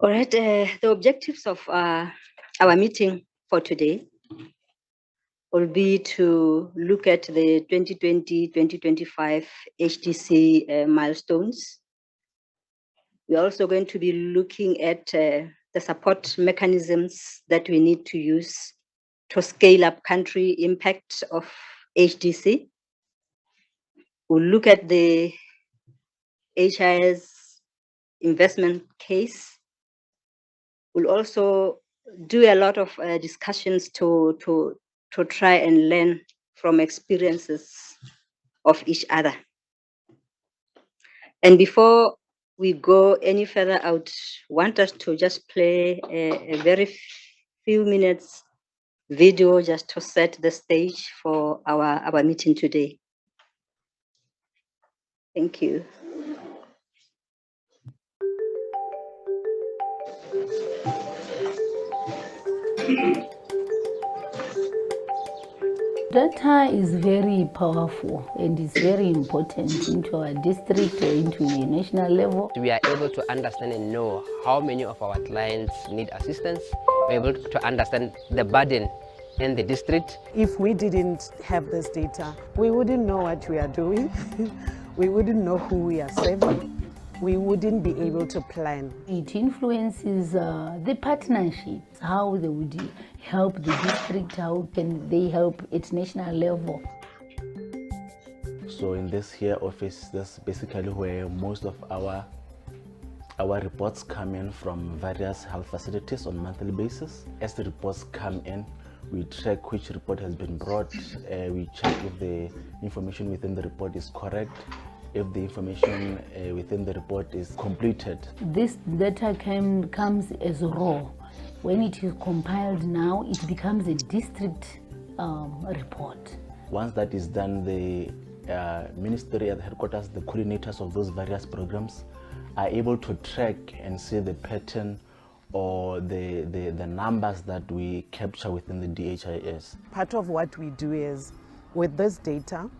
All right, the objectives of our meeting for today will be to look at the 2020-2025 HDC milestones. We're also going to be looking at the support mechanisms that we need to use to scale up country impact of HDC. We'll look at the HIS investment case. We'll also do a lot of discussions to try and learn from experiences of each other. And before we go any further, I would want us to just play a very few minutes video just to set the stage for our meeting today. Thank you. Data is very powerful and it's very important into our district or into the national level. We are able to understand and know how many of our clients need assistance. We're able to understand the burden in the district. If we didn't have this data, we wouldn't know what we are doing. We wouldn't know who we are serving. We wouldn't be able to plan. It influences the partnerships, how they would help the district, how can they help at national level. So in this here office, that's basically where most of our reports come in from various health facilities on a monthly basis. As the reports come in, we track which report has been brought. We check if the information within the report is correct, if the information within the report is completed. This data comes as raw. When it is compiled now, it becomes a district report. Once that is done, the ministry at the headquarters, the coordinators of those various programs are able to track and see the pattern or the numbers that we capture within the DHIS. Part of what we do is, with this data,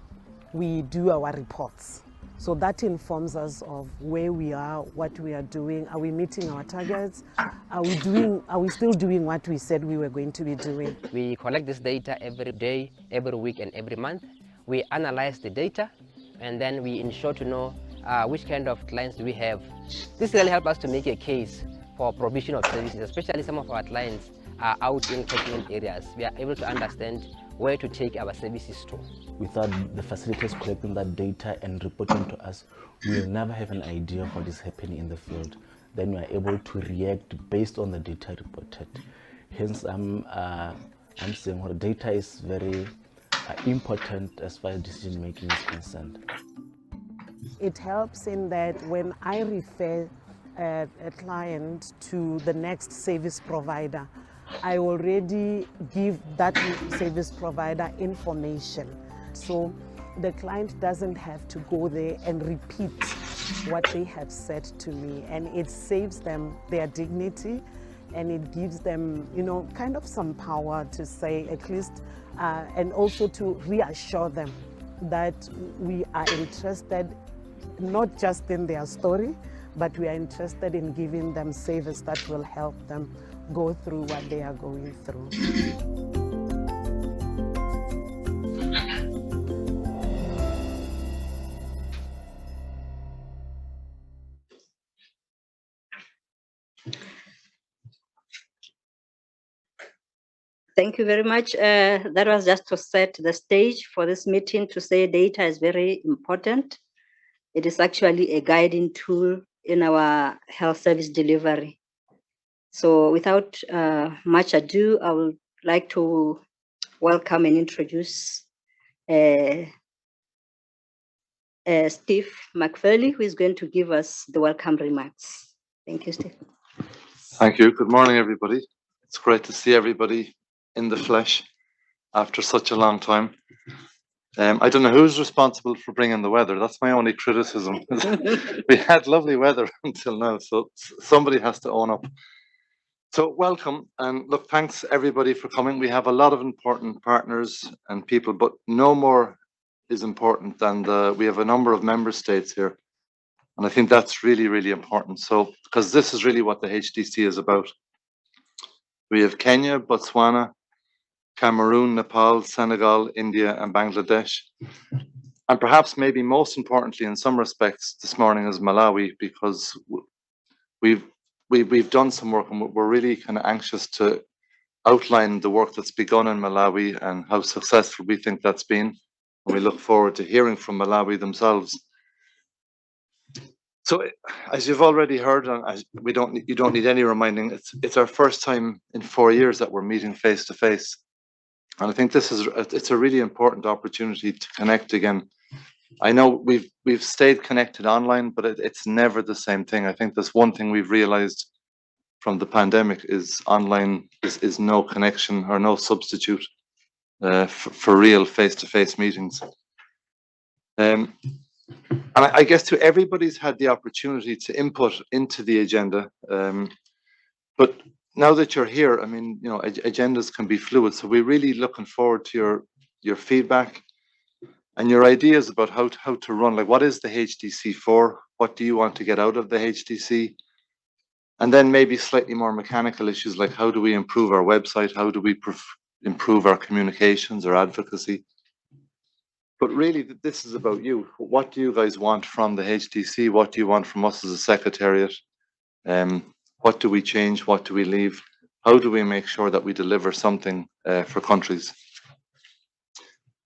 we do our reports. So that informs us of where we are, what we are doing. Are we meeting our targets? Are we still doing what we said we were going to be doing? We collect this data every day, every week, and every month. We analyze the data, and then we ensure to know which kind of clients do we have. This really helps us to make a case for provision of services, especially some of our clients are out in catchment areas. We are able to understand where to take our services to. Without the facilitators collecting that data and reporting to us, we will never have an idea of what is happening in the field. Then we are able to react based on the data reported. Hence, I'm saying well, data is very important as far as decision making is concerned. It helps in that when I refer a client to the next service provider, I already give that service provider information. So the client doesn't have to go there and repeat what they have said to me, and it saves them their dignity, and it gives them, kind of some power to say at least, and also to reassure them that we are interested not just in their story, but we are interested in giving them service that will help them go through what they are going through. Thank you very much. That was just to set the stage for this meeting, to say data is very important. It is actually a guiding tool in our health service delivery. So without much ado, I would like to welcome and introduce Steve McFarley, who is going to give us the welcome remarks. Thank you, Steve. Thank you. Good morning, everybody. It's great to see everybody in the flesh after such a long time. I don't know who's responsible for bringing the weather. That's my only criticism. We had lovely weather until now, so somebody has to own up. So welcome, and look, thanks everybody for coming. We have a lot of important partners and people, but no more is important than we have a number of member states here And I think that's really, really important. So, because this is really what the HDC is about. We have Kenya, Botswana, Cameroon, Nepal, Senegal, India, and Bangladesh. And perhaps maybe most importantly in some respects this morning is Malawi, because we've done some work and we're really kind of anxious to outline the work that's begun in Malawi and how successful we think that's been. And we look forward to hearing from Malawi themselves. So, as you've already heard, and you don't need any reminding, it's our first time in 4 years that we're meeting face to face, and I think it's a really important opportunity to connect again. I know we've stayed connected online, but it's never the same thing. I think that's one thing we've realized from the pandemic is online is no connection or no substitute for real face-to-face meetings. And I guess to everybody's had the opportunity to input into the agenda, but now that you're here, I mean, you know, agendas can be fluid, so we're really looking forward to your feedback and your ideas about how to run. Like, what is the HDC for? What do you want to get out of the HDC? And then maybe slightly more mechanical issues like how do we improve our website? How do we improve our communications or advocacy? But really, this is about you. What do you guys want from the HDC? What do you want from us as a secretariat? What do we change? What do we leave? How do we make sure that we deliver something for countries?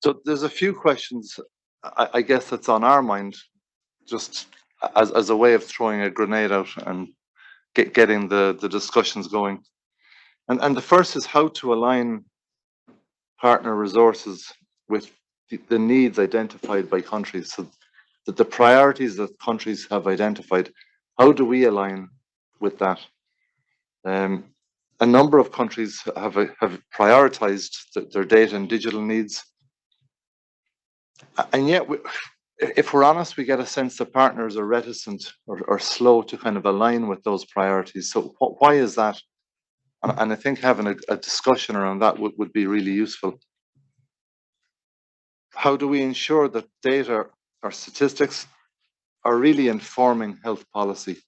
So there's a few questions, I guess, that's on our mind, just as a way of throwing a grenade out and getting the discussions going. And the first is how to align partner resources with the needs identified by countries. So that the priorities that countries have identified, how do we align with that? A number of countries have prioritized their data and digital needs. And yet, if we're honest, we get a sense that partners are reticent or slow to kind of align with those priorities. So why is that? And I think having a discussion around that would be really useful. How do we ensure that data or statistics are really informing health policy?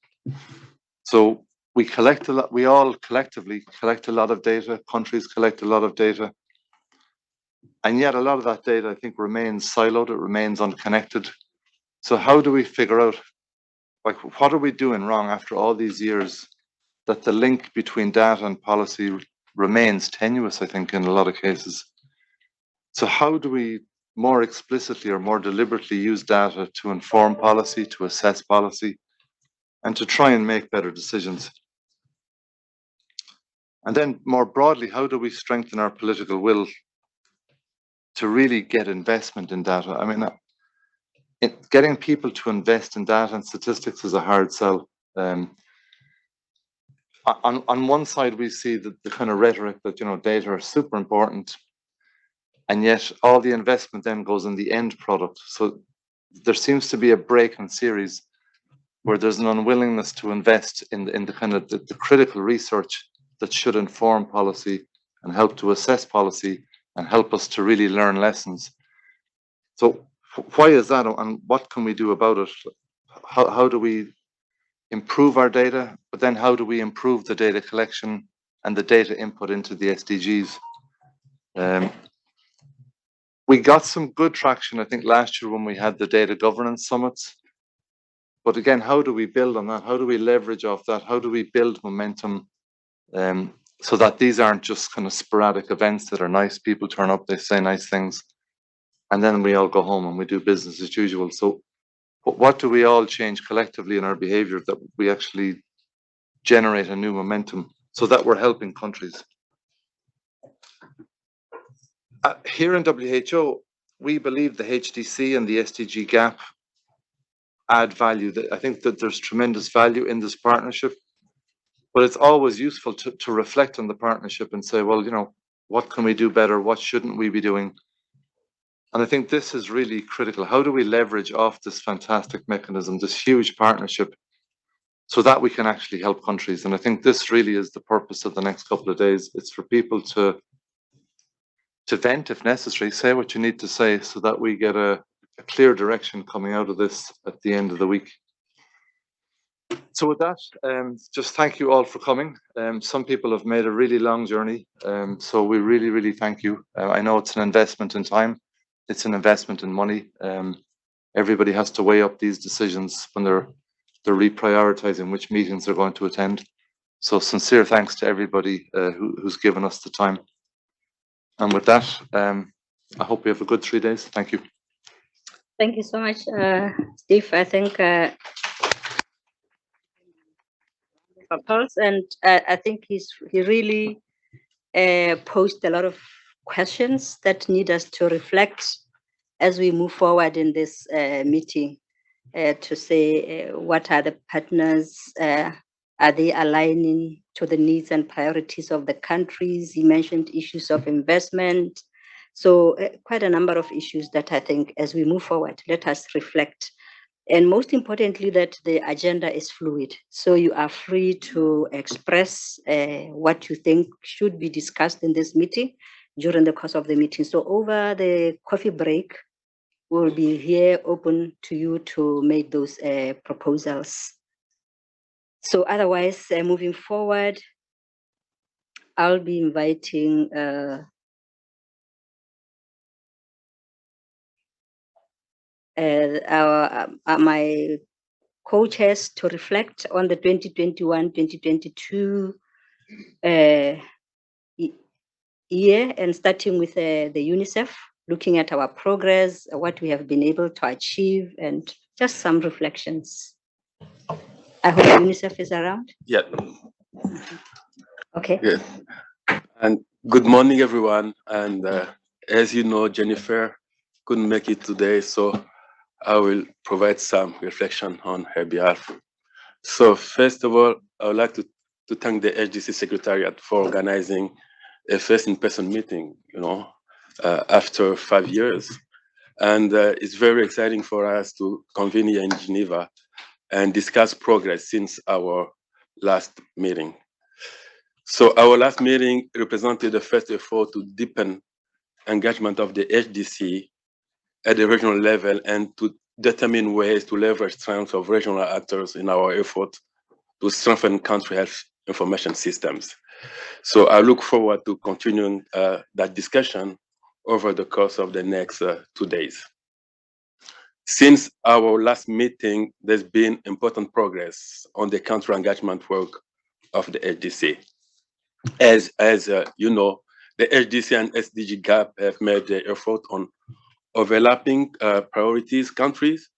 So we all collectively collect a lot of data, countries collect a lot of data, and yet a lot of that data, I think, remains siloed, it remains unconnected. So how do we figure out, like, what are we doing wrong after all these years that the link between data and policy remains tenuous, I think, in a lot of cases? So how do we more explicitly or more deliberately use data to inform policy, to assess policy, and to try and make better decisions? And then more broadly, how do we strengthen our political will to really get investment in data? I mean, getting people to invest in data and statistics is a hard sell. On one side, we see the kind of rhetoric that, you know, data are super important, and yet all the investment then goes in the end product. So there seems to be a break in series where there's an unwillingness to invest in the kind of the critical research that should inform policy and help to assess policy and help us to really learn lessons. So why is that, and what can we do about it? How do we improve our data, but then how do we improve the data collection and the data input into the SDGs? We got some good traction, I think, last year when we had the data governance summits. But again, how do we build on that? How do we leverage off that? How do we build momentum so that these aren't just kind of sporadic events that are nice, people turn up, they say nice things, and then we all go home and we do business as usual. So what do we all change collectively in our behavior that we actually generate a new momentum so that we're helping countries? Here in WHO, we believe the HDC and the SDG GAP add value. I think that there's tremendous value in this partnership, but it's always useful to reflect on the partnership and say, well, you know, what can we do better? What shouldn't we be doing? And I think this is really critical. How do we leverage off this fantastic mechanism, this huge partnership, so that we can actually help countries? And I think this really is the purpose of the next couple of days. It's for people to vent if necessary, say what you need to say so that we get a clear direction coming out of this at the end of the week. So with that, just thank you all for coming. Some people have made a really long journey, so we really, really thank you. I know it's an investment in time, it's an investment in money. Everybody has to weigh up these decisions when they're reprioritizing which meetings they're going to attend. So sincere thanks to everybody who's given us the time. And with that, I hope we have a good 3 days. Thank you. Thank you so much, Steve. I think and I think he really posed a lot of questions that need us to reflect as we move forward in this meeting, to say what are the partners, are they aligning to the needs and priorities of the countries? He mentioned issues of investment. So quite a number of issues that I think as we move forward, let us reflect. And most importantly, that the agenda is fluid. So you are free to express what you think should be discussed in this meeting during the course of the meeting. So over the coffee break, we'll be here open to you to make those proposals. So otherwise, moving forward, I'll be inviting my co-chairs to reflect on the 2021-2022 year, and starting with the UNICEF, looking at our progress, what we have been able to achieve, and just some reflections. I hope UNICEF is around. Yeah. Okay. Yeah. And good morning, everyone. And as you know, Jennifer couldn't make it today, so I will provide some reflection on her behalf. So first of all, I would like to thank the HDC Secretariat for organizing a first in-person meeting, after 5 years. And it's very exciting for us to convene here in Geneva and discuss progress since our last meeting. So our last meeting represented the first effort to deepen engagement of the HDC at the regional level and to determine ways to leverage strengths of regional actors in our effort to strengthen country health information systems. So I look forward to continuing that discussion over the course of the next 2 days. Since our last meeting, there's been important progress on the country engagement work of the HDC. As you know, the HDC and SDG GAP have made the effort on overlapping priorities countries,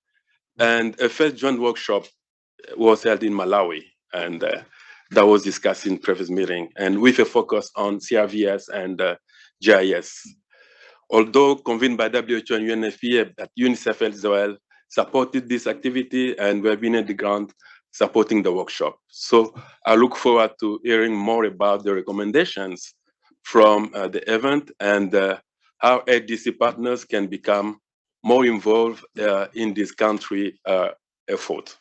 and a first joint workshop was held in Malawi, and that was discussed in previous meeting, and with a focus on CRVS and GIS. Although convened by WHO and UNFPA, that UNICEF as well supported this activity, and we've been at the ground supporting the workshop. So I look forward to hearing more about the recommendations from the event and how HDC partners can become more involved in this country effort.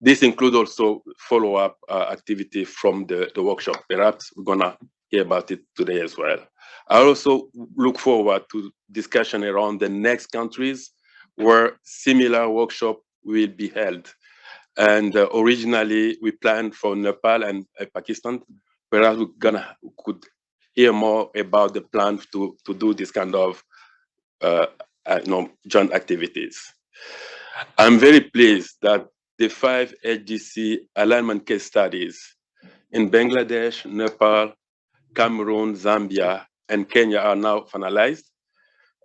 This includes also follow-up activity from the workshop. Perhaps we're gonna hear about it today as well. I also look forward to discussion around the next countries where similar workshop will be held. And originally we planned for Nepal and Pakistan. Perhaps we could hear more about the plan to do this kind of joint activities. I'm very pleased that the 5 HDC alignment case studies in Bangladesh, Nepal, Cameroon, Zambia, and Kenya are now finalized.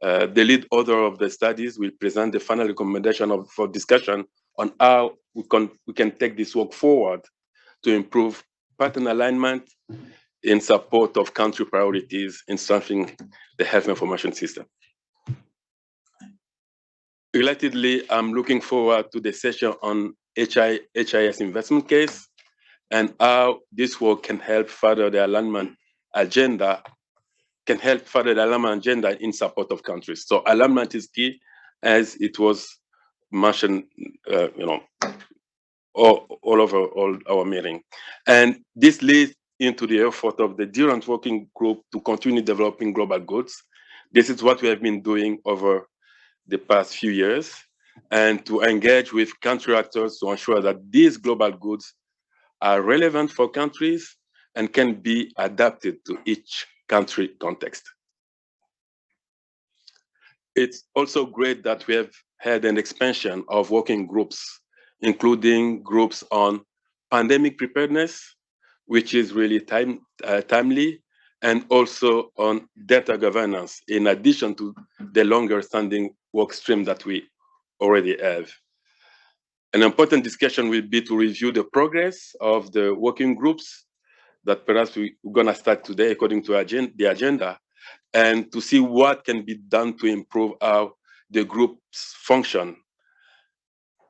The lead author of the studies will present the final recommendation for discussion on how we can take this work forward to improve pattern alignment in support of country priorities in strengthening the health information system. Relatedly, I'm looking forward to the session on HIS investment case and how this work can help further the alignment agenda, in support of countries. So alignment is key, as it was mentioned, all over all our meeting. And this leads into the effort of the Durant Working Group to continue developing global goods. This is what we have been doing over the past few years. and to engage with country actors to ensure that these global goods are relevant for countries and can be adapted to each country context. It's also great that we have had an expansion of working groups, including groups on pandemic preparedness, which is really timely, and also on data governance, in addition to the longer standing work stream that we already have. An important discussion will be to review the progress of the working groups that perhaps we're gonna start today according to the agenda, and to see what can be done to improve how the groups function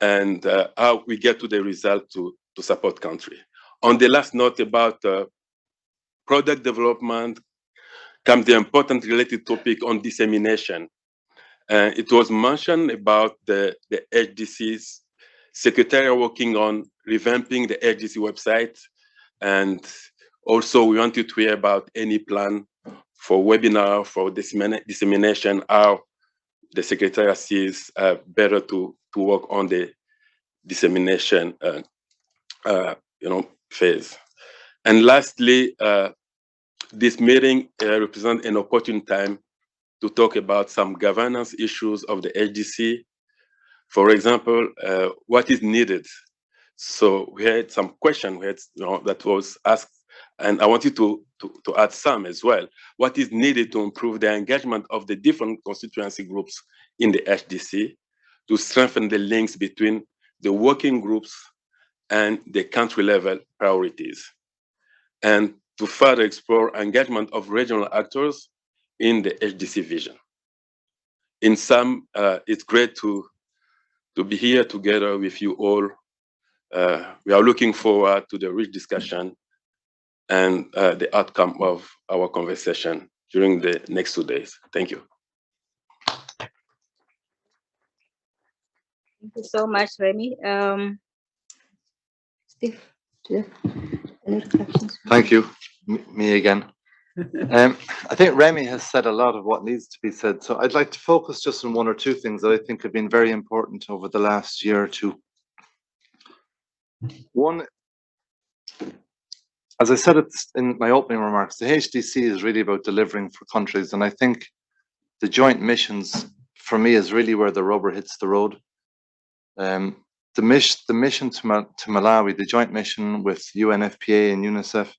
and how we get to the result to support country. On the last note about product development comes the important related topic on dissemination. It was mentioned about the HDC's secretariat working on revamping the HDC website, and also we wanted to hear about any plan for webinar for dissemination, how the secretariat sees better to work on the dissemination phase. And lastly, this meeting represents an opportune time to talk about some governance issues of the HDC. For example, what is needed? So we had some question that was asked, and I wanted to add some as well. What is needed to improve the engagement of the different constituency groups in the HDC to strengthen the links between the working groups and the country level priorities, and to further explore engagement of regional actors in the HDC vision. In sum, it's great to be here together with you all. We are looking forward to the rich discussion and the outcome of our conversation during the next 2 days. Thank you. Thank you so much, Remy. Steve, do you have any reflections? Thank you. Me again. I think Remy has said a lot of what needs to be said, so I'd like to focus just on one or two things that I think have been very important over the last year or two. One, as I said in my opening remarks, the HDC is really about delivering for countries, and I think the joint missions, for me, is really where the rubber hits the road. The mission to Malawi, the joint mission with UNFPA and UNICEF,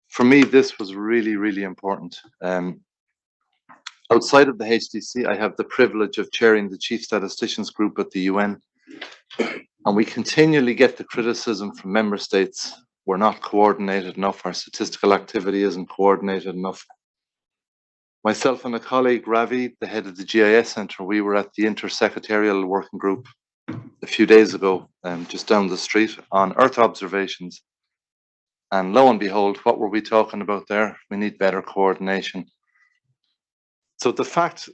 for me, this was really, really important. Outside of the HDC, I have the privilege of chairing the Chief Statisticians Group at the UN, and we continually get the criticism from member states, we're not coordinated enough, our statistical activity isn't coordinated enough. Myself and a colleague, Ravi, the head of the GIS Centre, we were at the Intersecretarial Working Group a few days ago, just down the street, on Earth observations. And lo and behold, what were we talking about there? We need better coordination. So the fact,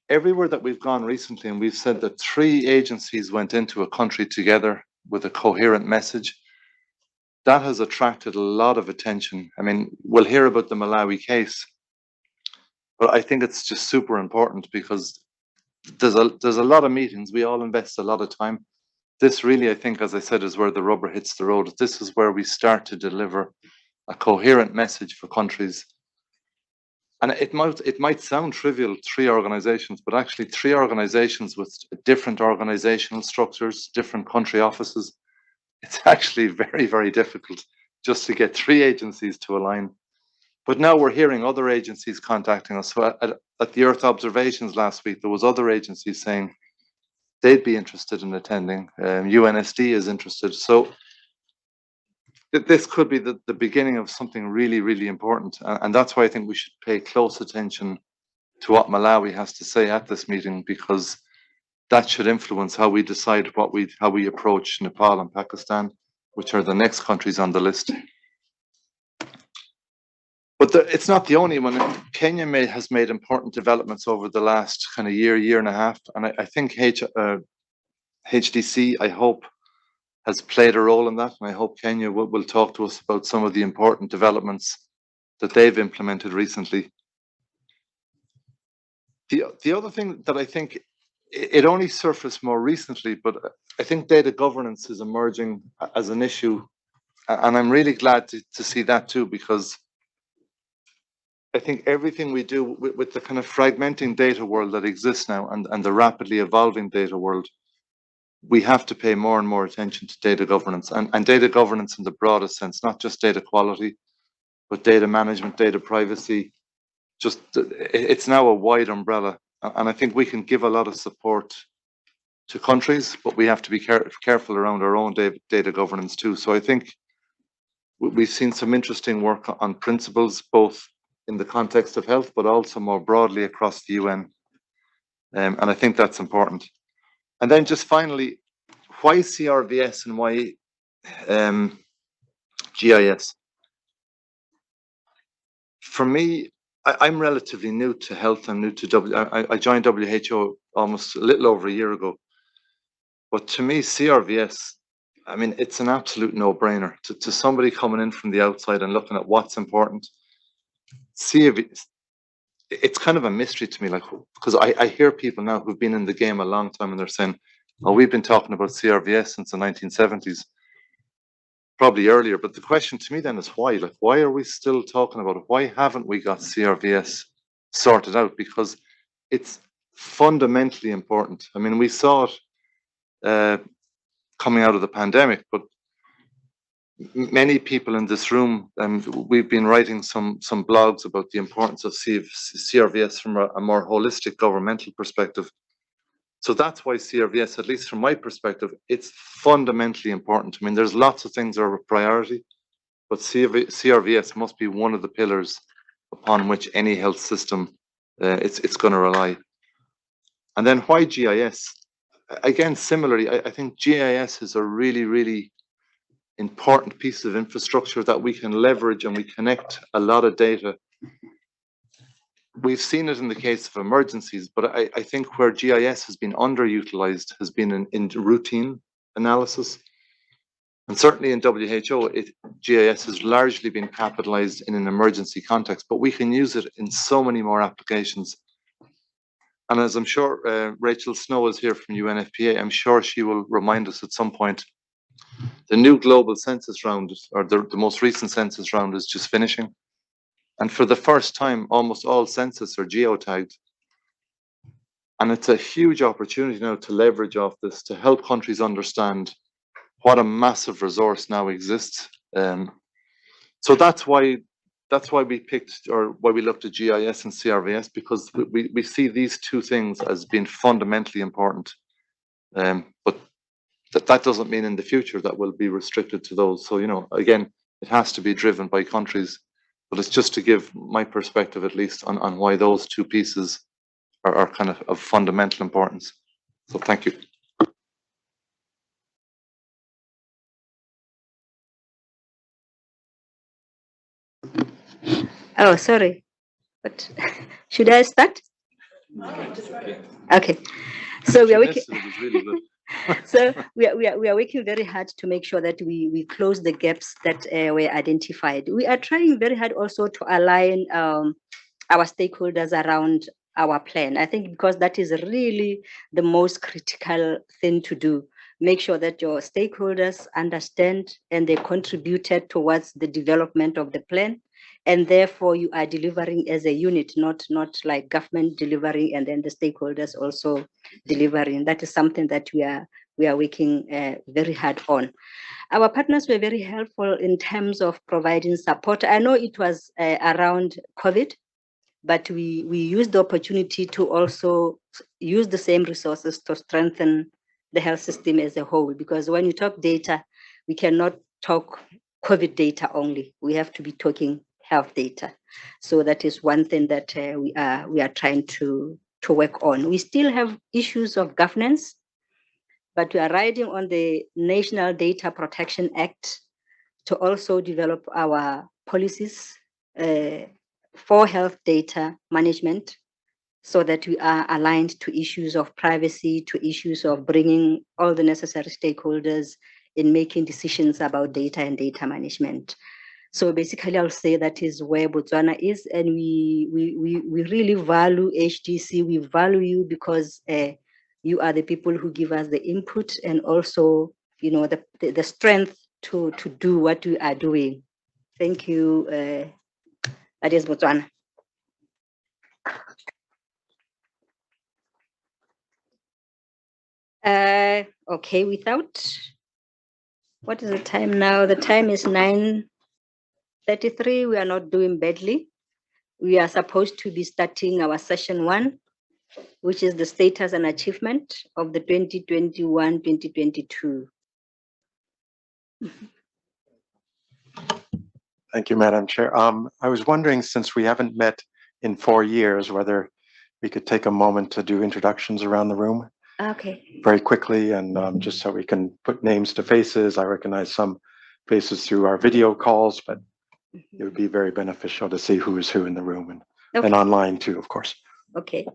everywhere that we've gone recently, and we've said that 3 agencies went into a country together with a coherent message, that has attracted a lot of attention. I mean, we'll hear about the Malawi case, but I think it's just super important because there's a lot of meetings. We all invest a lot of time. This really, I think, as I said, is where the rubber hits the road. This is where we start to deliver a coherent message for countries. And it might sound trivial, 3 organizations, but actually 3 organizations with different organizational structures, different country offices. It's actually very, very difficult just to get 3 agencies to align. But now we're hearing other agencies contacting us. So at the Earth observations last week, there was other agencies saying they'd be interested in attending. UNSD is interested. So this could be the beginning of something really, really important. And that's why I think we should pay close attention to what Malawi has to say at this meeting, because that should influence how we decide how we approach Nepal and Pakistan, which are the next countries on the list. But it's not the only one. Kenya has made important developments over the last kind of year and a half. And I think HDC, I hope, has played a role in that. And I hope Kenya will talk to us about some of the important developments that they've implemented recently. The other thing that I think it only surfaced more recently, but I think data governance is emerging as an issue. And I'm really glad to see that too, because I think everything we do with the kind of fragmenting data world that exists now and the rapidly evolving data world, we have to pay more and more attention to data governance and data governance in the broadest sense, not just data quality, but data management, data privacy. Just it's now a wide umbrella. And I think we can give a lot of support to countries, but we have to be careful around our own data governance too. So I think we've seen some interesting work on principles, both in the context of health, but also more broadly across the UN. And I think that's important. And then just finally, why CRVS and why GIS? For me, I'm relatively new to health. I'm new to I joined WHO almost a little over a year ago. But to me, CRVS, I mean, it's an absolute no-brainer. To somebody coming in from the outside and looking at what's important, CRVS, it's kind of a mystery to me, like, because I hear people now who've been in the game a long time and they're saying, oh, we've been talking about CRVS since the 1970s, probably earlier. But the question to me then is why? Like, why are we still talking about it? Why haven't we got CRVS sorted out? Because it's fundamentally important. I mean, we saw it coming out of the pandemic, but many people in this room, and we've been writing some blogs about the importance of CRVS from a more holistic governmental perspective. So that's why CRVS, at least from my perspective, it's fundamentally important. I mean, there's lots of things that are a priority, but CRVS must be one of the pillars upon which any health system it's going to rely. And then why GIS? Again, similarly, I think GIS is a really, really important piece of infrastructure that we can leverage, and we connect a lot of data. We've seen it in the case of emergencies, but I think where GIS has been underutilized has been in routine analysis. And certainly in WHO, GIS has largely been capitalized in an emergency context, but we can use it in so many more applications. And as I'm sure Rachel Snow is here from UNFPA, I'm sure she will remind us at some point, the new global census round, or the most recent census round, is just finishing. And for the first time, almost all census are geotagged. And it's a huge opportunity now to leverage off this, to help countries understand what a massive resource now exists. So that's why we picked, or why we looked at GIS and CRVS, because we see these two things as being fundamentally important. But that doesn't mean in the future that we'll be restricted to those. So, you know, again, it has to be driven by countries, but it's just to give my perspective, at least, on why those two pieces are kind of fundamental importance. So thank you. Oh, sorry, but should I start? Okay, so we are working. So we are working very hard to make sure that we close the gaps that were identified. We are trying very hard also to align our stakeholders around our plan. I think because that is really the most critical thing to do. Make sure that your stakeholders understand and they contributed towards the development of the plan. And therefore you are delivering as a unit, not like government delivering and then the stakeholders also delivering. That is something that we are working very hard on. Our partners were very helpful in terms of providing support. I know it was around COVID, but we used the opportunity to also use the same resources to strengthen the health system as a whole. Because when you talk data, we cannot talk COVID data only. We have to be talking health data. So that is one thing that we are trying to work on. We still have issues of governance, but we are riding on the National Data Protection Act to also develop our policies for health data management, so that we are aligned to issues of privacy, to issues of bringing all the necessary stakeholders in making decisions about data and data management. So basically, I'll say that is where Botswana is, and we really value HDC. We value you because You are the people who give us the input and also, the strength to do what we are doing. Thank you, that is Botswana. Okay, what is the time now? The time is 9:33. We are not doing badly. We are supposed to be starting our session 1, which is the status and achievement of the 2021-2022. Thank you, Madam Chair. I was wondering, since we haven't met in 4 years, whether we could take a moment to do introductions around the room. Okay. Very quickly, and just so we can put names to faces. I recognize some faces through our video calls, but it would be very beneficial to see who is who in the room and online too, of course. Okay.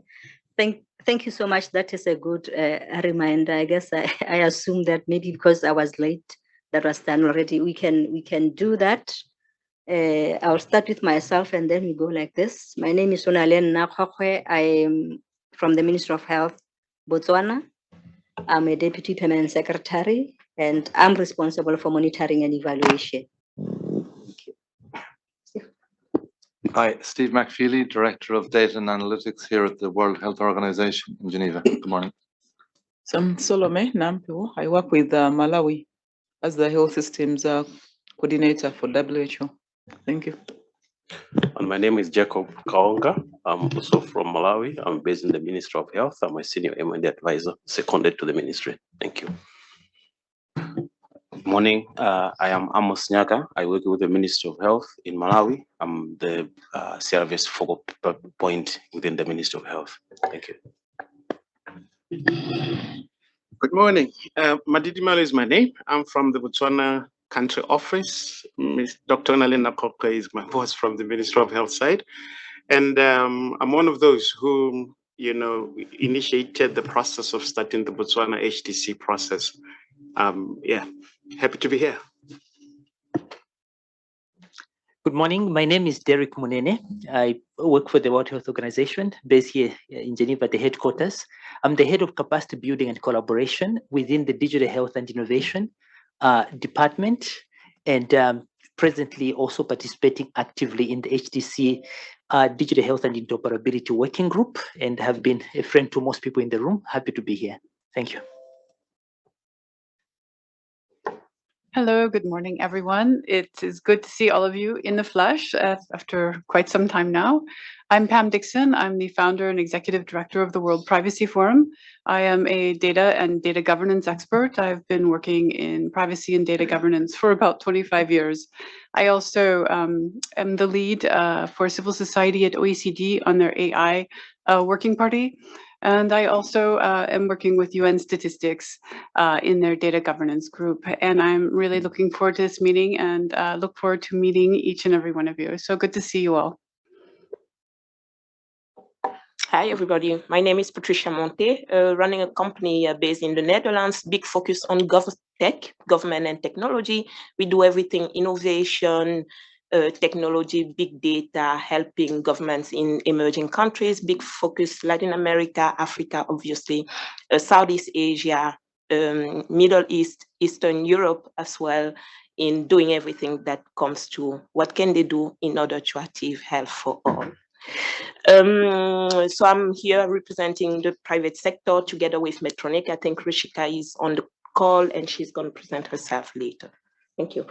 Thank you so much. That is a good reminder. I guess I assume that maybe because I was late, that was done already. We can do that. I'll start with myself and then we go like this. My name is Sonalen Nakhokwe. I am from the Ministry of Health, Botswana. I'm a Deputy Permanent Secretary and I'm responsible for monitoring and evaluation. Thank you. Hi, Steve McFeely, Director of Data and Analytics here at the World Health Organization in Geneva. Good morning. I'm Solome Nampiwo. I work with Malawi as the health systems coordinator for WHO. Thank you. And my name is Jacob Kaonga. I'm also from Malawi. I'm based in the Ministry of Health. I'm a senior M&D advisor, seconded to the ministry. Thank you. Good morning. I am Amos Nyaga. I work with the Ministry of Health in Malawi. I'm the service focal point within the Ministry of Health. Thank you. Good morning. Madidi Malo is my name. I'm from the Botswana country office. Ms. Dr. Nalena Kokwe is my boss from the Ministry of Health side. And I'm one of those who, initiated the process of starting the Botswana HDC process. Happy to be here. Good morning. My name is Derek Munene. I work for the World Health Organization based here in Geneva, the headquarters. I'm the head of capacity building and collaboration within the Digital Health and Innovation department, and presently also participating actively in the HDC Digital Health and Interoperability Working Group, and have been a friend to most people in the room. Happy to be here. Thank you. Hello, good morning, everyone. It is good to see all of you in the flesh after quite some time now. I'm Pam Dixon. I'm the founder and executive director of the World Privacy Forum. I am a data and data governance expert. I've been working in privacy and data governance for about 25 years. I also am the lead for civil society at OECD on their AI working party. And I also am working with UN Statistics in their data governance group. And I'm really looking forward to this meeting and look forward to meeting each and every one of you. So good to see you all. Hi, everybody. My name is Patricia Monte, running a company based in the Netherlands, big focus on tech, government and technology. We do everything, innovation, technology, big data, helping governments in emerging countries, big focus Latin America, Africa, obviously, Southeast Asia, Middle East, Eastern Europe as well, in doing everything that comes to what can they do in order to achieve health for all. So I'm here representing the private sector together with Medtronic. I think Rishika is on the call and she's going to present herself later. Thank you.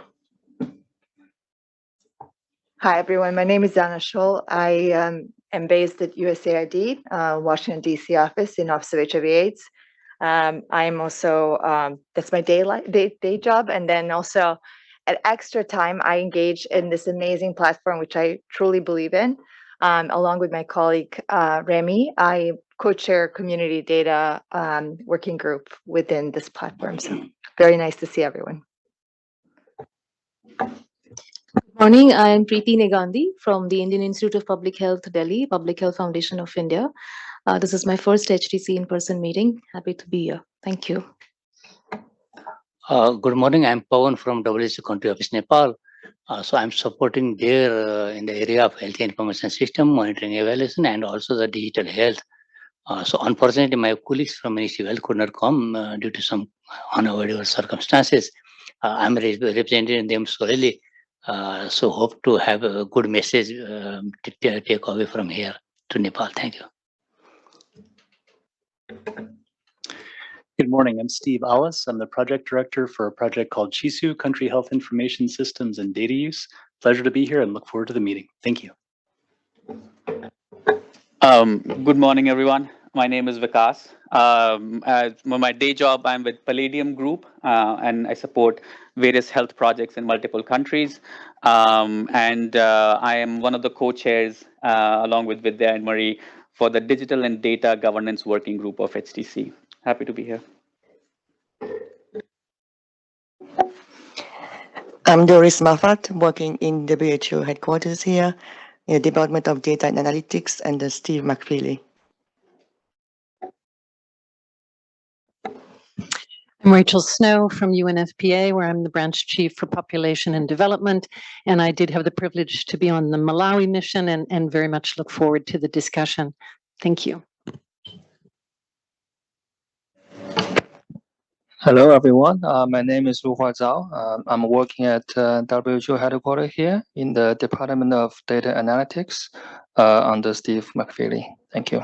Hi, everyone. My name is Anna Scholl. I am based at USAID, Washington, D.C. office in Office of HIV/AIDS. I'm also, that's my day job. And then also at extra time, I engage in this amazing platform, which I truly believe in. Along with my colleague, Remy, I co-chair community data working group within this platform. So very nice to see everyone. Good morning, I am Preeti Negandhi from the Indian Institute of Public Health, Delhi, Public Health Foundation of India. This is my first HDC in-person meeting. Happy to be here. Thank you. Good morning, I'm Pawan from WHO Country Office, Nepal. So I'm supporting there in the area of health information system, monitoring evaluation, and also the digital health So unfortunately, my colleagues from Ministry of Health could not come due to some unavoidable circumstances. I'm representing them solely. So hope to have a good message to take away from here to Nepal. Thank you. Good morning, I'm Steve Allis. I'm the project director for a project called CHISU, Country Health Information Systems and Data Use. Pleasure to be here and look forward to the meeting. Thank you. Good morning, everyone. My name is Vikas. My day job, I'm with Palladium Group, and I support various health projects in multiple countries. I am one of the co-chairs, along with Vidya and Marie, for the Digital and Data Governance Working Group of HDC. Happy to be here. I'm Doris Mafat, working in WHO headquarters here, in the Department of Data and Analytics under Steve McFeely. I'm Rachel Snow from UNFPA, where I'm the branch chief for population and development. And I did have the privilege to be on the Malawi mission and very much look forward to the discussion. Thank you. Hello, everyone. My name is Ruhua Zhao. I'm working at WHO headquarters here in the Department of Data Analytics under Steve McFeely. Thank you.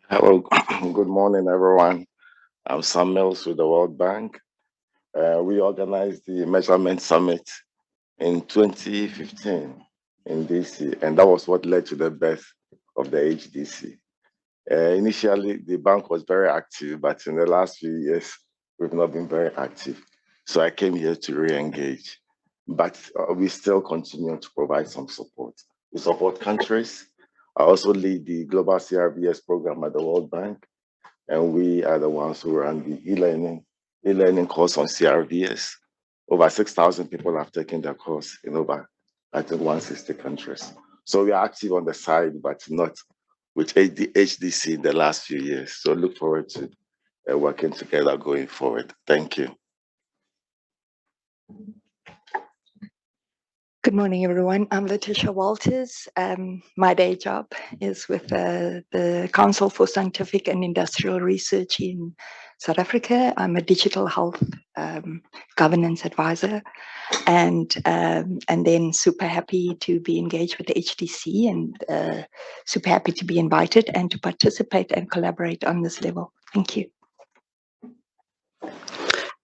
Hello, good morning, everyone. I'm Sam Mills with the World Bank. We organized the Measurement Summit in 2015 in DC, and that was what led to the birth of the HDC. Initially, the bank was very active, but in the last few years, we've not been very active. So I came here to re-engage, but we still continue to provide some support. We support countries. I also lead the Global CRBS program at the World Bank, and we are the ones who run the e-learning course on CRBS. Over 6,000 people have taken the course in over, I think, 160 countries. So we are active on the side, but not with HDC in the last few years. So look forward to working together going forward. Thank you. Good morning, everyone. I'm Letitia Walters. My day job is with the Council for Scientific and Industrial Research in South Africa. I'm a digital health governance advisor, and then super happy to be engaged with the HDC, and super happy to be invited and to participate and collaborate on this level. Thank you.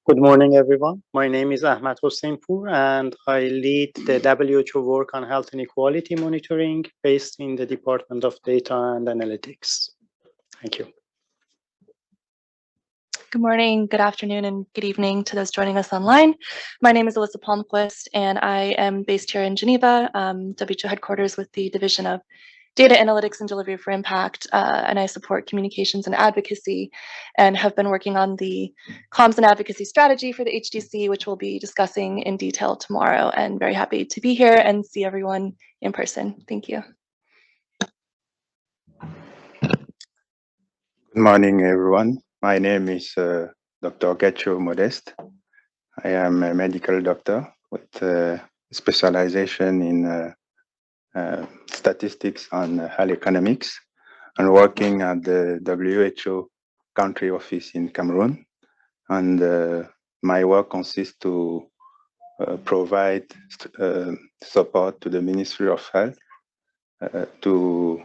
Good morning, everyone. My name is Ahmad Hossainpour, and I lead the WHO work on health inequality monitoring based in the Department of Data and Analytics. Thank you. Good morning, good afternoon, and good evening to those joining us online. My name is Alyssa Palmquist, and I am based here in Geneva, WHO headquarters with the Division of Data Analytics and Delivery for Impact, and I support communications and advocacy, and have been working on the comms and advocacy strategy for the HDC, which we'll be discussing in detail tomorrow, and very happy to be here and see everyone in person. Thank you. Good morning, everyone. My name is Dr. Getcho Modeste. I am a medical doctor with specialization in statistics on health economics, and working at the WHO country office in Cameroon. And my work consists to provide support to the Ministry of Health to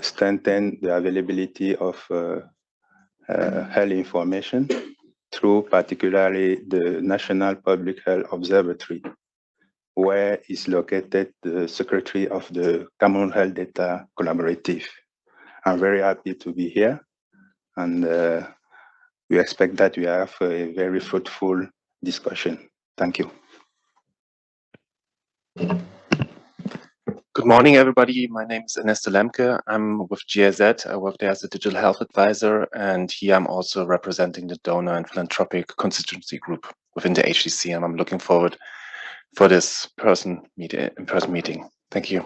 strengthen the availability of health information through particularly the National Public Health Observatory, where is located the Secretary of the Cameroon Health Data Collaborative. I'm very happy to be here, and we expect that we have a very fruitful discussion. Thank you. Good morning, everybody. My name is Ernesto Lemke. I'm with GIZ. I work there as a digital health advisor, and here I'm also representing the donor and philanthropic constituency group within the HDC, and I'm looking forward for this in-person meeting. Thank you.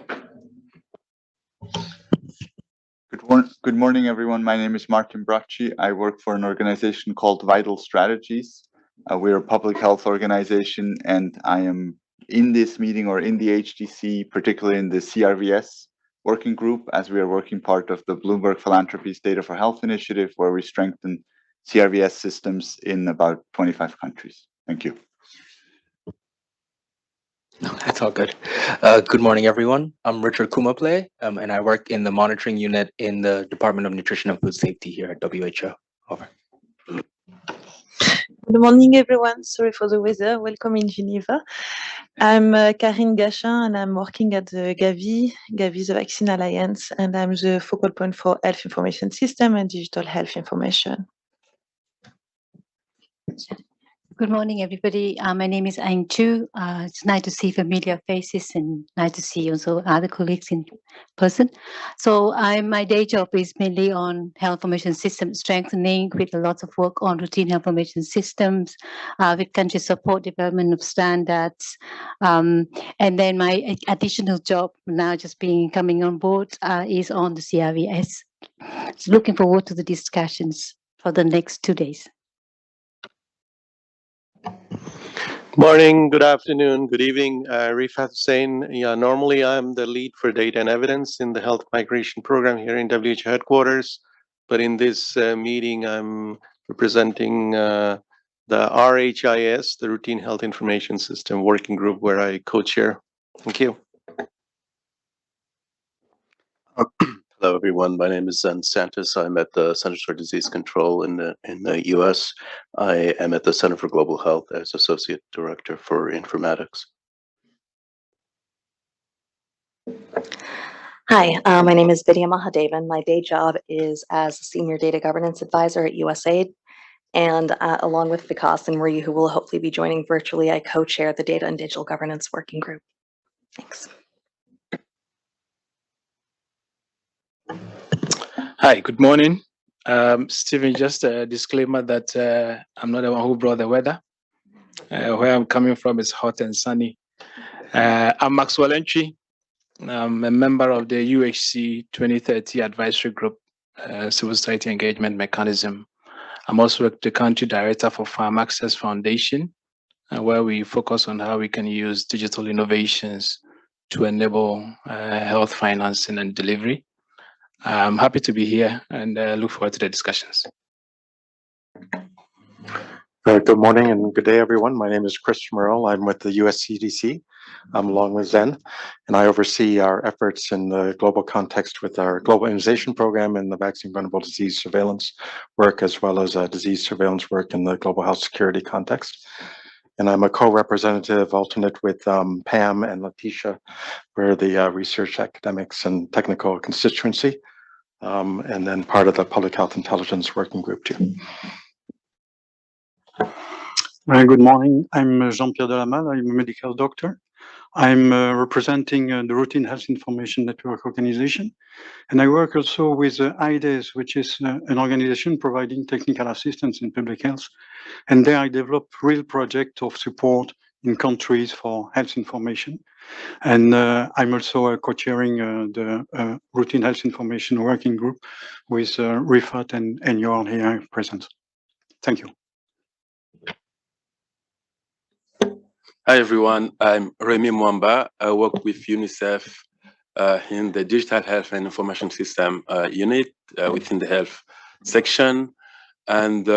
Good morning, everyone. My name is Martin Bracci. I work for an organization called Vital Strategies. We're a public health organization, and I am in this meeting, or in the HDC, particularly in the CRVS working group, as we are working part of the Bloomberg Philanthropies Data for Health initiative, where we strengthen CRVS systems in about 25 countries. Thank you. No, that's all good. Good morning, everyone. I'm Richard Kumaple, and I work in the monitoring unit in the Department of Nutrition and Food Safety here at WHO. Over. Good morning, everyone. Sorry for the weather. Welcome in Geneva. I'm Karine Gachin, and I'm working at the Gavi, the Vaccine Alliance, and I'm the focal point for health information system and digital health information. Good morning, everybody. My name is Aing Chu. It's nice to see familiar faces and nice to see also other colleagues in person. So my day job is mainly on health information system strengthening with a lot of work on routine health information systems, with country support, development of standards. And then my additional job now just coming on board is on the CRVS. So looking forward to the discussions for the next 2 days. Morning, good afternoon, good evening. Rifat Hussain. Yeah, normally I'm the lead for data and evidence in the health migration program here in WHO headquarters. But in this meeting, I'm representing the RHIS, the Routine Health Information System Working Group, where I co-chair. Thank you. Hello, everyone. My name is Zen Santos. I'm at the Centers for Disease Control in the U.S. I am at the Center for Global Health as Associate Director for Informatics. Hi, my name is Vidya Mahadevan. My day job is as a Senior Data Governance Advisor at USAID. And along with Vikas and Marie, who will hopefully be joining virtually, I co-chair the Data and Digital Governance Working Group. Thanks. Hi, good morning. Stephen, just a disclaimer that I'm not the one who brought the weather. Where I'm coming from is hot and sunny. I'm Maxwell Entry. I'm a member of the UHC 2030 Advisory Group, Civil Society Engagement Mechanism. I'm also the Country Director for Farm Access Foundation, where we focus on how we can use digital innovations to enable health financing and delivery. I'm happy to be here and look forward to the discussions. Good morning and good day, everyone. My name is Chris Merrill. I'm with the US CDC, along with Zen, and I oversee our efforts in the global context with our global immunization program and the vaccine vulnerable disease surveillance work, as well as disease surveillance work in the global health security context. And I'm a co-representative alternate with Pam and Letitia. We're the research, academics, and technical constituency, and then part of the public health intelligence working group too. Good morning. I'm Jean-Pierre Delamal. I'm a medical doctor. I'm representing the Routine Health Information Network organization. And I work also with IDES, which is an organization providing technical assistance in public health. And there I develop real projects of support in countries for health information. And I'm also co-chairing the Routine Health Information Working Group with Rifat and Johan here present. Thank you. Hi, everyone. I'm Remy Mwamba. I work with UNICEF in the Digital Health and Information System unit within the health section. And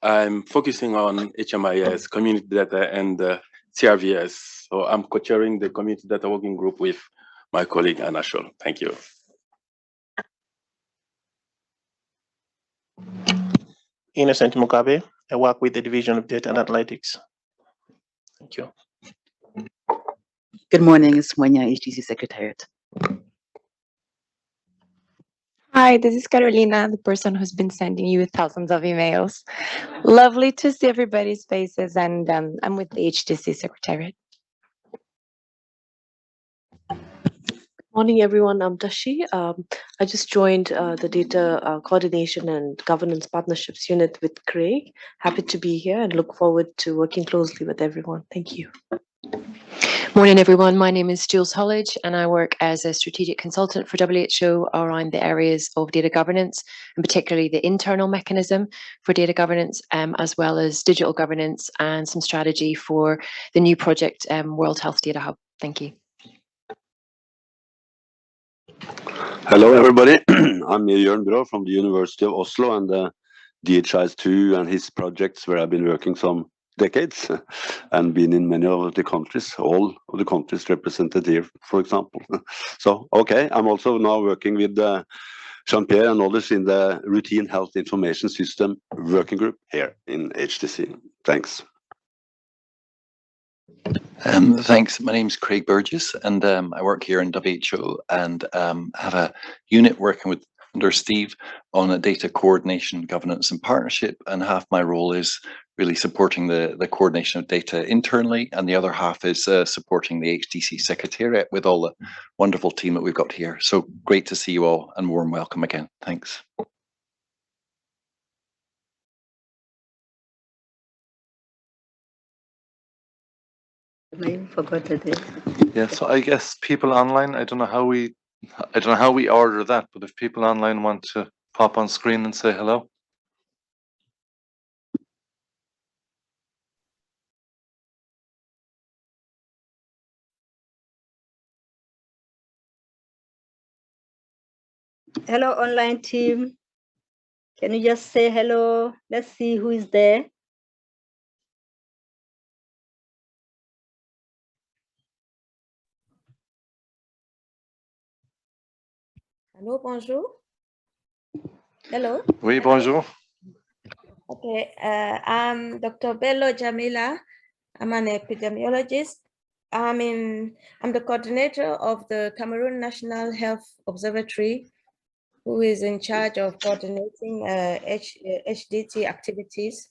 I'm focusing on HMIS, community data, and CRVS. So I'm co-chairing the community data working group with my colleague, Anna Scholl. Thank you. Innocent Mugabe. I work with the Division of Data and Analytics. Thank you. Good morning, it's Mwenya, HDC Secretariat. Hi, this is Carolina, the person who's been sending you thousands of emails. Lovely to see everybody's faces, and I'm with the HDC Secretariat. Morning, everyone. I'm Tashi. I just joined the Data Coordination and Governance Partnerships Unit with Craig. Happy to be here and look forward to working closely with everyone. Thank you. Morning, everyone. My name is Jules Hollage, and I work as a strategic consultant for WHO around the areas of data governance, and particularly the internal mechanism for data governance, as well as digital governance and some strategy for the new project, World Health Data Hub. Thank you. Hello, everybody. I'm Jørn Bro from the University of Oslo and DHIS2 and his projects where I've been working some decades and been in many of the countries, all of the countries represented here, for example. So, okay, I'm also now working with Jean-Pierre and others in the Routine Health Information System Working Group here in HDC. Thanks. Thanks. My name's Craig Burgess, and I work here in WHO and have a unit working with under Steve on a data coordination, governance, and partnership. And half my role is really supporting the coordination of data internally, and the other half is supporting the HDC Secretariat with all the wonderful team that we've got here. So great to see you all, and warm welcome again. Thanks. I forgot it. Yeah, so I guess people online, I don't know how we order that, but if people online want to pop on screen and say hello. Hello, online team. Can you just say hello? Let's see who is there. Hello, bonjour. Hello. Oui, bonjour. Okay, I'm Dr. Bello Jamila. I'm an epidemiologist. I'm the coordinator of the Cameroon National Health Observatory, who is in charge of coordinating HDT activities.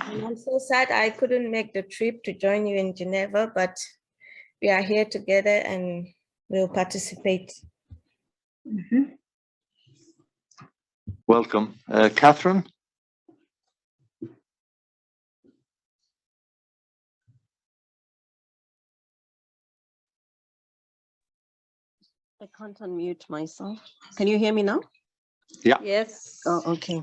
And I'm so sad I couldn't make the trip to join you in Geneva, but we are here together and we'll participate. Mm-hmm. Welcome. Catherine? I can't unmute myself. Can you hear me now? Yeah. Yes. Oh, okay.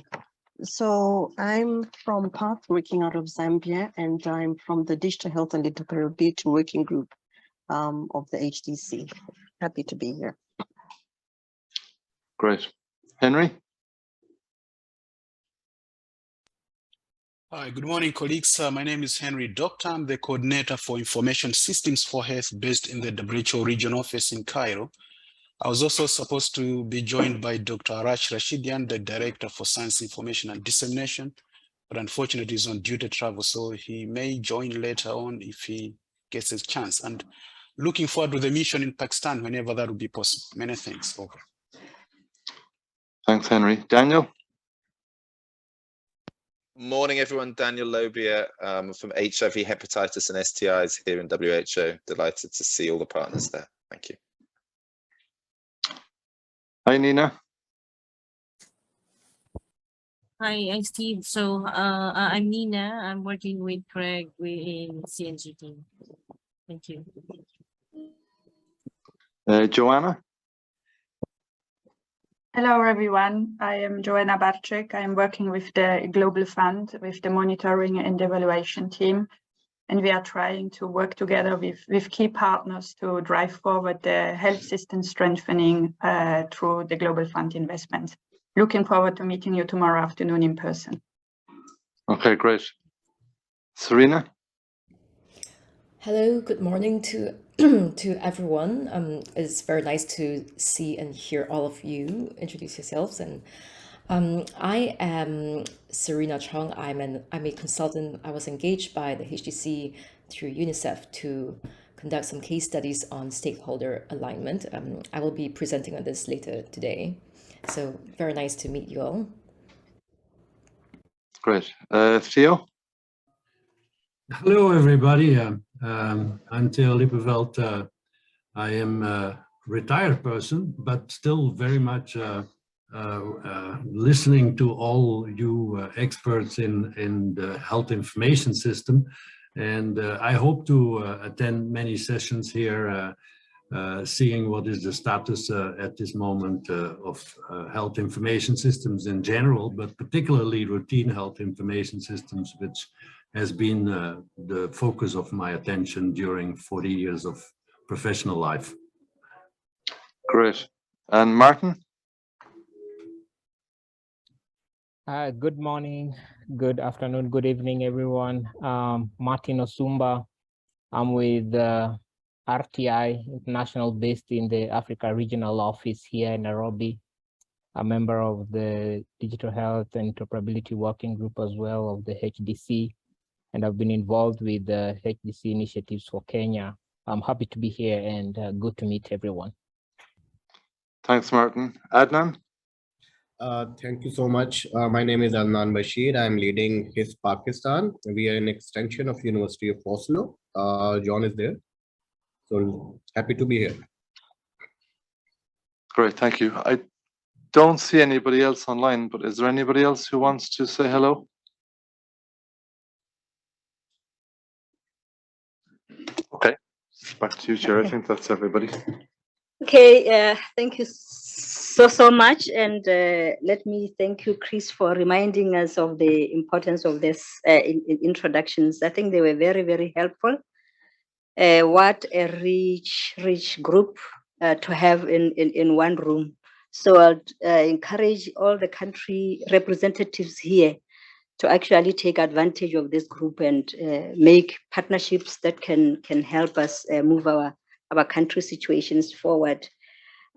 So I'm from PATH, working out of Zambia, and I'm from the Digital Health and Interoperability Working Group of the HDC. Happy to be here. Great. Henry? Hi, good morning, colleagues. My name is Henry Doctor. I'm the coordinator for Information Systems for Health based in the WHO region office in Cairo. I was also supposed to be joined by Dr. Arash Rashidian, the Director for Science Information and Dissemination, but unfortunately he's on duty travel, so he may join later on if he gets a chance. And looking forward to the mission in Pakistan whenever that will be possible. Many thanks. Over. Thanks, Henry. Daniel? Morning, everyone. Daniel Lobia from HIV, Hepatitis and STIs here in WHO. Delighted to see all the partners there. Thank you. Hi, Nina. Hi, I'm Steve. So I'm Nina. I'm working with Craig in CNG team. Thank you. Joanna? Hello, everyone. I am Joanna Barczyk. I'm working with the Global Fund, with the monitoring and evaluation team. And we are trying to work together with key partners to drive forward the health system strengthening through the Global Fund investment. Looking forward to meeting you tomorrow afternoon in person. Okay, great. Serena? Hello, good morning to to everyone. It's very nice to see and hear all of you introduce yourselves. And I am Serena Chong. I'm a consultant. I was engaged by the HDC through UNICEF to conduct some case studies on stakeholder alignment. I will be presenting on this later today. So very nice to meet you all. Great. Theo? Hello, everybody. I'm Theo Lippeveld. I am a retired person, but still very much listening to all you experts in the health information system. And I hope to attend many sessions here, seeing what is the status at this moment of health information systems in general, but particularly routine health information systems, which has been the focus of my attention during 40 years of professional life. Great. And Martin? Good morning, good afternoon, good evening, everyone. Martin Osumba. I'm with RTI International, based in the Africa Regional Office here in Nairobi, a member of the Digital Health and Interoperability Working Group as well of the HDC, and I've been involved with the HDC initiatives for Kenya. I'm happy to be here and good to meet everyone. Thanks, Martin. Adnan? Thank you so much. My name is Adnan Bashir. I'm leading HIS Pakistan. We are an extension of University of Oslo. John is there. So happy to be here. Great, thank you. I don't see anybody else online, but is there anybody else who wants to say hello? Okay, back to you, Chair. I think that's everybody. Okay, thank you so much, and let me thank you, Chris, for reminding us of the importance of this introductions. I think they were very helpful. What a rich group to have in one room. So I'll encourage all the country representatives here to actually take advantage of this group and make partnerships that can help us move our country situations forward.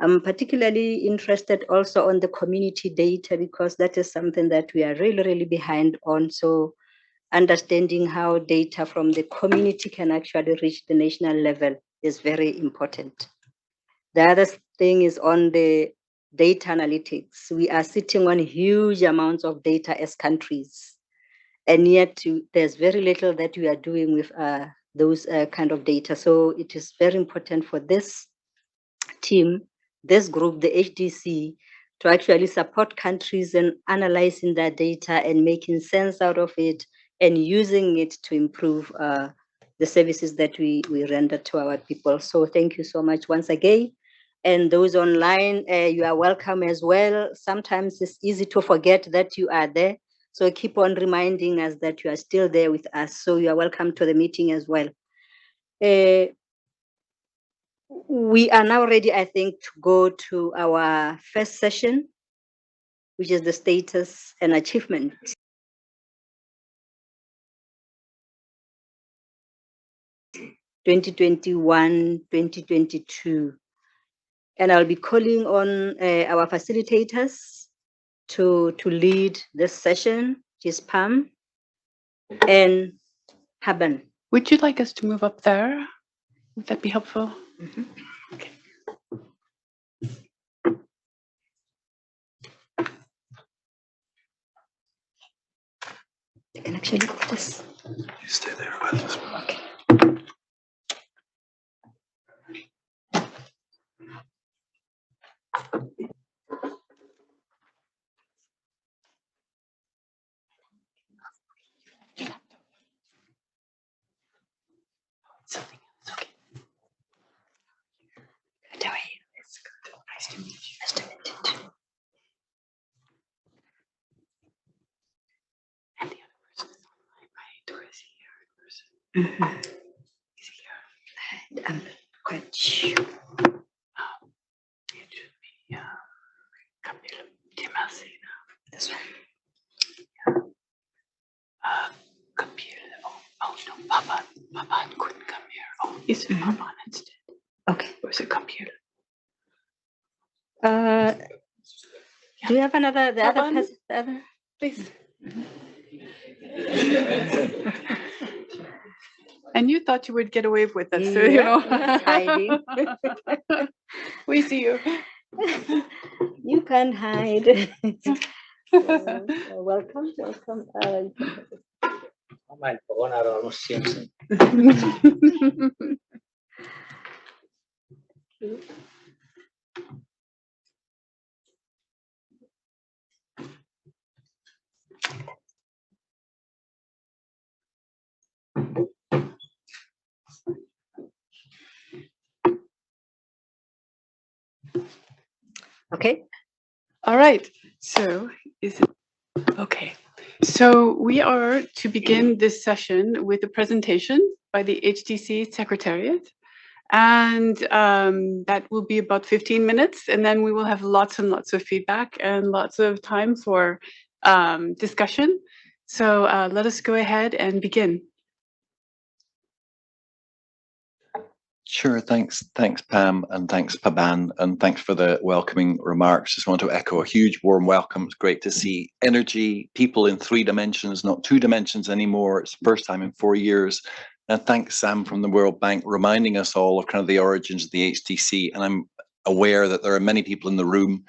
I'm particularly interested also on the community data, because that is something that we are really behind on. So understanding how data from the community can actually reach the national level is very important. The other thing is on the data analytics. We are sitting on huge amounts of data as countries, and yet there's very little that we are doing with those kind of data. So it is very important for this team, this group, the HDC, to actually support countries in analyzing that data and making sense out of it and using it to improve the services that we render to our people. So thank you so much once again. And those online, you are welcome as well. Sometimes it's easy to forget that you are there. So keep on reminding us that you are still there with us. So you are welcome to the meeting as well. We are now ready, I think, to go to our first session, which is the status and achievement. (2021-2022). And I'll be calling on our facilitators to lead this session, which is Pam and Haben. Would you like us to move up there? Would that be helpful? Mm-hmm. Okay. You can actually do this. You stay there. I'll just... Okay. Something else. Okay. Good, how are you? It's good. Nice to meet you. Nice to meet you too. And the other person is online, right? Or is he here in person? Mm-hmm. Is he here? I'm quite sure. It should be Camilo Timasina. This one. Camilo. Oh no, Papan couldn't come here. Oh, is it Papan instead? Okay. Or is it Camilo? Do you have another? The other person? The other? Please. And you thought you would get away with it, so you know. Hiding. We see you. You can't hide. Welcome. Okay. All right. So is it okay? So we are to begin this session with a presentation by the HDC Secretariat. And that will be about 15 minutes. And then we will have lots and lots of feedback and lots of time for discussion. So let us go ahead and begin. Sure, thanks Pam, and thanks Paban, and thanks for the welcoming remarks. Just want to echo a huge warm welcome. It's great to see energy, people in 3 dimensions, not 2 dimensions anymore. It's the first time in 4 years. And thanks Sam from the World Bank reminding us all of kind of the origins of the HDC. And I'm aware that there are many people in the room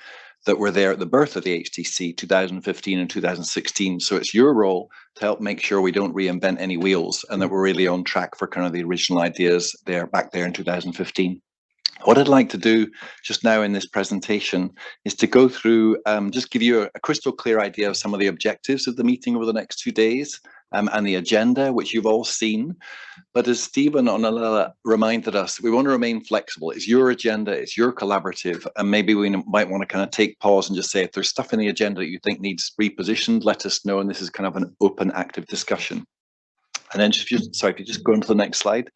that were there at the birth of the HDC 2015 and 2016. So it's your role to help make sure we don't reinvent any wheels and that we're really on track for kind of the original ideas back there in 2015. What I'd like to do just now in this presentation is to go through, just give you a crystal clear idea of some of the objectives of the meeting over the next 2 days and the agenda, which you've all seen. But as Stephen Onalala reminded us, we want to remain flexible. It's your agenda, it's your collaborative, and maybe we might want to kind of take pause and just say, if there's stuff in the agenda that you think needs repositioned, let us know, and this is kind of an open, active discussion. And then if you just go on to the next slide.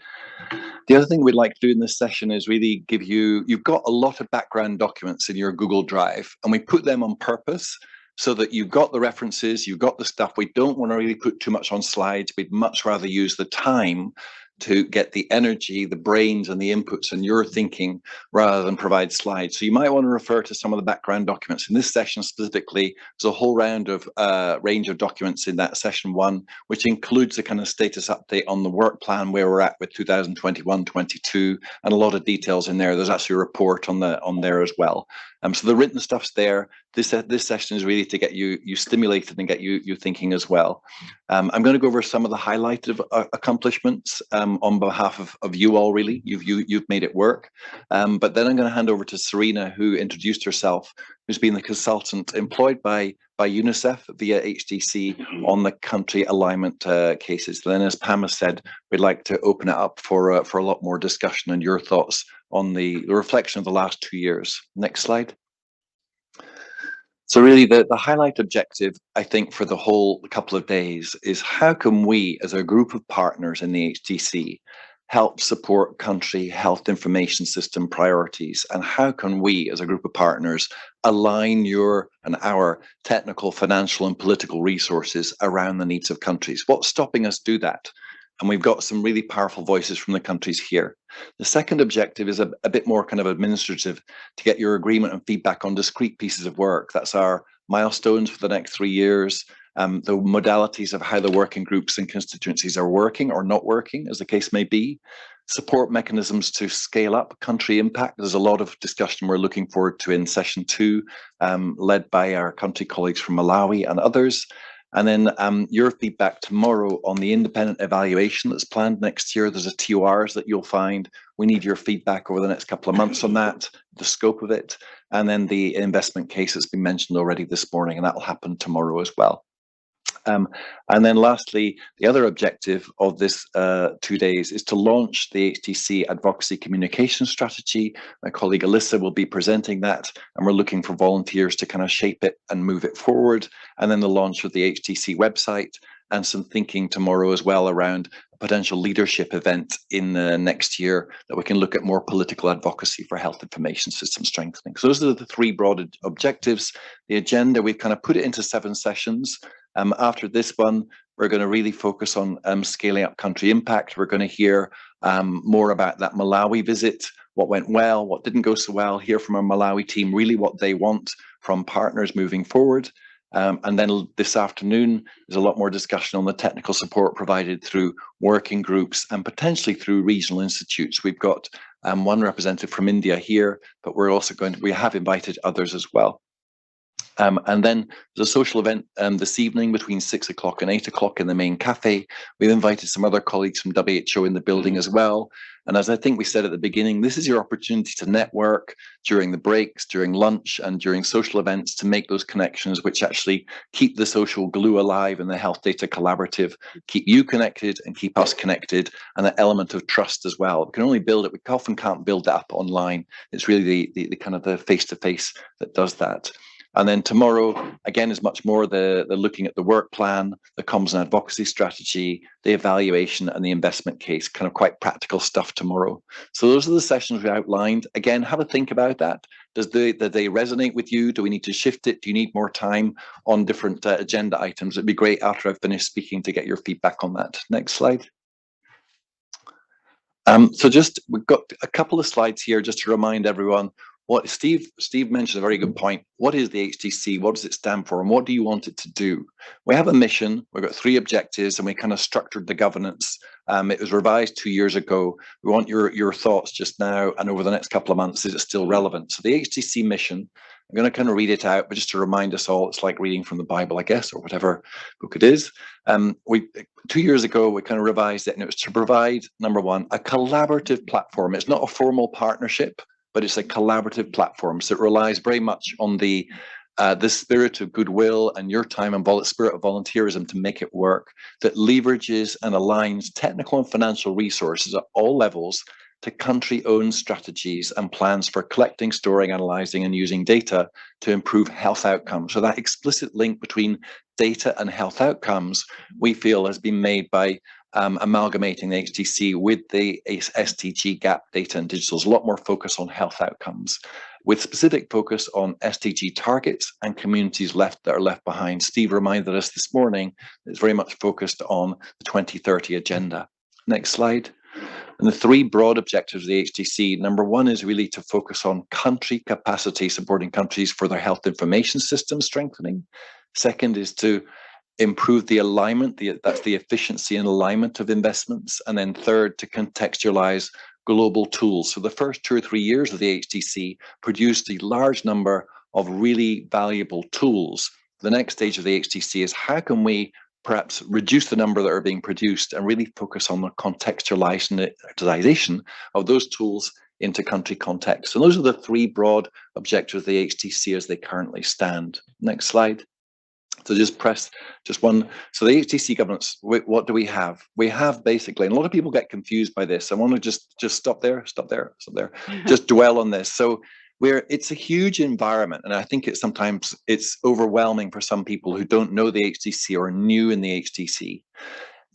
The other thing we'd like to do in this session is really give you've got a lot of background documents in your Google Drive, and we put them on purpose so that you've got the references, you've got the stuff. We don't want to really put too much on slides. We'd much rather use the time to get the energy, the brains and the inputs and your thinking rather than provide slides. So you might want to refer to some of the background documents. In this session specifically, there's a whole range of documents in that session 1, which includes the kind of status update on the work plan, where we're at with 2021-22, and a lot of details in there. There's actually a report on there as well. So the written stuff's there. This session is really to get you stimulated and get you thinking as well. I'm going to go over some of the highlighted accomplishments on behalf of you all. Really, you've made it work. But then I'm going to hand over to Serena, who introduced herself, who's been the consultant employed by UNICEF via HDC on the country alignment cases. Then, as Pam has said, we'd like to open it up for a lot more discussion and your thoughts on the reflection of the last 2 years. Next slide. So really the highlight objective, I think, for the whole couple of days is how can we as a group of partners in the HDC help support country health information system priorities, and how can we as a group of partners align your and our technical, financial and political resources around the needs of countries? What's stopping us do that? And we've got some really powerful voices from the countries here. The second objective is a bit more kind of administrative, to get your agreement and feedback on discrete pieces of work. That's our milestones for the next 3 years, the modalities of how the working groups and constituencies are working or not working, as the case may be, support mechanisms to scale up country impact. There's a lot of discussion we're looking forward to in session 2, led by our country colleagues from Malawi and others. And then your feedback tomorrow on the independent evaluation that's planned next year. There's a TORs that you'll find. We need your feedback over the next couple of months on that, the scope of it, and then the investment case that's been mentioned already this morning, and that will happen tomorrow as well. And then lastly, the other objective of this 2 days is to launch the HDC Advocacy Communication Strategy. My colleague Alyssa will be presenting that, and we're looking for volunteers to kind of shape it and move it forward. And then the launch of the HDC website, and some thinking tomorrow as well around a potential leadership event in the next year that we can look at more political advocacy for health information system strengthening. So those are the 3 broad objectives. The agenda, we've kind of put it into 7 sessions. After this one, we're going to really focus on scaling up country impact. We're going to hear more about that Malawi visit, what went well, what didn't go so well, hear from our Malawi team, really what they want from partners moving forward. And then this afternoon, there's a lot more discussion on the technical support provided through working groups and potentially through regional institutes. We've got one representative from India here, but we have invited others as well. And then there's a social event this evening between 6 o'clock and 8 o'clock in the main cafe. We've invited some other colleagues from WHO in the building as well. And as I think we said at the beginning, this is your opportunity to network during the breaks, during lunch and during social events, to make those connections which actually keep the social glue alive and the health data collaborative, keep you connected and keep us connected, and that element of trust as well. We can only build it, we often can't build that up online. It's really the kind of the face-to-face that does that. And then tomorrow, again, is much more the looking at the work plan, the comms and advocacy strategy, the evaluation and the investment case, kind of quite practical stuff tomorrow. So those are the sessions we outlined. Again, have a think about that. Do they resonate with you? Do we need to shift it? Do you need more time on different agenda items? It'd be great after I've finished speaking to get your feedback on that. Next slide. So we've got a couple of slides here just to remind everyone what Steve mentioned, a very good point. What is the HDC? What does it stand for? And what do you want it to do? We have a mission. We've got 3 objectives, and we kind of structured the governance. It was revised 2 years ago. We want your thoughts just now and over the next couple of months. Is it still relevant? So the HDC mission, I'm going to kind of read it out, but just to remind us all, it's like reading from the Bible, I guess, or whatever book it is. 2 years ago, we kind of revised it, and it was to provide, number one, a collaborative platform. It's not a formal partnership, but it's a collaborative platform. So it relies very much on the spirit of goodwill and your time and spirit of volunteerism to make it work, that leverages and aligns technical and financial resources at all levels to country-owned strategies and plans for collecting, storing, analyzing, and using data to improve health outcomes. So that explicit link between data and health outcomes, we feel, has been made by amalgamating the HDC with the SDG GAP data and digital. There's a lot more focus on health outcomes, with specific focus on SDG targets and communities that are left behind. Steve reminded us this morning that it's very much focused on the 2030 agenda. Next slide. And the 3 broad objectives of the HDC, number one is really to focus on country capacity, supporting countries for their health information system strengthening. Second is to improve the alignment, that's the efficiency and alignment of investments. And then third, to contextualize global tools. So the first 2 or 3 years of the HDC produced a large number of really valuable tools. The next stage of the HDC is how can we perhaps reduce the number that are being produced and really focus on the contextualization of those tools into country context. And those are the 3 broad objectives of the HDC as they currently stand. Next slide. So just one. So the HDC governance, what do we have? We have basically, and a lot of people get confused by this. I want to just stop there, just dwell on this. So it's a huge environment, and I think sometimes it's overwhelming for some people who don't know the HDC or are new in the HDC.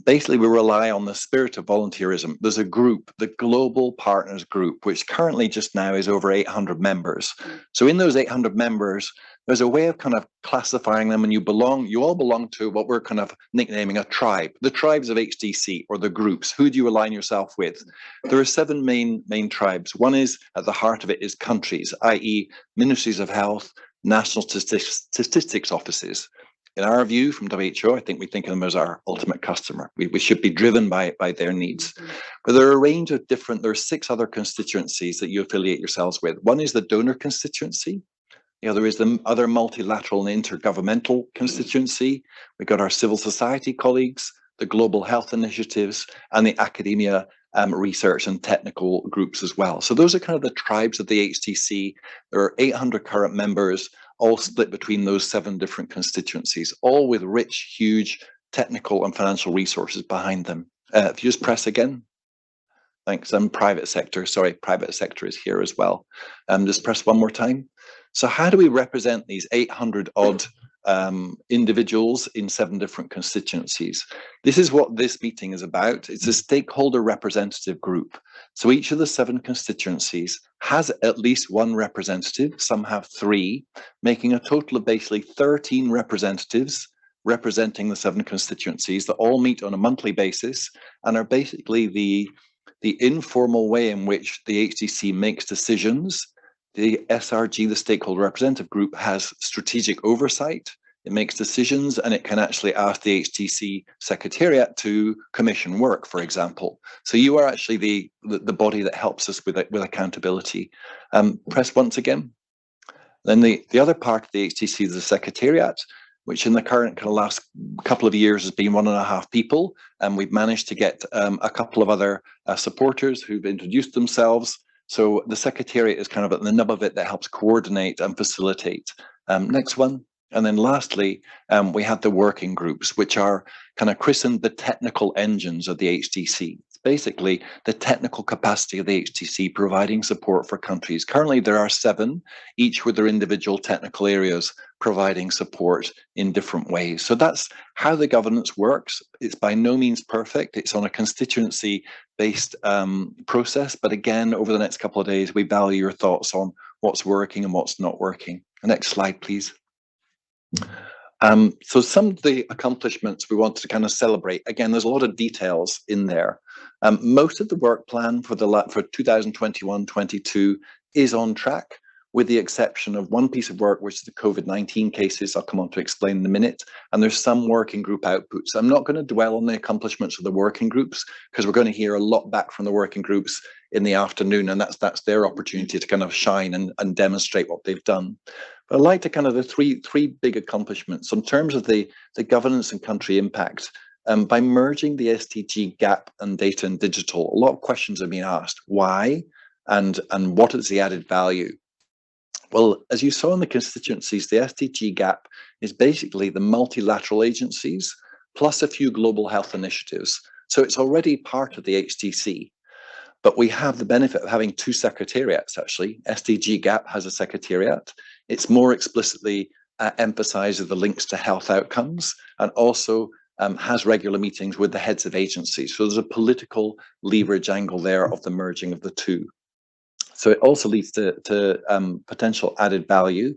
Basically, we rely on the spirit of volunteerism. There's a group, the Global Partners Group, which currently just now is over 800 members. So in those 800 members, there's a way of kind of classifying them, and you all belong to what we're kind of nicknaming a tribe, the tribes of HDC, or the groups. Who do you align yourself with? There are 7 main tribes. One is, at the heart of it, is countries, i.e. ministries of health, national statistics offices. In our view, from WHO, I think we think of them as our ultimate customer. We should be driven by their needs. But there are a range of there are 6 other constituencies that you affiliate yourselves with. One is the donor constituency. The other is the other multilateral and intergovernmental constituency. We've got our civil society colleagues, the global health initiatives, and the academia research and technical groups as well. So those are kind of the tribes of the HDC. There are 800 current members, all split between those 7 different constituencies, all with rich, huge technical and financial resources behind them. If you just press again. Thanks. Private sector. Sorry, private sector is here as well. Just press one more time. So how do we represent these 800 odd individuals in 7 different constituencies? This is what this meeting is about. It's a stakeholder representative group. So each of the 7 constituencies has at least 1 representative. Some have 3, making a total of basically 13 representatives representing the 7 constituencies that all meet on a monthly basis and are basically the informal way in which the HDC makes decisions. The SRG, the Stakeholder Representative Group, has strategic oversight. It makes decisions, and it can actually ask the HDC Secretariat to commission work, for example. So you are actually the body that helps us with accountability. Press once again. Then the other part of the HDC is the Secretariat, which in the current kind of last couple of years has been 1.5 people. And we've managed to get a couple of other supporters who've introduced themselves. So the Secretariat is kind of at the nub of it that helps coordinate and facilitate. Next one. And then lastly, we have the working groups, which are kind of christened the technical engines of the HDC. It's basically the technical capacity of the HDC providing support for countries. Currently, there are 7, each with their individual technical areas providing support in different ways. So that's how the governance works. It's by no means perfect. It's on a constituency-based process. But again, over the next couple of days, we value your thoughts on what's working and what's not working. The next slide, please. So some of the accomplishments we wanted to kind of celebrate. Again, there's a lot of details in there. Most of the work plan for 2021-22 is on track, with the exception of one piece of work, which is the COVID-19 cases I'll come on to explain in a minute. And there's some working group outputs. I'm not going to dwell on the accomplishments of the working groups, because we're going to hear a lot back from the working groups in the afternoon, and that's their opportunity to kind of shine and demonstrate what they've done. But I'd like to kind of the three big accomplishments. So in terms of the governance and country impact, by merging the SDG GAP and data and digital, a lot of questions have been asked. Why? And what is the added value? Well, as you saw in the constituencies, the SDG GAP is basically the multilateral agencies plus a few global health initiatives. So it's already part of the HDC. But we have the benefit of having two secretariats, actually. SDG GAP has a secretariat. It's more explicitly emphasizes the links to health outcomes, and also has regular meetings with the heads of agencies. So there's a political leverage angle there of the merging of the two. So it also leads to potential added value.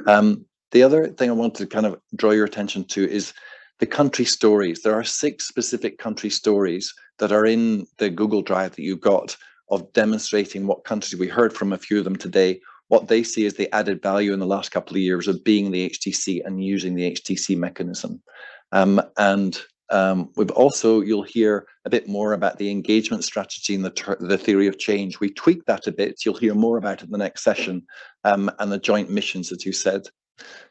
The other thing I want to kind of draw your attention to is the country stories. There are 6 specific country stories that are in the Google Drive that you've got, of demonstrating what countries, we heard from a few of them today, what they see as the added value in the last couple of years of being the HDC and using the HDC mechanism. We've also, you'll hear a bit more about the engagement strategy and the theory of change. We tweaked that a bit. You'll hear more about it in the next session, and the joint missions, as you said.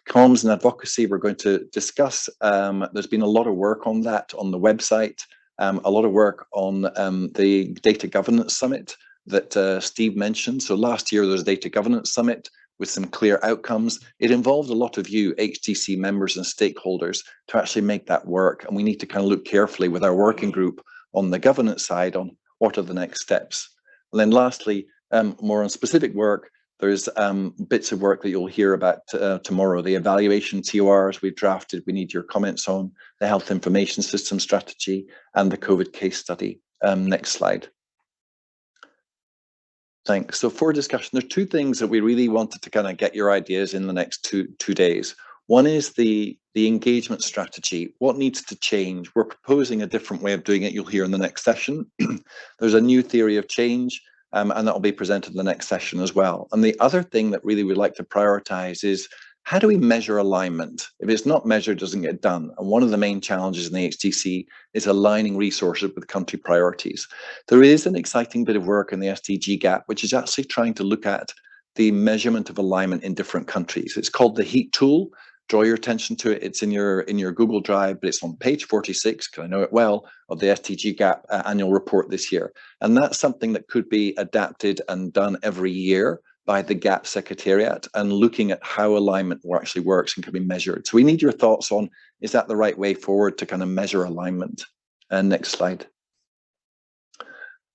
Comms and advocacy, we're going to discuss. There's been a lot of work on that on the website, a lot of work on the Data Governance Summit that Steve mentioned. So last year there was a Data Governance Summit with some clear outcomes. It involved a lot of you, HDC members and stakeholders, to actually make that work. And we need to kind of look carefully with our working group on the governance side on what are the next steps. And then lastly, more on specific work, there's bits of work that you'll hear about tomorrow. The evaluation TORs we've drafted, we need your comments on the health information system strategy and the COVID case study. Next slide. Thanks. So for discussion, there's 2 things that we really wanted to kind of get your ideas in the next two days. One is the engagement strategy. What needs to change? We're proposing a different way of doing it. You'll hear in the next session. There's a new theory of change, and that will be presented in the next session as well. And the other thing that really we'd like to prioritize is, how do we measure alignment? If it's not measured, it doesn't get done. And one of the main challenges in the HDC is aligning resources with country priorities. There is an exciting bit of work in the SDG GAP, which is actually trying to look at the measurement of alignment in different countries. It's called the HEAT tool. Draw your attention to it. It's in your Google Drive, but it's on page 46, because I know it well, of the SDG GAP annual report this year. And that's something that could be adapted and done every year by the GAP Secretariat, and looking at how alignment actually works and can be measured. So we need your thoughts on, is that the right way forward to kind of measure alignment? And next slide.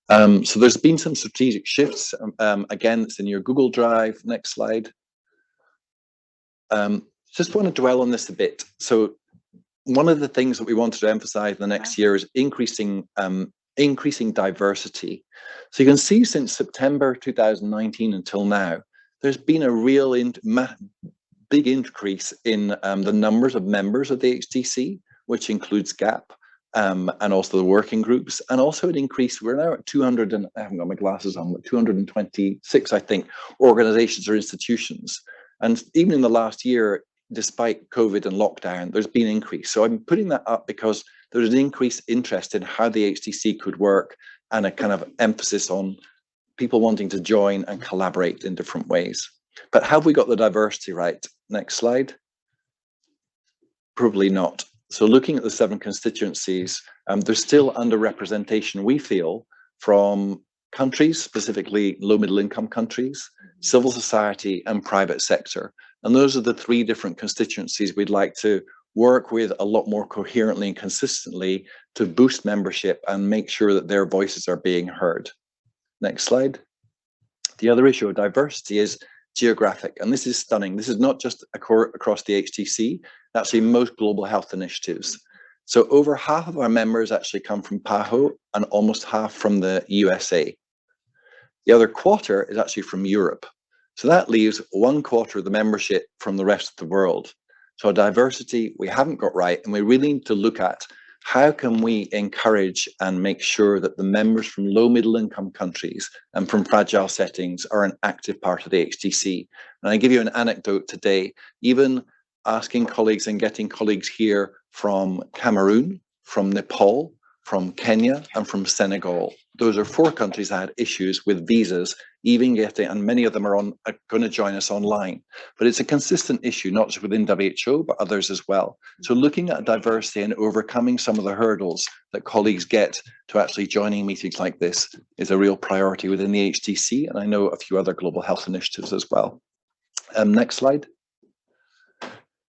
So there's been some strategic shifts. Again, it's in your Google Drive. Next slide. Just want to dwell on this a bit. So one of the things that we wanted to emphasize in the next year is increasing diversity. So you can see since September 2019 until now, there's been a real big increase in the numbers of members of the HDC, which includes GAP, and also the working groups, and also an increase. We're now at 200, and I haven't got my glasses on, but 226, I think, organizations or institutions. And even in the last year, despite COVID and lockdown, there's been an increase. So I'm putting that up because there's an increased interest in how the HDC could work, and a kind of emphasis on people wanting to join and collaborate in different ways. But have we got the diversity right? Next slide. Probably not. So looking at the 7 constituencies, there's still underrepresentation, we feel, from countries, specifically low middle income countries, civil society and private sector. And those are the 3 different constituencies we'd like to work with a lot more coherently and consistently to boost membership and make sure that their voices are being heard. Next slide. The other issue of diversity is geographic, and this is stunning. This is not just across the HDC, actually most global health initiatives. So over half of our members actually come from PAHO and almost half from the USA. The other quarter is actually from Europe. So that leaves 1/4 of the membership from the rest of the world. So diversity we haven't got right, and we really need to look at how can we encourage and make sure that the members from low middle income countries and from fragile settings are an active part of the HDC. And I give you an anecdote today, even asking colleagues and getting colleagues here from Cameroon, from Nepal, from Kenya, and from Senegal. Those are 4 countries that had issues with visas, even getting, and many of them are going to join us online. But it's a consistent issue, not just within WHO, but others as well. So looking at diversity and overcoming some of the hurdles that colleagues get to actually joining meetings like this is a real priority within the HDC, and I know a few other global health initiatives as well. Next slide.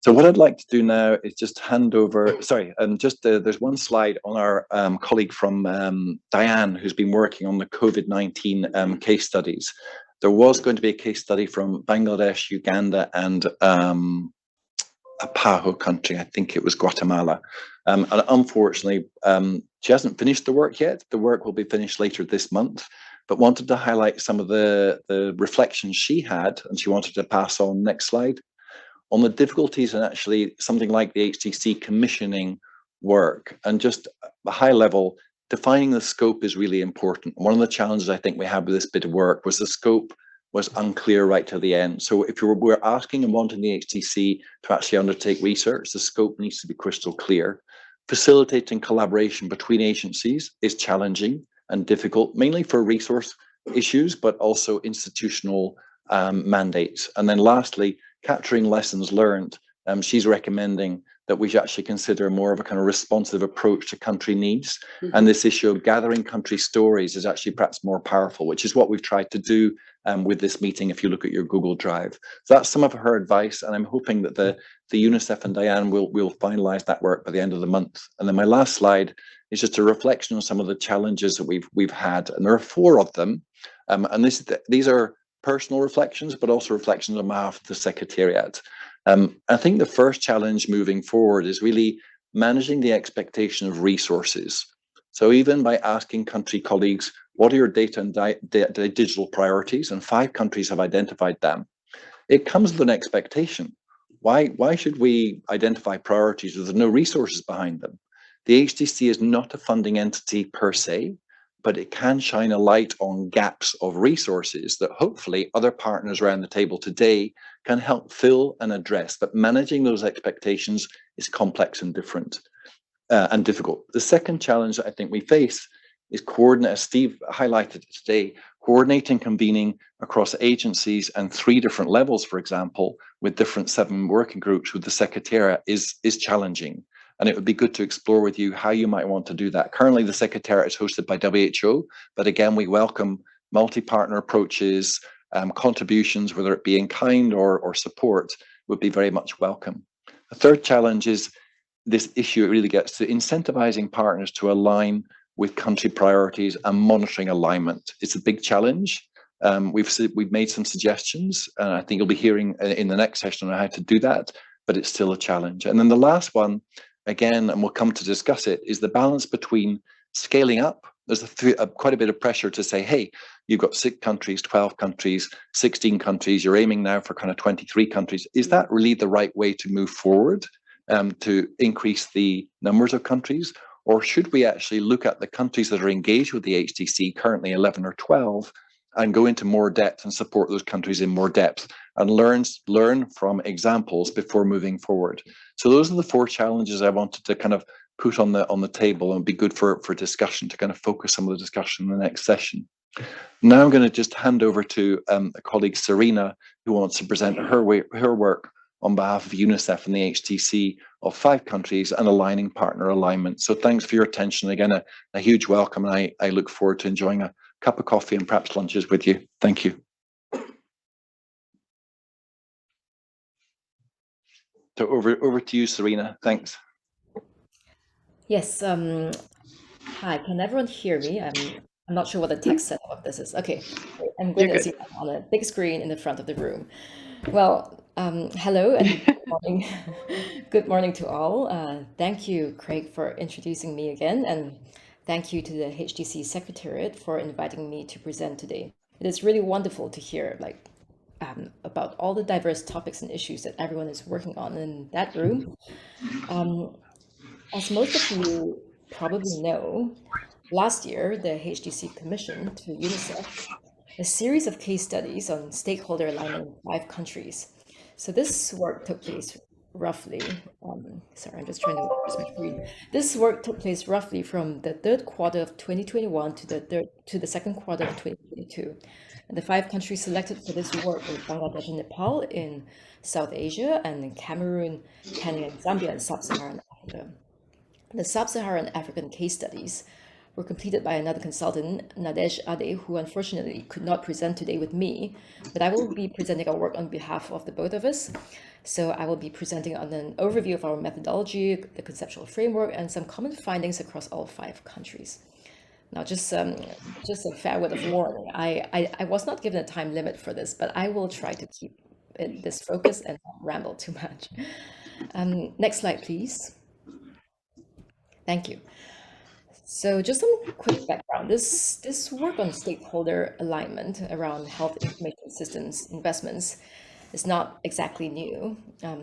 So what I'd like to do now is just hand over, there's one slide on our colleague from Diane, who's been working on the COVID-19 case studies. There was going to be a case study from Bangladesh, Uganda, and a PAHO country, I think it was Guatemala. And unfortunately, she hasn't finished the work yet. The work will be finished later this month, but wanted to highlight some of the reflections she had, and she wanted to pass on. Next slide. On the difficulties and actually something like the HDC commissioning work, and just a high level, defining the scope is really important. One of the challenges I think we had with this bit of work was the scope was unclear right to the end. So if we're asking and wanting the HDC to actually undertake research, the scope needs to be crystal clear. Facilitating collaboration between agencies is challenging and difficult, mainly for resource issues, but also institutional mandates. And then lastly, capturing lessons learned. She's recommending that we should actually consider more of a kind of responsive approach to country needs. And this issue of gathering country stories is actually perhaps more powerful, which is what we've tried to do with this meeting, if you look at your Google Drive. So that's some of her advice, and I'm hoping that the UNICEF and Diane will finalize that work by the end of the month. And then my last slide is just a reflection on some of the challenges that we've had, and there are 4 of them. And these are personal reflections, but also reflections on behalf of the Secretariat. I think the first challenge moving forward is really managing the expectation of resources. So even by asking country colleagues, what are your data and digital priorities? And 5 countries have identified them. It comes with an expectation. Why should we identify priorities if there's no resources behind them? The HDC is not a funding entity per se, but it can shine a light on gaps of resources that hopefully other partners around the table today can help fill and address. But managing those expectations is complex and different and difficult. The second challenge that I think we face is coordinate, as Steve highlighted today, coordinating convening across agencies and 3 different levels, for example, with different 7 working groups with the Secretariat is challenging. And it would be good to explore with you how you might want to do that. Currently, the Secretariat is hosted by WHO, but again, we welcome multi-partner approaches, contributions, whether it be in kind or support, would be very much welcome. The third challenge is this issue. It really gets to incentivizing partners to align with country priorities and monitoring alignment. It's a big challenge. We've made some suggestions, and I think you'll be hearing in the next session on how to do that, but it's still a challenge. And then the last one, again, and we'll come to discuss it, is the balance between scaling up. There's quite a bit of pressure to say, hey, you've got 6 countries, 12 countries, 16 countries, you're aiming now for kind of 23 countries. Is that really the right way to move forward to increase the numbers of countries? Or should we actually look at the countries that are engaged with the HDC, currently 11 or 12, and go into more depth and support those countries in more depth and learn from examples before moving forward? So those are the 4 challenges I wanted to kind of put on the table, and be good for discussion, to kind of focus some of the discussion in the next session. Now I'm going to just hand over to a colleague, Serena, who wants to present her work on behalf of UNICEF and the HDC of 5 countries and aligning partner alignment. So thanks for your attention. Again, a huge welcome, and I look forward to enjoying a cup of coffee and perhaps lunches with you. Thank you. So over to you, Serena. Thanks. Yes. Hi, can everyone hear me? I'm not sure what the text setup of this is. Okay, I'm going to see that on a big screen in the front of the room. Well, hello and good morning. Good morning to all. Thank you, Craig, for introducing me again, and thank you to the HDC Secretariat for inviting me to present today. It is really wonderful to hear about all the diverse topics and issues that everyone is working on in that room. As most of you probably know, last year, the HDC commissioned to UNICEF a series of case studies on stakeholder alignment in 5 countries. So this work took place roughly, sorry, I'm just trying to use my screen. This work took place roughly from the 3rd quarter of 2021 to the 2nd quarter of 2022. And the 5 countries selected for this work were Bangladesh and Nepal in South Asia, and in Cameroon, Kenya, and Zambia in Sub-Saharan Africa. The Sub-Saharan African case studies were completed by another consultant, Nadej Ade, who unfortunately could not present today with me, but I will be presenting our work on behalf of the both of us. So I will be presenting on an overview of our methodology, the conceptual framework, and some common findings across all 5 countries. Now, just a fair word of warning, I was not given a time limit for this, but I will try to keep this focus and not ramble too much. Next slide, please. Thank you. So just some quick background. This work on stakeholder alignment around health information systems investments is not exactly new.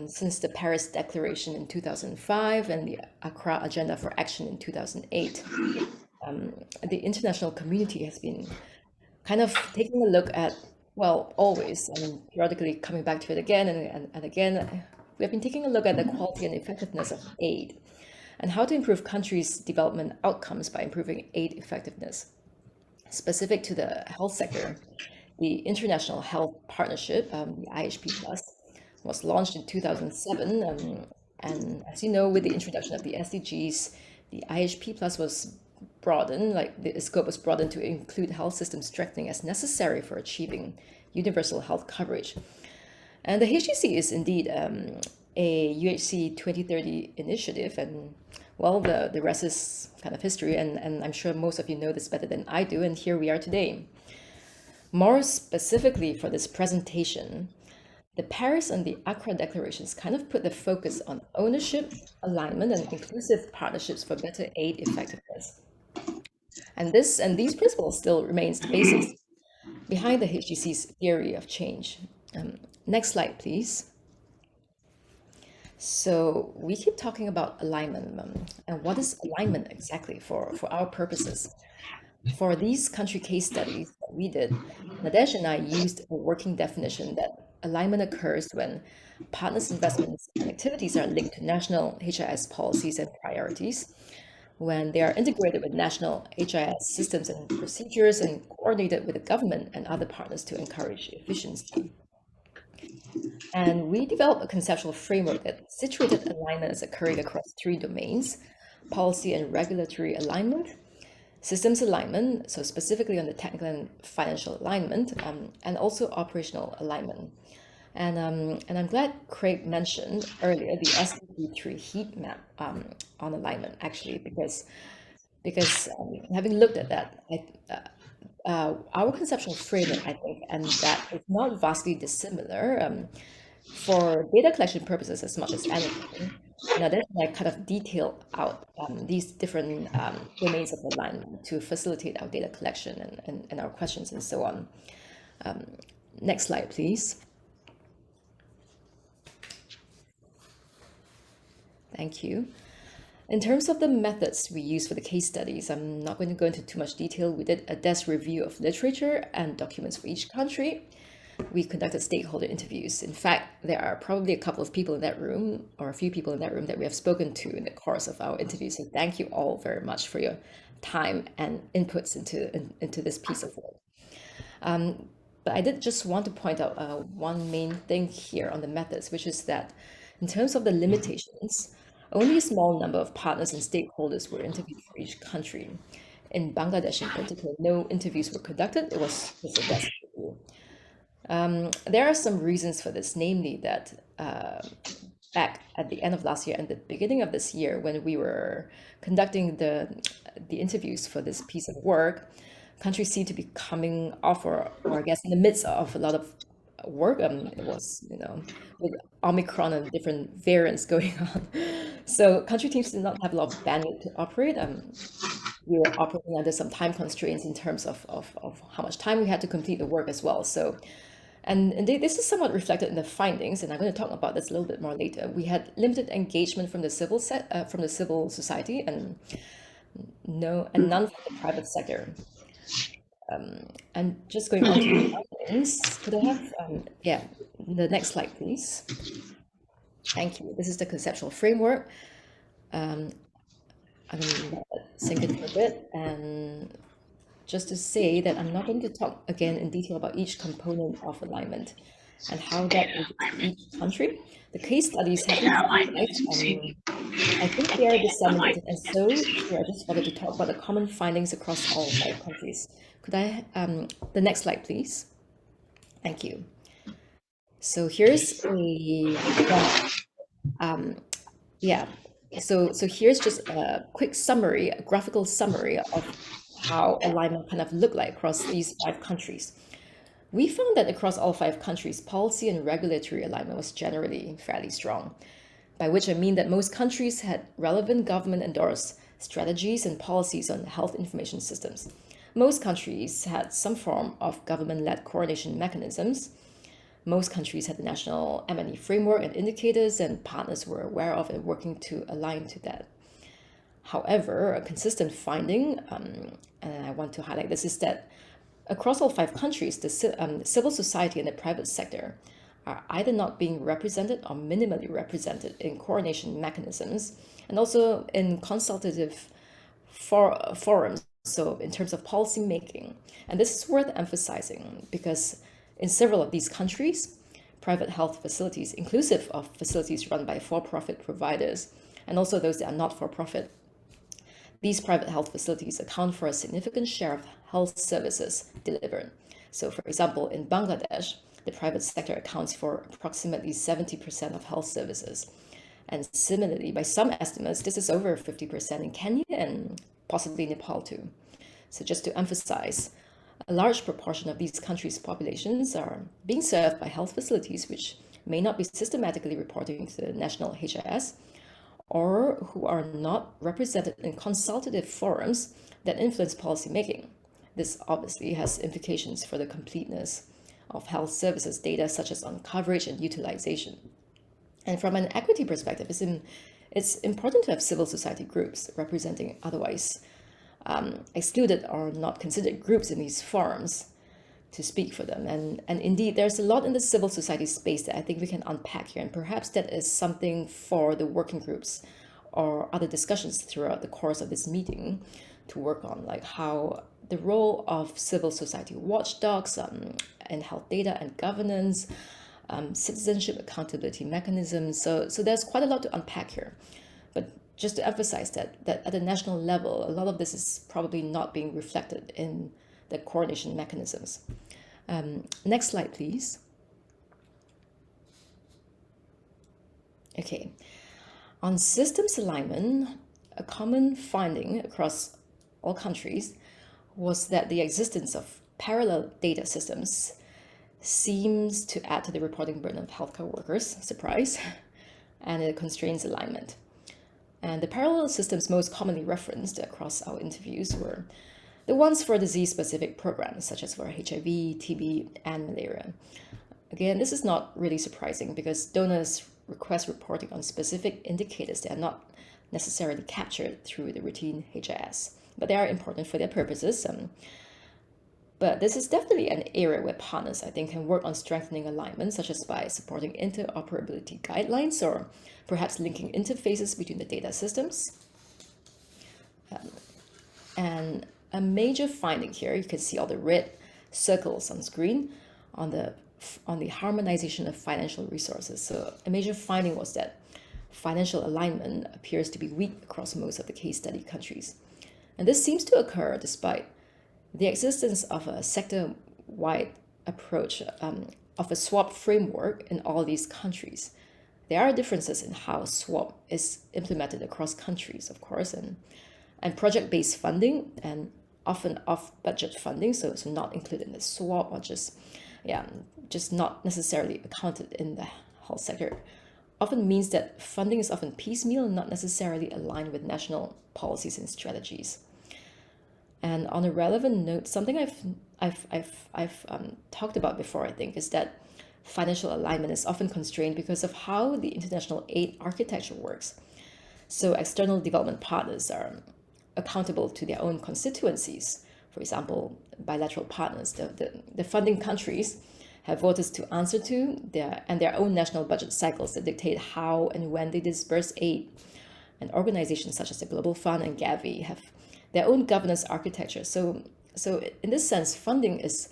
Since the Paris Declaration in 2005 and the Accra Agenda for Action in 2008, the international community has been kind of taking a look at, well, always, and periodically coming back to it again and again. We have been taking a look at the quality and effectiveness of aid, and how to improve countries' development outcomes by improving aid effectiveness. Specific to the health sector, the International Health Partnership, the IHP+, was launched in 2007. And as you know, with the introduction of the SDGs, the IHP+ was broadened, like the scope was broadened to include health system strengthening as necessary for achieving universal health coverage. And the HDC is indeed a UHC 2030 initiative, and well, the rest is kind of history, and I'm sure most of you know this better than I do, and here we are today. More specifically for this presentation, the Paris and the Accra declarations kind of put the focus on ownership, alignment, and inclusive partnerships for better aid effectiveness. And these principles still remains the basis behind the HDC's theory of change. Next slide, please. So we keep talking about alignment, and what is alignment exactly for our purposes? For these country case studies that we did, Nadej and I used a working definition that alignment occurs when partners' investments and activities are linked to national HIS policies and priorities, when they are integrated with national HIS systems and procedures and coordinated with the government and other partners to encourage efficiency. And we developed a conceptual framework that situated alignment as occurring across 3 domains: policy and regulatory alignment, systems alignment, so specifically on the technical and financial alignment, and also operational alignment. And I'm glad Craig mentioned earlier the SDG 3 heat map on alignment, actually, because having looked at that, our conceptual framework, I think, and that is not vastly dissimilar for data collection purposes as much as anything. Now, then I kind of detail out these different domains of alignment to facilitate our data collection and our questions and so on. Next slide, please. Thank you. In terms of the methods we use for the case studies, I'm not going to go into too much detail. We did a desk review of literature and documents for each country. We conducted stakeholder interviews. In fact, there are probably a couple of people in that room, or a few people in that room, that we have spoken to in the course of our interviews. So thank you all very much for your time and inputs into this piece of work. But I did just want to point out one main thing here on the methods, which is that in terms of the limitations, only a small number of partners and stakeholders were interviewed for each country. In Bangladesh in particular, no interviews were conducted. It was just a desk review. There are some reasons for this, namely that back at the end of last year and the beginning of this year, when we were conducting the interviews for this piece of work, countries seem to be coming off, or I guess in the midst of a lot of work. It was, with Omicron and different variants going on. So country teams did not have a lot of bandwidth to operate. We were operating under some time constraints in terms of how much time we had to complete the work as well. So And indeed, this is somewhat reflected in the findings, and I'm going to talk about this a little bit more later. We had limited engagement from the civil society, and none from the private sector. And just going on to the findings, could I have the next slide, please? Thank you. This is the conceptual framework. I'm going to sink it for a bit, and just to say that I'm not going to talk again in detail about each component of alignment and how that is each country. The case studies have been visualized, I think they are disseminated, and so here I just wanted to talk about the common findings across all 5 countries. Could I, the next slide, please? Thank you. So here's a, so here's just a quick summary, a graphical summary of how alignment kind of looked like across these 5 countries. We found that across all 5 countries, policy and regulatory alignment was generally fairly strong, by which I mean that most countries had relevant government-endorsed strategies and policies on health information systems. Most countries had some form of government-led coordination mechanisms. Most countries had the national M&E framework and indicators, and partners were aware of and working to align to that. However, a consistent finding, and I want to highlight this, is that across all 5 countries, the civil society and the private sector are either not being represented or minimally represented in coordination mechanisms, and also in consultative forums, so in terms of policy making. And this is worth emphasizing because in several of these countries, private health facilities, inclusive of facilities run by for-profit providers, and also those that are not for-profit, these private health facilities account for a significant share of health services delivered. So for example, in Bangladesh, the private sector accounts for approximately 70% of health services. And similarly, by some estimates, this is over 50% in Kenya and possibly Nepal too. So just to emphasize, a large proportion of these countries' populations are being served by health facilities which may not be systematically reporting to the national HIS, or who are not represented in consultative forums that influence policy making. This obviously has implications for the completeness of health services data, such as on coverage and utilization. And from an equity perspective, it's important to have civil society groups representing otherwise excluded or not considered groups in these forums to speak for them. And indeed, there's a lot in the civil society space that I think we can unpack here, and perhaps that is something for the working groups or other discussions throughout the course of this meeting to work on, like how the role of civil society watchdogs in health data and governance, citizenship accountability mechanisms. So there's quite a lot to unpack here. But just to emphasize that at the national level, a lot of this is probably not being reflected in the coordination mechanisms. Next slide, please. Okay, on systems alignment, a common finding across all countries was that the existence of parallel data systems seems to add to the reporting burden of healthcare workers, surprise, and it constrains alignment. And the parallel systems most commonly referenced across our interviews were the ones for disease-specific programs, such as for HIV, TB, and malaria. Again, this is not really surprising because donors request reporting on specific indicators that are not necessarily captured through the routine HIS, but they are important for their purposes. But this is definitely an area where partners, I think, can work on strengthening alignment, such as by supporting interoperability guidelines or perhaps linking interfaces between the data systems. And a major finding here, you can see all the red circles on screen on the harmonization of financial resources. So a major finding was that financial alignment appears to be weak across most of the case study countries. And this seems to occur despite the existence of a sector-wide approach of a SWAP framework in all these countries. There are differences in how SWAP is implemented across countries, of course, and project-based funding and often off-budget funding, so not included in the SWAP or just not necessarily accounted in the health sector, often means that funding is often piecemeal and not necessarily aligned with national policies and strategies. And on a relevant note, something I've talked about before, I think, is that financial alignment is often constrained because of how the international aid architecture works. So external development partners are accountable to their own constituencies. For example, bilateral partners, the funding countries have voters to answer to, their own national budget cycles that dictate how and when they disperse aid. And organizations such as the Global Fund and Gavi have their own governance architecture. So in this sense, funding is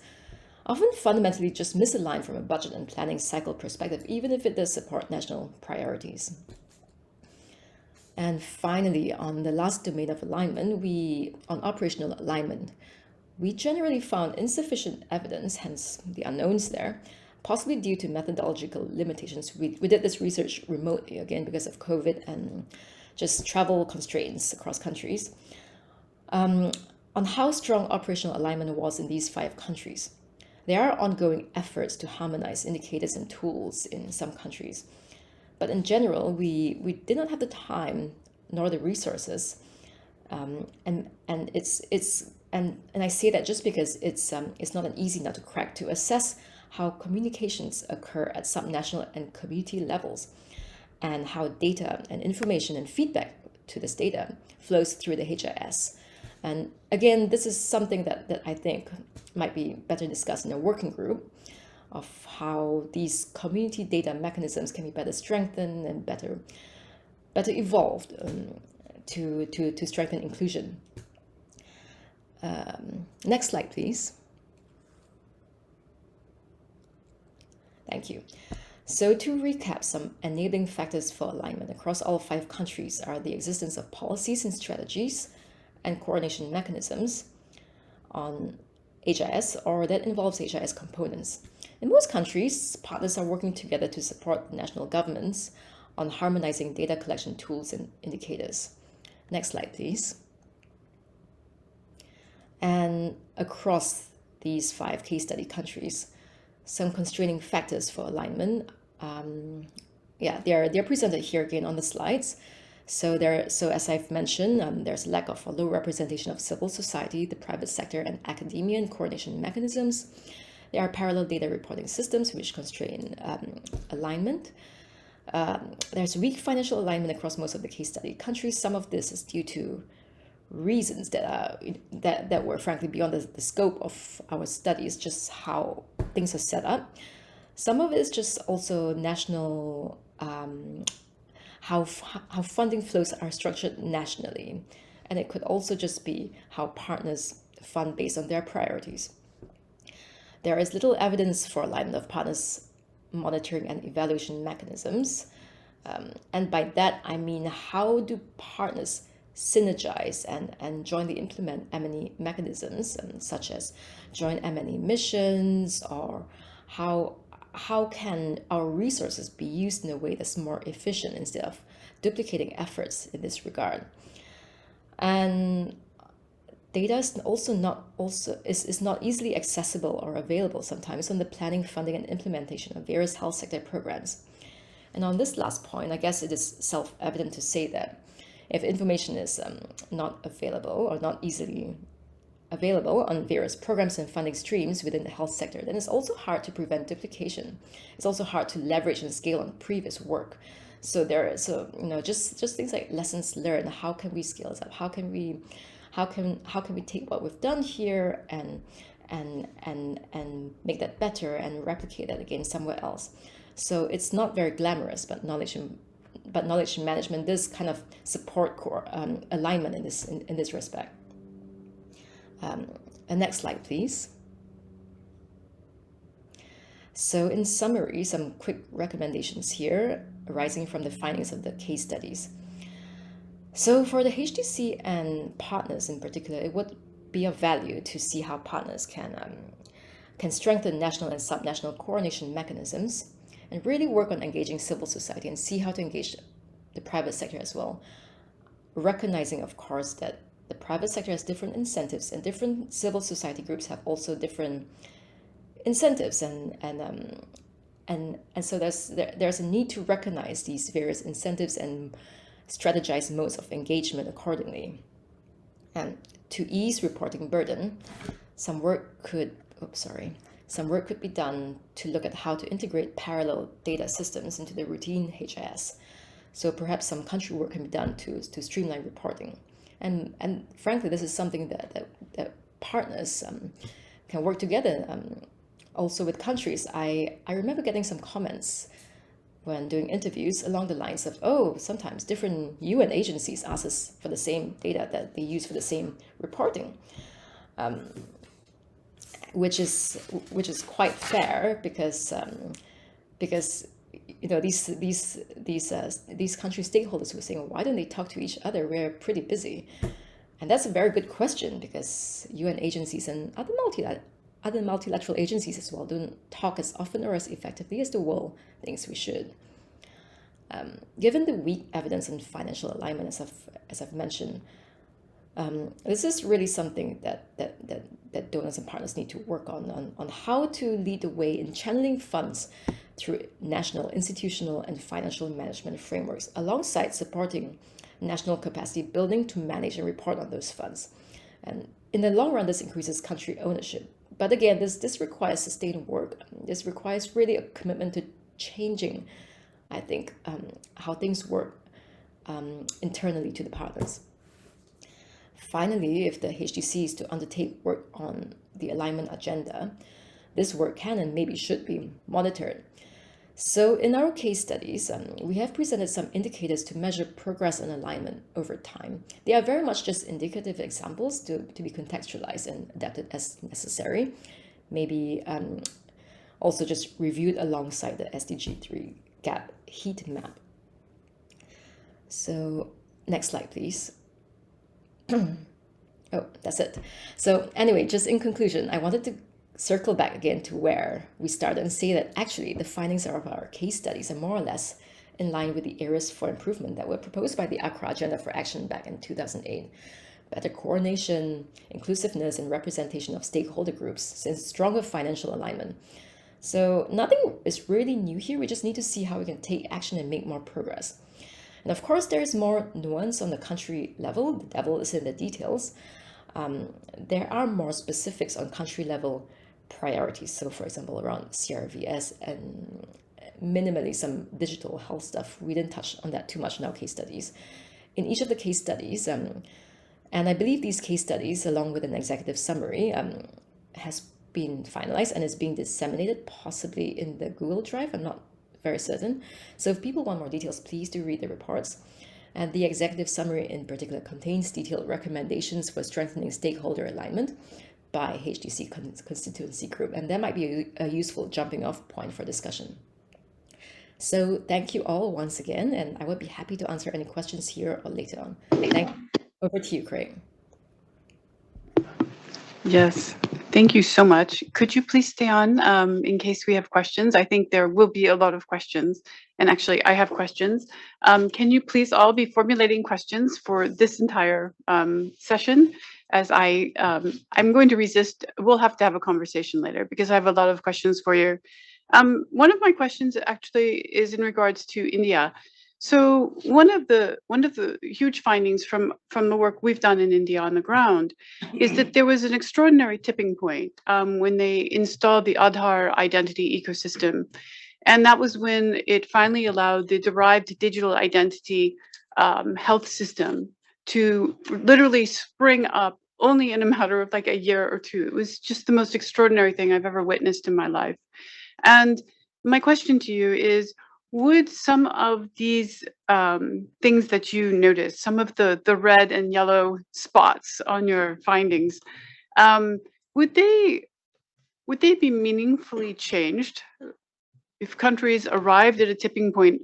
often fundamentally just misaligned from a budget and planning cycle perspective, even if it does support national priorities. And finally, on the last domain of alignment, on operational alignment, we generally found insufficient evidence, hence the unknowns there, possibly due to methodological limitations. We did this research remotely, again, because of COVID and just travel constraints across countries, on how strong operational alignment was in these 5 countries. There are ongoing efforts to harmonize indicators and tools in some countries. But in general, we did not have the time nor the resources, and I say that just because it's not an easy nut to crack to assess how communications occur at subnational and community levels, and how data and information and feedback to this data flows through the HIS. And again, this is something that I think might be better discussed in a working group, of how these community data mechanisms can be better strengthened and better evolved to strengthen inclusion. Next slide, please. Thank you. So to recap, some enabling factors for alignment across all 5 countries are the existence of policies and strategies and coordination mechanisms on HIS or that involves HIS components. In most countries, partners are working together to support national governments on harmonizing data collection tools and indicators. Next slide, please. And across these 5 case study countries, some constraining factors for alignment, they're presented here again on the slides. So as I've mentioned, there's lack of a low representation of civil society, the private sector, and academia and coordination mechanisms. There are parallel data reporting systems which constrain alignment. There's weak financial alignment across most of the case study countries. Some of this is due to reasons that were frankly beyond the scope of our studies, just how things are set up. Some of it is just also national, how funding flows are structured nationally. And it could also just be how partners fund based on their priorities. There is little evidence for alignment of partners' monitoring and evaluation mechanisms. And by that, I mean, how do partners synergize and jointly implement M&E mechanisms, such as joint M&E missions, or how can our resources be used in a way that's more efficient instead of duplicating efforts in this regard. And data is not easily accessible or available sometimes on the planning, funding, and implementation of various health sector programs. And on this last point, I guess it is self-evident to say that if information is not available or not easily available on various programs and funding streams within the health sector, then it's also hard to prevent duplication. It's also hard to leverage and scale on previous work. So just things like lessons learned. How can we scale this up? How can we take what we've done here and make that better and replicate that again somewhere else? So it's not very glamorous, but knowledge management does kind of support core alignment in this respect. Next slide, please. So in summary, some quick recommendations here arising from the findings of the case studies. So for the HDC and partners in particular, it would be of value to see how partners can strengthen national and subnational coordination mechanisms and really work on engaging civil society and see how to engage the private sector as well. Recognizing, of course, that the private sector has different incentives and different civil society groups have also different incentives, and so there's a need to recognize these various incentives and strategize modes of engagement accordingly. And to ease reporting burden, some work could be done to look at how to integrate parallel data systems into the routine HIS. So perhaps some country work can be done to streamline reporting. And frankly, this is something that partners can work together. Also with countries, I remember getting some comments when doing interviews along the lines of, oh, sometimes different UN agencies ask us for the same data that they use for the same reporting, which is quite fair because you know these country stakeholders were saying, well, why don't they talk to each other? We're pretty busy, and that's a very good question because UN agencies and other multilateral agencies as well don't talk as often or as effectively as the world thinks we should. Given the weak evidence on financial alignment, as I've mentioned, this is really something that donors and partners need to work on how to lead the way in channeling funds through national, institutional, and financial management frameworks, alongside supporting national capacity building to manage and report on those funds. And in the long run, this increases country ownership. But again, this requires sustained work. This requires really a commitment to changing, I think, how things work internally to the partners. Finally, if the HDC is to undertake work on the alignment agenda, this work can and maybe should be monitored. So in our case studies, we have presented some indicators to measure progress on alignment over time. They are very much just indicative examples to be contextualized and adapted as necessary. Maybe also just reviewed alongside the SDG GAP heat map. So next slide, please. Oh, that's it. So anyway, just in conclusion, I wanted to circle back again to where we started and say that actually the findings of our case studies are more or less in line with the areas for improvement that were proposed by the Accra Agenda for Action back in 2008. Better coordination, inclusiveness, and representation of stakeholder groups, since stronger financial alignment. So nothing is really new here. We just need to see how we can take action and make more progress. And of course, there is more nuance on the country level. The devil is in the details. There are more specifics on country level priorities. So for example, around CRVS and minimally some digital health stuff. We didn't touch on that too much in our case studies. In each of the case studies, and I believe these case studies, along with an executive summary, has been finalized and is being disseminated, possibly in the Google Drive. I'm not very certain. So if people want more details, please do read the reports. And the executive summary in particular contains detailed recommendations for strengthening stakeholder alignment by HDC constituency group. And that might be a useful jumping off point for discussion. So thank you all once again, and I would be happy to answer any questions here or later on. Thank you. Over to you, Craig. Yes, thank you so much. Could you please stay on in case we have questions? I think there will be a lot of questions. And actually, I have questions. Can you please all be formulating questions for this entire session? As I'm going to resist, we'll have to have a conversation later because I have a lot of questions for you. One of my questions actually is in regards to India. So one of the huge findings from the work we've done in India on the ground is that there was an extraordinary tipping point when they installed the Aadhaar identity ecosystem. And that was when it finally allowed the derived digital identity health system to literally spring up only in a matter of like a year or two. It was just the most extraordinary thing I've ever witnessed in my life. And my question to you is, would some of these things that you noticed, some of the red and yellow spots on your findings, would they be meaningfully changed if countries arrived at a tipping point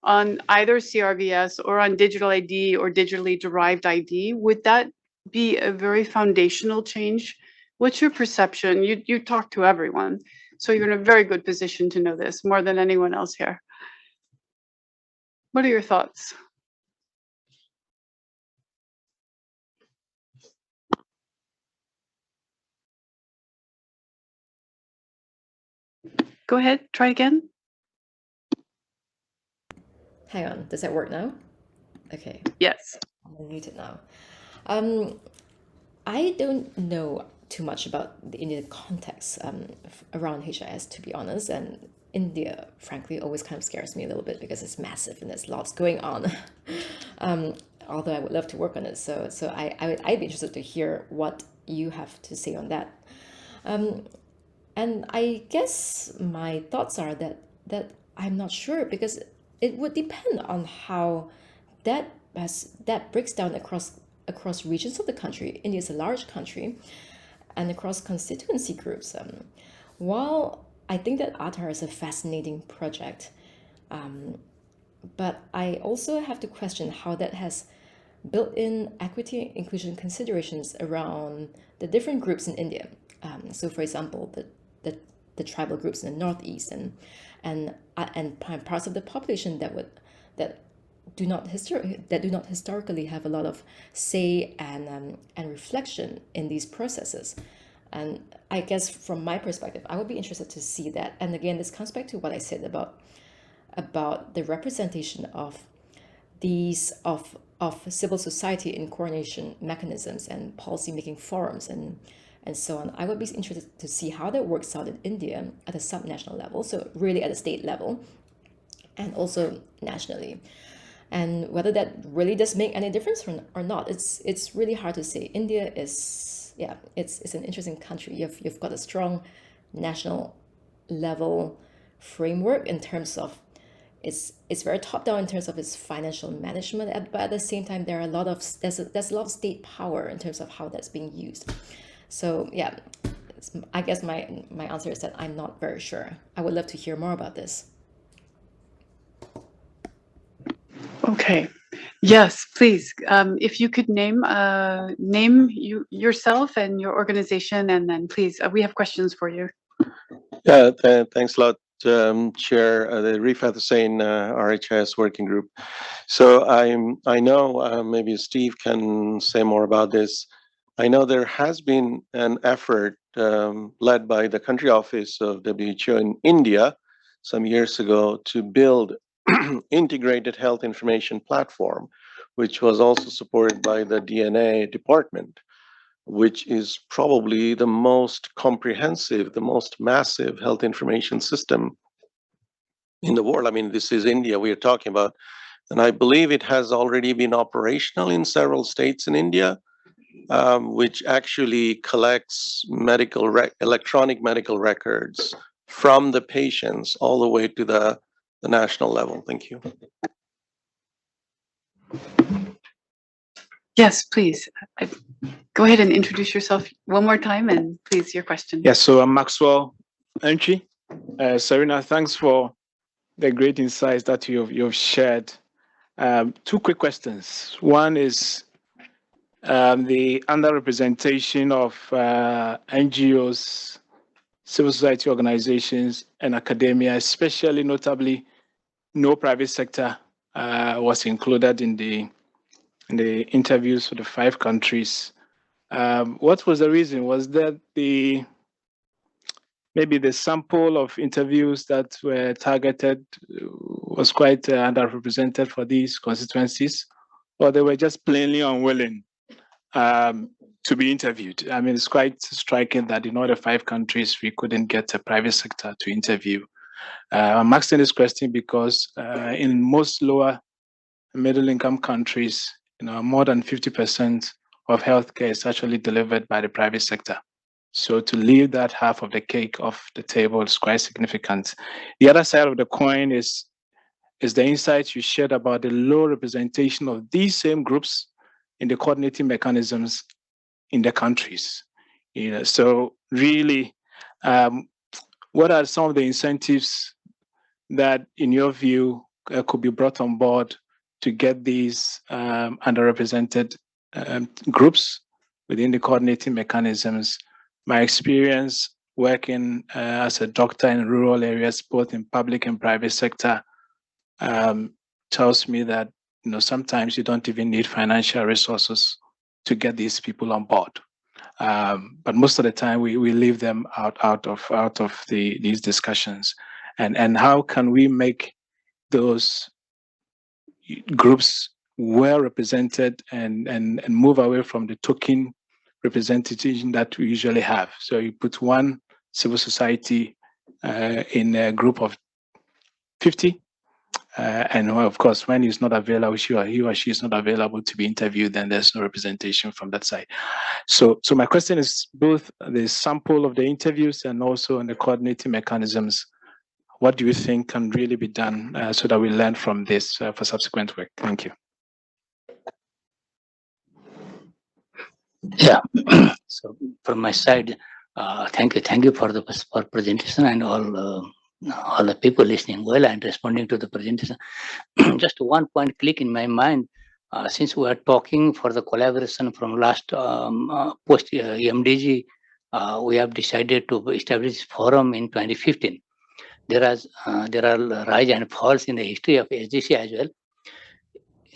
on either CRVS or on digital ID or digitally derived ID? Would that be a very foundational change? What's your perception? You talk to everyone, so you're in a very good position to know this more than anyone else here. What are your thoughts? Go ahead, try again. Hang on, does that work now? Okay. Yes. I'm unmuted now. I don't know too much about the Indian context around HIS, to be honest, and India, frankly, always kind of scares me a little bit because it's massive and there's lots going on. Although I would love to work on it, so I'd be interested to hear what you have to say on that. And I guess my thoughts are that I'm not sure, because it would depend on how that breaks down across regions of the country. India is a large country, and across constituency groups. While I think that Aadhaar is a fascinating project, but I also have to question how that has built-in equity and inclusion considerations around the different groups in India. So, for example, the tribal groups in the northeast and parts of the population that do not historically have a lot of say and reflection in these processes. And I guess from my perspective, I would be interested to see that. And again, this comes back to what I said about the representation of civil society in coordination mechanisms and policy-making forums and so on. I would be interested to see how that works out in India at a subnational level, so really at a state level, and also nationally. And whether that really does make any difference or not, it's really hard to say. India is, it's an interesting country. You've got a strong national level framework in terms of it's very top down in terms of its financial management, but at the same time there's a lot of state power in terms of how that's being used. So yeah, I guess my answer is that I'm not very sure. I would love to hear more about this. Okay. Yes, please. If you could name yourself and your organization, and then please, we have questions for you. Yeah, thanks a lot, Chair, the Rifat Hussain RHIS Working Group. So I know maybe Steve can say more about this. I know there has been an effort led by the country office of WHO in India some years ago to build integrated health information platform, which was also supported by the DNA department, which is probably the most comprehensive, the most massive health information system in the world. I mean, this is India we are talking about, and I believe it has already been operational in several states in India, which actually collects electronic medical records from the patients all the way to the national level. Thank you. Yes, please. Go ahead and introduce yourself one more time, and please, your question. Yes, so I'm Maxwell Entry. Serena, thanks for the great insights that you've shared. Two quick questions. One is the underrepresentation of NGOs, civil society organizations, and academia, especially notably no private sector was included in the interviews for the 5 countries. What was the reason? Was that maybe the sample of interviews that were targeted was quite underrepresented for these constituencies, or they were just plainly unwilling to be interviewed? I mean, it's quite striking that in all the 5 countries, we couldn't get a private sector to interview. I'm asking this question because in most lower middle income countries, more than 50% of healthcare is actually delivered by the private sector. So to leave that half of the cake off the table is quite significant. The other side of the coin is the insights you shared about the low representation of these same groups in the coordinating mechanisms in the countries. So really, what are some of the incentives that, in your view, could be brought on board to get these underrepresented groups within the coordinating mechanisms? My experience working as a doctor in rural areas, both in public and private sector, tells me that sometimes you don't even need financial resources to get these people on board. But most of the time, we leave them out of these discussions. And how can we make those groups well represented and move away from the token representation that we usually have. So you put one civil society in a group of 50, and of course, when he's not available, he or she is not available to be interviewed, then there's no representation from that side. So my question is both the sample of the interviews and also on the coordinating mechanisms. What do you think can really be done so that we learn from this for subsequent work? Thank you. Yeah. So from my side, thank you for the presentation and all the people listening well and responding to the presentation. Just one point click in my mind, since we are talking for the collaboration from last post MDG, we have decided to establish forum in 2015. There are rise and falls in the history of SDC as well.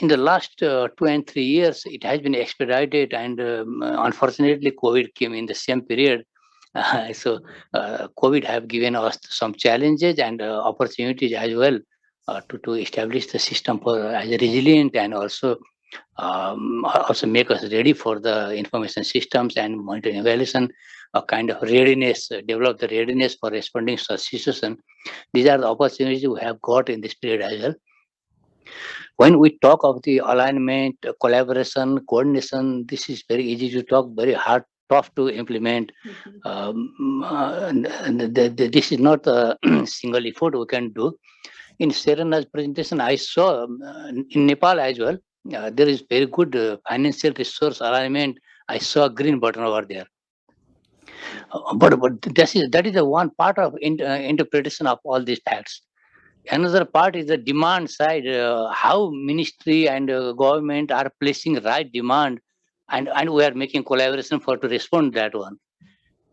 In the last 2 and 3 years, it has been expedited, and unfortunately, COVID came in the same period. So COVID have given us some challenges and opportunities as well to establish the system for as resilient and also make us ready for the information systems and monitoring evaluation, a kind of readiness, develop the readiness for responding to such situation. These are the opportunities we have got in this period as well. When we talk of the alignment, collaboration, coordination, this is very easy to talk, very hard, tough to implement. This is not a single effort we can do. In Serena's presentation, I saw in Nepal as well, there is very good financial resource alignment. I saw a green button over there. But that is the one part of interpretation of all these facts. Another part is the demand side, how ministry and government are placing right demand, and we are making collaboration to respond to that one.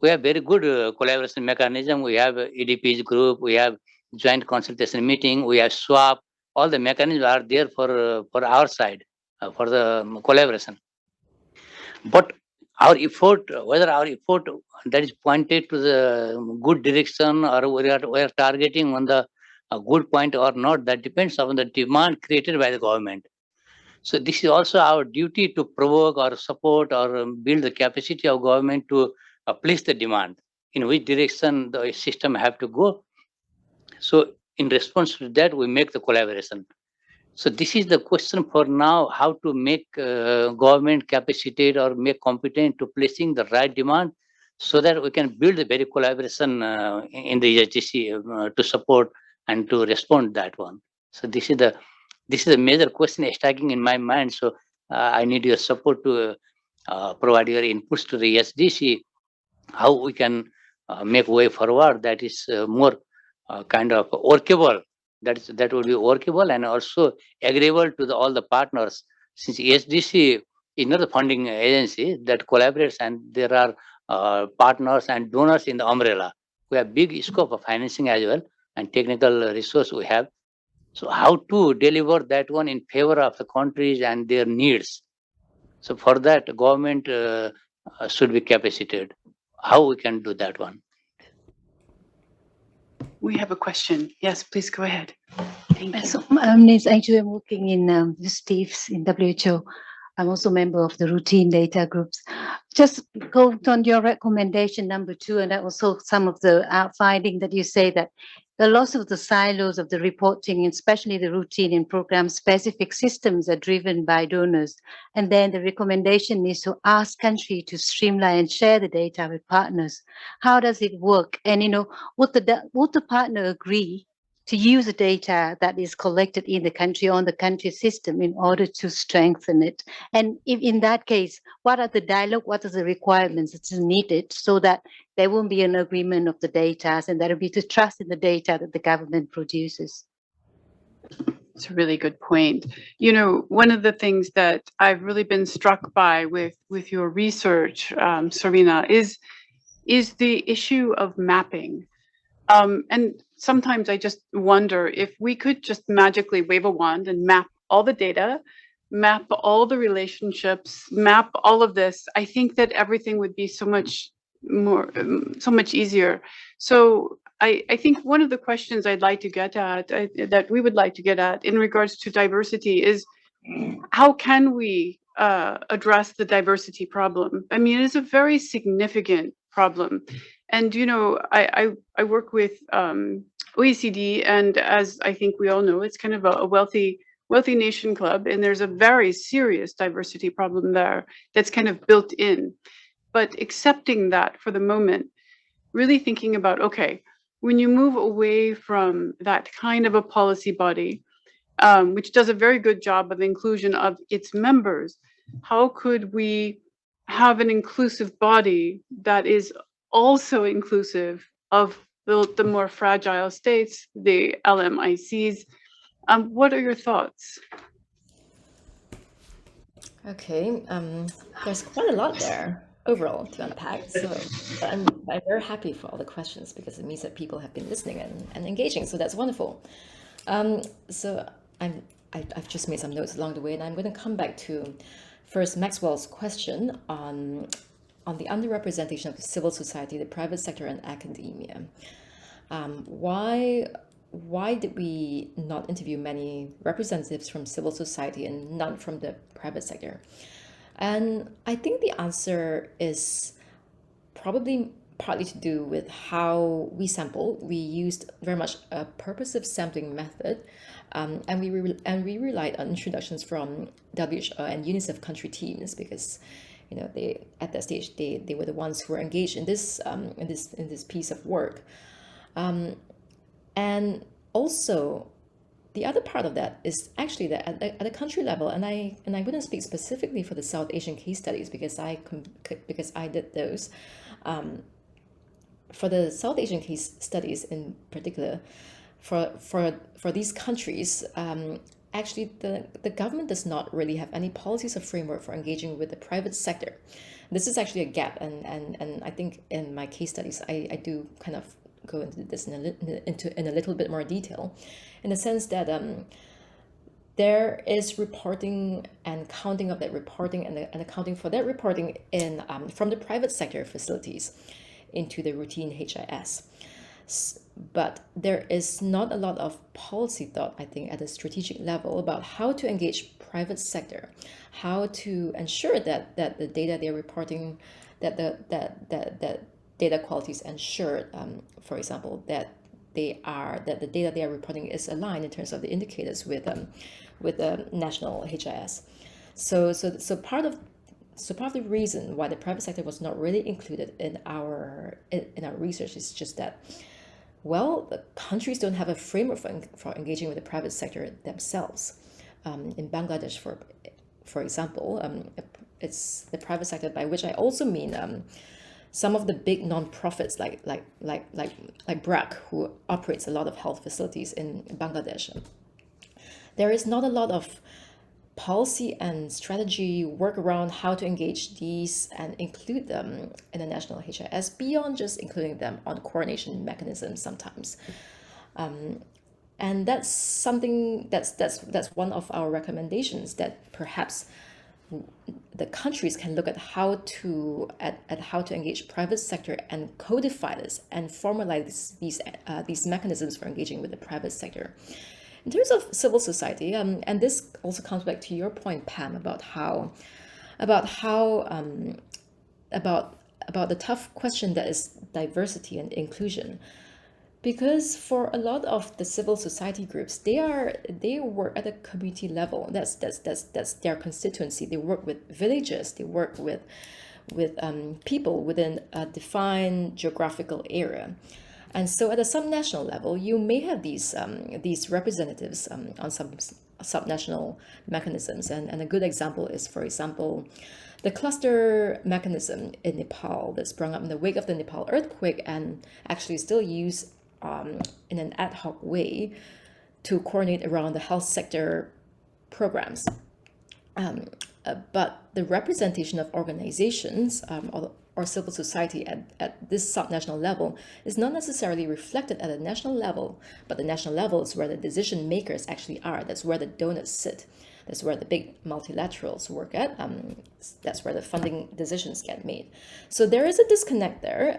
We have very good collaboration mechanism. We have EDP's group, we have joint consultation meeting, we have swap. All the mechanisms are there for our side, for the collaboration. But our effort, whether our effort that is pointed to the good direction or we are targeting on the a good point or not, that depends on the demand created by the government. So this is also our duty to provoke or support or build the capacity of government to place the demand, in which direction the system have to go. So in response to that, we make the collaboration. So this is the question for now, how to make government capacitate or make competent to placing the right demand so that we can build a very collaboration in the HDC to support and to respond that one. So this is the major question stacking in my mind. So I need your support to provide your inputs to the SDC, how we can make way forward that is more kind of workable. That will be workable and also agreeable to all the partners. Since SDC is not a funding agency that collaborates, and there are partners and donors in the umbrella. We have big scope of financing as well, and technical resource we have. So how to deliver that one in favor of the countries and their needs? So for that, government should be capacitated. How we can do that one? We have a question. Yes, please go ahead. Thank you. So my name is actually I'm working in with Steve's in WHO. I'm also a member of the routine data groups. Just go on your recommendation number 2, and also some of the finding that you say that the loss of the silos of the reporting, especially the routine and program specific systems, are driven by donors. And then the recommendation is to ask country to streamline and share the data with partners. How does it work? And would the partner agree to use the data that is collected in the country on the country system in order to strengthen it? And if in that case, what are the dialogue, what are the requirements that is needed so that there won't be an agreement of the data and there will be the trust in the data that the government produces? It's a really good point. One of the things that I've really been struck by with your research, Serena, is the issue of mapping. And sometimes I just wonder if we could just magically wave a wand and map all the data, map all the relationships, map all of this. I think that everything would be so much easier. So I think one of the questions I'd like to get at, that we would like to get at in regards to diversity is how can we address the diversity problem. I mean, it's a very significant problem. And, you know, I work with OECD, and as I think we all know, it's kind of a wealthy nation club, and there's a very serious diversity problem there that's kind of built in. But accepting that for the moment, really thinking about, okay, when you move away from that kind of a policy body, which does a very good job of inclusion of its members, how could we have an inclusive body that is also inclusive of the more fragile states, the LMICs? What are your thoughts? Okay, there's quite a lot there overall to unpack. So I'm very happy for all the questions because it means that people have been listening and engaging. So that's wonderful. So I've just made some notes along the way, and I'm going to come back to first Maxwell's question on the underrepresentation of civil society, the private sector, and academia. Why did we not interview many representatives from civil society and none from the private sector? And I think the answer is probably partly to do with how we sample. We used very much a purposive sampling method, and we relied on introductions from WHO and UNICEF country teams because, you know, they at that stage they were the ones who were engaged in this piece of work. And also, the other part of that is actually that at a country level, and I wouldn't speak specifically for the South Asian case studies because I did those. For the South Asian case studies in particular, for these countries, actually the government does not really have any policies or framework for engaging with the private sector. This is actually a gap, and I think in my case studies I do kind of go into this in a little bit more detail, in the sense that there is reporting and counting of that reporting and accounting for that reporting in from the private sector facilities into the routine HIS. But there is not a lot of policy thought, I think, at a strategic level about how to engage private sector, how to ensure that the data they're reporting, that data quality is ensured, for example, that the data they are reporting is aligned in terms of the indicators with the national HIS. So part of the reason why the private sector was not really included in our research is just that, well, the countries don't have a framework for engaging with the private sector themselves. In Bangladesh, for example, it's the private sector, by which I also mean some of the big non-profits like BRAC, who operates a lot of health facilities in Bangladesh. There is not a lot of policy and strategy work around how to engage these and include them in the national HIS beyond just including them on coordination mechanisms sometimes. And that's something that's one of our recommendations, that perhaps the countries can look at how to engage private sector and codify this and formalize these mechanisms for engaging with the private sector. In terms of civil society, and this also comes back to your point, Pam, about the tough question that is diversity and inclusion. Because for a lot of the civil society groups, they work at a community level. That's their constituency. They work with villages. They work with people within a defined geographical area. And so at a subnational level, you may have these representatives on some subnational mechanisms. And a good example is, for example, the cluster mechanism in Nepal that sprung up in the wake of the Nepal earthquake and actually still used in an ad hoc way to coordinate around the health sector programs. But the representation of organizations or civil society at this subnational level is not necessarily reflected at a national level, but the national level is where the decision makers actually are. That's where the donors sit. That's where the big multilaterals work at. That's where the funding decisions get made. So there is a disconnect there.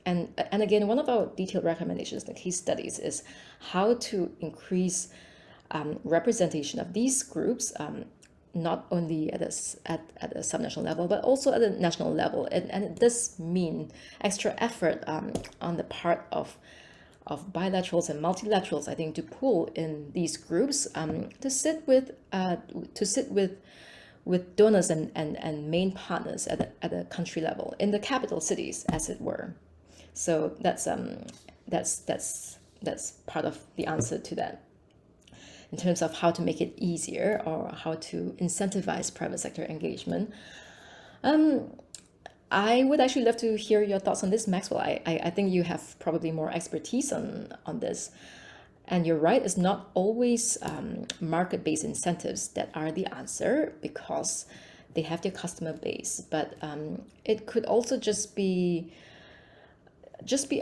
And again, one of our detailed recommendations in the case studies is how to increase representation of these groups not only at a subnational level, but also at a national level. And it does mean extra effort on the part of bilaterals and multilaterals, I think, to pull in these groups to sit with donors and main partners at a country level in the capital cities, as it were. So that's part of the answer to that. In terms of how to make it easier or how to incentivize private sector engagement, I would actually love to hear your thoughts on this, Maxwell. I think you have probably more expertise on this. And you're right, it's not always market-based incentives that are the answer, because they have their customer base. But it could also just be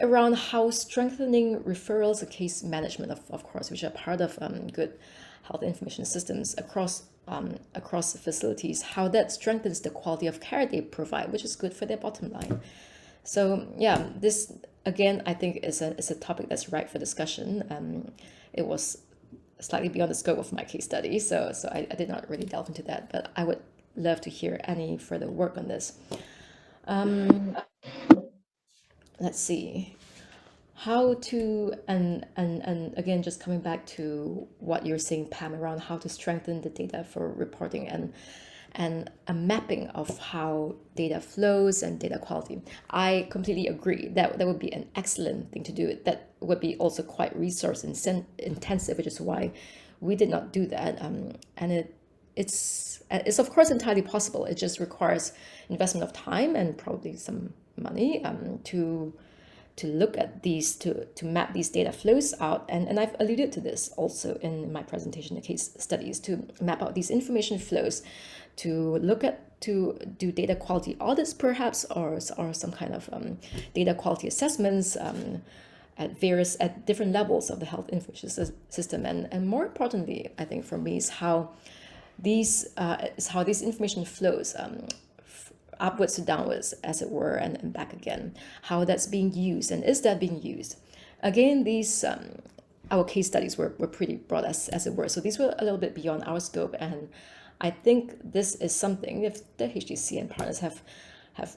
around how strengthening referrals and case management, of course, which are part of good health information systems across facilities, how that strengthens the quality of care they provide, which is good for their bottom line. So yeah, this again, I think is a topic that's ripe for discussion. It was slightly beyond the scope of my case study, so I did not really delve into that, but I would love to hear any further work on this. Let's see. How to, and again, just coming back to what you're saying, Pam, around how to strengthen the data for reporting and a mapping of how data flows and data quality. I completely agree that would be an excellent thing to do. That would be also quite resource intensive, which is why we did not do that. And it's of course entirely possible. It just requires investment of time and probably some money to look at these, to map these data flows out. And I've alluded to this also in my presentation, the case studies, to map out these information flows, to look at, to do data quality audits perhaps, or some kind of data quality assessments at different levels of the health information system. And more importantly, I think for me, is how these information flows upwards to downwards, as it were, and back again, how that's being used, and is that being used. Again, these our case studies were pretty broad, as it were, so these were a little bit beyond our scope, and I think this is something, if the HDC and partners have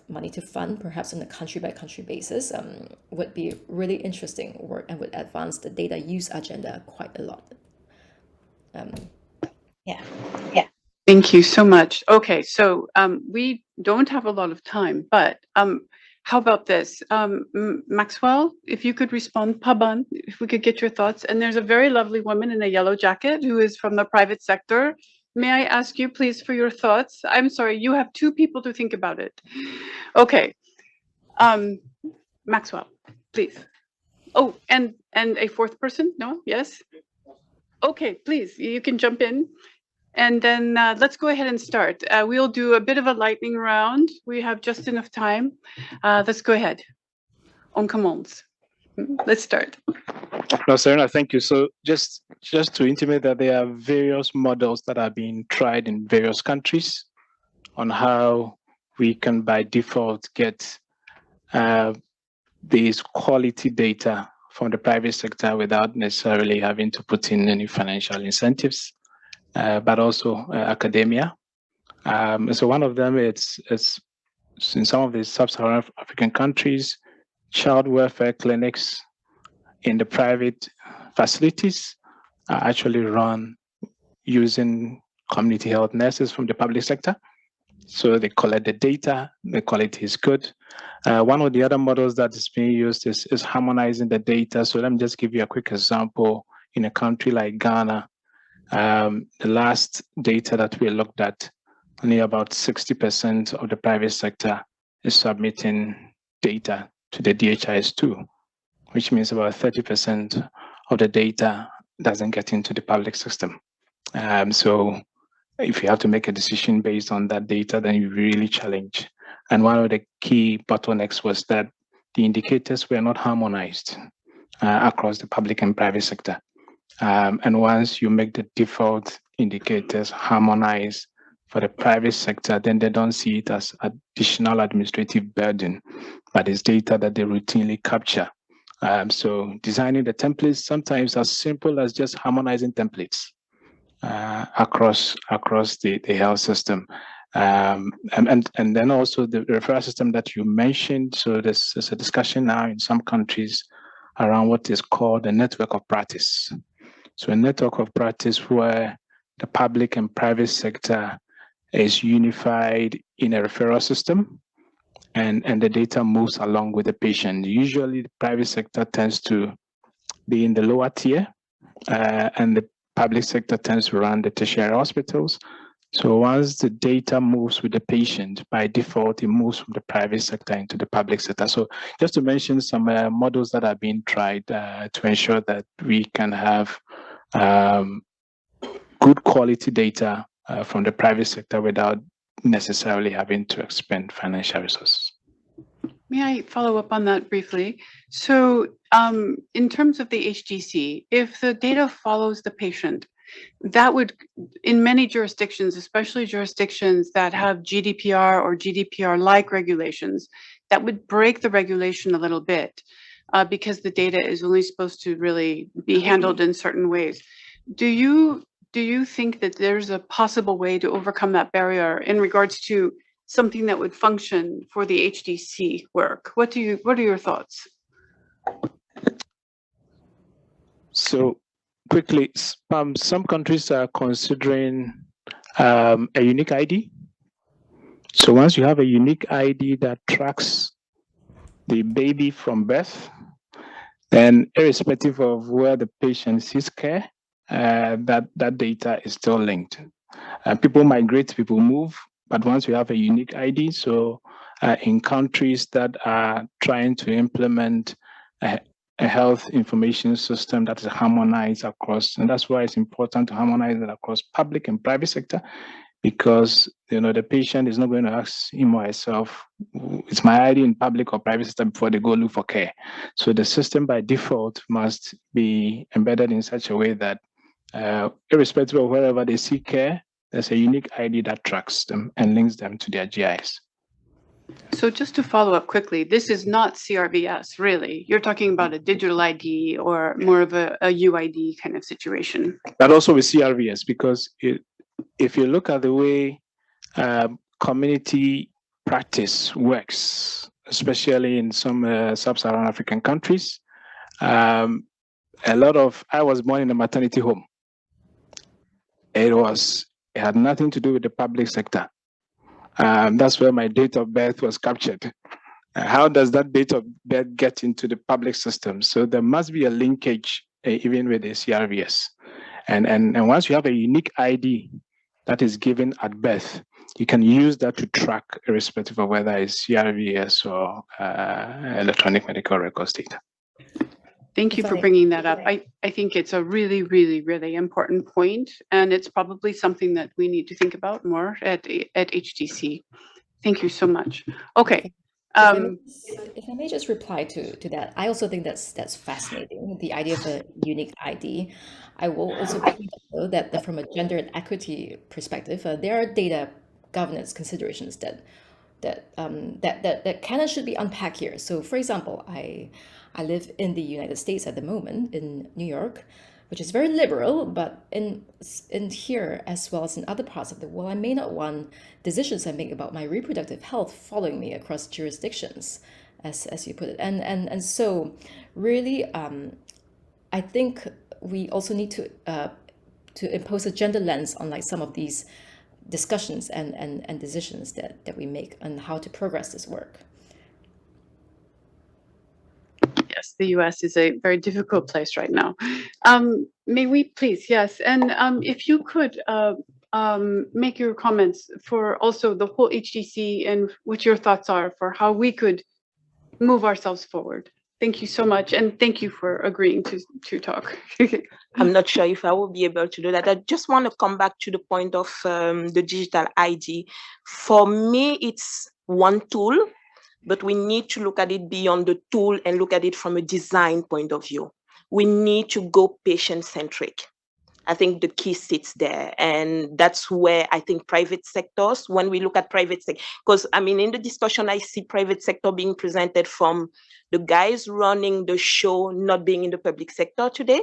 money to fund, perhaps on a country-by-country basis, would be really interesting work and would advance the data use agenda quite a lot. Yeah. Thank you so much. Okay, so we don't have a lot of time, but how about this? Maxwell, if you could respond, Paban, if we could get your thoughts. And there's a very lovely woman in a yellow jacket who is from the private sector. May I ask you, please, for your thoughts? I'm sorry, you have two people to think about it. Okay, Maxwell, please. Oh, and a fourth person? No? Yes? Okay, please, you can jump in. And then let's go ahead and start. We'll do a bit of a lightning round. We have just enough time. Let's go ahead. On commands. Let's start. No, Serena, thank you. So just to intimate that there are various models that are being tried in various countries on how we can by default get these quality data from the private sector without necessarily having to put in any financial incentives. But also academia. So one of them is in some of the sub-Saharan African countries, child welfare clinics in the private facilities are actually run using community health nurses from the public sector. So they collect the data, the quality is good. One of the other models that is being used is harmonizing the data. So let me just give you a quick example. In a country like Ghana, the last data that we looked at, only about 60% of the private sector is submitting data to the DHIS2, which means about 30% of the data doesn't get into the public system. So if you have to make a decision based on that data, then you really challenge. And one of the key bottlenecks was that the indicators were not harmonized across the public and private sector. And once you make the default indicators harmonized for the private sector, then they don't see it as additional administrative burden, but it's data that they routinely capture. So designing the templates sometimes as simple as just harmonizing templates. across the health system. And then also the referral system that you mentioned. So there's a discussion now in some countries around what is called a network of practice. So a network of practice where the public and private sector is unified in a referral system, and the data moves along with the patient. Usually the private sector tends to be in the lower tier, and the public sector tends to run the tertiary hospitals. So once the data moves with the patient, by default, it moves from the private sector into the public sector. So just to mention some models that are being tried to ensure that we can have good quality data from the private sector without necessarily having to expend financial resources. May I follow up on that briefly? So in terms of the HDC, if the data follows the patient, that would, in many jurisdictions, especially jurisdictions that have GDPR or GDPR-like regulations, that would break the regulation a little bit because the data is only supposed to really be handled in certain ways. Do you think that there's a possible way to overcome that barrier in regards to something that would function for the HDC work? What are your thoughts? So quickly, some countries are considering a unique ID. So once you have a unique ID that tracks the baby from birth, then irrespective of where the patient seeks care, that data is still linked. People migrate, people move, but once you have a unique ID, so in countries that are trying to implement a health information system that is harmonized across, and that's why it's important to harmonize it across public and private sector, because the patient is not going to ask him or herself, is my ID in public or private sector before they go look for care. So the system by default must be embedded in such a way that irrespective of wherever they seek care, there's a unique ID that tracks them and links them to their GIS. So just to follow up quickly, this is not CRVS, really. You're talking about a digital ID or more of a UID kind of situation. But also with CRVS, because if you look at the way community practice works, especially in some sub-Saharan African countries, I was born in a maternity home. It had nothing to do with the public sector. That's where my date of birth was captured. How does that date of birth get into the public system? So there must be a linkage even with the CRVS. And once you have a unique ID that is given at birth, you can use that to track irrespective of whether it's CRVS or electronic medical records data. Thank you for bringing that up. I think it's a really, really, really important point, and it's probably something that we need to think about more at HDC. Thank you so much. Okay. If I may just reply to that, I also think that's fascinating, the idea of a unique ID. I will also point out, though, that from a gender and equity perspective, there are data governance considerations that kind of should be unpacked here. So, for example, I live in the United States at the moment, in New York, which is very liberal, but in here, as well as in other parts of the world, I may not want decisions I make about my reproductive health following me across jurisdictions, as you put it. And so really, I think we also need to impose a gender lens on some of these discussions and decisions that we make on how to progress this work. Yes, the US is a very difficult place right now. May we please, yes, and if you could make your comments for also the whole HDC and what your thoughts are for how we could move ourselves forward. Thank you so much, and thank you for agreeing to talk. I'm not sure if I will be able to do that. I just want to come back to the point of the digital ID. For me, it's one tool, but we need to look at it beyond the tool and look at it from a design point of view. We need to go patient-centric. I think the key sits there. And that's where I think private sectors, when we look at private sector, because I mean, in the discussion, I see private sector being presented from the guys running the show, not being in the public sector today.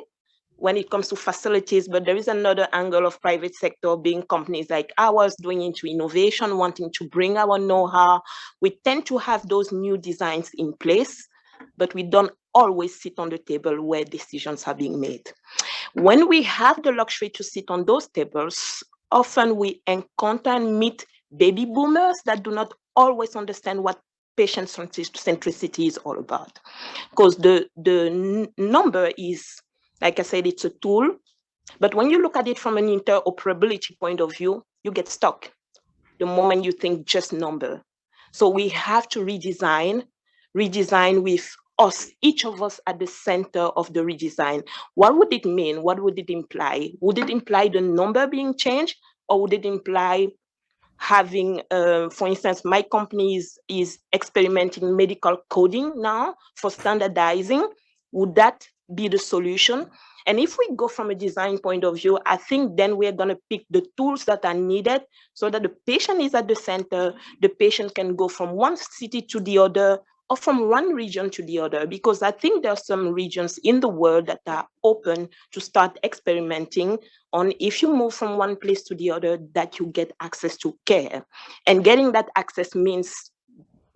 when it comes to facilities, but there is another angle of private sector being companies like ours doing into innovation, wanting to bring our know-how. We tend to have those new designs in place, but we don't always sit on the table where decisions are being made. When we have the luxury to sit on those tables, often we encounter and meet baby boomers that do not always understand what patient centricity is all about. Because the number is, like I said, it's a tool, but when you look at it from an interoperability point of view, you get stuck the moment you think just number. So we have to redesign with us, each of us at the center of the redesign. What would it mean? What would it imply? Would it imply the number being changed, or would it imply having, for instance, my company is experimenting medical coding now for standardizing? Would that be the solution? And if we go from a design point of view, I think then we're going to pick the tools that are needed so that the patient is at the center. The patient can go from one city to the other, or from one region to the other, because I think there are some regions in the world that are open to start experimenting on, if you move from one place to the other, that you get access to care. And getting that access means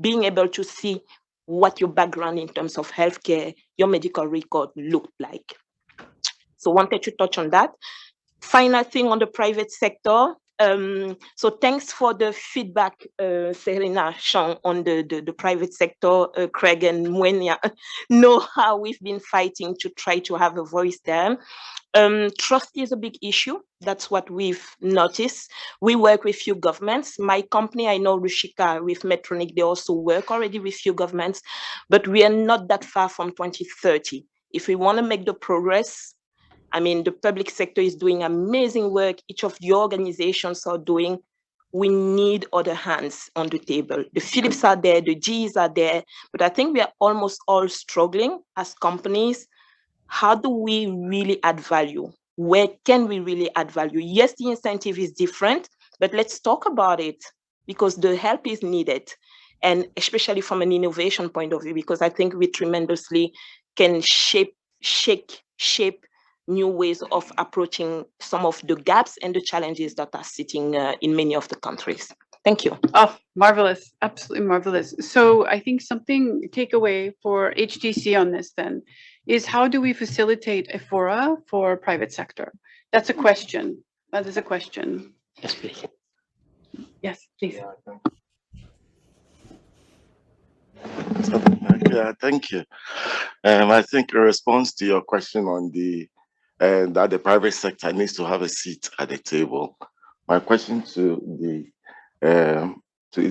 being able to see what your background in terms of healthcare, your medical record looked like. So wanted to touch on that. Final thing on the private sector. So thanks for the feedback, Serena, Sean, on the private sector. Craig and Mwenya know how we've been fighting to try to have a voice there. Trust is a big issue. That's what we've noticed. We work with few governments. My company, I know Rushika with Medtronic, they also work already with few governments, but we are not that far from 2030. If we want to make the progress, I mean, the public sector is doing amazing work. Each of the organizations are doing. We need other hands on the table. The Philips are there, the GEs are there, but I think we are almost all struggling as companies. How do we really add value? Where can we really add value? Yes, the incentive is different, but let's talk about it, because the help is needed. And especially from an innovation point of view, because I think we tremendously can shape new ways of approaching some of the gaps and the challenges that are sitting in many of the countries. Thank you. Oh, marvelous. Absolutely marvelous. So I think something takeaway for HDC on this then is, how do we facilitate a fora for private sector? That's a question. That is a question. Yes, please. Yes, please. Yeah, thank you. I think in response to your question on that the private sector needs to have a seat at the table, my question to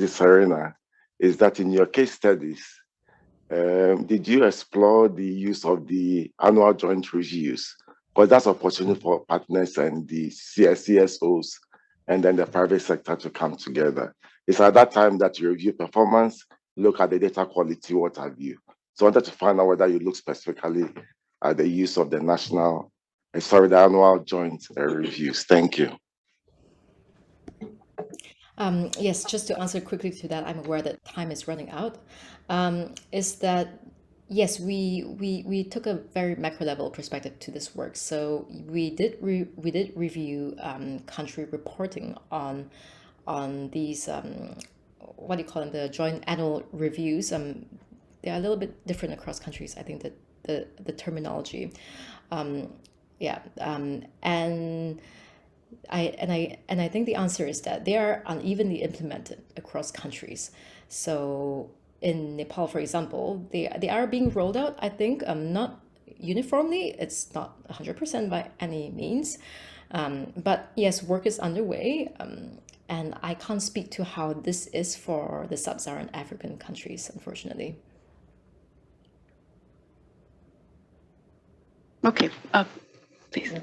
Serena is that in your case studies, did you explore the use of the annual joint reviews? Because that's an opportunity for partners and the CSOs and then the private sector to come together. It's at that time that you review performance, look at the data quality, what have you. So I wanted to find out whether you look specifically at the use of the the annual joint reviews. Thank you. Yes, just to answer quickly to that, I'm aware that time is running out. Is that yes, we took a very macro level perspective to this work. So we did review country reporting on these what do you call them, the joint annual reviews. They are a little bit different across countries. I think that the terminology, and I think the answer is that they are unevenly implemented across countries. So in Nepal, for example, they are being rolled out, I think, not uniformly. It's not 100% by any means. But yes, work is underway. And I can't speak to how this is for the sub-Saharan African countries, unfortunately. Okay, please.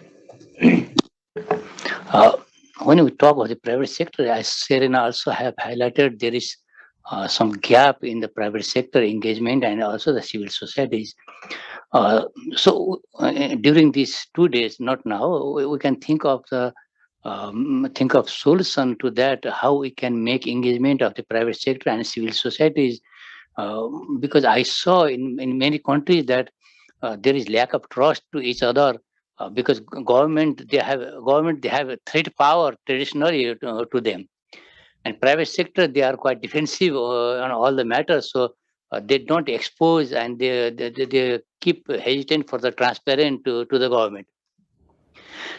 When we talk about the private sector, as Serena also have highlighted, there is some gap in the private sector engagement and also the civil societies. So during these 2 days, not now, we can think of solution to that, how we can make engagement of the private sector and civil societies, because I saw in many countries that there is lack of trust to each other because government they have a threat power traditionally to them, and private sector they are quite defensive on all the matters. So they don't expose, and they keep hesitant for the transparent to the government.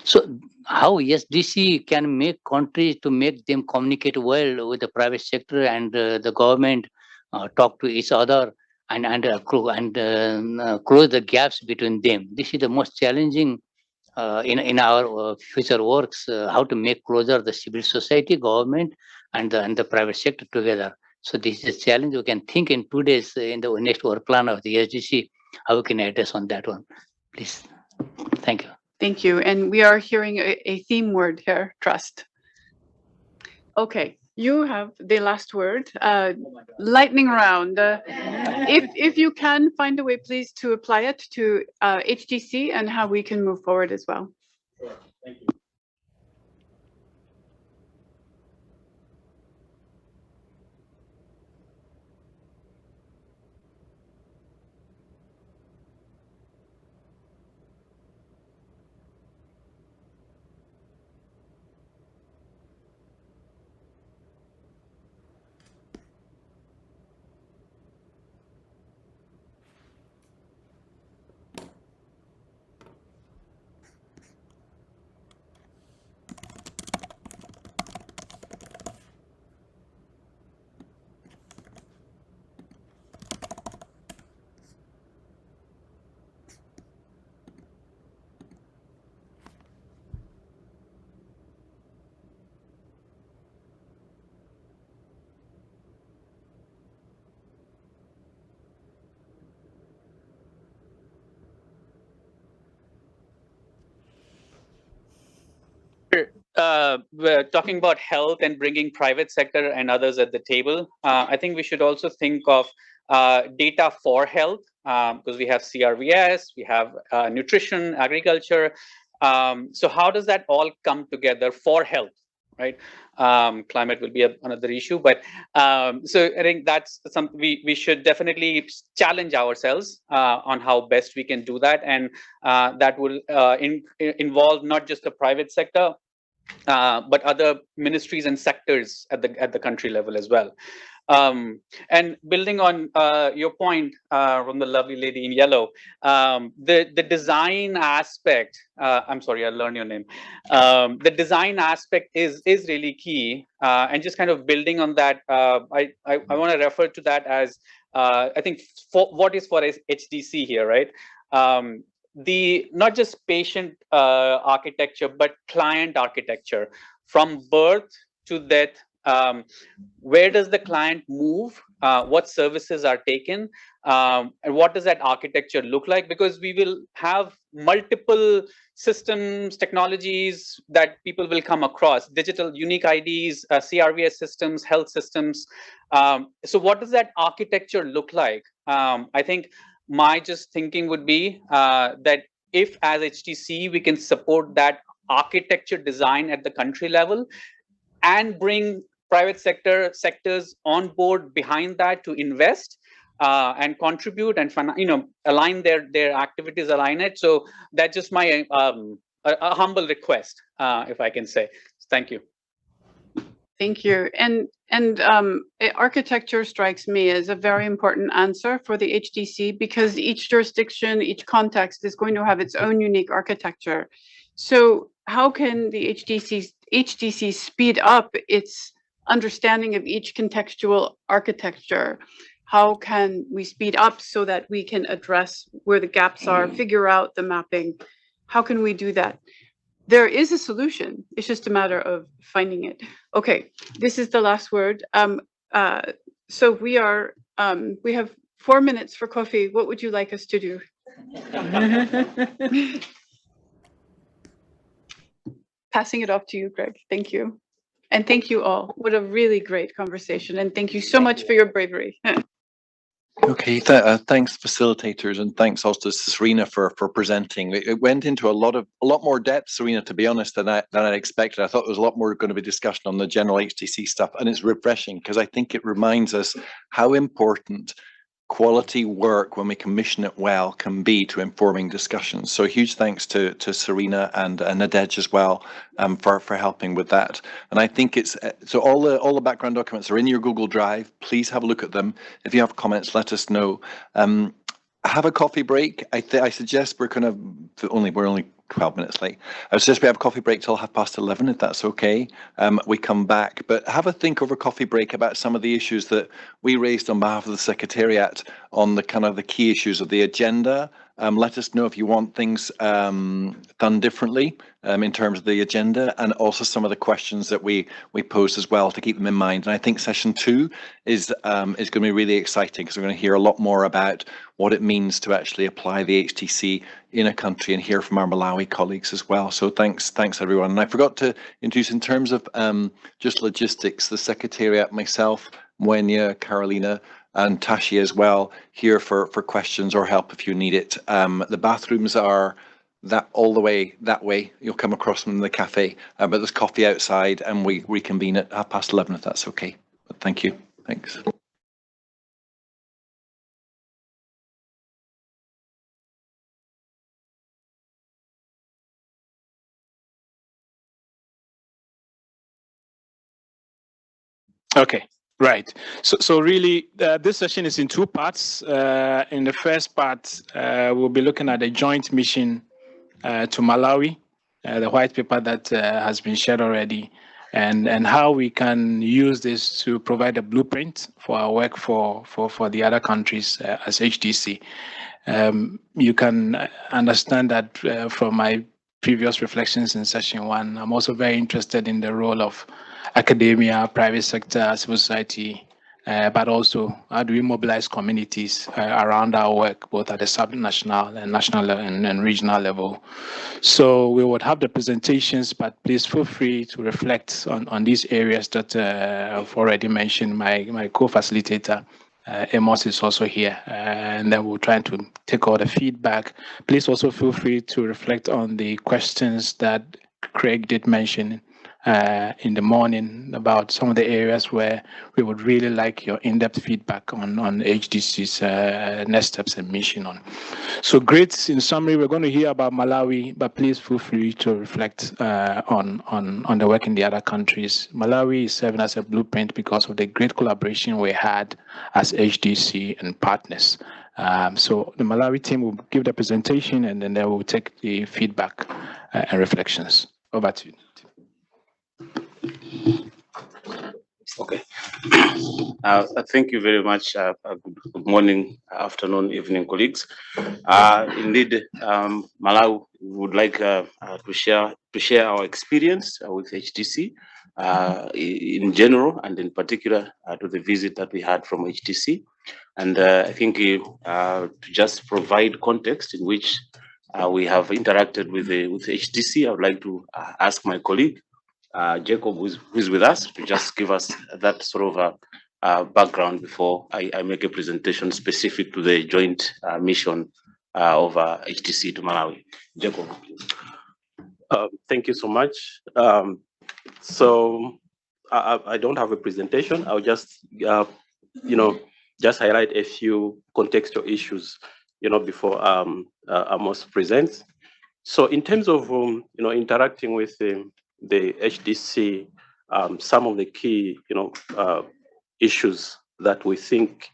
So how SDC can make countries to make them communicate well with the private sector and the government, talk to each other and close the gaps between them. This is the most challenging in our future works, how to make closer the civil society, government, and the private sector together. So this is a challenge we can think in 2 days in the next work plan of the SDC, how we can address on that one. Please. Thank you. Thank you. And we are hearing a theme word here, trust. Okay, you have the last word. Lightning round. If you can find a way, please, to apply it to HDC and how we can move forward as well. Sure. Thank you. We're talking about health and bringing private sector and others at the table. I think we should also think of data for health, because we have CRVS, we have nutrition, agriculture. So how does that all come together for health, right? Climate will be another issue, but so I think that's something we should definitely challenge ourselves on how best we can do that, and that will involve not just the private sector, but other ministries and sectors at the country level as well. And building on your point from the lovely lady in yellow, the design aspect, I'm sorry, I'll learn your name. The design aspect is really key, and just kind of building on that, I want to refer to that as, I think, what is for HDC here, right? The not just patient architecture, but client architecture from birth to death. Where does the client move? What services are taken? And what does that architecture look like? Because we will have multiple systems, technologies that people will come across, digital unique IDs, CRVS systems, health systems. So what does that architecture look like? I think my just thinking would be that if as HDC we can support that architecture design at the country level and bring private sectors on board behind that to invest and contribute and align their activities, align it. So that's just my a humble request, if I can say. Thank you. Thank you. And architecture strikes me as a very important answer for the HDC, because each jurisdiction, each context is going to have its own unique architecture. So how can the HDC speed up its understanding of each contextual architecture? How can we speed up so that we can address where the gaps are, figure out the mapping? How can we do that? There is a solution. It's just a matter of finding it. Okay, this is the last word. So we have 4 minutes for coffee. What would you like us to do? Passing it off to you, Greg. Thank you. And thank you all. What a really great conversation. And thank you so much for your bravery. Okay, thanks facilitators, and thanks also to Serena for presenting. It went into a lot more depth, Serena, to be honest, than I expected. I thought there was a lot more going to be discussion on the general HDC stuff, and it's refreshing because I think it reminds us how important quality work, when we commission it well, can be to informing discussions. So huge thanks to Serena and Nadej as well for helping with that. And I think it's so all the background documents are in your Google Drive. Please have a look at them. If you have comments, let us know. Have a coffee break. I suggest we're only 12 minutes late. I would suggest we have a coffee break till 11:30, if that's okay. We come back, but have a think over coffee break about some of the issues that we raised on behalf of the Secretariat on the kind of the key issues of the agenda. Let us know if you want things done differently in terms of the agenda, and also some of the questions that we posed as well, to keep them in mind. And I think session 2 is going to be really exciting, because we're going to hear a lot more about what it means to actually apply the HDC in a country, and hear from our Malawi colleagues as well. So thanks everyone. And I forgot to introduce, in terms of just logistics, the Secretariat, myself, Mwenya, Carolina, and Tashi as well, here for questions or help if you need it. The bathrooms are all the way that way. You'll come across them in the cafe, but there's coffee outside, and we reconvene at 11:30, if that's okay. But thank you. Thanks. Okay, right. So really, this session is in 2 parts. In the first part, we'll be looking at the joint mission to Malawi, the white paper that has been shared already, and how we can use this to provide a blueprint for our work for the other countries as HDC. You can understand that from my previous reflections in session 1, I'm also very interested in the role of academia, private sector, civil society, but also how do we mobilize communities around our work, both at the subnational and national and regional level. So we would have the presentations, but please feel free to reflect on these areas that I've already mentioned. My co-facilitator, Amos, is also here, and then we'll try to take all the feedback. Please also feel free to reflect on the questions that Craig did mention in the morning about some of the areas where we would really like your in-depth feedback on HDC's next steps and mission on. So great. In summary, we're going to hear about Malawi, but please feel free to reflect on the work in the other countries. Malawi is serving as a blueprint because of the great collaboration we had as HDC and partners. So the Malawi team will give the presentation, and then they will take the feedback and reflections. Over to you. Okay. Thank you very much. Good morning, afternoon, evening, colleagues. Indeed, Malawi would like to share our experience with HDC in general, and in particular to the visit that we had from HDC. And I think to just provide context in which we have interacted with HDC, I would like to ask my colleague, Jacob, who's with us, to just give us that sort of background before I make a presentation specific to the joint mission of HDC to Malawi. Jacob, please. Thank you so much. So I don't have a presentation. I'll just, just highlight a few contextual issues, before Amos presents. So in terms of, interacting with the HDC, some of the key, issues that we think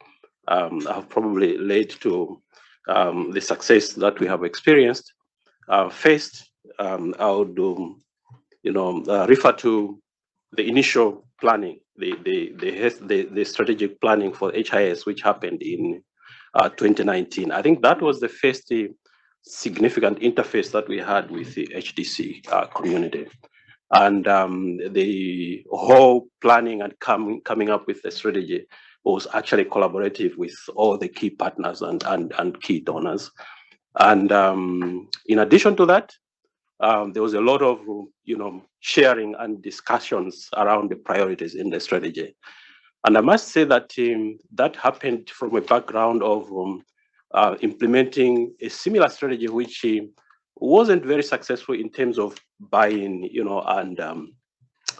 have probably led to the success that we have experienced. First, I would, refer to the initial planning, the strategic planning for HIS, which happened in 2019. I think that was the first significant interface that we had with the HDC community. And the whole planning and coming up with the strategy was actually collaborative with all the key partners and key donors. And in addition to that, there was a lot of sharing and discussions around the priorities in the strategy. And I must say that that happened from a background of implementing a similar strategy, which wasn't very successful in terms of buying, and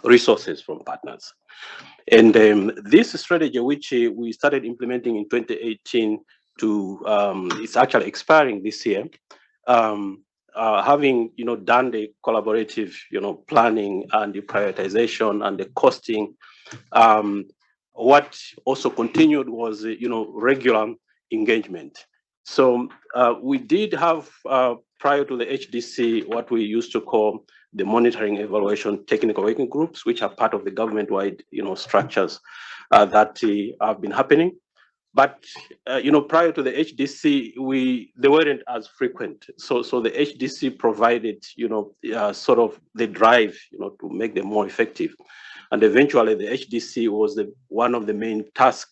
resources from partners. And this strategy, which we started implementing in 2018, it's actually expiring this year. Having done the collaborative planning and the prioritization and the costing, what also continued was regular engagement. So we did have prior to the HDC what we used to call the monitoring evaluation technical working groups, which are part of the government-wide structures that have been happening. But prior to the HDC, they weren't as frequent. So the HDC provided sort of the drive to make them more effective, and eventually the HDC was one of the main task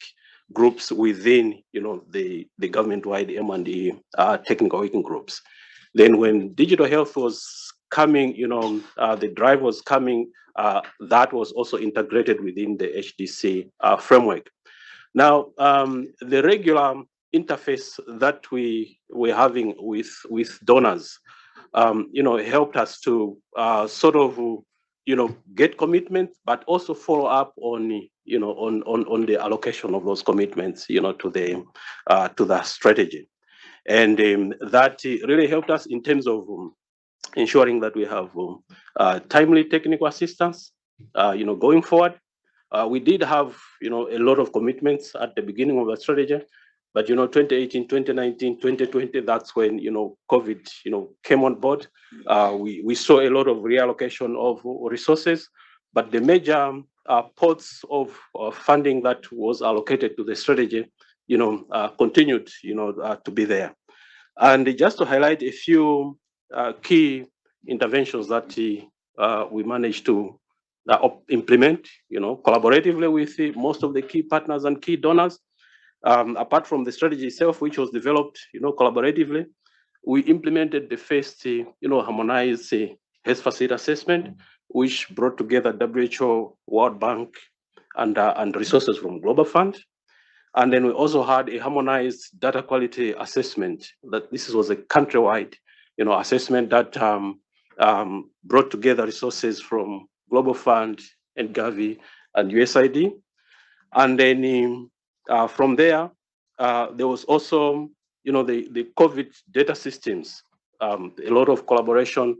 groups within the government-wide M&E technical working groups. Then when digital health was coming, the drive was coming, that was also integrated within the HDC framework. Now, the regular interface that we're having with donors, helped us to sort of, get commitments, but also follow up on, on the allocation of those commitments, to the strategy, and that really helped us in terms of ensuring that we have timely technical assistance, going forward. We did have, a lot of commitments at the beginning of the strategy, but 2018, 2019, 2020, that's when COVID, came on board. We saw a lot of reallocation of resources, but the major pots of funding that was allocated to the strategy, continued, to be there. And just to highlight a few key interventions that we managed to implement, collaboratively with most of the key partners and key donors. Apart from the strategy itself, which was developed, collaboratively, we implemented the first, harmonized health facility assessment, which brought together WHO, World Bank, and resources from Global Fund. And then we also had a harmonized data quality assessment. That this was a countrywide, assessment that brought together resources from Global Fund and Gavi and USAID. And then from there, there was also, the COVID data systems, a lot of collaboration,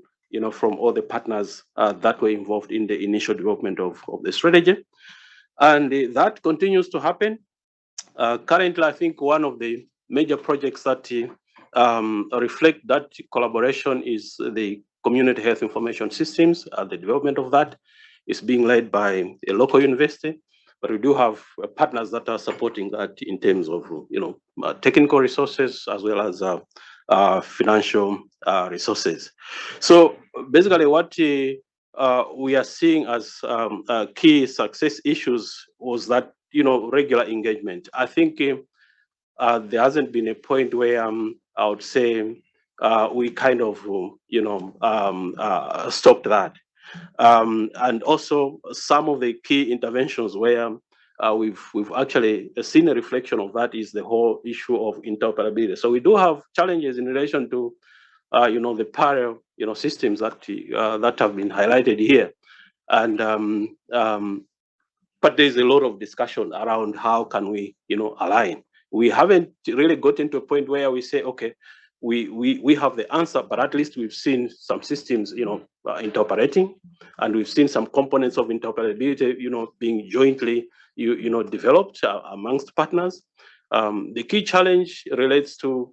from all the partners that were involved in the initial development of the strategy. And that continues to happen. Currently, I think one of the major projects that reflect that collaboration is the community health information systems. The development of that is being led by a local university, but we do have partners that are supporting that in terms of technical resources as well as financial resources. So basically, what we are seeing as key success issues was that regular engagement. I think there hasn't been a point where I would say we kind of stopped that. And also some of the key interventions where we've actually seen a reflection of that is the whole issue of interoperability. So we do have challenges in relation to the parallel systems that that have been highlighted here, and but there's a lot of discussion around how can we align. We haven't really gotten to a point where we say, okay, we have the answer, but at least we've seen some systems interoperating, and we've seen some components of interoperability being jointly developed amongst partners. The key challenge relates to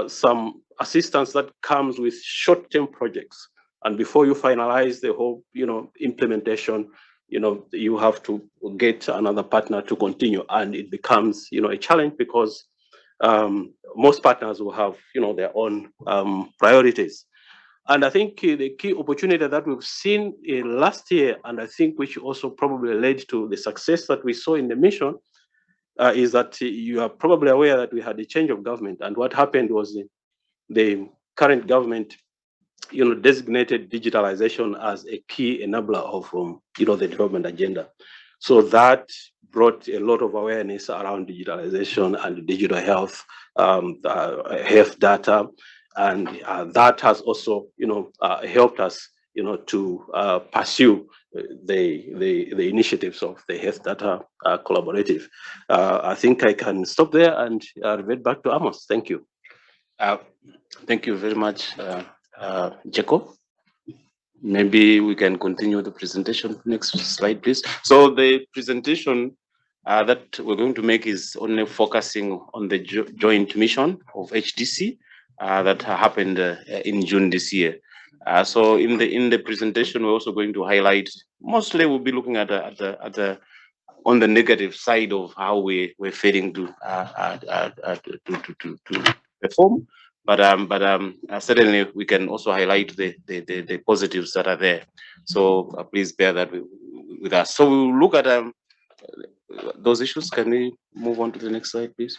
some assistance that comes with short-term projects, and before you finalize the whole implementation, you have to get another partner to continue, and it becomes a challenge because most partners will have their own priorities. And I think the key opportunity that we've seen in last year, and I think which also probably led to the success that we saw in the mission, is that you are probably aware that we had a change of government, and what happened was the current government designated digitalization as a key enabler of the development agenda. So that brought a lot of awareness around digitalization and digital health, health data, and that has also helped us to pursue the initiatives of the Health Data Collaborative. I think I can stop there and revert back to Amos. Thank you. Thank you very much, Jacob. Maybe we can continue the presentation. Next slide, please. So the presentation that we're going to make is only focusing on the joint mission of HDC that happened in June this year. So in the presentation, we're also going to highlight, mostly we'll be looking at on the negative side of how we're failing to perform. But certainly we can also highlight the positives that are there. So please bear that with us. So we'll look at those issues. Can we move on to the next slide, please?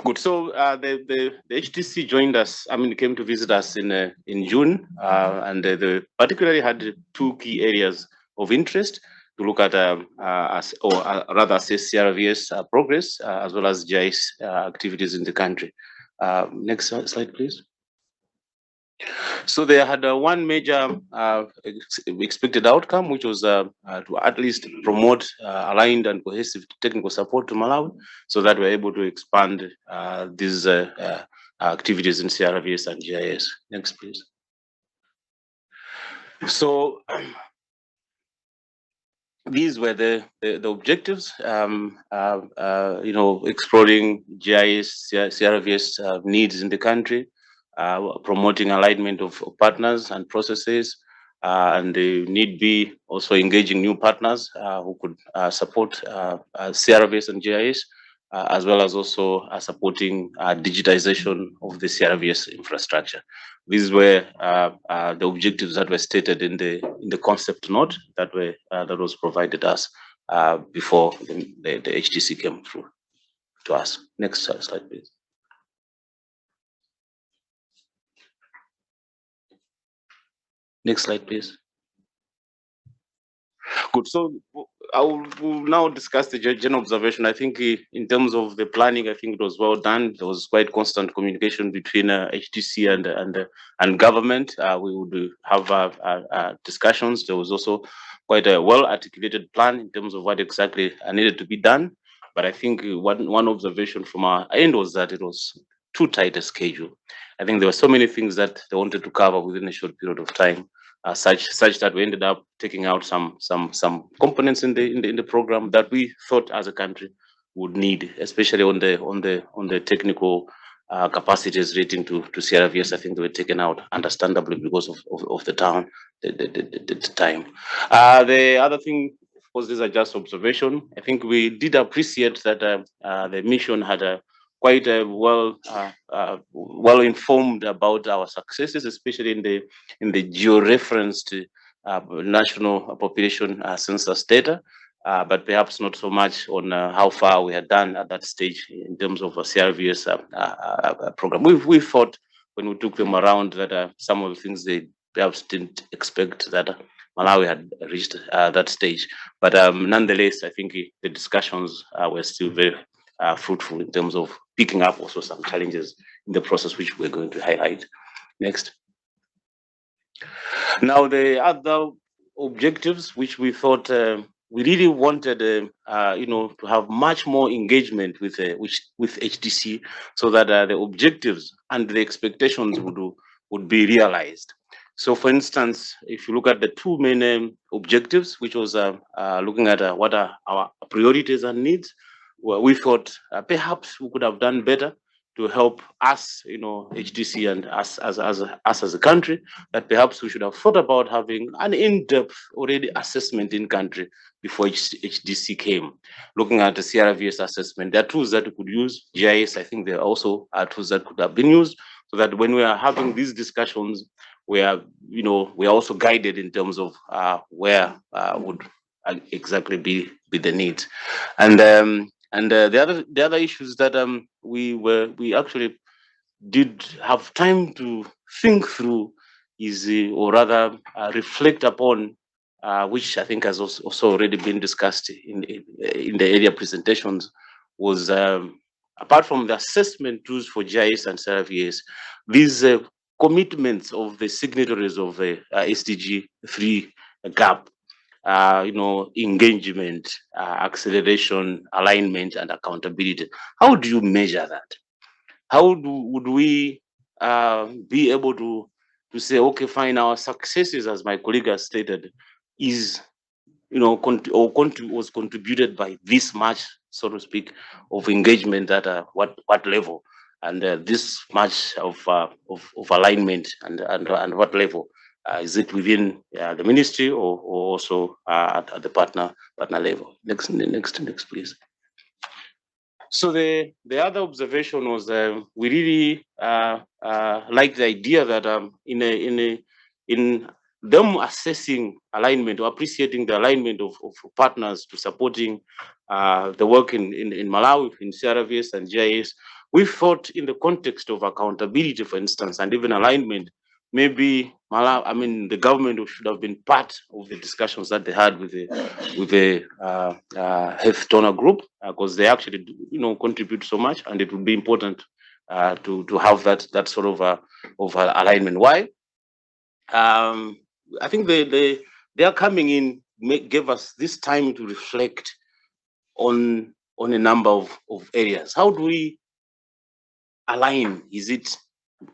Good. So the HDC joined us. I mean, came to visit us in June, and they particularly had two key areas of interest to look at, or rather assess CRVS progress as well as GIS activities in the country. Next slide, please. So they had one major expected outcome, which was to at least promote aligned and cohesive technical support to Malawi, so that we're able to expand these activities in CRVS and GIS. Next, please. So these were the objectives, exploring GIS, CRVS needs in the country, promoting alignment of partners and processes, and the need be also engaging new partners who could support CRVS and GIS, as well as also supporting digitization of the CRVS infrastructure. These were the objectives that were stated in the concept note that was provided us before the HDC came through to us. Next slide, please. Next slide, please. Good. So we'll now discuss the general observation. I think in terms of the planning, I think it was well done. There was quite constant communication between HDC and government. We would have discussions. There was also quite a well-articulated plan in terms of what exactly needed to be done. But I think one observation from our end was that it was too tight a schedule. I think there were so many things that they wanted to cover within a short period of time. Such that we ended up taking out some components in the program that we thought as a country would need, especially on the technical capacities relating to CRVS. I think they were taken out, understandably, because of the time. The other thing, of course, these are just observation. I think we did appreciate that the mission had a quite well informed about our successes, especially in the geo-referenced national population census data, but perhaps not so much on how far we had done at that stage in terms of a CRVS program. We thought when we took them around that some of the things they perhaps didn't expect that Malawi had reached that stage, but nonetheless, I think the discussions were still very fruitful in terms of picking up also some challenges in the process, which we're going to highlight. Next. Now, the other objectives, which we thought we really wanted, to have much more engagement with HDC, so that the objectives and the expectations would be realized. So, for instance, if you look at the two main objectives, which was looking at what are our priorities and needs, well, we thought perhaps we could have done better to help us, HDC and us as a country, that perhaps we should have thought about having an in-depth already assessment in country before HDC came. Looking at the CRVS assessment, there are tools that we could use. GIS, I think there are also tools that could have been used, so that when we are having these discussions, we are also guided in terms of where would exactly be the need. And the other issues that we actually did have time to think through is, or rather reflect upon, which I think has also already been discussed in the earlier presentations, was apart from the assessment tools for GIS and CRVS, these commitments of the signatories of the SDG 3 GAP, engagement, acceleration, alignment, and accountability. How do you measure that? How would we be able to say, okay, fine, our successes, as my colleague has stated, is was contributed by this much, so to speak, of engagement at what level, and this much of alignment and what level. Is it within the ministry or also at the partner level? Next, please. So the other observation was we really like the idea that in them assessing alignment or appreciating the alignment of partners to supporting the work in Malawi, in CRVS and GIS, we thought in the context of accountability, for instance, and even alignment, maybe Malawi, the government should have been part of the discussions that they had with the health donor group, because they actually contribute so much, and it would be important to have that sort of alignment. Why? I think they are coming in, gave us this time to reflect on a number of areas. How do we align? Is it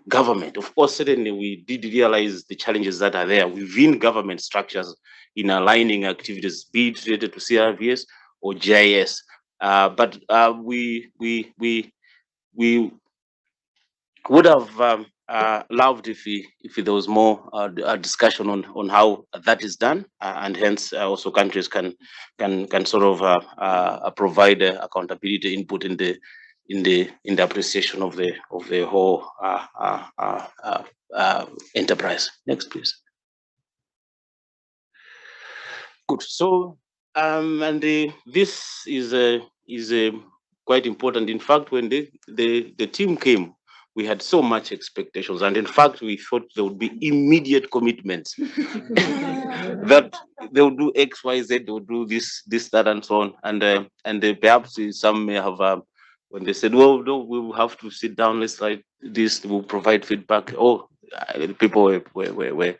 government? Of course, certainly we did realize the challenges that are there within government structures in aligning activities, be it related to CRVS or GIS. But we would have loved if there was more discussion on how that is done, and hence also countries can sort of provide accountability input in the appreciation of the whole enterprise. Next, please. Good. So this is quite important. In fact, when the team came, we had so much expectations, and in fact, we thought there would be immediate commitments that they would do X, Y, Z, they would do this, that, and so on. And perhaps some may have, when they said, "Well, no, we will have to sit down. Let's write this. We'll provide feedback." Oh, people were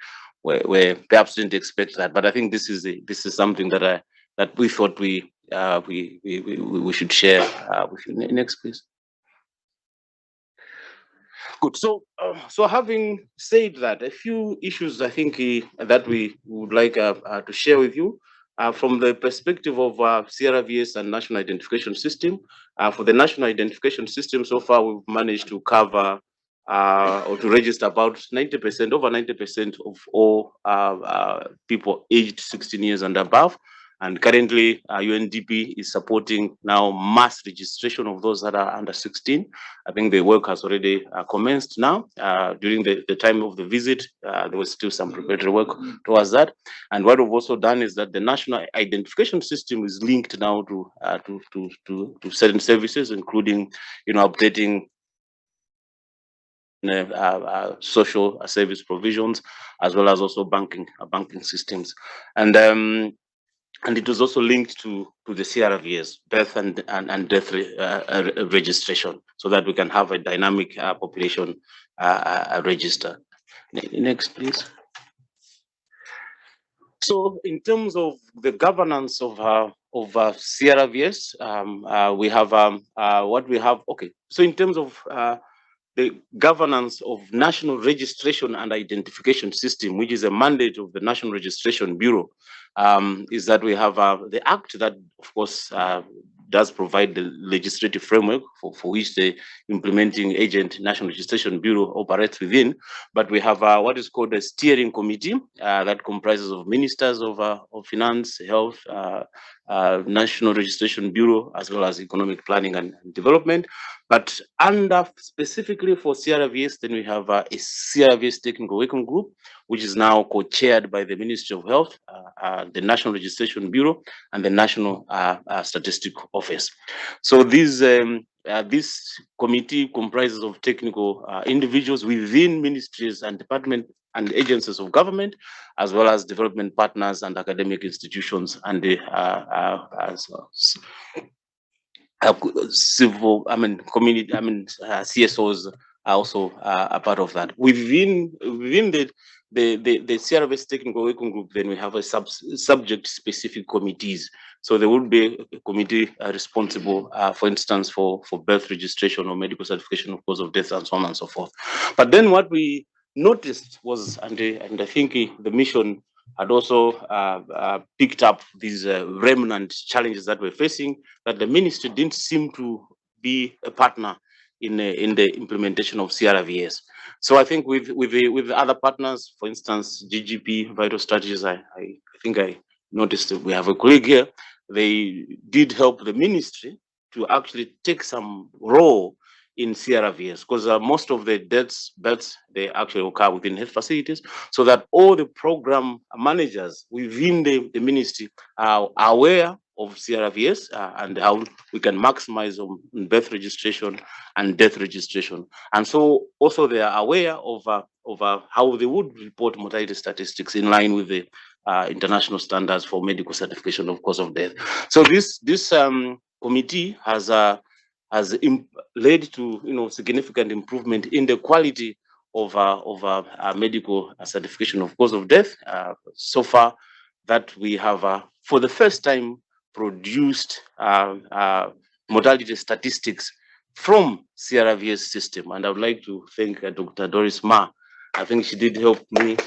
perhaps didn't expect that. But I think this is something that we thought we should share with you. Next, please. Good. So, having said that, a few issues I think that we would like to share with you from the perspective of CRVS and National Identification System. For the National Identification System, so far we've managed to cover or to register about 90%, over 90% of all people aged 16 years and above. And currently, UNDP is supporting now mass registration of those that are under 16. I think the work has already commenced now. During the time of the visit, there was still some preparatory work towards that. And what we've also done is that the National Identification System is linked now to certain services, including, updating social service provisions, as well as also banking systems. And it was also linked to the CRVS, birth and death registration, so that we can have a dynamic population register. Next, please. So, in terms of the governance of CRVS, we have what we have. Okay, so in terms of the governance of National Registration and Identification System, which is a mandate of the National Registration Bureau, is that we have the Act that, of course, does provide the legislative framework for which the implementing agent National Registration Bureau operates within. But we have what is called a steering committee that comprises of ministers of finance, health, National Registration Bureau, as well as economic planning and development. But under specifically for CRVS, then we have a CRVS Technical Working Group, which is now co-chaired by the Ministry of Health, the National Registration Bureau, and the National Statistical Office. So this committee comprises of technical individuals within ministries and departments and agencies of government, as well as development partners and academic institutions and the civil, community, CSOs are also a part of that. Within the CRVS Technical Working Group, then we have a subject-specific committees. So there would be a committee responsible, for instance, for birth registration or medical certification of cause of death and so on and so forth. But then what we noticed was, and I think the mission had also picked up these remnant challenges that we're facing, that the ministry didn't seem to be a partner in the implementation of CRVS. So I think with the other partners, for instance, GGP, Vital Strategies, I think I noticed that we have a colleague here, they did help the ministry to actually take some role in CRVS, because most of the births, they actually occur within health facilities, so that all the program managers within the ministry are aware of CRVS and how we can maximize on birth registration and death registration. And so also they are aware of how they would report mortality statistics in line with the international standards for medical certification of cause of death. So this committee has led to significant improvement in the quality of medical certification of cause of death. So far that we have for the first time produced mortality statistics from CRVS system, and I would like to thank Dr. Doris Ma. I think she did help me.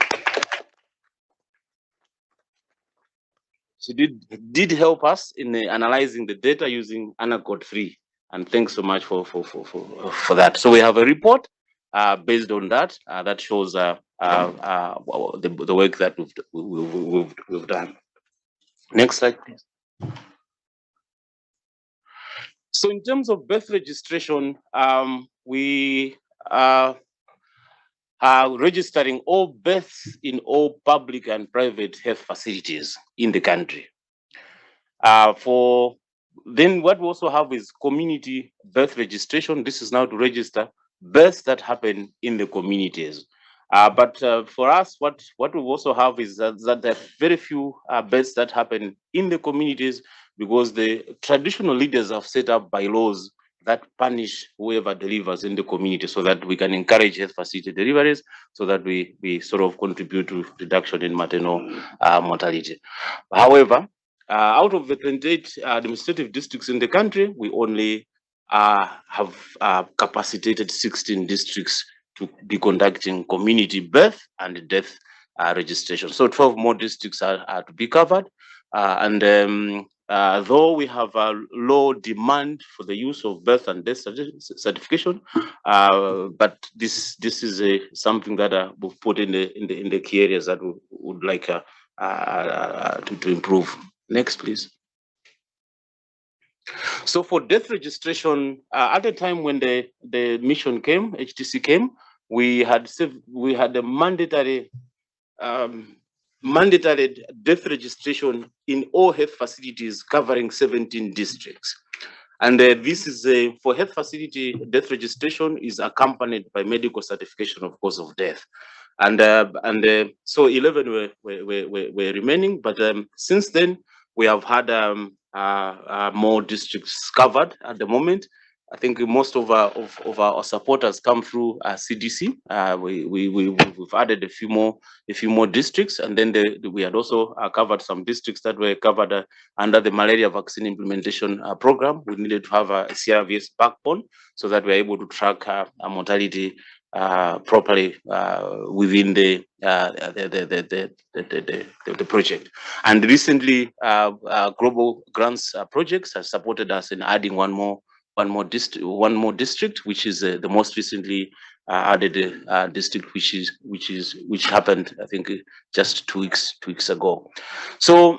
She did help us in analyzing the data using Anacode 3, and thanks so much for that. So we have a report based on that that shows the work that we've done. Next slide, please. So in terms of birth registration, we are registering all births in all public and private health facilities in the country. Then what we also have is community birth registration. This is now to register births that happen in the communities. But for us, what we also have is that there are very few births that happen in the communities, because the traditional leaders have set up bylaws that punish whoever delivers in the community, so that we can encourage health facility deliveries, so that we sort of contribute to reduction in maternal mortality. However, out of the 28 administrative districts in the country, we only have capacitated 16 districts to be conducting community birth and death registration. So 12 more districts are to be covered. Though we have a low demand for the use of birth and death certification, but this is something that we've put in the key areas that we would like to improve. Next, please. So for death registration, at the time when the mission came, HDC came, we had a mandatory death registration in all health facilities covering 17 districts. And this is for health facility death registration is accompanied by medical certification of cause of death. And so 11 were remaining, but since then we have had more districts covered at the moment. I think most of our supporters come through CDC. We've added a few more districts, and then we had also covered some districts that were covered under the malaria vaccine implementation program. We needed to have a CRVS backbone so that we're able to track mortality properly within the project. And recently, global grants projects have supported us in adding one more district, which is the most recently added district, which happened, I think, just two weeks ago. So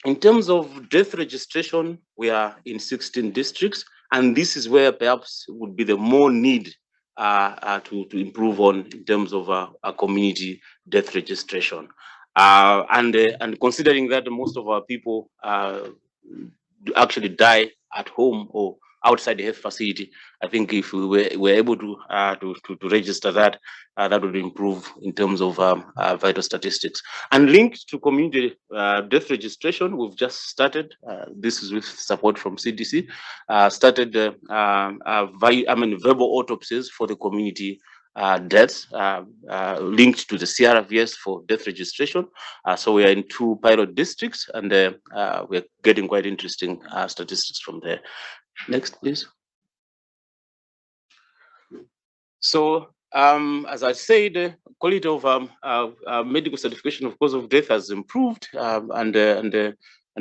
in terms of death registration, we are in 16 districts, and this is where perhaps would be the more need to improve on in terms of a community death registration. And considering that most of our people actually die at home or outside the health facility. I think if we were able to register that, that would improve in terms of vital statistics. And linked to community death registration, we've just started. This is with support from CDC. Started verbal autopsies for the community deaths linked to the CRVS for death registration. So we are in 2 pilot districts, and we're getting quite interesting statistics from there. Next, please. So, as I said, the quality of medical certification of cause of death has improved, and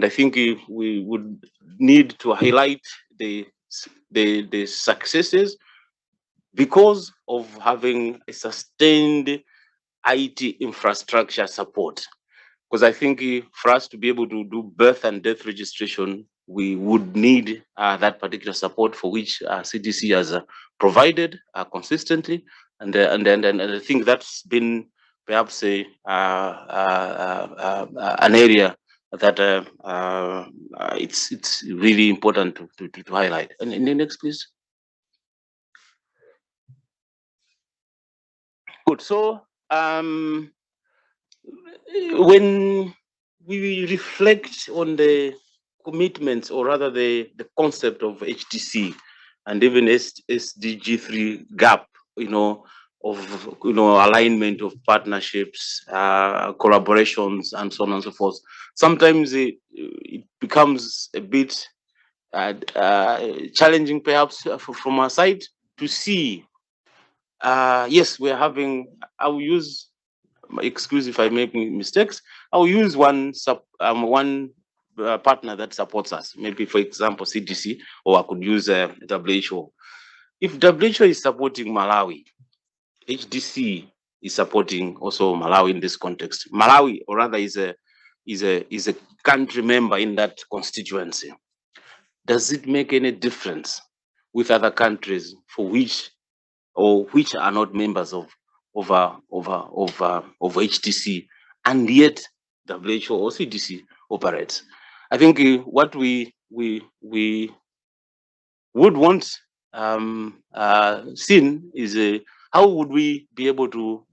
I think we would need to highlight the successes because of having a sustained IT infrastructure support. Because I think for us to be able to do birth and death registration, we would need that particular support, for which CDC has provided consistently, and I think that's been perhaps an area that it's really important to highlight. And in the next, please. Good. So when we reflect on the commitments, or rather the concept of HDC and even SDG GAP, of alignment of partnerships, collaborations, and so on and so forth, sometimes it becomes a bit challenging, perhaps, from our side to see. Yes, we're having. I will use. Excuse if I make mistakes. I will use one partner that supports us. Maybe, for example, CDC, or I could use WHO. If WHO is supporting Malawi, HDC is supporting also Malawi in this context. Malawi, or rather, is a country member in that constituency. Does it make any difference with other countries for which are not members of HDC, and yet WHO or CDC operates? I think what we would want seen is how would we be able to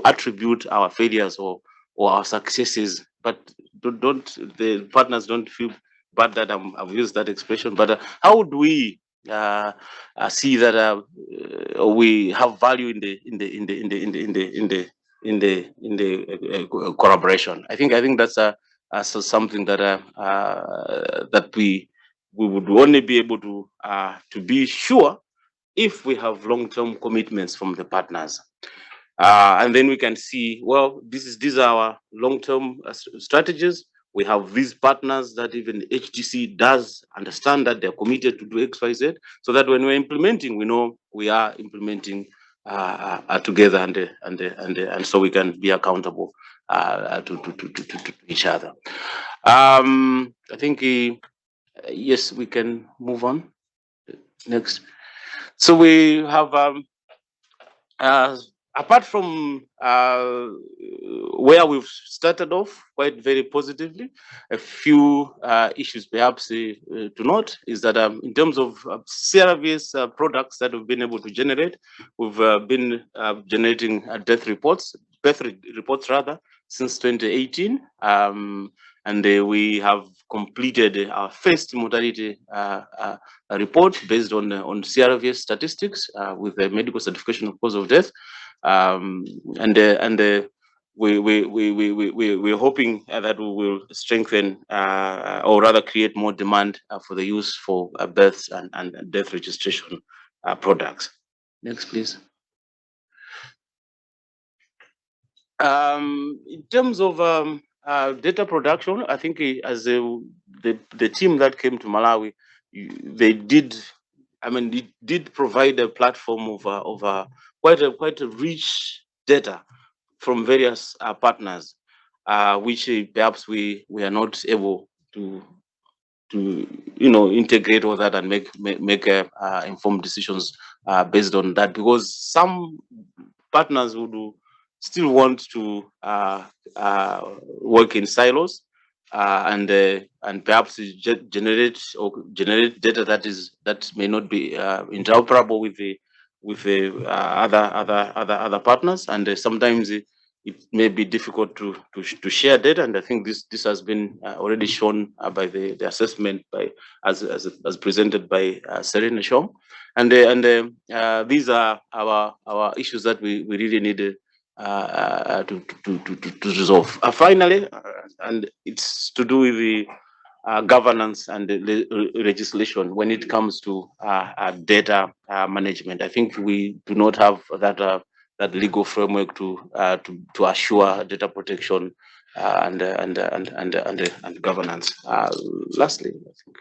attribute our failures or our successes, but the partners don't feel bad that I've used that expression, but how would we see that we have value in the collaboration? I think that's something that that we would only be able to be sure if we have long-term commitments from the partners, and then we can see, well, these are our long-term strategies. We have these partners that even HDC does understand that they're committed to do X, Y, Z, so that when we're implementing, we know we are implementing together, and so we can be accountable to each other. I think yes, we can move on. Next. So we have apart from where we've started off quite very positively, a few issues perhaps to note is that in terms of CRVS products that we've been able to generate, we've been generating birth reports rather, since 2018, and we have completed our first mortality report based on CRVS statistics with the medical certification of cause of death. We're hoping that we will strengthen or rather create more demand for the use for births and death registration products. Next, please. In terms of data production, I think as the team that came to Malawi, they did. I mean, it did provide a platform of quite a rich data from various partners, which perhaps we are not able to integrate all that and make informed decisions based on that, because some partners would still want to work in silos. and perhaps generate data that may not be interoperable with the other partners, and sometimes it may be difficult to share data. And I think this has been already shown by the assessment as presented by Serena Shom, and these are our issues that we really need to resolve. Finally, and it's to do with the governance and the legislation when it comes to data management. I think we do not have that legal framework to assure data protection and governance. Lastly, I think.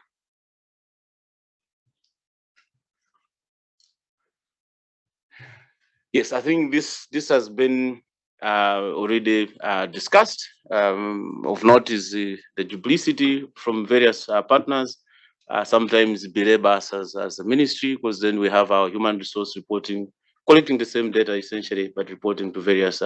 Yes, I think this has been already discussed. Of note is the duplicity from various partners. Sometimes belabor us as a ministry, because then we have our human resource reporting, collecting the same data essentially, but reporting to various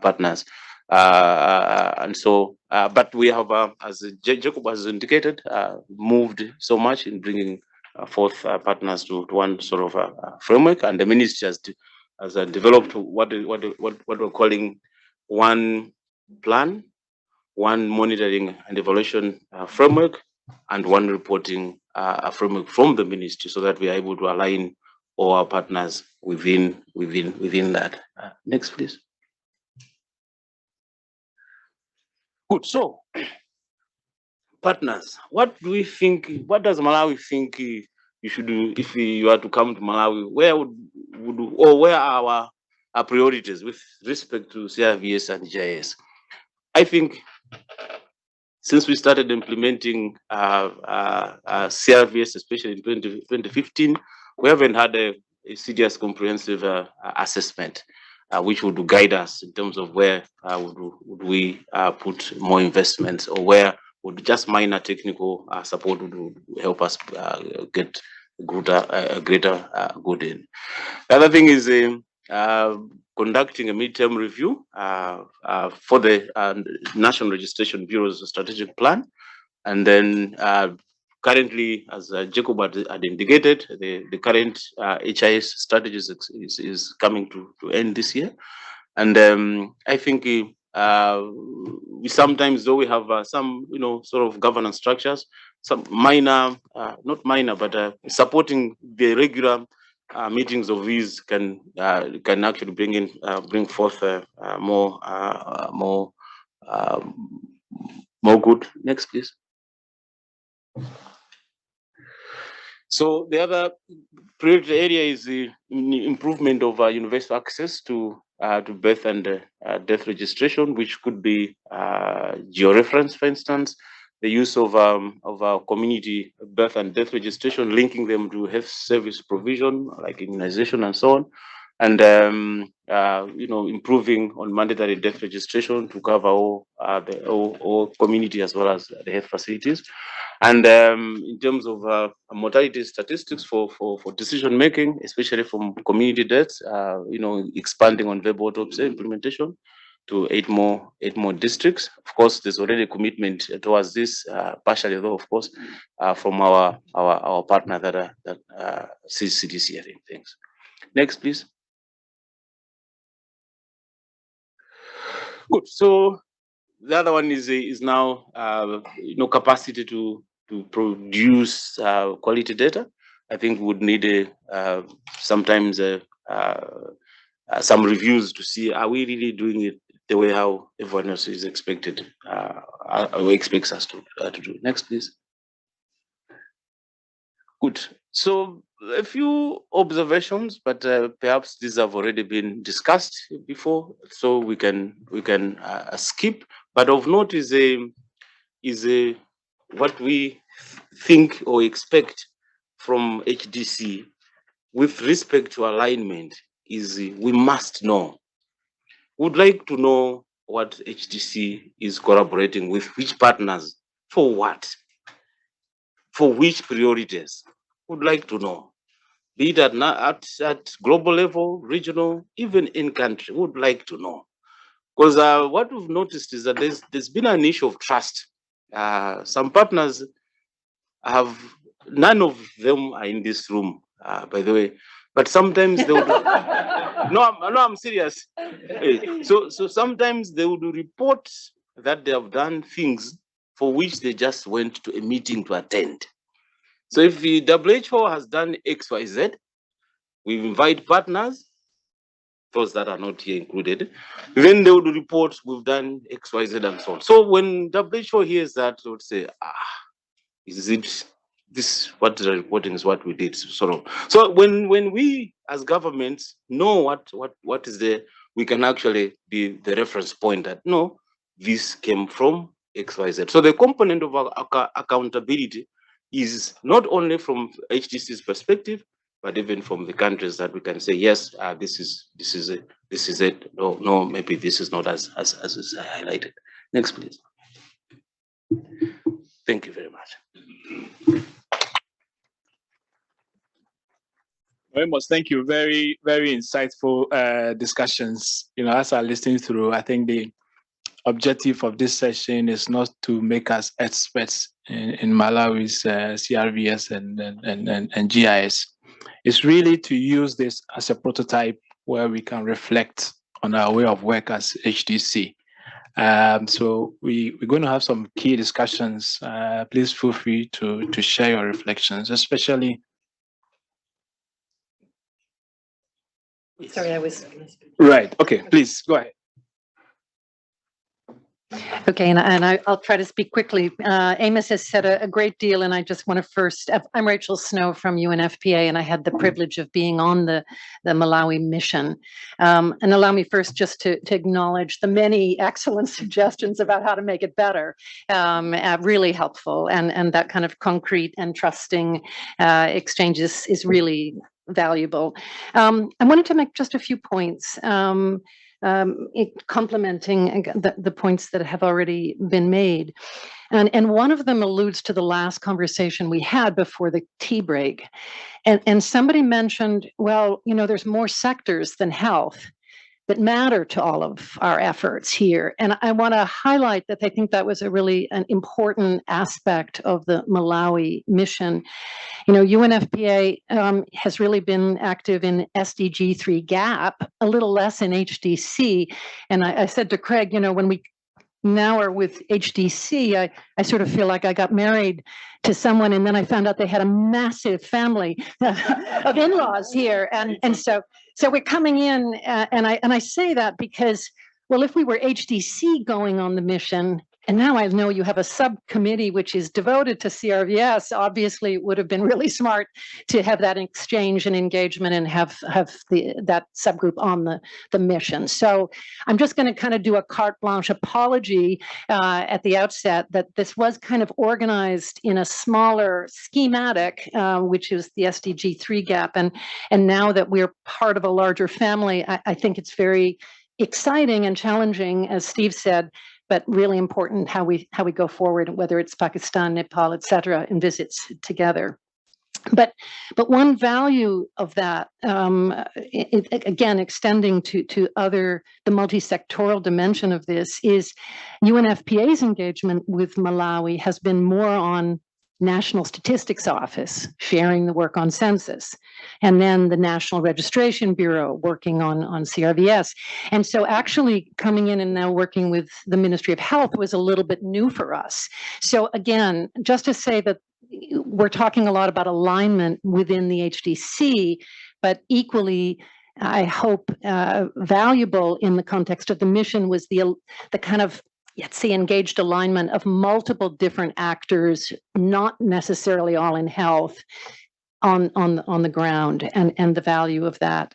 partners. And so, but we have, as Jacob has indicated, moved so much in bringing forth partners to one sort of framework, and the ministry has developed what we're calling one plan, one monitoring and evaluation framework, and one reporting framework from the ministry, so that we are able to align all our partners within that. Next, please. Good. So, partners, what do we think? What does Malawi think you should do if you are to come to Malawi? Where where are our priorities with respect to CRVS and GIS? I think since we started implementing CRVS, especially in 2015, we haven't had a serious comprehensive assessment, which would guide us in terms of where would we put more investments, or where would just minor technical support would help us get a greater good in. The other thing is conducting a midterm review for the National Registration Bureau's strategic plan. And then currently, as Jacob had indicated, the current HIS strategy is coming to end this year. And I think we sometimes, though we have some, sort of governance structures, some minor, not minor, but supporting the regular meetings of these can actually bring forth more good. Next, please. So the other priority area is the improvement of universal access to birth and death registration, which could be georeference, for instance, the use of our community birth and death registration, linking them to health service provision like immunization and so on, and improving on mandatory death registration to cover all community as well as the health facilities. And in terms of mortality statistics for decision making, especially from community deaths, expanding on verbal autopsy implementation to eight more districts. Of course, there's already a commitment towards this, partially though, of course, from our partner that CDC, I think. Thanks. Next, please. Good. So the other one is now capacity to produce quality data. I think we would need sometimes some reviews to see, are we really doing it the way how everyone else is expected or expects us to do. Next, please. Good. So a few observations, but perhaps these have already been discussed before, so we can skip. But of note is what we think or expect from HDC with respect to alignment is we must know. Would like to know what HDC is collaborating with which partners, for what, for which priorities. Would like to know, be it at global level, regional, even in country. Would like to know, because what we've noticed is that there's been an issue of trust some partners have, none of them are in this room, by the way, but sometimes they would, I'm serious. So sometimes they would report that they have done things for which they just went to a meeting to attend. So if the WHO has done X, Y, Z, we invite partners, those that are not here included, then they would report we've done X, Y, Z, and so on. So when WHO hears that, they would say, is it this, what they're reporting is what we did, sort of. So when we as governments know what is there, we can actually be the reference point that no, this came from X, Y, Z. So the component of accountability is not only from HDC's perspective, but even from the countries that we can say, yes, this is it. No, maybe this is not as is highlighted. Next, please. Thank you very much. Very much. Thank you. Very, very insightful discussions. You know, as I listening through, I think the objective of this session is not to make us experts in Malawi's CRVS and GIS. It's really to use this as a prototype where we can reflect on our way of work as HDC. So we're going to have some key discussions. Please feel free to share your reflections, especially. Sorry, I was. Right. Okay, please go ahead. Okay, and I'll try to speak quickly. Amos has said a great deal, and I just want to first, I'm Rachel Snow from UNFPA, and I had the privilege of being on the Malawi mission. And allow me first just to acknowledge the many excellent suggestions about how to make it better. Really helpful, and that kind of concrete and trusting exchange is really valuable. I wanted to make just a few points. Complementing the points that have already been made. And one of them alludes to the last conversation we had before the tea break. And somebody mentioned, well, you know, there's more sectors than health that matter to all of our efforts here. And I want to highlight that I think that was an important aspect of the Malawi mission. You know, UNFPA has really been active in SDG GAP, a little less in HDC. And I said to Craig, you know, when we now are with HDC, I sort of feel like I got married to someone, and then I found out they had a massive family of in-laws here, and so we're coming in, and I say that because, well, if we were HDC going on the mission, and now I know you have a subcommittee which is devoted to CRVS, obviously it would have been really smart to have that exchange and engagement and have that subgroup on the mission. So I'm just going to kind of do a carte blanche apology at the outset that this was kind of organized in a smaller schematic, which is the SDG GAP. And now that we're part of a larger family, I think it's very exciting and challenging, as Steve said, but really important how we go forward, whether it's Pakistan, Nepal, et cetera, and visits together. But one value of that, again, extending to the multi-sectoral dimension of this, is UNFPA's engagement with Malawi has been more on National Statistics Office, sharing the work on census, and then the National Registration Bureau working on CRVS. And so actually coming in and now working with the Ministry of Health was a little bit new for us. So again, just to say that we're talking a lot about alignment within the HDC, but equally, I hope valuable in the context of the mission was the kind of engaged alignment of multiple different actors, not necessarily all in health, on the ground, and the value of that.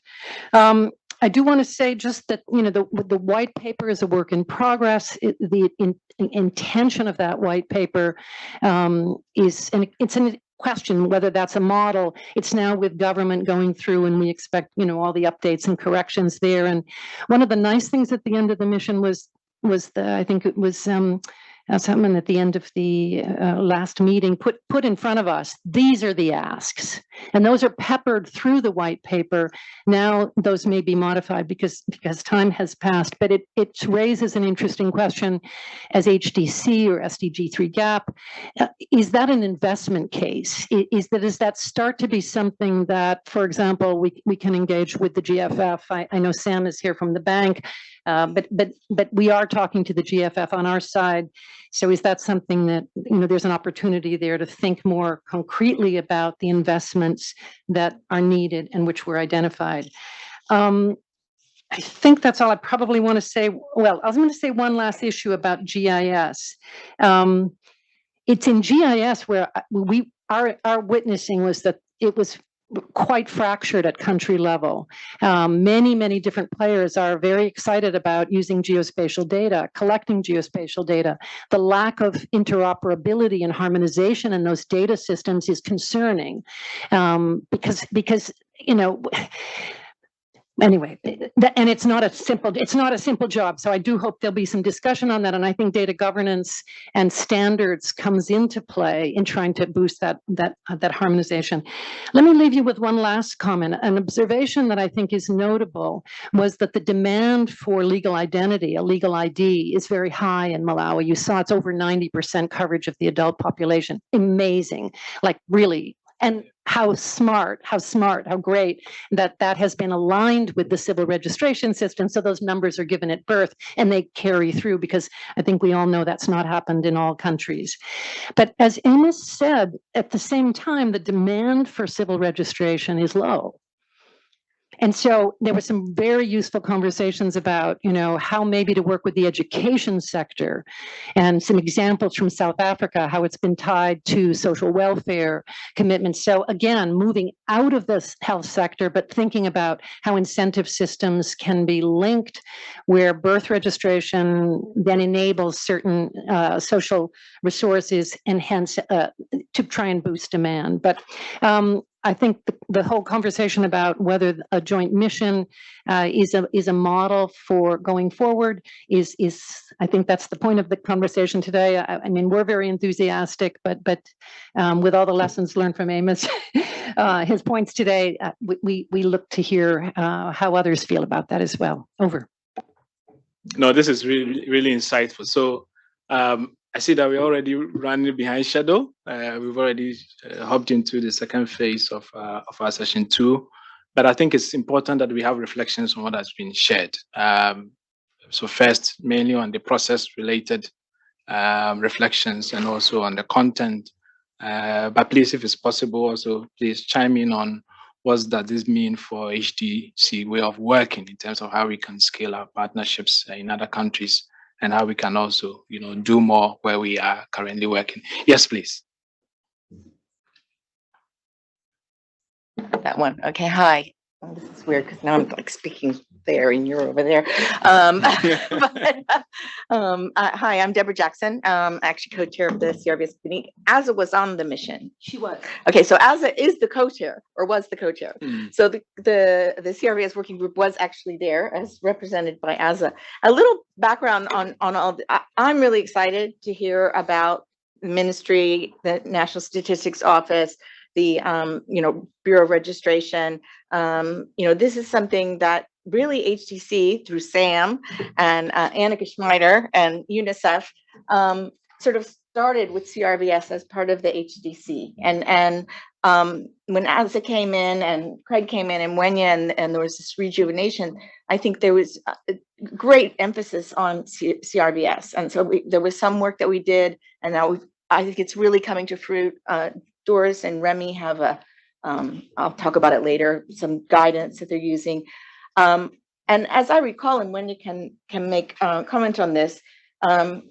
I do want to say just that, you know, the white paper is a work in progress. The intention of that white paper is, and it's a question whether that's a model. It's now with government going through, and we expect, you know, all the updates and corrections there. And one of the nice things at the end of the mission was I think it was someone at the end of the last meeting put in front of us, these are the asks. And those are peppered through the white paper. Now those may be modified because time has passed, but it raises an interesting question as HDC or SDG GAP. Is that an investment case? Does that start to be something that, for example, we can engage with the GFF? I know Sam is here from the bank, but we are talking to the GFF on our side. So is that something that, there's an opportunity there to think more concretely about the investments that are needed and which were identified? I think that's all I probably want to say. Well, I was going to say one last issue about GIS. It's in GIS where our witnessing was that it was quite fractured at country level. Many different players are very excited about using geospatial data, collecting geospatial data. The lack of interoperability and harmonization in those data systems is concerning because anyway, and it's not a simple job. So I do hope there'll be some discussion on that. And I think data governance and standards comes into play in trying to boost that harmonization. Let me leave you with one last comment. An observation that I think is notable was that the demand for legal identity, a legal ID, is very high in Malawi. You saw it's over 90% coverage of the adult population. Amazing, like really. And how great that has been aligned with the civil registration system. So those numbers are given at birth and they carry through, because I think we all know that's not happened in all countries. But as Amos said, at the same time, the demand for civil registration is low. And so there were some very useful conversations about, how maybe to work with the education sector, and some examples from South Africa, how it's been tied to social welfare commitments. So again, moving out of the health sector, but thinking about how incentive systems can be linked, where birth registration then enables certain social resources and hence to try and boost demand. But I think the whole conversation about whether a joint mission is a model for going forward is I think that's the point of the conversation today. I mean, we're very enthusiastic, but with all the lessons learned from Amos, his points today, we look to hear how others feel about that as well. Over. No, this is really insightful. So I see that we're already running behind schedule. We've already hopped into the second phase of our session 2, but I think it's important that we have reflections on what has been shared. So first, mainly on the process-related reflections and also on the content. But please, if it's possible, also please chime in on what does this mean for HDC way of working in terms of how we can scale our partnerships in other countries, and how we can also, do more where we are currently working. Yes, please. That one. Okay. Hi. Oh, this is weird because now I'm like speaking there and you're over there. Hi, I'm Deborah Jackson. Actually co-chair of the CRVS committee. Asa was on the mission. She was. Okay, so Asa is the co-chair, or was the co-chair. So the CRVS working group was actually there as represented by Asa. A little background on all. I'm really excited to hear about the ministry, the National Statistics Office, the Bureau of Registration. This is something that really HDC through Sam and Annika Schneider and UNICEF sort of started with CRVS as part of the HDC. And when Asa came in and Craig came in and Wenya and there was this rejuvenation, I think there was a great emphasis on CRVS. And so there was some work that we did, and now I think it's really coming to fruit. Doris and Remy have I'll talk about it later, some guidance that they're using. And as I recall, and when you can make comment on this,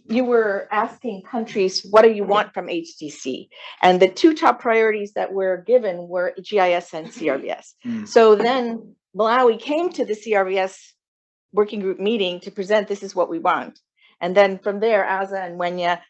you were asking countries, what do you want from HDC? And the two top priorities that were given were GIS and CRVS. So then Malawi came to the CRVS working group meeting to present, this is what we want. And then from there, Asa and Wenya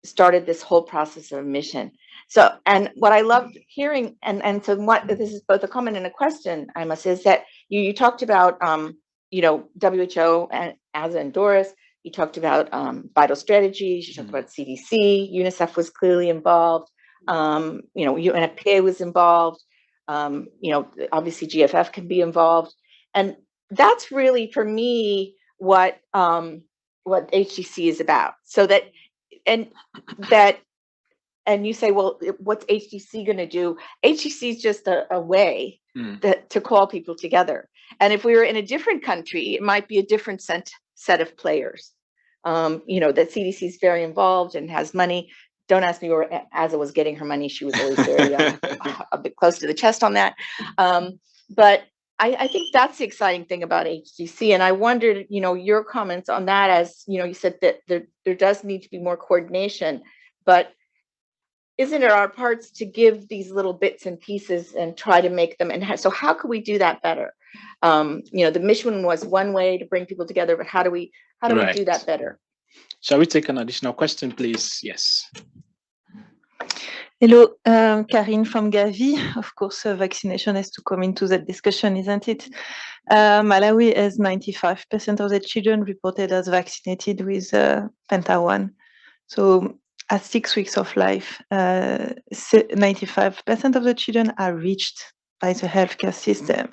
started this whole process of mission. So, and what I loved hearing, and so what this is both a comment and a question, Amos, is that you talked about, WHO and Asa and Doris, You talked about vital strategies. You talked about CDC. UNICEF was clearly involved. UNFPA was involved. Obviously GFF can be involved, and that's really for me what HDC is about. So that and you say, well, what's HDC going to do? HDC is just a way to call people together. And if we were in a different country, it might be a different set of players. That CDC is very involved and has money. Don't ask me where Asa was getting her money. She was always very a bit close to the chest on that. But I think that's the exciting thing about HDC. And I wondered, your comments on that, as you said that there does need to be more coordination, but isn't it our parts to give these little bits and pieces and try to make them? And so how could we do that better? The mission was one way to bring people together, but how do we do that better? Shall we take an additional question, please? Yes. Hello, Karine from Gavi. Of course, vaccination has to come into that discussion, isn't it? Malawi has 95% of the children reported as vaccinated with Penta-1. So at 6 weeks of life, 95% of the children are reached by the healthcare system.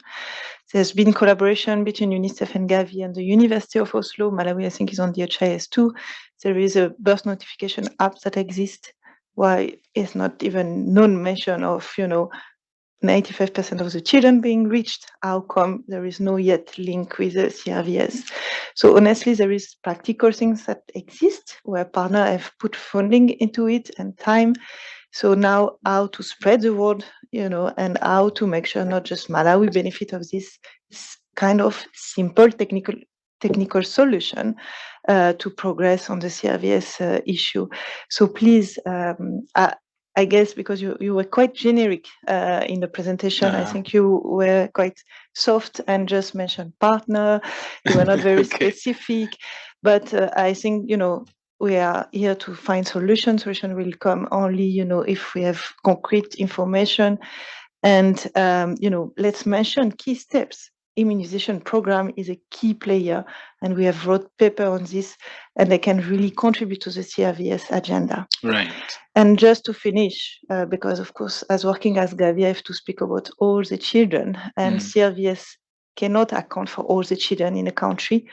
There's been collaboration between UNICEF and Gavi and the University of Oslo. Malawi, I think, is on the HIS too. There is a birth notification app that exists. Why it's not even non-mention of, 95% of the children being reached? How come there is no yet link with the CRVS? So honestly, there is practical things that exist where partners have put funding into it and time. So now how to spread the word, and how to make sure not just Malawi benefit of this kind of simple technical solution to progress on the CRVS issue. So please, I guess because you were quite generic in the presentation, I think you were quite soft and just mentioned partner. You were not very specific, but I think, we are here to find solutions. Solution will come only, if we have concrete information. And, let's mention key steps. Immunization program is a key player, and we have wrote paper on this, and they can really contribute to the CRVS agenda. Right. And just to finish, because of course, as working as Gavi, I have to speak about all the children, and CRVS cannot account for all the children in the country.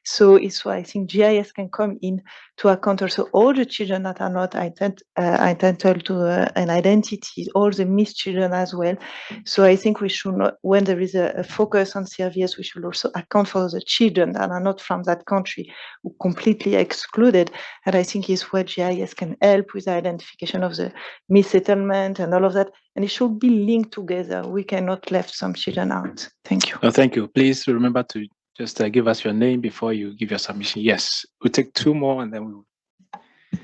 So it's why I think GIS can come in to account also all the children that are not entitled to an identity, all the missed children as well. So I think we should not, when there is a focus on CRVS, we should also account for the children that are not from that country, who completely excluded. And I think is where GIS can help with the identification of the missettlement and all of that. And it should be linked together. We cannot left some children out. Thank you. Oh, thank you. Please remember to just give us your name before you give your submission. Yes, we'll take two more and then we'll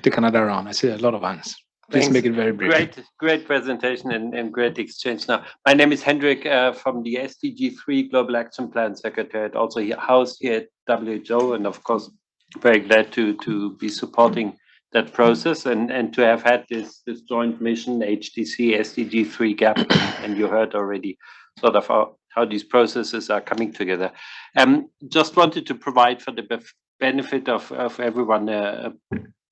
take another round. I see a lot of hands. Please make it very brief. Great presentation and great exchange. Now, my name is Hendrik from the SDG Global Action Plan Secretariat, also here, housed here at WHO, and of course, very glad to be supporting that process and to have had this joint mission, HDC, SDG GAP, and you heard already sort of how these processes are coming together. Just wanted to provide for the benefit of everyone a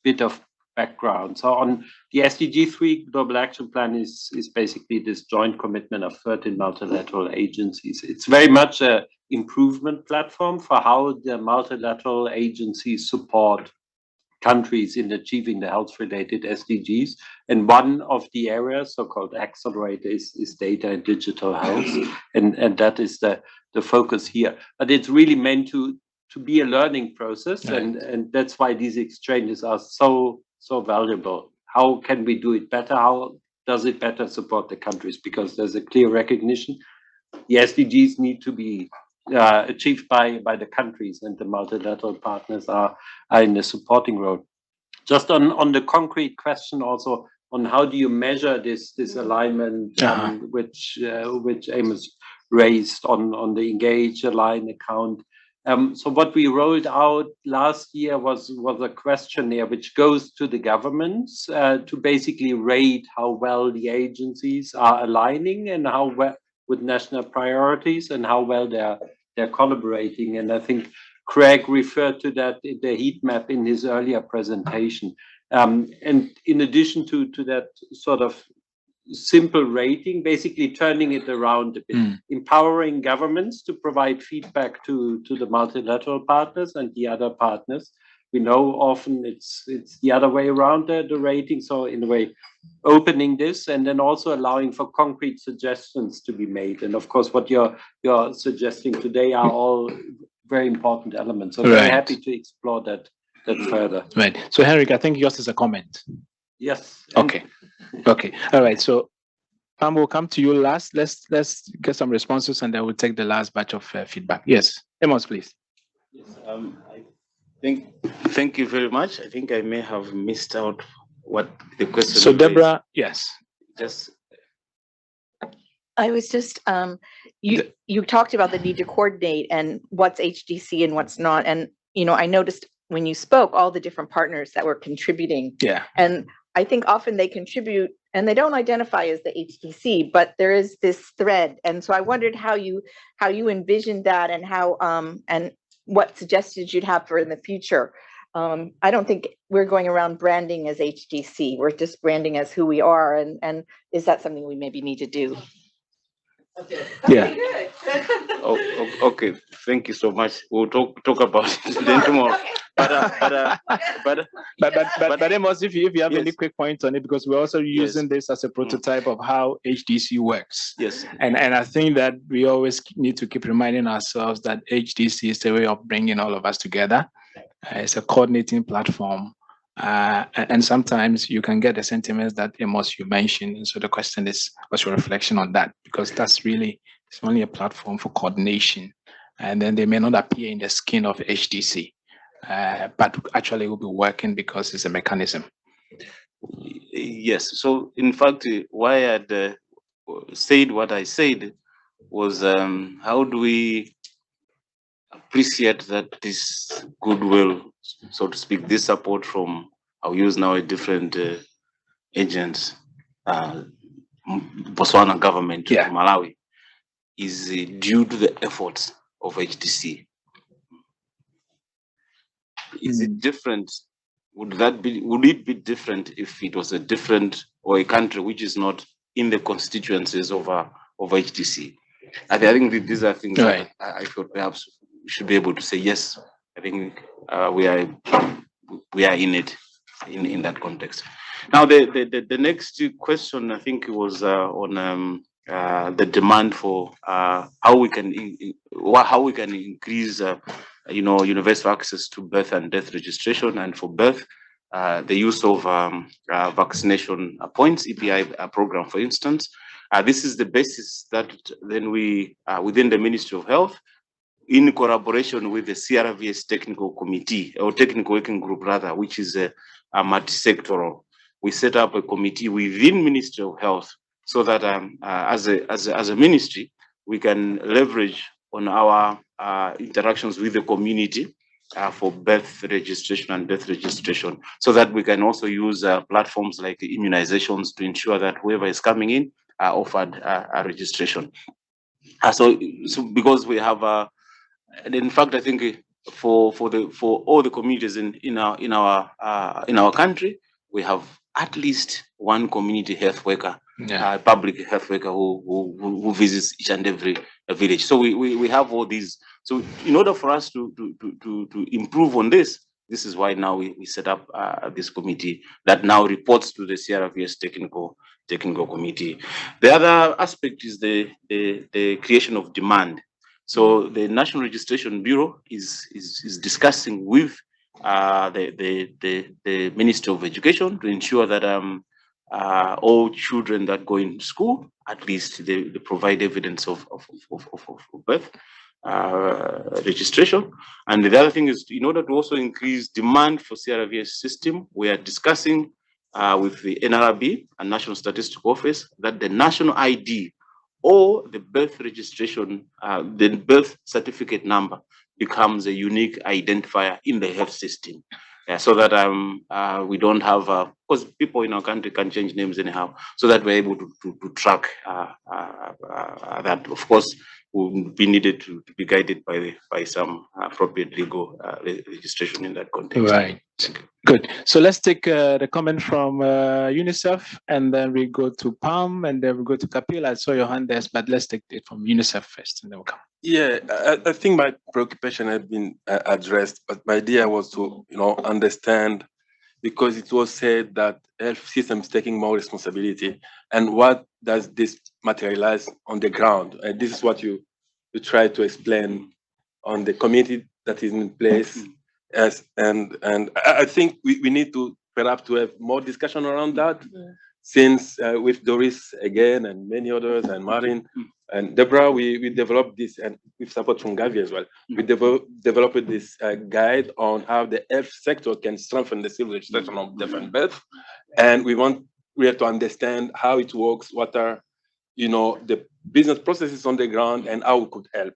bit of background. So on the SDG Global Action Plan is basically this joint commitment of 13 multilateral agencies. It's very much an improvement platform for how the multilateral agencies support countries in achieving the health-related SDGs. And one of the areas, so-called accelerator, is data and digital health. And that is the focus here. But it's really meant to be a learning process. Right. And that's why these exchanges are so valuable. How can we do it better? How does it better support the countries? Because there's a clear recognition. The SDGs need to be achieved by the countries, and the multilateral partners are in the supporting role. Just on the concrete question also on how do you measure this alignment, which Amos raised on the Engage, Align account. So what we rolled out last year was a questionnaire which goes to the governments to basically rate how well the agencies are aligning and how well with national priorities and how well they're collaborating. And I think Craig referred to that in the heat map in his earlier presentation. And in addition to that sort of simple rating, basically turning it around a bit, empowering governments to provide feedback to the multilateral partners and the other partners. We know often it's the other way around, the rating. So in a way, opening this and then also allowing for concrete suggestions to be made. And of course, what you're suggesting today are all very important elements. So very happy to explore that further. Right. So Henrik, I think yours is a comment. Yes. Okay. Okay. All right. So Pam, we'll come to you last. Let's get some responses and then we'll take the last batch of feedback. Yes. Amos, please. Yes. Thank you very much. I think I may have missed out what the question. So Deborah, yes. Just. I was just you talked about the need to coordinate and what's HDC and what's not, and I noticed when you spoke all the different partners that were contributing. Yeah. And I think often they contribute and they don't identify as the HDC, but there is this thread, and so I wondered how you envisioned that and how and what suggestions you'd have for in the future. I don't think we're going around branding as HDC. We're just branding as who we are, and is that something we maybe need to do? Yeah. Okay. Thank you so much. We'll talk about it then tomorrow. But Amos, if you have any quick points on it, because we're also using this as a prototype of how HDC works. Yes. And I think that we always need to keep reminding ourselves that HDC is a way of bringing all of us together. It's a coordinating platform. And sometimes you can get the sentiments that Amos you mentioned. And so the question is, what's your reflection on that? Because that's really, it's only a platform for coordination. And then they may not appear in the skin of HDC, but actually will be working because it's a mechanism. Yes. So in fact, why I'd said what I said was, how do we appreciate that this goodwill, so to speak, this support from, I'll use now a different agents, Botswana government to Malawi, is due to the efforts of HDC. Is it different? Would it be different if it was a different or a country which is not in the constituencies of HDC? I think these are things that I thought perhaps we should be able to say yes. I think we are in it in that context. Now the next question I think was on the demand for how we can increase universal access to birth and death registration, and for birth the use of vaccination points, EPI program, for instance. This is the basis that then we within the Ministry of Health, in collaboration with the CRVS technical committee, or technical working group rather, which is a multi-sectoral, we set up a committee within Ministry of Health so that as a ministry, we can leverage on our interactions with the community for birth registration and death registration, so that we can also use platforms like immunizations to ensure that whoever is coming in are offered a registration. So because we have, and in fact, I think for all the communities in our country, we have at least one community health worker, public health worker who visits each and every village. So we have all these. So in order for us to improve on this, this is why now we set up this committee that now reports to the CRVS technical committee. The other aspect is the creation of demand. So the National Registration Bureau is discussing with the Ministry of Education to ensure that all children that go in school, at least they provide evidence of birth registration. And the other thing is, in order to also increase demand for CRVS system, we are discussing with the NRB and National Statistical Office that the national ID or the birth registration, the birth certificate number becomes a unique identifier in the health system, so that we don't have because people in our country can change names anyhow, so that we're able to track that. Of course, will be needed to be guided by some appropriate legal registration in that context. Right. Good. So let's take the comment from UNICEF, and then we go to Palm, and then we go to Kapil. I saw your hand there, but let's take it from UNICEF first, and then we'll come. Yeah, I think my preoccupation has been addressed, but my idea was to, understand, because it was said that health systems taking more responsibility, and what does this materialize on the ground? And this is what you try to explain on the committee that is in place. And I think we need to perhaps to have more discussion around that, since with Doris again and many others and Martin and Deborah, we developed this, and with support from Gavi as well. We developed this guide on how the health sector can strengthen the civil registration of death and birth, and we have to understand how it works, what are the business processes on the ground, and how we could help.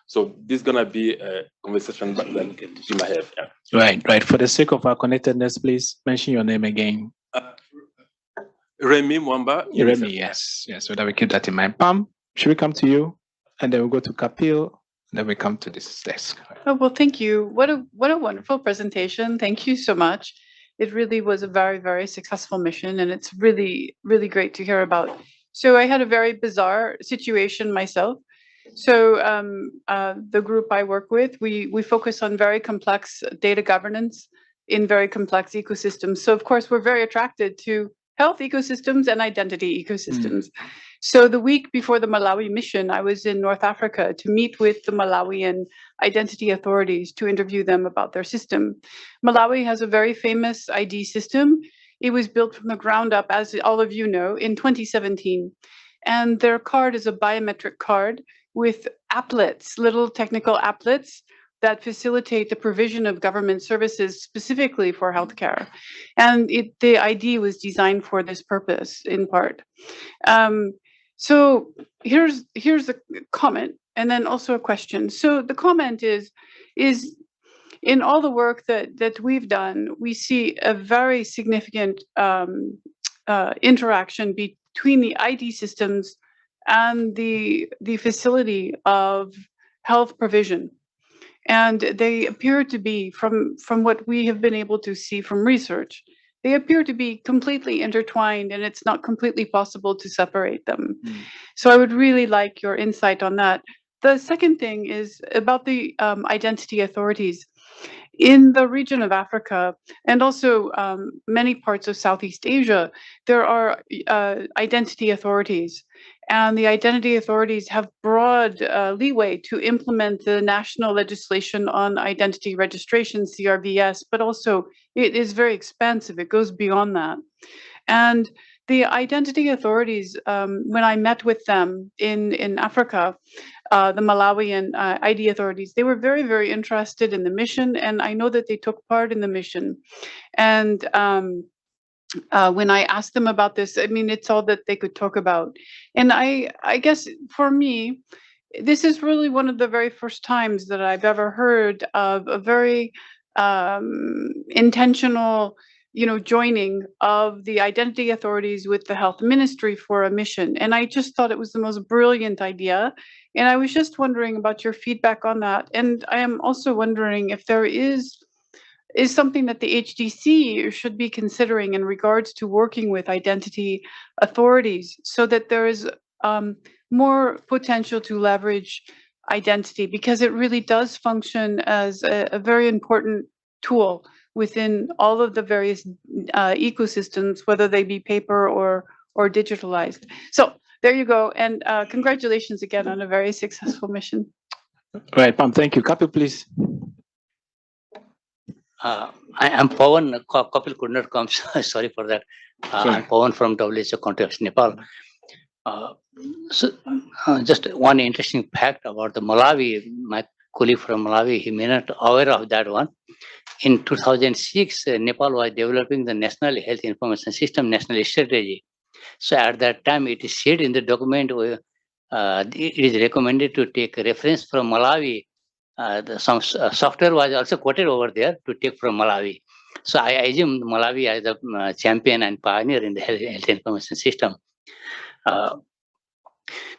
So this is gonna be a conversation that you might have. Yeah. Right. For the sake of our connectedness, please mention your name again. Remy Mwamba. Remy, yes. So that we keep that in mind. Pam, should we come to you? And then we'll go to Kapil, and then we come to this desk. Oh, well, thank you. What a wonderful presentation. Thank you so much. It really was a very, very successful mission, and it's really, really great to hear about. So I had a very bizarre situation myself. So the group I work with, we focus on very complex data governance in very complex ecosystems. So of course, we're very attracted to health ecosystems and identity ecosystems. So the week before the Malawi mission, I was in North Africa to meet with the Malawian identity authorities to interview them about their system. Malawi has a very famous ID system. It was built from the ground up, as all of you know, in 2017. And their card is a biometric card with applets, little technical applets that facilitate the provision of government services specifically for healthcare. And the ID was designed for this purpose in part. So here's a comment and then also a question. So the comment is in all the work that we've done, we see a very significant interaction between the ID systems and the facility of health provision. And they appear to be, from what we have been able to see from research, they appear to be completely intertwined, and it's not completely possible to separate them. So I would really like your insight on that. The second thing is about the identity authorities. In the region of Africa, and also many parts of Southeast Asia, there are identity authorities. And the identity authorities have broad leeway to implement the national legislation on identity registration, CRVS, but also it is very expansive. It goes beyond that. And the identity authorities, when I met with them in Africa, the Malawian ID authorities, they were very, very interested in the mission, and I know that they took part in the mission. And when I asked them about this, I mean, it's all that they could talk about. And I guess for me, this is really one of the very first times that I've ever heard of a very intentional, joining of the identity authorities with the health ministry for a mission. And I just thought it was the most brilliant idea. And I was just wondering about your feedback on that. And I am also wondering if there is something that the HDC should be considering in regards to working with identity authorities so that there is more potential to leverage identity, because it really does function as a very important tool within all of the various ecosystems, whether they be paper or digitalized. So there you go. And congratulations again on a very successful mission. Right, Pam, thank you. Kapil, please. I am Pawan. Kapil could not come. Sorry for that. I'm Pawan from WHO Context, Nepal. Just one interesting fact about the Malawi. My colleague from Malawi, he may not aware of that one. In 2006, Nepal was developing the National Health Information System National Strategy. So at that time, it is said in the document, it is recommended to take reference from Malawi. Some software was also quoted over there to take from Malawi. So I assume Malawi as a champion and pioneer in the health information system.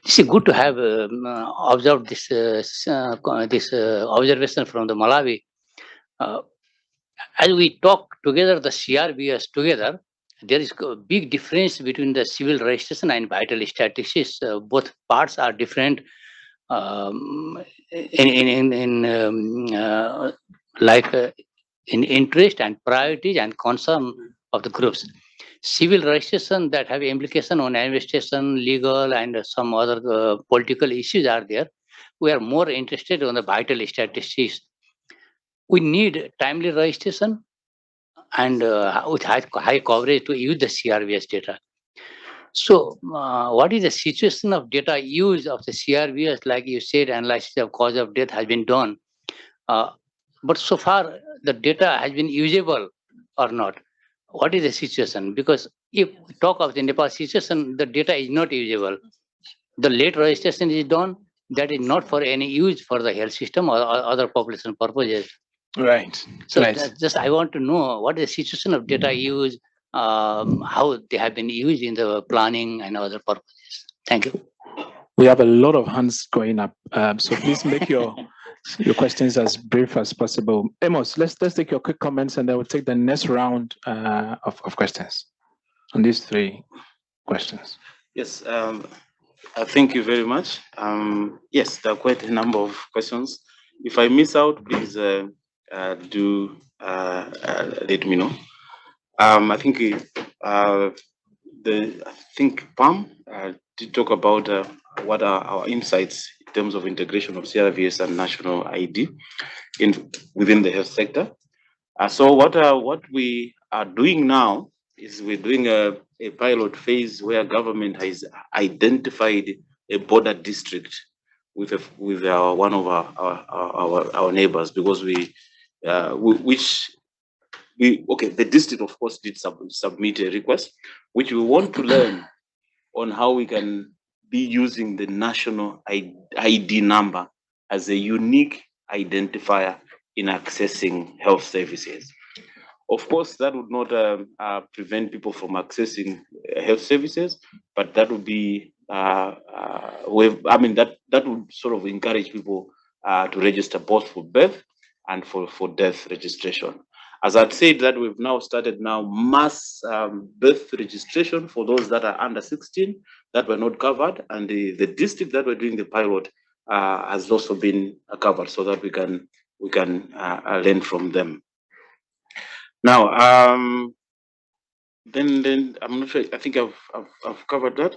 This is good to have observed this observation from the Malawi. As we talk together, the CRBS together, there is a big difference between the civil registration and vital statistics. Both parts are different in interest and priorities and concern of the groups. Civil registration that have implication on investigation, legal, and some other political issues are there. We are more interested on the vital statistics. We need timely registration and with high coverage to use the CRBS data. So what is the situation of data use of the CRBS? Like you said, analysis of cause of death has been done. But so far, the data has been usable or not. What is the situation? Because if we talk of the Nepal situation, the data is not usable. The late registration is done. That is not for any use for the health system or other population purposes. Right. So right. just I want to know what is the situation of data use, how they have been used in the planning and other purposes. Thank you. We have a lot of hands going up, so please make your questions as brief as possible. Amos, let's take your quick comments, and then we'll take the next round of questions on these three questions. Yes, thank you very much. Yes, there are quite a number of questions. If I miss out, please do let me know. I think Pam did talk about what are our insights in terms of integration of CRVS and national ID within the health sector. So what we are doing now is we're doing a pilot phase where government has identified a border district with one of our neighbors, because the district of course did submit a request, which we want to learn on how we can be using the national ID number as a unique identifier in accessing health services. Of course, that would not prevent people from accessing health services, but that would be, that would sort of encourage people to register both for birth and for death registration. As I've said, that we've now started mass birth registration for those that are under 16 that were not covered, and the district that we're doing the pilot has also been covered, so that we can learn from them. Now, then I'm not sure. I think I've covered that.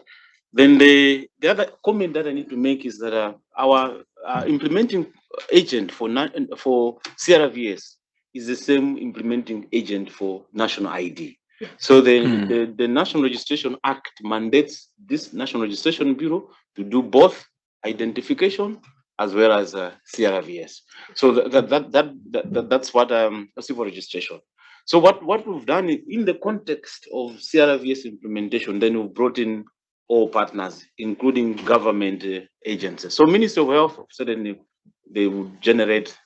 Then the other comment that I need to make is that our implementing agent for CRVS is the same implementing agent for national ID. So the National Registration Act mandates this National Registration Bureau to do both identification as well as CRVS. So that's what civil registration. So what we've done in the context of CRVS implementation, then we've brought in all partners, including government agencies. So Ministry of Health, certainly they would generate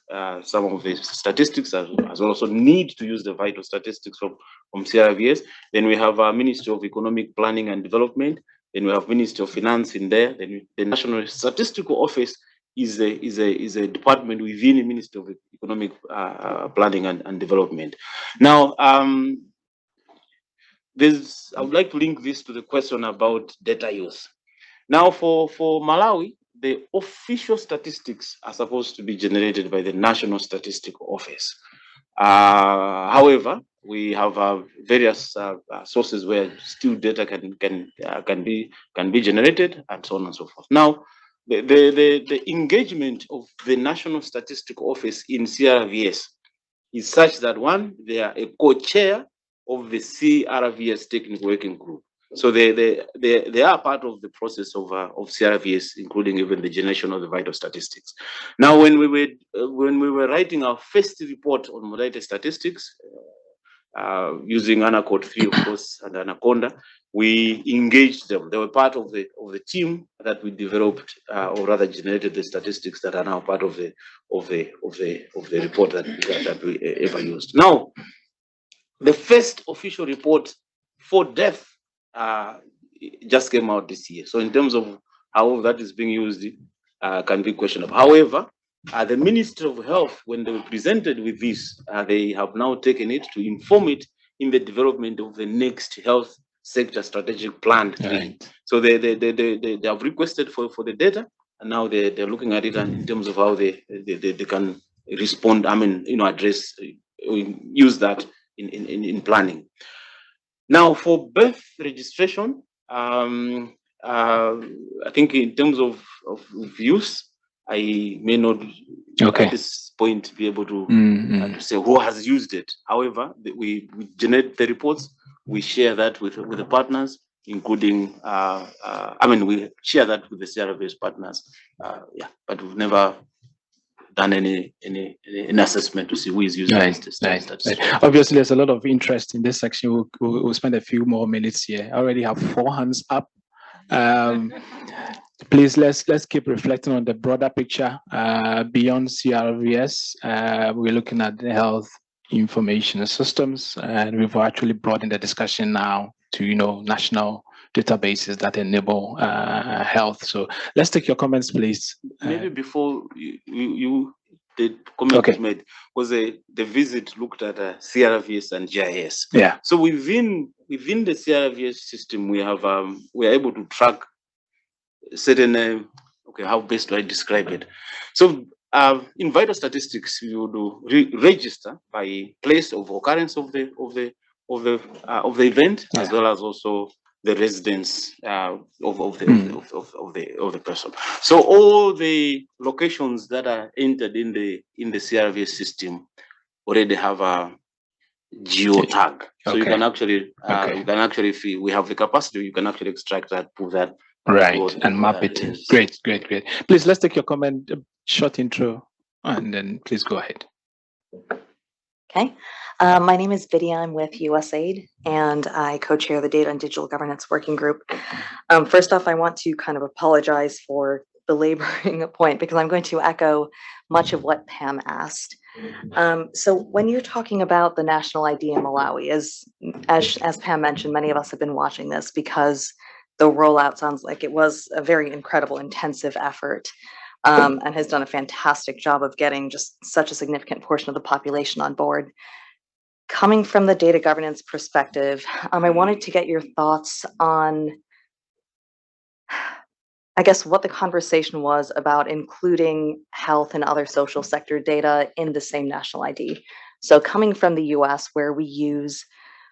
some of the statistics as well, also need to use the vital statistics from CRVS. Then we have our Ministry of Economic Planning and Development. Then we have Ministry of Finance in there. Then the National Statistical Office is a department within the Ministry of Economic Planning and Development. Now, I would like to link this to the question about data use. Now, for Malawi, the official statistics are supposed to be generated by the National Statistical Office. However, we have various sources where still data can be generated, and so on and so forth. Now, the engagement of the National Statistical Office in CRVS is such that, one, they are a co-chair of the CRVS Technical Working Group. So they are part of the process of CRVS, including even the generation of the vital statistics. Now, when we were writing our first report on modality statistics, using Anacode 3, of course, and Anaconda, we engaged them. They were part of the team that we developed, or rather generated the statistics that are now part of the report that we ever used. Now, the first official report for death just came out this year. So in terms of how that is being used, can be questionable. However, the Ministry of Health, when they were presented with this, they have now taken it to inform it in the development of the next health sector strategic plan. Right. So they have requested for the data, and now they're looking at it and in terms of how they can respond. I mean, address, use that in planning. Now for birth registration, I think in terms of use, I may not at this point be able to say who has used it. However, we generate the reports, we share that with the partners, including I mean, we share that with the CRVS partners. Yeah, but we've never done any assessment to see who is using it. Obviously, there's a lot of interest in this section. We'll spend a few more minutes here. I already have 4 hands up. Please, let's keep reflecting on the broader picture beyond CRVS. We're looking at the health information systems, and we've actually broadened the discussion now to national databases that enable health. So let's take your comments, please. Maybe before you the comment made was the visit looked at CRVS and GIS. Yeah. So within the CRVS system, we have we are able to track certain how best do I describe it? So in vital statistics, you would register by place of occurrence of the event, as well as also the residence of the person. So all the locations that are entered in the CRVS system already have a geo tag. So you can actually if we have the capacity, you can actually extract that, put that. Right, and map it. Great. Please, let's take your comment, short intro, and then please go ahead. Okay. My name is Vidya. I'm with USAID, and I co-chair the Data and Digital Governance Working Group. First off, I want to kind of apologize for belaboring a point because I'm going to echo much of what Pam asked. So when you're talking about the national ID in Malawi, as Pam mentioned, many of us have been watching this because the rollout sounds like it was a very incredible, intensive effort. And has done a fantastic job of getting just such a significant portion of the population on board. Coming from the data governance perspective, I wanted to get your thoughts on, I guess, what the conversation was about including health and other social sector data in the same national ID. So coming from the US, where we use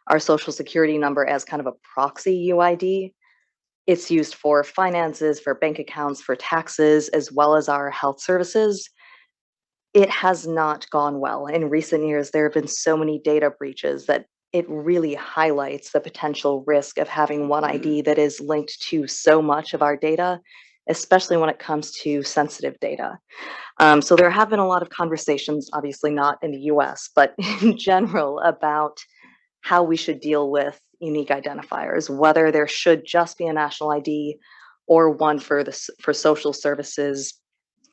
our social security number as kind of a proxy UID, it's used for finances, for bank accounts, for taxes, as well as our health services. It has not gone well. In recent years, there have been so many data breaches that it really highlights the potential risk of having one ID that is linked to so much of our data, especially when it comes to sensitive data. So there have been a lot of conversations, obviously not in the US, but in general about how we should deal with unique identifiers, whether there should just be a national ID or one for social services,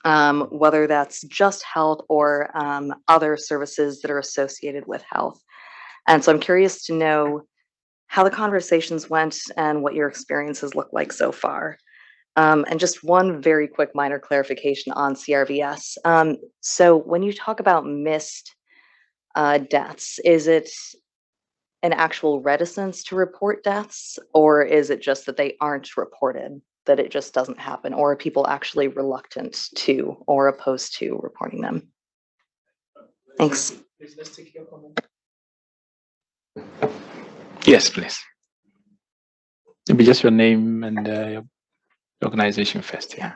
whether that's just health or other services that are associated with health. And so I'm curious to know how the conversations went and what your experiences look like so far. And just one very quick minor clarification on CRVS. So when you talk about missed deaths, is it an actual reticence to report deaths, or is it just that they aren't reported, that it just doesn't happen, or are people actually reluctant to or opposed to reporting them? Thanks. Let's take your comment. Yes, please. Maybe just your name and your organization first. Yeah.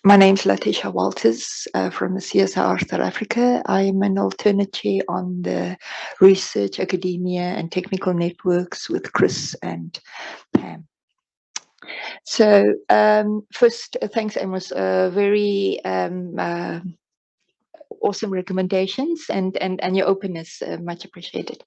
My name is Letitia Walters from the CSR South Africa. I'm an alternate chair on the research, academia, and technical networks with Chris and Pam. So first, thanks, Amos. Very awesome recommendations and your openness, much appreciated.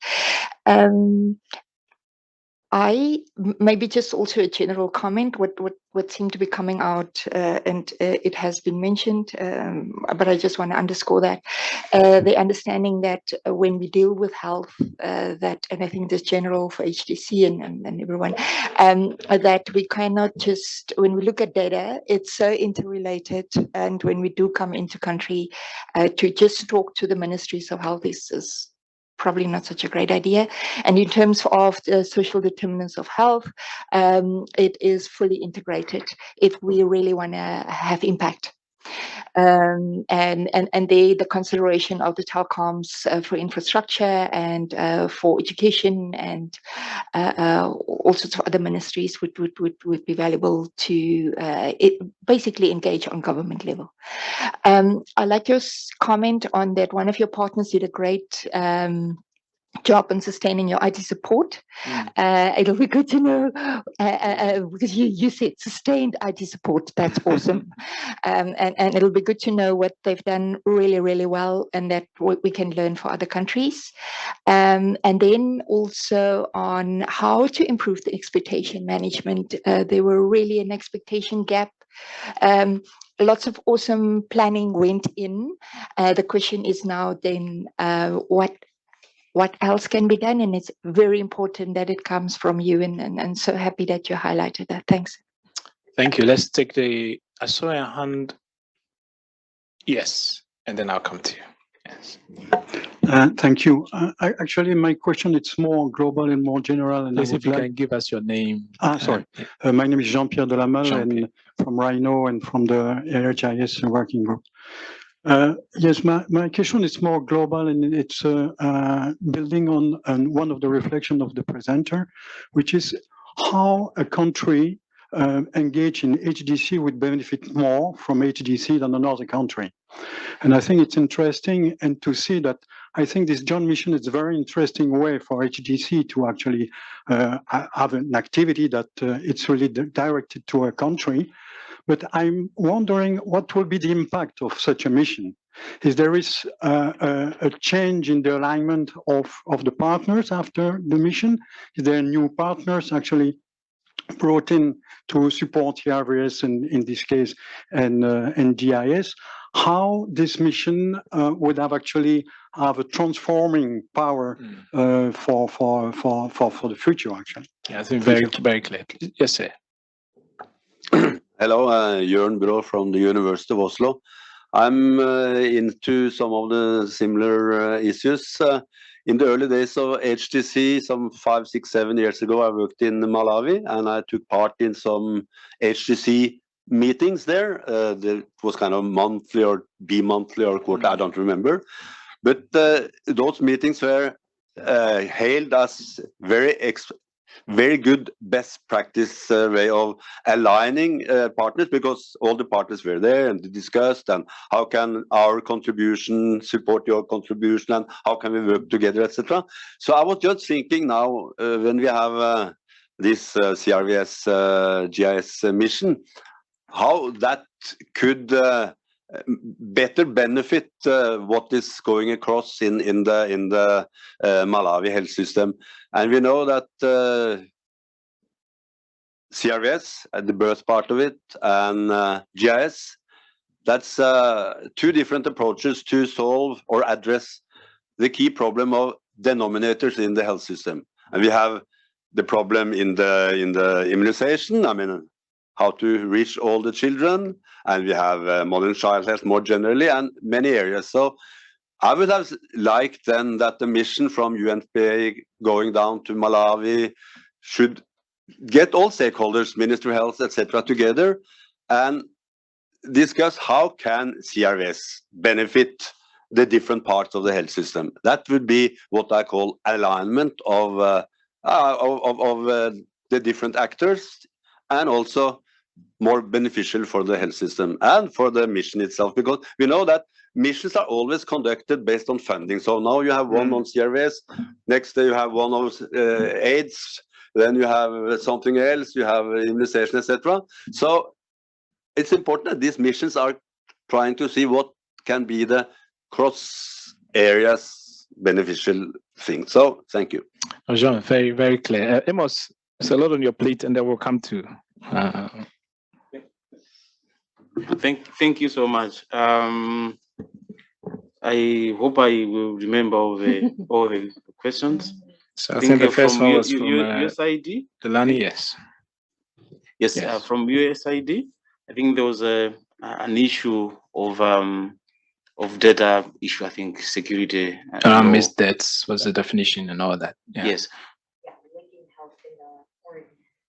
Maybe just also a general comment, what seemed to be coming out, and it has been mentioned, but I just want to underscore that the understanding that when we deal with health, that, and I think this general for HDC and everyone, that we cannot just, when we look at data, it's so interrelated, and when we do come into country, to just talk to the ministries of health is probably not such a great idea. And in terms of the social determinants of health, it is fully integrated if we really want to have impact. And the consideration of the telecoms for infrastructure and for education and all sorts of other ministries would be valuable to basically engage on government level. I like your comment on that. One of your partners did a great job in sustaining your IT support. It'll be good to know, because you said sustained IT support. That's awesome. And it'll be good to know what they've done really, really well, and that we can learn for other countries. And then also on how to improve the expectation management. There were really an expectation gap. Lots of awesome planning went in. The question is now then, what else can be done? And it's very important that it comes from you, and so happy that you highlighted that. Thanks. Thank you. Let's take I saw a hand. Yes, and then I'll come to you. Yes. Thank you. Actually, my question is more global and more general. And Please, if you can give us your name. Sorry. My name is Jean-Pierre Delamal, and from Rhino and from the HIS working group. Yes, my question is more global, and it's building on one of the reflections of the presenter, which is how a country engaged in HDC would benefit more from HDC than another country. And I think it's interesting, and to see that I think this joint mission is a very interesting way for HDC to actually have an activity that it's really directed to a country. But I'm wondering what will be the impact of such a mission? Is there a change in the alignment of the partners after the mission? Is there new partners actually brought in to support HRVS in this case and GIS? How this mission would have actually have a transforming power for the future actually? Yeah, I think very clear. Yes, sir. Hello, Jørn Brå from the University of Oslo. I'm into some of the similar issues. In the early days of HDC, some 5, 6, 7 years ago, I worked in Malawi, and I took part in some HDC meetings there. It was kind of monthly or bi-monthly or quarter, I don't remember. But those meetings were hailed as very good best practice way of aligning partners, because all the partners were there and discussed, and how can our contribution support your contribution, and how can we work together, etc. So I was just thinking now, when we have this CRVS GIS mission, how that could better benefit what is going across in the Malawi health system. And we know that CRVS, the birth part of it, and GIS, that's two different approaches to solve or address the key problem of denominators in the health system. And we have the problem in the immunization, I mean, how to reach all the children, and we have modern child health more generally, and many areas. So I would have liked then that the mission from UNFPA going down to Malawi should get all stakeholders, Ministry of Health, etc., together and discuss how can CRVS benefit the different parts of the health system. That would be what I call alignment of the different actors, and also more beneficial for the health system and for the mission itself, because we know that missions are always conducted based on funding. So now you have one on CRVS, next day you have one on AIDS, then you have something else, you have immunization, etc. So it's important that these missions are trying to see what can be the cross areas beneficial thing. So thank you. Jean, very clear. Amos, There's a lot on your plate, and then we'll come to. Thank you so much. I hope I will remember all the questions. So I think the first one was from USID. Delani, yes. Yes, from USID. I think there was an issue of data issue. I think security. Missed debts was the definition and all that. Yeah. Yes.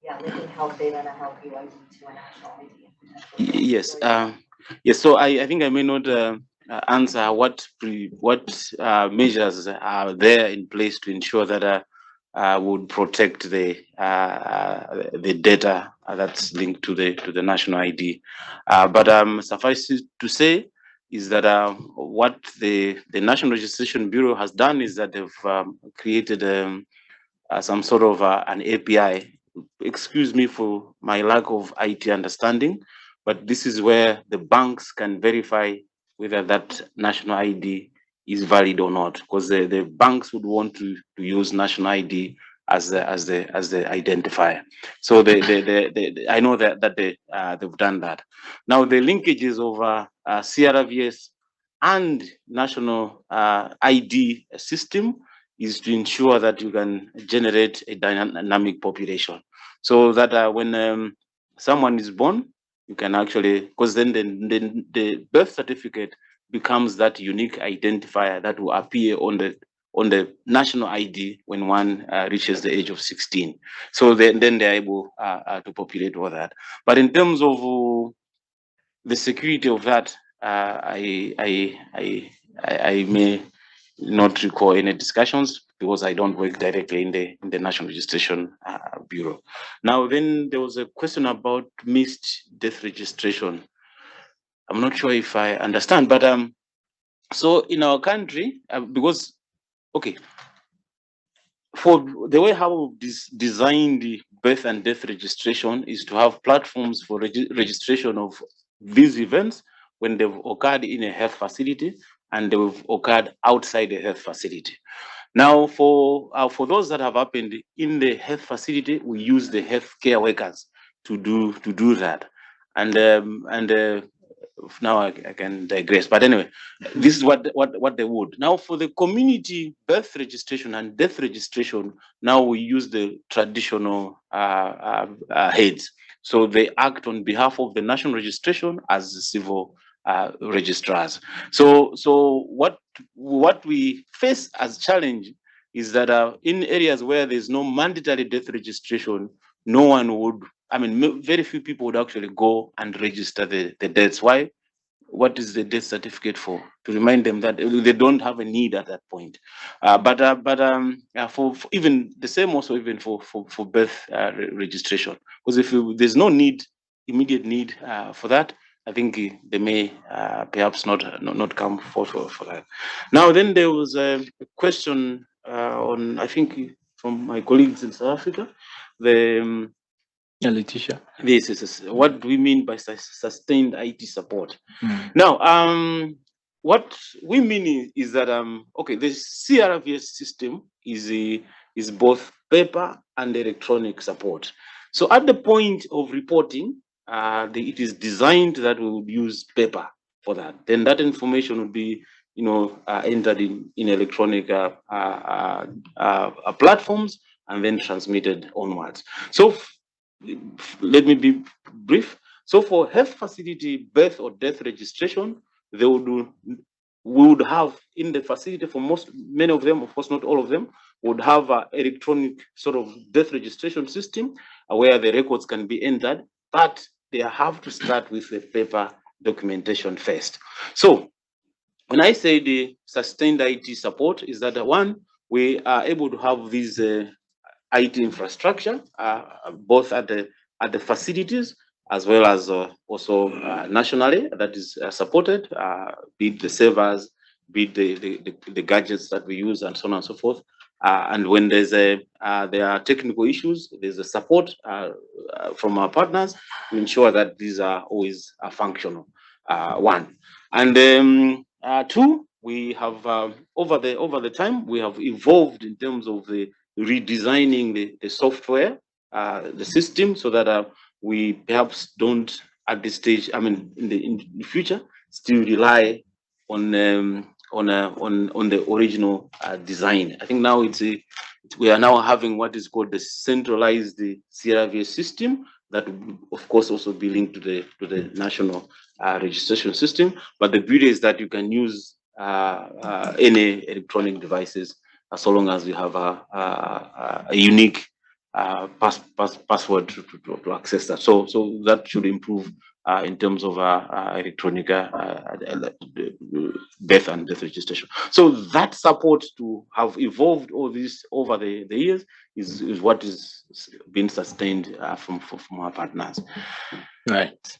Linking health data and a health UID to a national ID. Yes. Yes. So I think I may not answer what measures are there in place to ensure that would protect the data that's linked to the national ID. But suffice it to say is that what the National Registration Bureau has done is that they've created some sort of an API. Excuse me for my lack of IT understanding, but this is where the banks can verify whether that national ID is valid or not, because the banks would want to use national ID as the identifier. So I know that they've done that. Now the linkages of CRVS and national ID system is to ensure that you can generate a dynamic population, so that when someone is born, you can actually, because then the birth certificate becomes that unique identifier that will appear on the national ID when one reaches the age of 16. So then they're able to populate all that. But in terms of the security of that, I may not recall any discussions because I don't work directly in the National Registration Bureau. Now, then there was a question about missed death registration. I'm not sure if I understand, but so in our country, because, okay, for the way how designed the birth and death registration is to have platforms for registration of these events when they've occurred in a health facility and they've occurred outside the health facility. Now, for those that have happened in the health facility, we use the healthcare workers to do that. And now I can digress. But anyway, this is what they would. Now, for the community birth registration and death registration, now we use the traditional heads. So they act on behalf of the national registration as the civil registrars. So what we face as challenge is that in areas where there's no mandatory death registration, no one would, I mean, very few people would actually go and register the deaths. Why? What is the death certificate for? To remind them that they don't have a need at that point. But for even the same also even for birth registration, because if there's no need, immediate need for that, I think they may perhaps not come forward for that. Now, then there was a question on, I think, from my colleagues in South Africa. Letitia. This is what do we mean by sustained IT support? Now, what we mean is that okay, the CRVS system is both paper and electronic support. So at the point of reporting, it is designed that we would use paper for that. Then that information would be, entered in electronic platforms and then transmitted onwards. So let me be brief. So for health facility birth or death registration, we would have in the facility for many of them, of course not all of them, would have an electronic sort of death registration system where the records can be entered, but they have to start with the paper documentation first. So when I say the sustained IT support is that one, we are able to have these IT infrastructure, both at the facilities as well as also nationally that is supported, be it the servers, be it the gadgets that we use and so on and so forth. And when there are technical issues, there's a support from our partners to ensure that these are always functional. One, and two, we have over the time we have evolved in terms of the redesigning the software the system, so that we perhaps don't at this stage, I mean, in the future, still rely on the original design. I think now we are now having what is called the centralized CRVS system that will, of course, also be linked to the national registration system. But the beauty is that you can use any electronic devices so long as you have a unique password to access that. So that should improve in terms of electronic birth and death registration. So that support to have evolved all this over the years is what is being sustained from our partners. Right.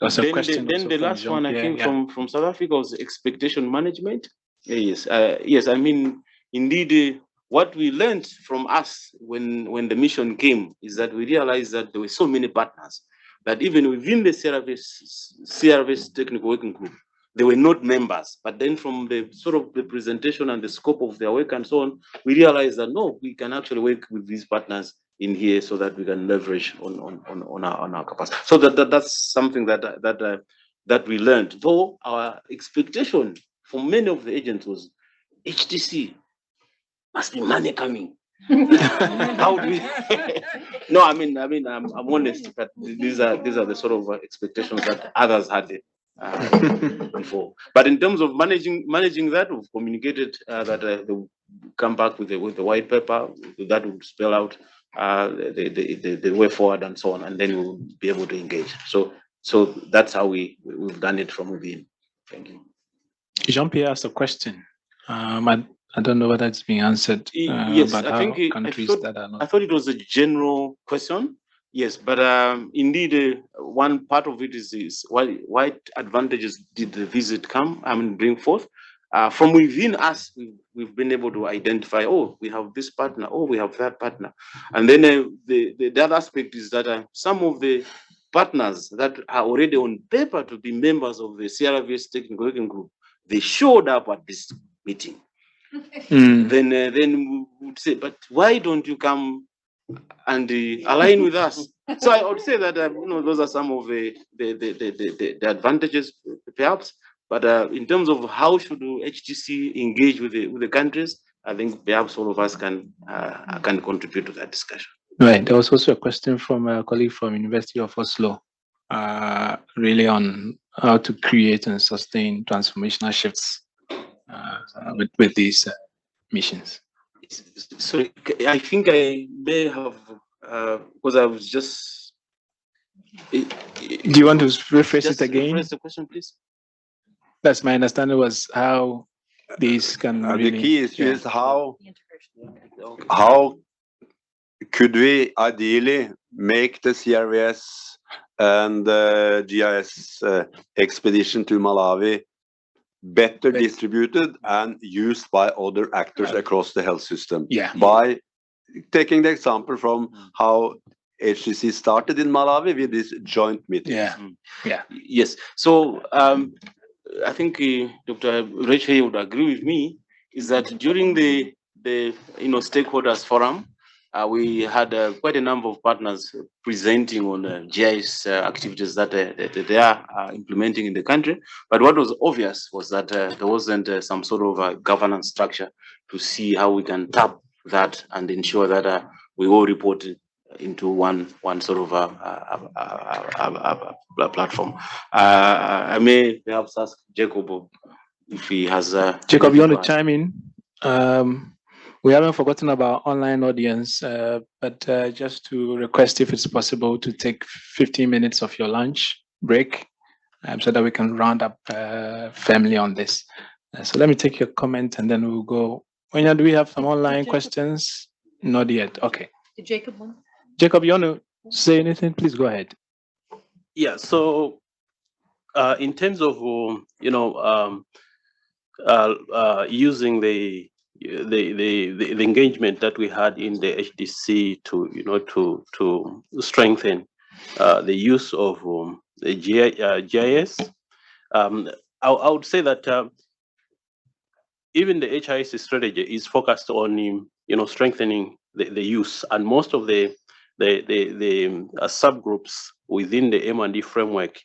That's a question. Then the last one, I think, from South Africa was expectation management. Yes, yes. I mean, indeed, what we learned from us when the mission came is that we realized that there were so many partners that even within the CRVS Technical Working Group, they were not members. But then from the sort of the presentation and the scope of their work and so on, we realized that no, we can actually work with these partners in here so that we can leverage on our capacity. So that's something that we learned. Though our expectation for many of the agents was HDC must be money coming. How do we? No, I mean, I'm honest, but these are the sort of expectations that others had before. But in terms of managing that, we've communicated that they will come back with the white paper that will spell out the way forward and so on, and then we'll be able to engage. So that's how we've done it from within. Thank you. Jean-Pierre asked a question. I don't know whether it's being answered. Yes, but I think I thought it was a general question. Yes, but indeed, one part of it is what advantages did the visit bring forth? From within us, we've been able to identify, oh, we have this partner, oh, we have that partner. And then the other aspect is that some of the partners that are already on paper to be members of the CRVS Technical Working Group, they showed up at this meeting. Then we would say, but why don't you come and align with us? So I would say that those are some of the advantages, perhaps. But in terms of how should HDC engage with the countries, I think perhaps all of us can contribute to that discussion. Right. There was also a question from a colleague from University of Oslo, really on how to create and sustain transformational shifts with these missions. Sorry, I think I may have, because I was just. Do you want to rephrase it again? Rephrase the question, please. That's my understanding was how these can really. The key issue is how could we ideally make the CRVS and the GIS expedition to Malawi better distributed and used by other actors across the health system. Yeah. By taking the example from how HDC started in Malawi with this joint meeting. Yeah. Yeah. Yes. So I think Dr. Rachel would agree with me is that during the stakeholders forum, we had quite a number of partners presenting on GIS activities that they are implementing in the country. But what was obvious was that there wasn't some sort of governance structure to see how we can tap that and ensure that we all report into one sort of platform. I may perhaps ask Jacob if he has. Jacob, you want to chime in? We haven't forgotten about online audience, but just to request if it's possible to take 15 minutes of your lunch break so that we can round up firmly on this. So let me take your comment and then we'll go. Wenya, do we have some online questions? Not yet. Okay. Jacob one. Jacob, you want to say anything? Please go ahead. Yeah. So in terms of using the engagement that we had in the HDC to strengthen the use of the GIS, I would say that even the HIS strategy is focused on strengthening the use, and most of the subgroups within the M&D framework,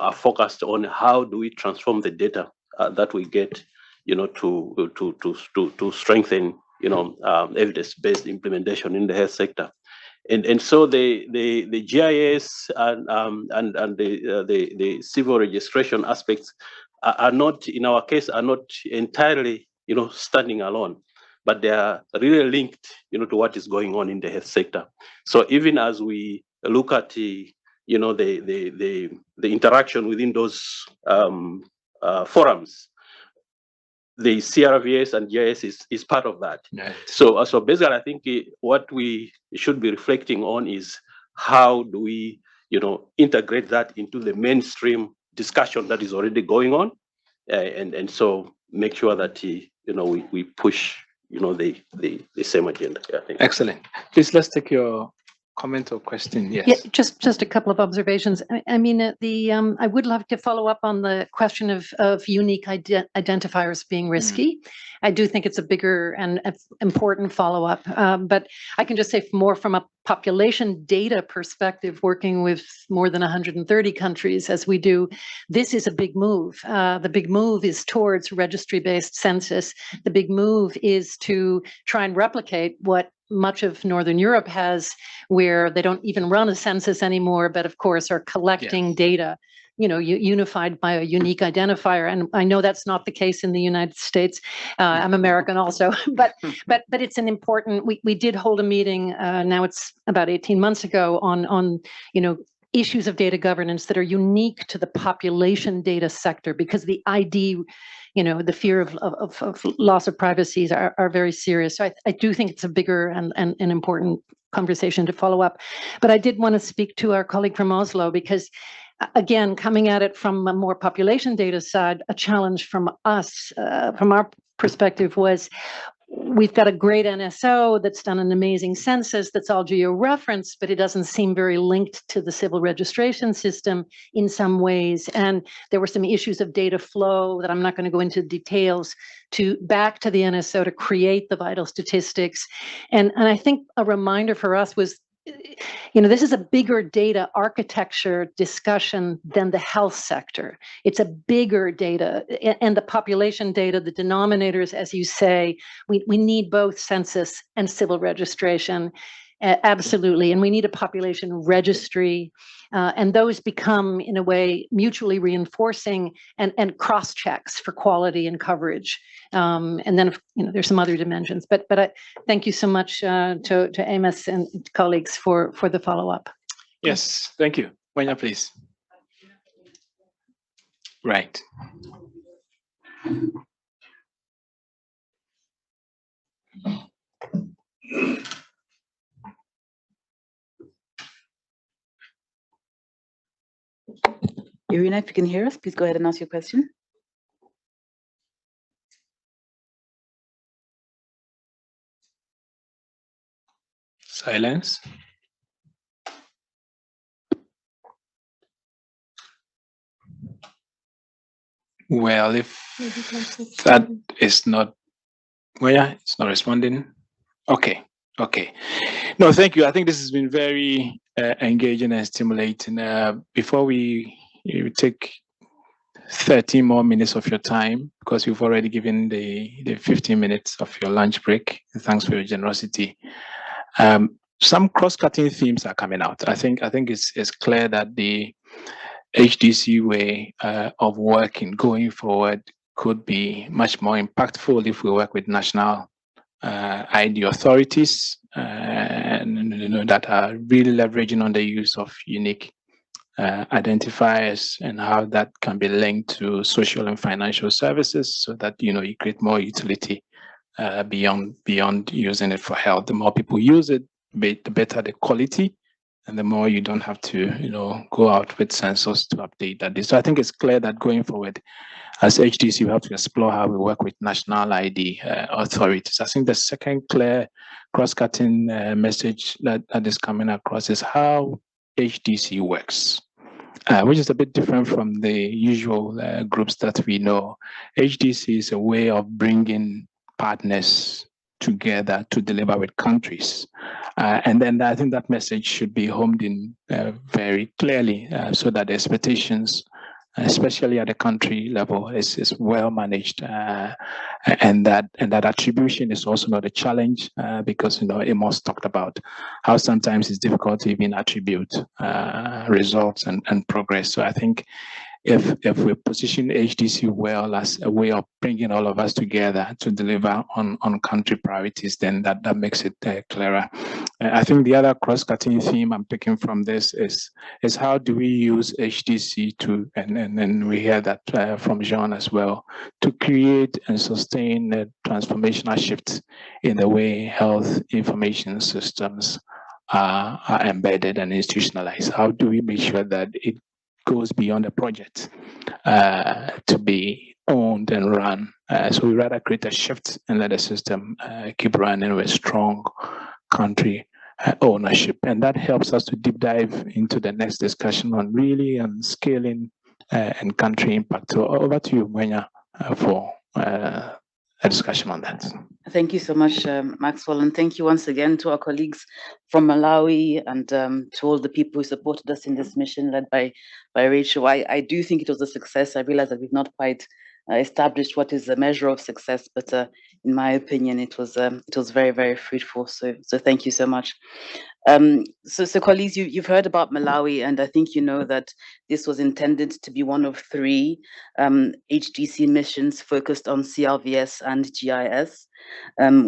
are focused on how do we transform the data that we get, to strengthen, evidence-based implementation in the health sector. And so the GIS and the civil registration aspects are not, in our case, are not entirely, standing alone, but they are really linked, to what is going on in the health sector. So even as we look at the interaction within those forums, the CRVS and GIS is part of that. Right. So basically, I think what we should be reflecting on is how do we, integrate that into the mainstream discussion that is already going on, and so make sure that we push the same agenda. Yeah, excellent. Please, let's take your comment or question. Yes. Yeah, just a couple of observations. I mean, I would love to follow up on the question of unique identifiers being risky. I do think it's a bigger and important follow-up, but I can just say more from a population data perspective, working with more than 130 countries as we do, this is a big move. The big move is towards registry-based census. The big move is to try and replicate what much of Northern Europe has, where they don't even run a census anymore, but of course are collecting data, unified by a unique identifier. And I know that's not the case in the United States. I'm American also, but it's an important, we did hold a meeting, now it's about 18 months ago on issues of data governance that are unique to the population data sector, because the ID, the fear of loss of privacy are very serious. So I do think it's a bigger and an important conversation to follow up. But I did want to speak to our colleague from Oslo, because again, coming at it from a more population data side, a challenge from us, from our perspective, was we've got a great NSO that's done an amazing census that's all geo-referenced, but it doesn't seem very linked to the civil registration system in some ways. And there were some issues of data flow that I'm not going to go into details back to the NSO to create the vital statistics. And I think a reminder for us was, this is a bigger data architecture discussion than the health sector. It's a bigger data, and the population data, the denominators, as you say, we need both census and civil registration. Absolutely. And we need a population registry. And those become, in a way, mutually reinforcing and cross checks for quality and coverage. And then, there's some other dimensions. But I thank you so much to Amos and colleagues for the follow up. Yes, thank you. Wanya, please. Right. Irina, if you can hear us, please go ahead and ask your question. Silence. Well, if that is not, it's not responding. Okay. No, thank you. I think this has been very engaging and stimulating. Before we take 30 more minutes of your time, because you've already given the 15 minutes of your lunch break. Thanks for your generosity. Some cross-cutting themes are coming out. I think it's clear that the HDC way of working going forward could be much more impactful if we work with national ID authorities that are really leveraging on the use of unique identifiers, and how that can be linked to social and financial services, so that you create more utility beyond using it for health. The more people use it, the better the quality, and the more you don't have to go out with sensors to update that. So I think it's clear that going forward, as HDC, we have to explore how we work with national ID authorities. I think the second clear cross-cutting message that is coming across is how HDC works, which is a bit different from the usual groups that we know. HDC is a way of bringing partners together to deliver with countries. And then I think that message should be homed in very clearly so that the expectations, especially at the country level, is well managed, and that attribution is also not a challenge because Amos talked about how sometimes it's difficult to even attribute results and progress. So I think if we position HDC well as a way of bringing all of us together to deliver on country priorities, then that makes it clearer. I think the other cross-cutting theme I'm picking from this is how do we use HDC to, and we hear that from Jean as well, to create and sustain a transformational shift in the way health information systems are embedded and institutionalized. How do we make sure that it goes beyond the project to be owned and run? So we rather create a shift and let the system keep running with strong country ownership. And that helps us to deep dive into the next discussion on really scaling and country impact. So over to you, Mwenya, for a discussion on that. Thank you so much, Maxwell, and thank you once again to our colleagues from Malawi and to all the people who supported us in this mission led by Rachel. I do think it was a success. I realize that we've not quite established what is a measure of success, but in my opinion, it was very, very fruitful. So thank you so much. So colleagues, you've heard about Malawi, and I think you know that this was intended to be one of 3 HDC missions focused on CRVS and GIS.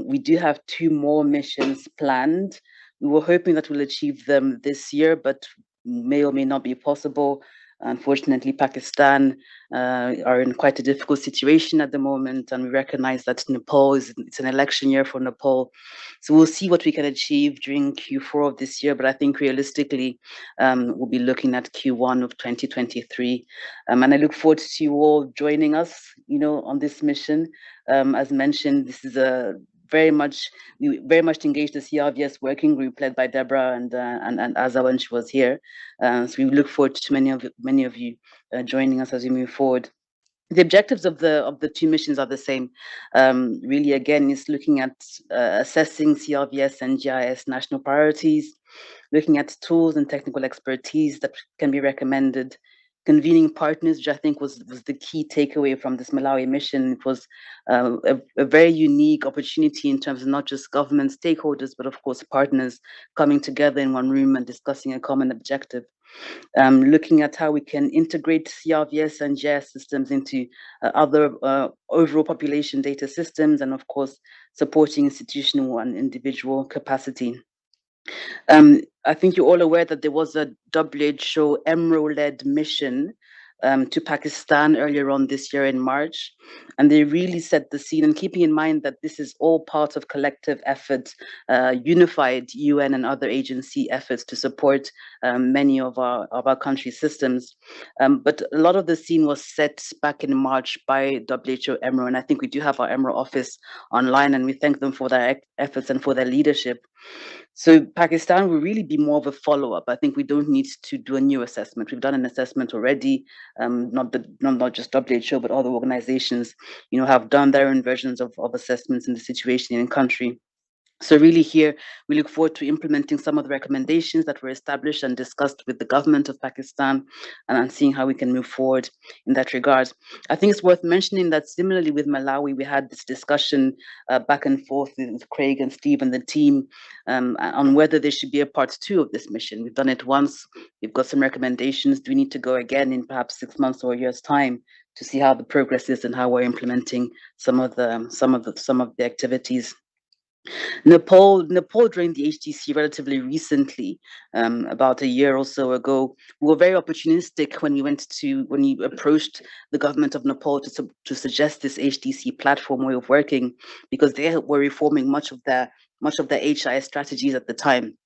We do have 2 more missions planned. We were hoping that we'll achieve them this year, but may or may not be possible. Unfortunately, Pakistan are in quite a difficult situation at the moment, and we recognize that Nepal it's an election year for Nepal. So we'll see what we can achieve during Q4 of this year, but I think realistically, we'll be looking at Q1 of 2023. And I look forward to you all joining us, on this mission. As mentioned, this is we very much engaged the CRVS working group led by Deborah and Azza when she was here. So we look forward to many of you joining us as we move forward. The objectives of the 2 missions are the same. Really, again, is looking at assessing CRVS and GIS national priorities, looking at tools and technical expertise that can be recommended, convening partners, which I think was the key takeaway from this Malawi mission. It was a very unique opportunity in terms of not just government stakeholders, but of course partners coming together in one room and discussing a common objective. Looking at how we can integrate CRVS and GIS systems into other overall population data systems, and of course supporting institutional and individual capacity. I think you're all aware that there was a WHO EMRO-led mission to Pakistan earlier on this year in March, and they really set the scene. And keeping in mind that this is all part of collective efforts, unified UN and other agency efforts to support many of our country systems. But a lot of the scene was set back in March by WHO EMRO, and I think we do have our EMRO office online, and we thank them for their efforts and for their leadership. So Pakistan will really be more of a follow-up. I think we don't need to do a new assessment. We've done an assessment already. Not just WHO, but other organizations, have done their own versions of assessments in the situation in the country. So really here, we look forward to implementing some of the recommendations that were established and discussed with the government of Pakistan, and seeing how we can move forward in that regard. I think it's worth mentioning that similarly with Malawi, we had this discussion back and forth with Craig and Steve and the team on whether there should be a part 2 of this mission. We've done it once. We've got some recommendations. Do we need to go again in perhaps 6 months or a year's time to see how the progress is and how we're implementing some of the activities? Nepal joined the HDC relatively recently, about a year or so ago. We were very opportunistic when we approached the government of Nepal to suggest this HDC platform way of working, because they were reforming much of their HIS strategies at the time.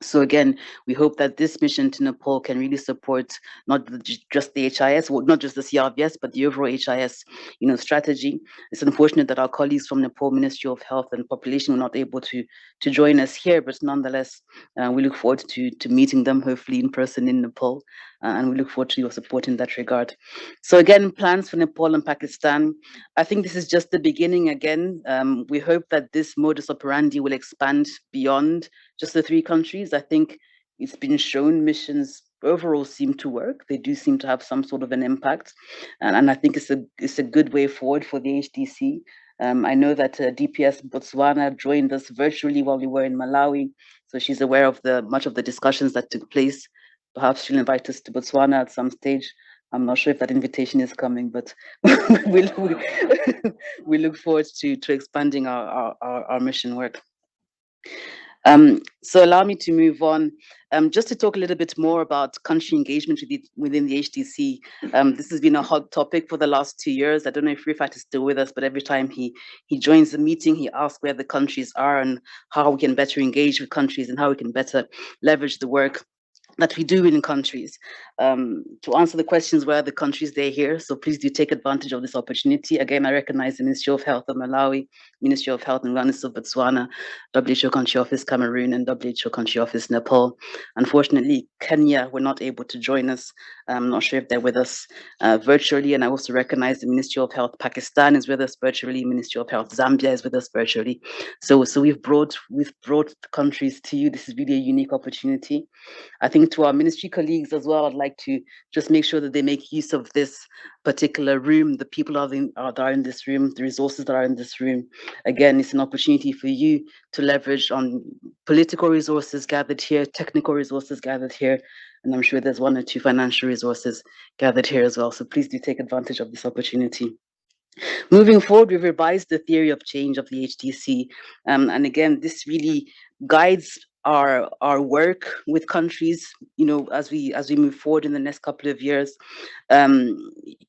So again, we hope that this mission to Nepal can really support not just the HIS, well, not just the CRVS, but the overall HIS, strategy. It's unfortunate that our colleagues from Nepal Ministry of Health and Population were not able to join us here, but nonetheless, we look forward to meeting them, hopefully in person in Nepal, and we look forward to your support in that regard. So again, plans for Nepal and Pakistan. I think this is just the beginning again. We hope that this modus operandi will expand beyond just the 3 countries. I think it's been shown missions overall seem to work. They do seem to have some sort of an impact. And I think it's a good way forward for the HDC. I know that DPS Botswana joined us virtually while we were in Malawi. So she's aware of much of the discussions that took place. Perhaps she'll invite us to Botswana at some stage. I'm not sure if that invitation is coming, but we look forward to expanding our mission work. So allow me to move on, just to talk a little bit more about country engagement within the HDC. This has been a hot topic for the last 2 years. I don't know if Rifat is still with us, but every time he joins the meeting, he asks where the countries are and how we can better engage with countries and how we can better leverage the work that we do in countries. To answer the questions, where are the countries they're here? So please do take advantage of this opportunity. Again, I recognize the Ministry of Health of Malawi, Ministry of Health and Wellness of Botswana, WHO Country Office Cameroon, and WHO Country Office Nepal. Unfortunately, Kenya were not able to join us. I'm not sure if they're with us virtually, and I also recognize the Ministry of Health Pakistan is with us virtually, Ministry of Health Zambia is with us virtually. So we've brought countries to you. This is really a unique opportunity. I think to our ministry colleagues as well, I'd like to just make sure that they make use of this particular room, the people that are in this room, the resources that are in this room. Again, it's an opportunity for you to leverage on political resources gathered here, technical resources gathered here, and I'm sure there's 1 or 2 financial resources gathered here as well. So please do take advantage of this opportunity. Moving forward, we've revised the theory of change of the HDC. And again, this really guides our work with countries, as we move forward in the next couple of years,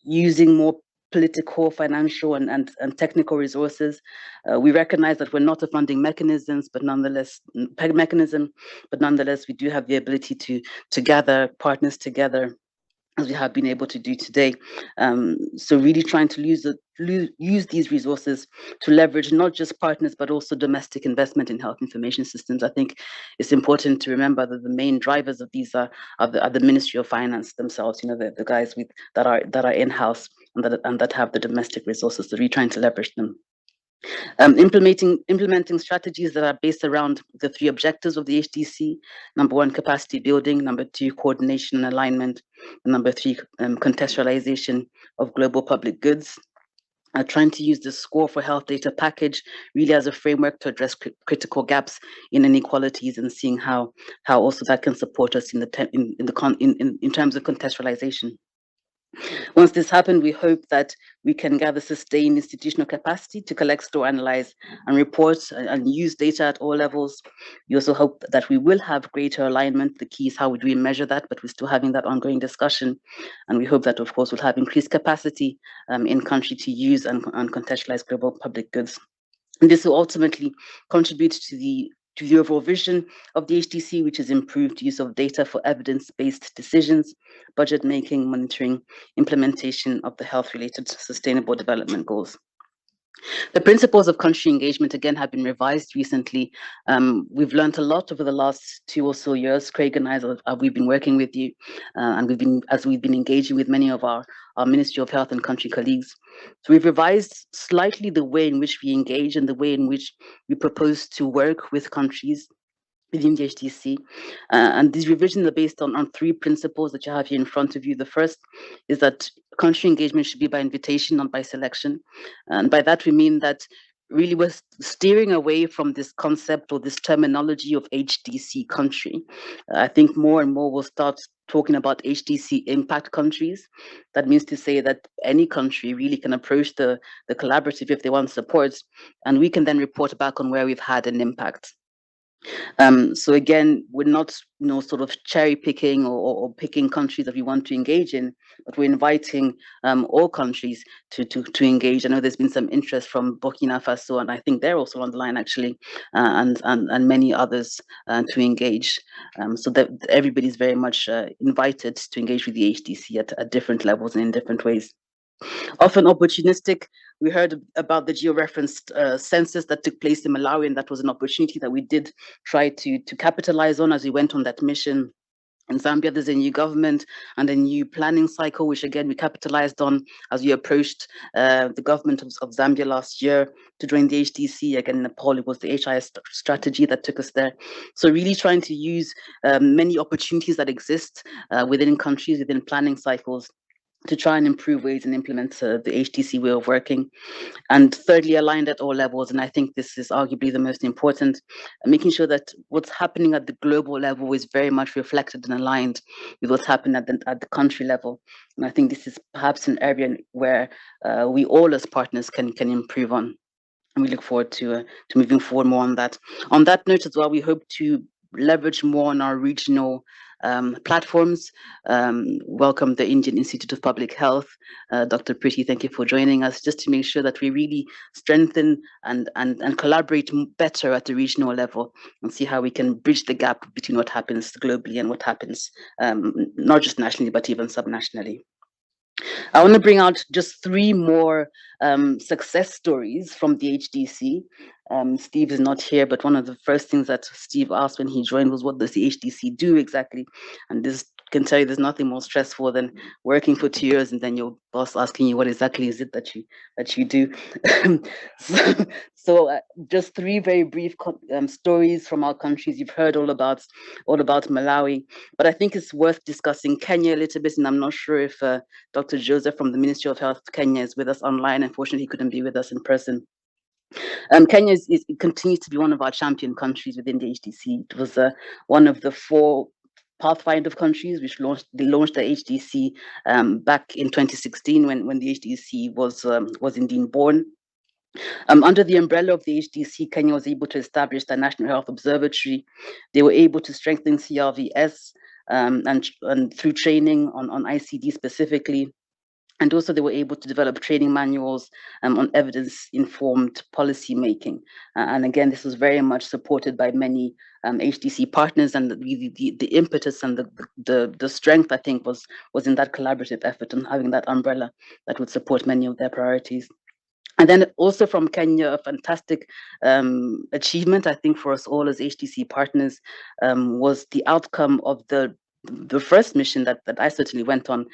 using more political, financial, and technical resources. We recognize that we're not a funding mechanism, but nonetheless, we do have the ability to gather partners together, as we have been able to do today. So really trying to use these resources to leverage not just partners, but also domestic investment in health information systems. I think it's important to remember that the main drivers of these are the Ministry of Finance themselves, the guys that are in-house and that have the domestic resources. So really trying to leverage them. Implementing strategies that are based around the 3 objectives of the HDC. Number 1, capacity building. Number 2, coordination and alignment. And number 3, contextualization of global public goods. Trying to use the Score for Health data package really as a framework to address critical gaps in inequalities, and seeing how also that can support us in terms of contextualization. Once this happened, we hope that we can gather sustained institutional capacity to collect, store, analyze, and report and use data at all levels. We also hope that we will have greater alignment. The key is how do we measure that, but we're still having that ongoing discussion. And we hope that, of course, we'll have increased capacity in country to use and contextualize global public goods. And this will ultimately contribute to the overall vision of the HDC, which is improved use of data for evidence-based decisions, budget making, monitoring, implementation of the health-related sustainable development goals. The principles of country engagement, again, have been revised recently. We've learned a lot over the last 2 or so years. Craig and I, we've been working with you, and we've been engaging with many of our Ministry of Health and country colleagues. So we've revised slightly the way in which we engage and the way in which we propose to work with countries within the HDC. And these revisions are based on 3 principles that you have here in front of you. The first is that country engagement should be by invitation, not by selection. And by that, we mean that really we're steering away from this concept or this terminology of HDC country. I think more and more we'll start talking about HDC impact countries. That means to say that any country really can approach the collaborative if they want support, and we can then report back on where we've had an impact. So again, we're not sort of cherry picking or picking countries that we want to engage in, but we're inviting all countries to engage. I know there's been some interest from Burkina Faso, and I think they're also on the line actually, and many others to engage. So that everybody's very much invited to engage with the HDC at different levels and in different ways. Often opportunistic. We heard about the geo-referenced census that took place in Malawi, and that was an opportunity that we did try to capitalize on as we went on that mission. In Zambia, there's a new government and a new planning cycle, which again we capitalized on as we approached the government of Zambia last year to join the HDC. Again, in Nepal, it was the HIS strategy that took us there. So really trying to use many opportunities that exist within countries, within planning cycles, to try and improve ways and implement the HDC way of working. And thirdly, aligned at all levels, and I think this is arguably the most important, making sure that what's happening at the global level is very much reflected and aligned with what's happening at the country level. And I think this is perhaps an area where we all as partners can improve on. And we look forward to moving forward more on that. On that note as well, we hope to leverage more on our regional platforms. Welcome the Indian Institute of Public Health. Dr. Priti, thank you for joining us, just to make sure that we really strengthen and collaborate better at the regional level and see how we can bridge the gap between what happens globally and what happens not just nationally, but even subnationally. I want to bring out just 3 more success stories from the HDC. Steve is not here, but one of the first things that Steve asked when he joined was, what does the HDC do exactly? And this can tell you there's nothing more stressful than working for 2 years and then your boss asking you what exactly is it that you do. So just 3 very brief stories from our countries. You've heard all about Malawi, but I think it's worth discussing Kenya a little bit, and I'm not sure if Dr. Joseph from the Ministry of Health of Kenya is with us online. Unfortunately, he couldn't be with us in person. Kenya continues to be one of our champion countries within the HDC. It was one of the 4 pathfinder countries which launched the HDC back in 2016 when the HDC was indeed born. Under the umbrella of the HDC, Kenya was able to establish the National Health Observatory. They were able to strengthen CRVS and through training on ICD specifically. And also they were able to develop training manuals on evidence-informed policy making. And again, this was very much supported by many HDC partners, and the impetus and the strength, I think, was in that collaborative effort and having that umbrella that would support many of their priorities. And then also from Kenya, a fantastic achievement, I think, for us all as HDC partners was the outcome of the first mission that I certainly went on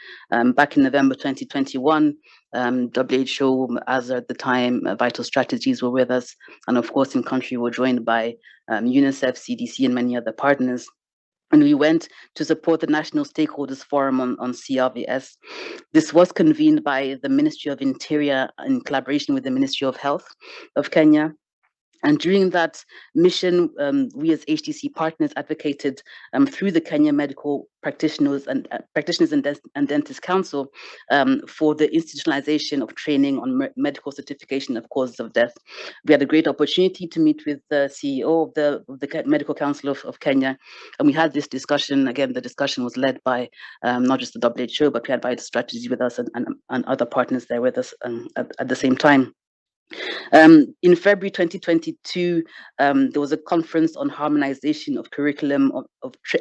back in November 2021. WHO, as at the time, Vital Strategies were with us. And of course, in country, we're joined by UNICEF, CDC, and many other partners. And we went to support the National Stakeholders Forum on CRVS. This was convened by the Ministry of Interior in collaboration with the Ministry of Health of Kenya. And during that mission, we as HDC partners advocated through the Kenya Medical Practitioners and Dentists Council for the institutionalization of training on medical certification of causes of death. We had a great opportunity to meet with the CEO of the Medical Council of Kenya, and we had this discussion. Again, the discussion was led by not just the WHO, but we had Vital Strategies with us and other partners there with us at the same time. In February 2022, there was a conference on harmonization of curriculum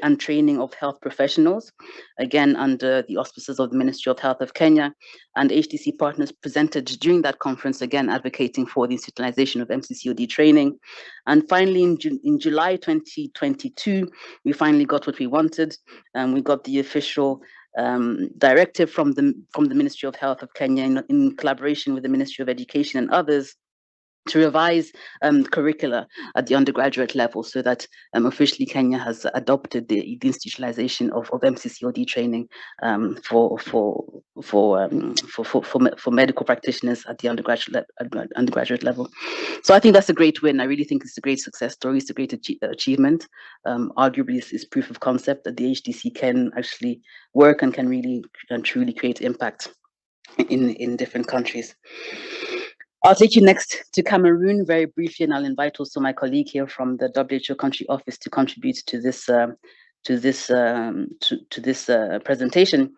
and training of health professionals, again under the auspices of the Ministry of Health of Kenya, and HDC partners presented during that conference, again advocating for the institutionalization of MCCOD training. And finally, in July 2022, we finally got what we wanted. We got the official directive from the Ministry of Health of Kenya in collaboration with the Ministry of Education and others to revise curricula at the undergraduate level, so that officially Kenya has adopted the institutionalization of MCCOD training for medical practitioners at the undergraduate level. So I think that's a great win. I really think it's a great success story. It's a great achievement. Arguably, it's proof of concept that the HDC can actually work and can really and truly create impact in different countries. I'll take you next to Cameroon very briefly, and I'll invite also my colleague here from the WHO country office to contribute to this presentation.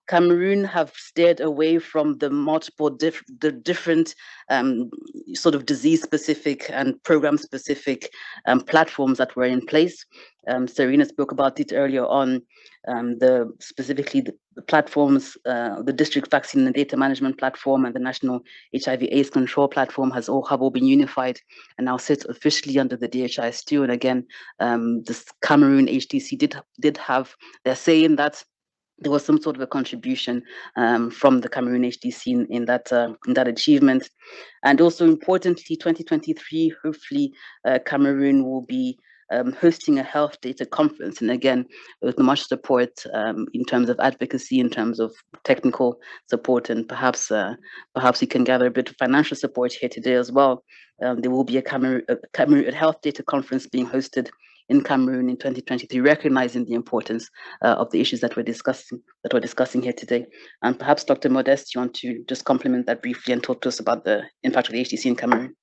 Cameroon have steered away from the multiple different sort of disease-specific and program-specific platforms that were in place. Serena spoke about it earlier on. Specifically the platforms, the district vaccine and data management platform and the national HIV/AIDS control platform have all been unified and now sit officially under the DHIS2. And again, this Cameroon HDC did have their say in that. There was some sort of a contribution from the Cameroon HDC in that achievement. And also importantly, 2023, hopefully Cameroon will be hosting a health data conference. And again, with much support in terms of advocacy, in terms of technical support, and perhaps we can gather a bit of financial support here today as well. There will be a Cameroon health data conference being hosted in Cameroon in 2023, recognizing the importance of the issues that we're discussing here today. And perhaps Dr. Modeste, you want to just complement that briefly and talk to us about the impact of the HDC in Cameroon?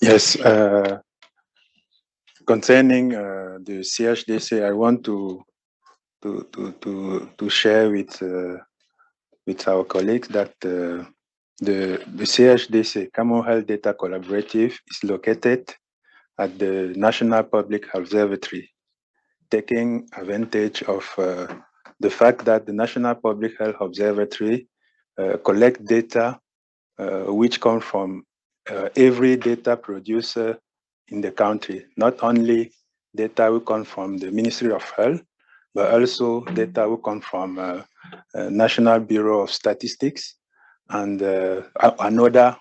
Yes, concerning the CHDC, I want to share with our colleagues that the CHDC, Cameroon Health Data Collaborative, is located at the National Public Observatory, taking advantage of the fact that the National Public Health Observatory collect data which come from every data producer in the country, not only data will come from the Ministry of Health, but also data will come from National Bureau of Statistics and other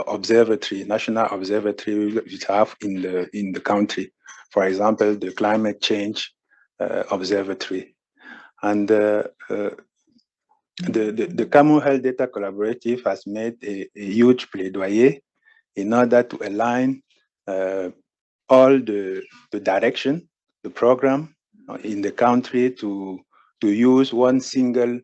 observatory, national observatory we have in the country. For example, the Climate Change Observatory. And the Cameroon Health Data Collaborative has made a huge plaidoyer in order to align all the direction, the program in the country to use one single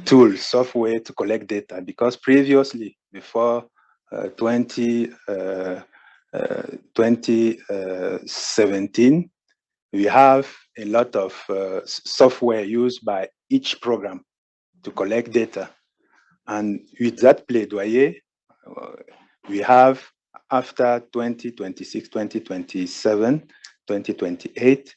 tool, software to collect data, because previously, before 2017, we have a lot of software used by each program to collect data. And with that plaidoyer, we have after 2026, 2027, 2028,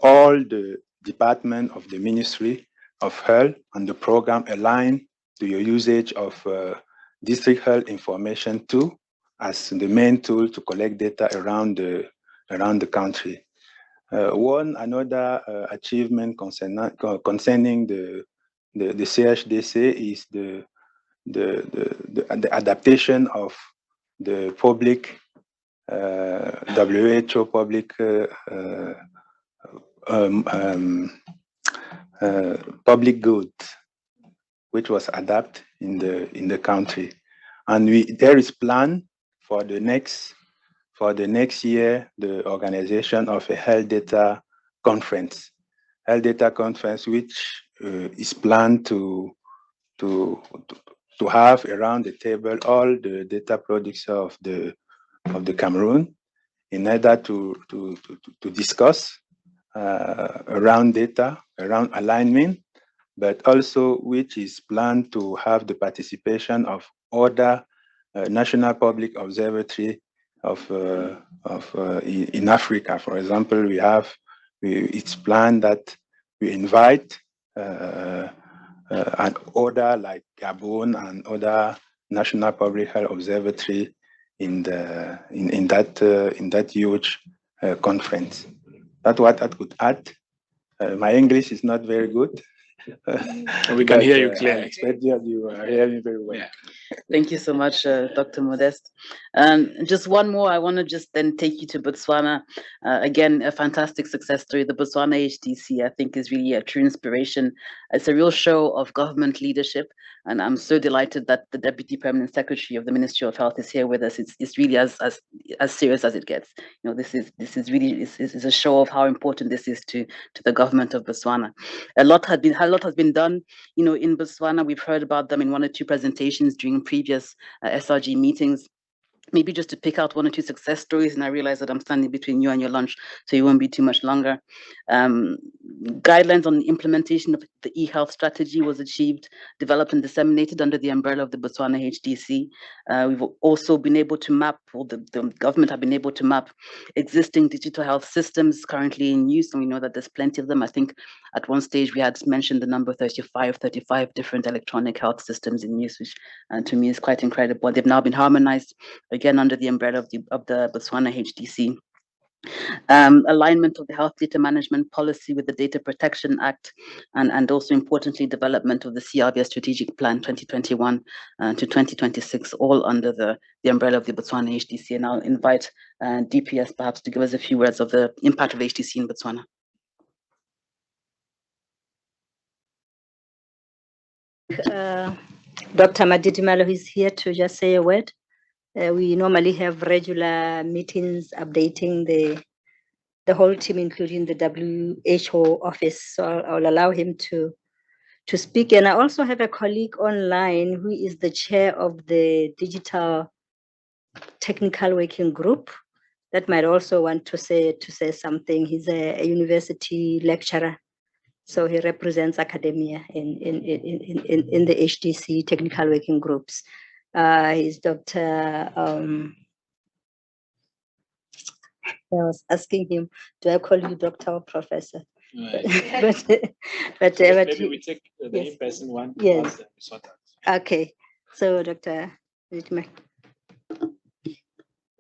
all the department of the Ministry of Health and the program align to your usage of district health information tool as the main tool to collect data around the country. Another achievement concerning the CHDC is the adaptation of the public WHO public public good, which was adapted in the country, and there is plan for the next year the organization of a health data conference, which is planned to have around the table all the data producers of the Cameroon in order to discuss around data, around alignment, but also which is planned to have the participation of other national public observatory in Africa. For example, it's planned that we invite an order like Gabon and other national public health observatory in that huge conference. That's what I could add. My English is not very good. We can hear you clearly. I expect you are hearing very well. Yeah. Thank you so much, Dr. Modeste. Just one more, I want to just then take you to Botswana. Again, a fantastic success story. The Botswana HDC, I think, is really a true inspiration. It's a real show of government leadership, and I'm so delighted that the Deputy Permanent Secretary of the Ministry of Health is here with us. It's really as serious as it gets. You know, this is really a show of how important this is to the government of Botswana. A lot has been done, you know, in Botswana. We've heard about them in one or two presentations during previous SRG meetings. maybe just to pick out one or two success stories, and I realize that I'm standing between you and your lunch, so you won't be too much longer. Guidelines on the implementation of the e-health strategy was achieved, developed and disseminated under the umbrella of the Botswana HDC. We've also been able to map, or the government have been able to map existing digital health systems currently in use, and we know that there's plenty of them. I think at one stage we had mentioned the number 35 different electronic health systems in use, which to me is quite incredible. They've now been harmonized again under the umbrella of the Botswana HDC. Alignment of the health data management policy with the Data Protection Act, and also importantly, development of the CRVS Strategic Plan 2021 to 2026, all under the umbrella of the Botswana HDC. And I'll invite DPS perhaps to give us a few words of the impact of HDC in Botswana. Dr. Madidimalo is here to just say a word. We normally have regular meetings updating the whole team, including the WHO office. So I'll allow him to speak. And I also have a colleague online who is the chair of the Digital Technical Working Group that might also want to say something. He's a university lecturer, so he represents academia in the HDC Technical Working Groups. He's Dr. I was asking him, do I call you doctor or professor? Right. but maybe we take the yes. in-person one. Yes. Okay. So, Dr. Ritme.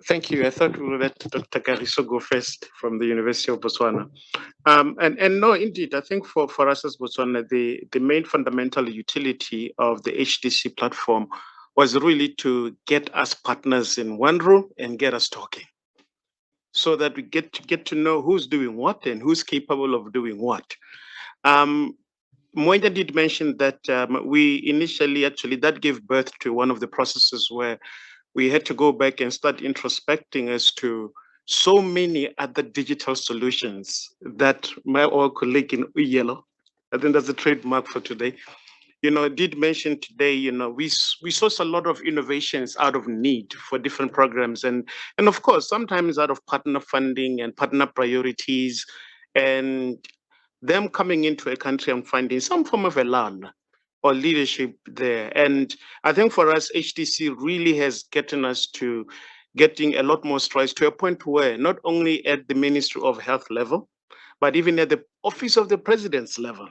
Thank you. I thought we would let Dr. Gariso go first from the University of Botswana. And no, indeed, I think for us as Botswana, the main fundamental utility of the HDC platform was really to get us partners in one room and get us talking, so that we get to know who's doing what and who's capable of doing what. Moinda did mention that we initially, actually, that gave birth to one of the processes where we had to go back and start introspecting as to so many other digital solutions that my old colleague in Uyelo, I think that's a trademark for today, did mention today. We source a lot of innovations out of need for different programs, and of course sometimes out of partner funding and partner priorities, and them coming into a country and finding some form of elan or leadership there. And I think for us, HDC really has gotten us to getting a lot more strides, to a point where not only at the Ministry of Health level, but even at the Office of the President's level,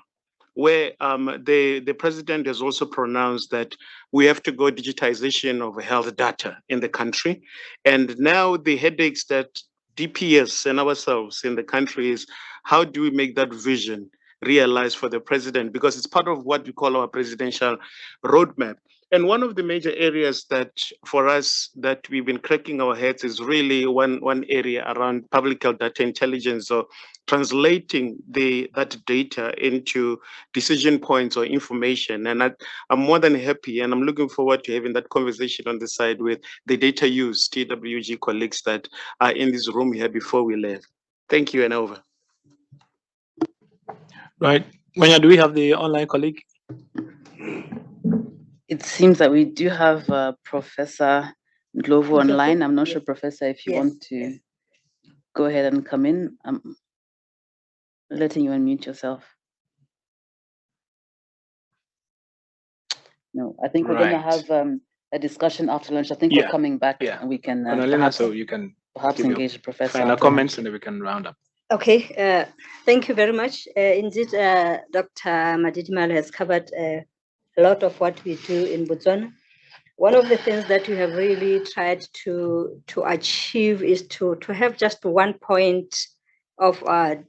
where the president has also pronounced that we have to go digitization of health data in the country. And now the headaches that DPS and ourselves in the country is, how do we make that vision realized for the president? Because it's part of what we call our presidential roadmap. And one of the major areas that for us that we've been cracking our heads is really one area around public health data intelligence, or translating that data into decision points or information. And I'm more than happy, and I'm looking forward to having that conversation on the side with the data use TWG colleagues that are in this room here before we leave. Thank you, and over. Right. Manya, do we have the online colleague? It seems that we do have Professor Glovo online. I'm not sure, Professor, if you want to go ahead and come in. I'm letting you unmute yourself. No, I think we're going to have a discussion after lunch. I think we're coming back and we can perhaps, so you can perhaps engage the Professor. Final comments and then we can round up. Okay, thank you very much. Indeed, Dr. Madidimalo has covered a lot of what we do in Botswana. One of the things that we have really tried to achieve is to have just one point of our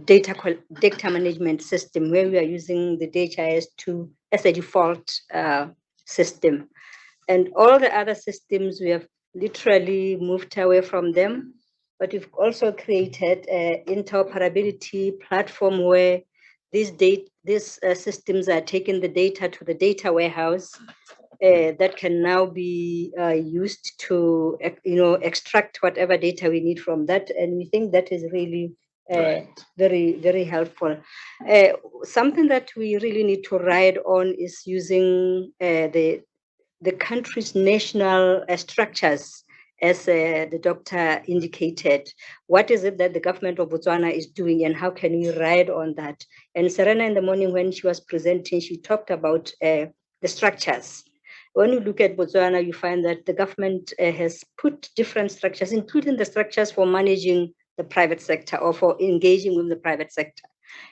data management system, where we are using the DHIS2 as a default system. And all the other systems, we have literally moved away from them. But we've also created an interoperability platform where these systems are taking the data to the data warehouse that can now be used to extract whatever data we need from that. And we think that is really very, very helpful. Something that we really need to ride on is using the country's national structures as the doctor indicated, what is it that the government of Botswana is doing and how can we ride on that? And Serena in the morning when she was presenting, she talked about the structures. When you look at Botswana, you find that the government has put different structures, including the structures for managing the private sector or for engaging with the private sector.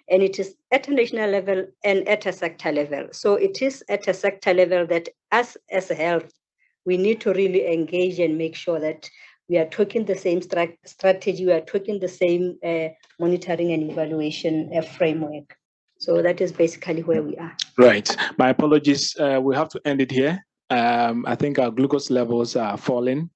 And it is at a national level and at a sector level. So it is at a sector level that us as a health, we need to really engage and make sure that we are talking the same strategy, we are talking the same monitoring and evaluation framework. So that is basically where we are. Right. My apologies. We have to end it here. I think our glucose levels are falling.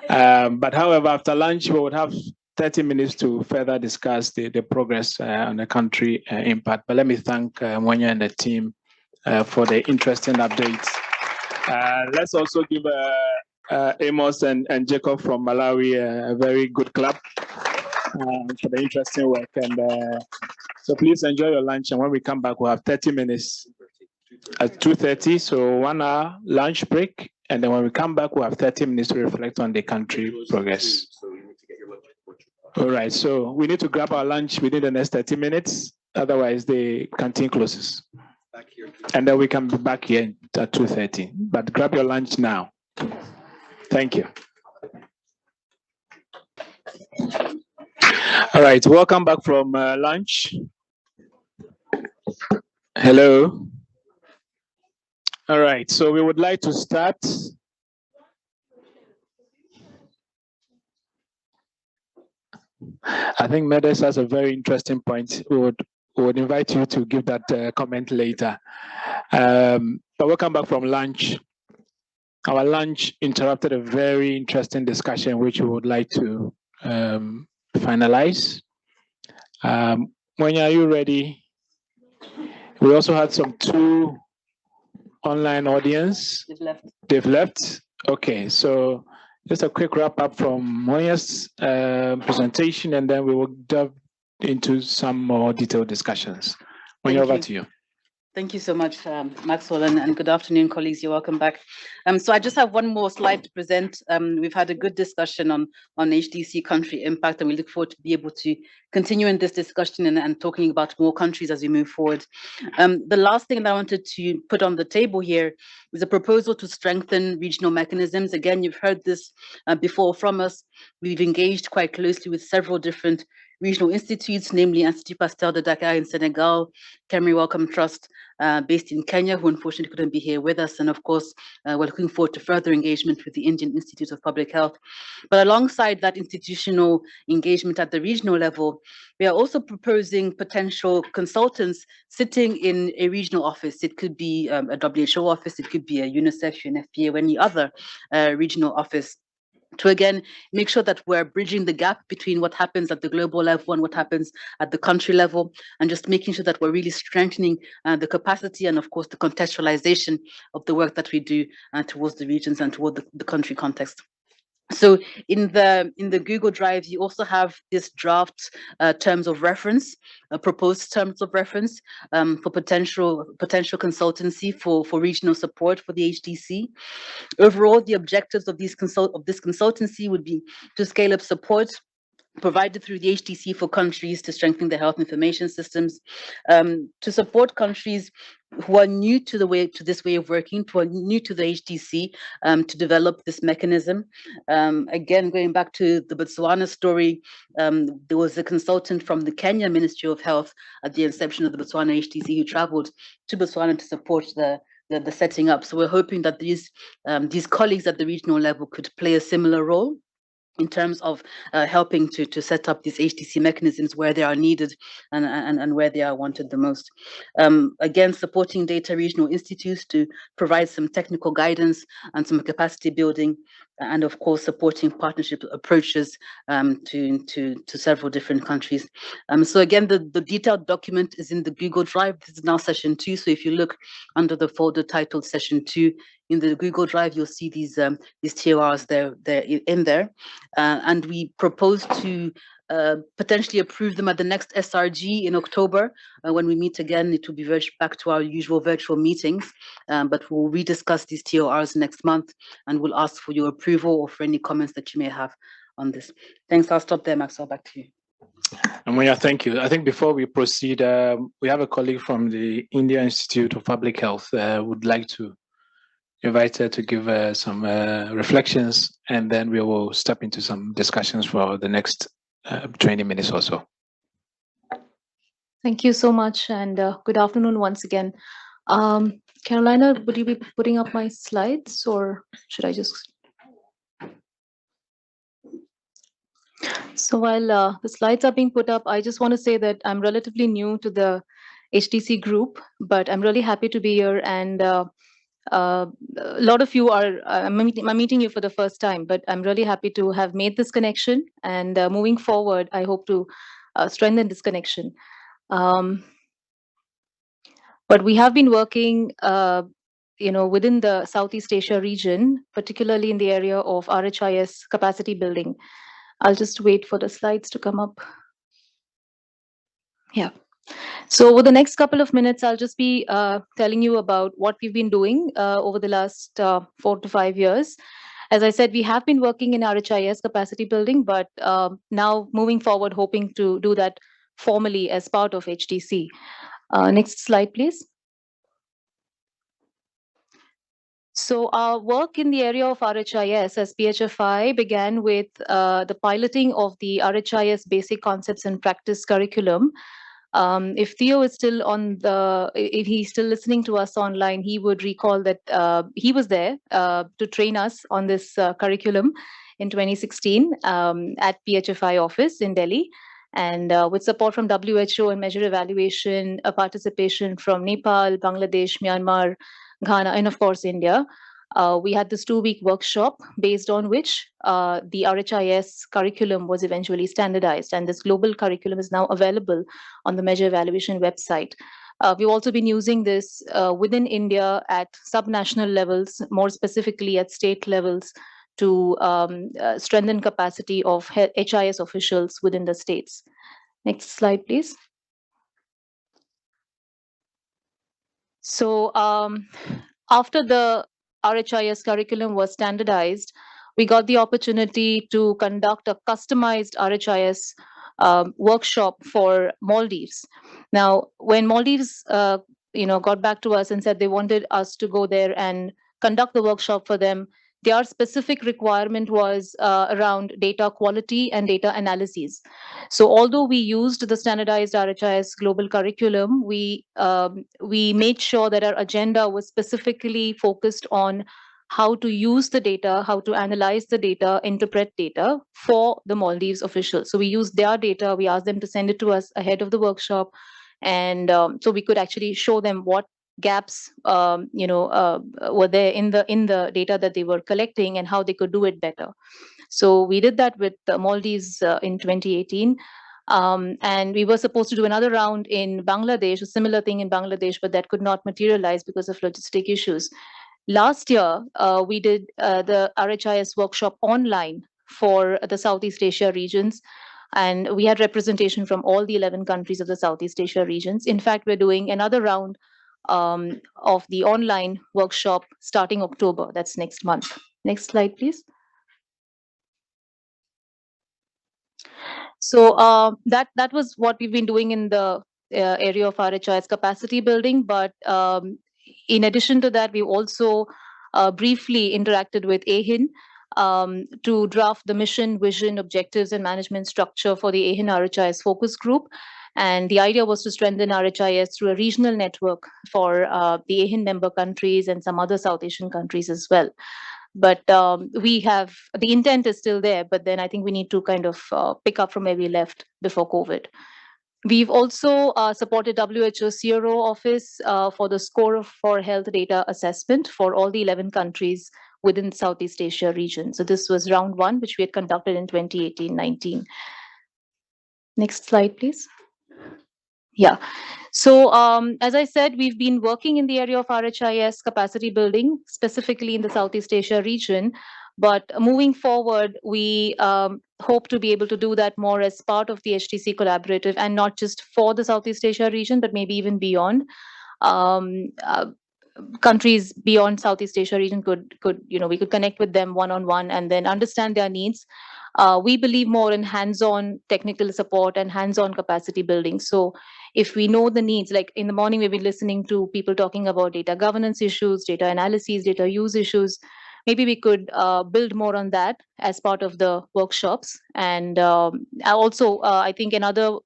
But however, after lunch, we would have 30 minutes to further discuss the progress on the country impact. But let me thank Mwanya and the team for the interesting updates. Let's also give Amos and Jacob from Malawi a very good clap for the interesting work. And so please enjoy your lunch. And when we come back, we'll have 30 minutes at 2:30. So 1 hour lunch break. And then when we come back, we'll have 30 minutes to reflect on the country progress. All right, so we need to grab our lunch within the next 30 minutes. Otherwise, the canteen closes. And then we can be back here at 2:30. But grab your lunch now. Thank you. All right, welcome back from lunch. Hello. All right, so we would like to start. I think Medes has a very interesting point. We would invite you to give that comment later. But welcome back from lunch. Our lunch interrupted a very interesting discussion, which we would like to finalize. When are you ready? We also had two online audience. They've left. Okay, so just a quick wrap up from Moya's presentation, and then we will dive into some more detailed discussions. Moya, over to you. Thank you so much, Maxwell, and good afternoon, colleagues. You're welcome back. So I just have one more slide to present. We've had a good discussion on HDC country impact, and we look forward to be able to continue in this discussion and talking about more countries as we move forward. The last thing that I wanted to put on the table here is a proposal to strengthen regional mechanisms. Again, you've heard this before from us. We've engaged quite closely with several different regional institutes, namely Institut Pasteur de Dakar in Senegal, Cameroon Wellcome Trust based in Kenya, who unfortunately couldn't be here with us. And of course, we're looking forward to further engagement with the Indian Institute of Public Health. But alongside that institutional engagement at the regional level, we are also proposing potential consultants sitting in a regional office. It could be a WHO office, it could be a UNICEF, UNFPA, or any other regional office, to again make sure that we're bridging the gap between what happens at the global level and what happens at the country level, and just making sure that we're really strengthening the capacity and of course the contextualization of the work that we do towards the regions and toward the country context. So in the Google Drive, you also have this draft terms of reference, proposed terms of reference for potential consultancy for regional support for the HDC. Overall, the objectives of this consultancy would be to scale up support provided through the HDC for countries to strengthen their health information systems, to support countries who are new to this way of working, who are new to the HDC, to develop this mechanism. Again, going back to the Botswana story, there was a consultant from the Kenya Ministry of Health at the inception of the Botswana HDC who traveled to Botswana to support the setting up. So we're hoping that these colleagues at the regional level could play a similar role in terms of helping to set up these HDC mechanisms where they are needed and where they are wanted the most. Again, supporting data regional institutes to provide some technical guidance and some capacity building, and of course supporting partnership approaches to several different countries. So again, the detailed document is in the Google Drive. This is now session 2. So if you look under the folder titled session 2 in the Google Drive, you'll see these TORs they're in there. And we propose to potentially approve them at the next SRG in October. When we meet again, it will be back to our usual virtual meetings, but we'll rediscuss these TORs next month, and we'll ask for your approval or for any comments that you may have on this. Thanks. I'll stop there, Maxwell. Back to you. Amoya, thank you. I think before we proceed, we have a colleague from the India Institute of Public Health would like to invite her to give some reflections, and then we will step into some discussions for the next 20 minutes or so. Thank you so much, and good afternoon once again. Carolina, would you be putting up my slides, or should I just? So while the slides are being put up, I just want to say that I'm relatively new to the HDC group, but I'm really happy to be here, and a lot of you are, I'm meeting you for the first time, but I'm really happy to have made this connection, and moving forward, I hope to strengthen this connection. But we have been working within the Southeast Asia region, particularly in the area of RHIS capacity building. I'll just wait for the slides to come up. Yeah. So over the next couple of minutes, I'll just be telling you about what we've been doing over the last 4 to 5 years. As I said, we have been working in RHIS capacity building, but now moving forward, hoping to do that formally as part of HDC. Next slide, please. So our work in the area of RHIS as PHFI began with the piloting of the RHIS Basic Concepts and Practice curriculum. If Theo is still if he's still listening to us online, he would recall that he was there to train us on this curriculum in 2016 at PHFI office in Delhi. And with support from WHO and measure evaluation, participation from Nepal, Bangladesh, Myanmar, Ghana, and of course, India. We had this 2-week workshop based on which the RHIS curriculum was eventually standardized. And this global curriculum is now available on the measure evaluation website. We've also been using this within India at subnational levels, more specifically at state levels, to strengthen capacity of HIS officials within the states. Next slide, please. So after the RHIS curriculum was standardized, we got the opportunity to conduct a customized RHIS workshop for Maldives. Now, when Maldives got back to us and said they wanted us to go there and conduct the workshop for them, their specific requirement was around data quality and data analyses. So although we used the standardized RHIS global curriculum, we made sure that our agenda was specifically focused on how to use the data, how to analyze the data, interpret data for the Maldives officials. So we used their data, we asked them to send it to us ahead of the workshop, and so we could actually show them what gaps were there in the data that they were collecting and how they could do it better. So we did that with the Maldives in 2018. And we were supposed to do another round in Bangladesh, a similar thing in Bangladesh, but that could not materialize because of logistic issues. Last year, we did the RHIS workshop online for the Southeast Asia regions. And we had representation from all the 11 countries of the Southeast Asia regions. In fact, we're doing another round of the online workshop starting October. That's next month. Next slide, please. So that was what we've been doing in the area of RHIS capacity building. But in addition to that, we also briefly interacted with AHIN to draft the mission, vision, objectives, and management structure for the AHIN RHIS focus group. And the idea was to strengthen RHIS through a regional network for the AHIN member countries and some other South Asian countries as well. But the intent is still there, but then I think we need to kind of pick up from where we left before COVID. We've also supported WHO CRO office for the score for health data assessment for all the 11 countries within Southeast Asia region. So this was round 1, which we had conducted in 2018-19. Next slide, please. Yeah. So as I said, we've been working in the area of RHIS capacity building, specifically in the Southeast Asia region, But moving forward, we hope to be able to do that more as part of the HDC collaborative, and not just for the Southeast Asia region, but maybe even beyond. Countries beyond Southeast Asia region could we could connect with them one-on-one and then understand their needs. We believe more in hands-on technical support and hands-on capacity building. So if we know the needs, like in the morning we've been listening to people talking about data governance issues, data analyses, data use issues, maybe we could build more on that as part of the workshops. And also I think another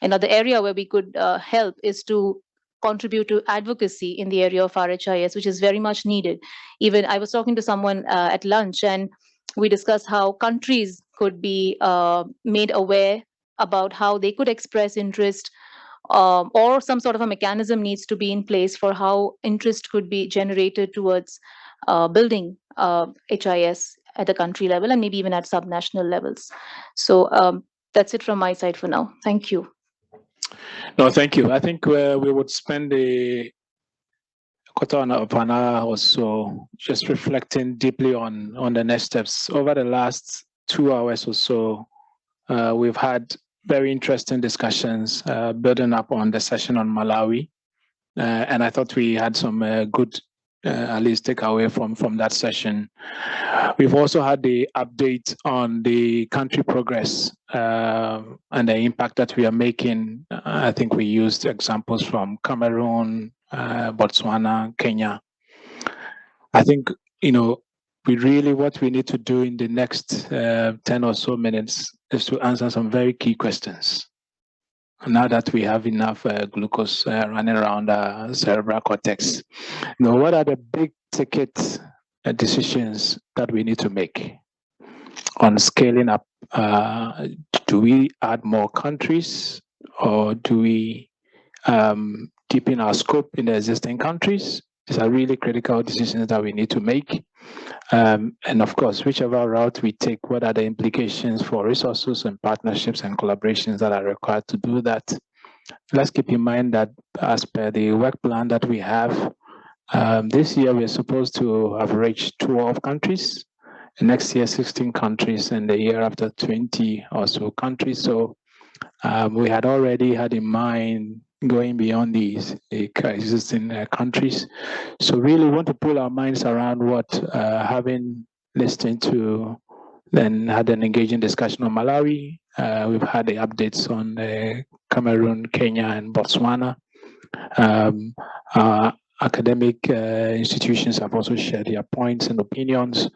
area where we could help is to contribute to advocacy in the area of RHIS, which is very much needed. Even I was talking to someone at lunch, and we discussed how countries could be made aware about how they could express interest, or some sort of a mechanism needs to be in place for how interest could be generated towards building HIS at the country level and maybe even at subnational levels. So that's it from my side for now. Thank you. No, thank you. I think we would spend a quarter of an hour or so just reflecting deeply on the next steps. Over the last 2 hours or so, we've had very interesting discussions building up on the session on Malawi. And I thought we had some good, at least takeaway from that session. We've also had the update on the country progress and the impact that we are making. I think we used examples from Cameroon, Botswana, Kenya. I think, what we need to do in the next 10 or so minutes is to answer some very key questions. Now that we have enough glucose running around our cerebral cortex, what are the big ticket decisions that we need to make on scaling up? Do we add more countries, or do we deepen our scope in the existing countries? These are really critical decisions that we need to make. And of course, whichever route we take, what are the implications for resources and partnerships and collaborations that are required to do that? Let's keep in mind that as per the work plan that we have, this year we're supposed to have reached 12 countries, and next year 16 countries, and the year after 20 or so countries. So we had already had in mind going beyond these existing countries. So really want to pull our minds around what, having listened to, then had an engaging discussion on Malawi. We've had the updates on Cameroon, Kenya, and Botswana. Academic institutions have also shared their points and opinions.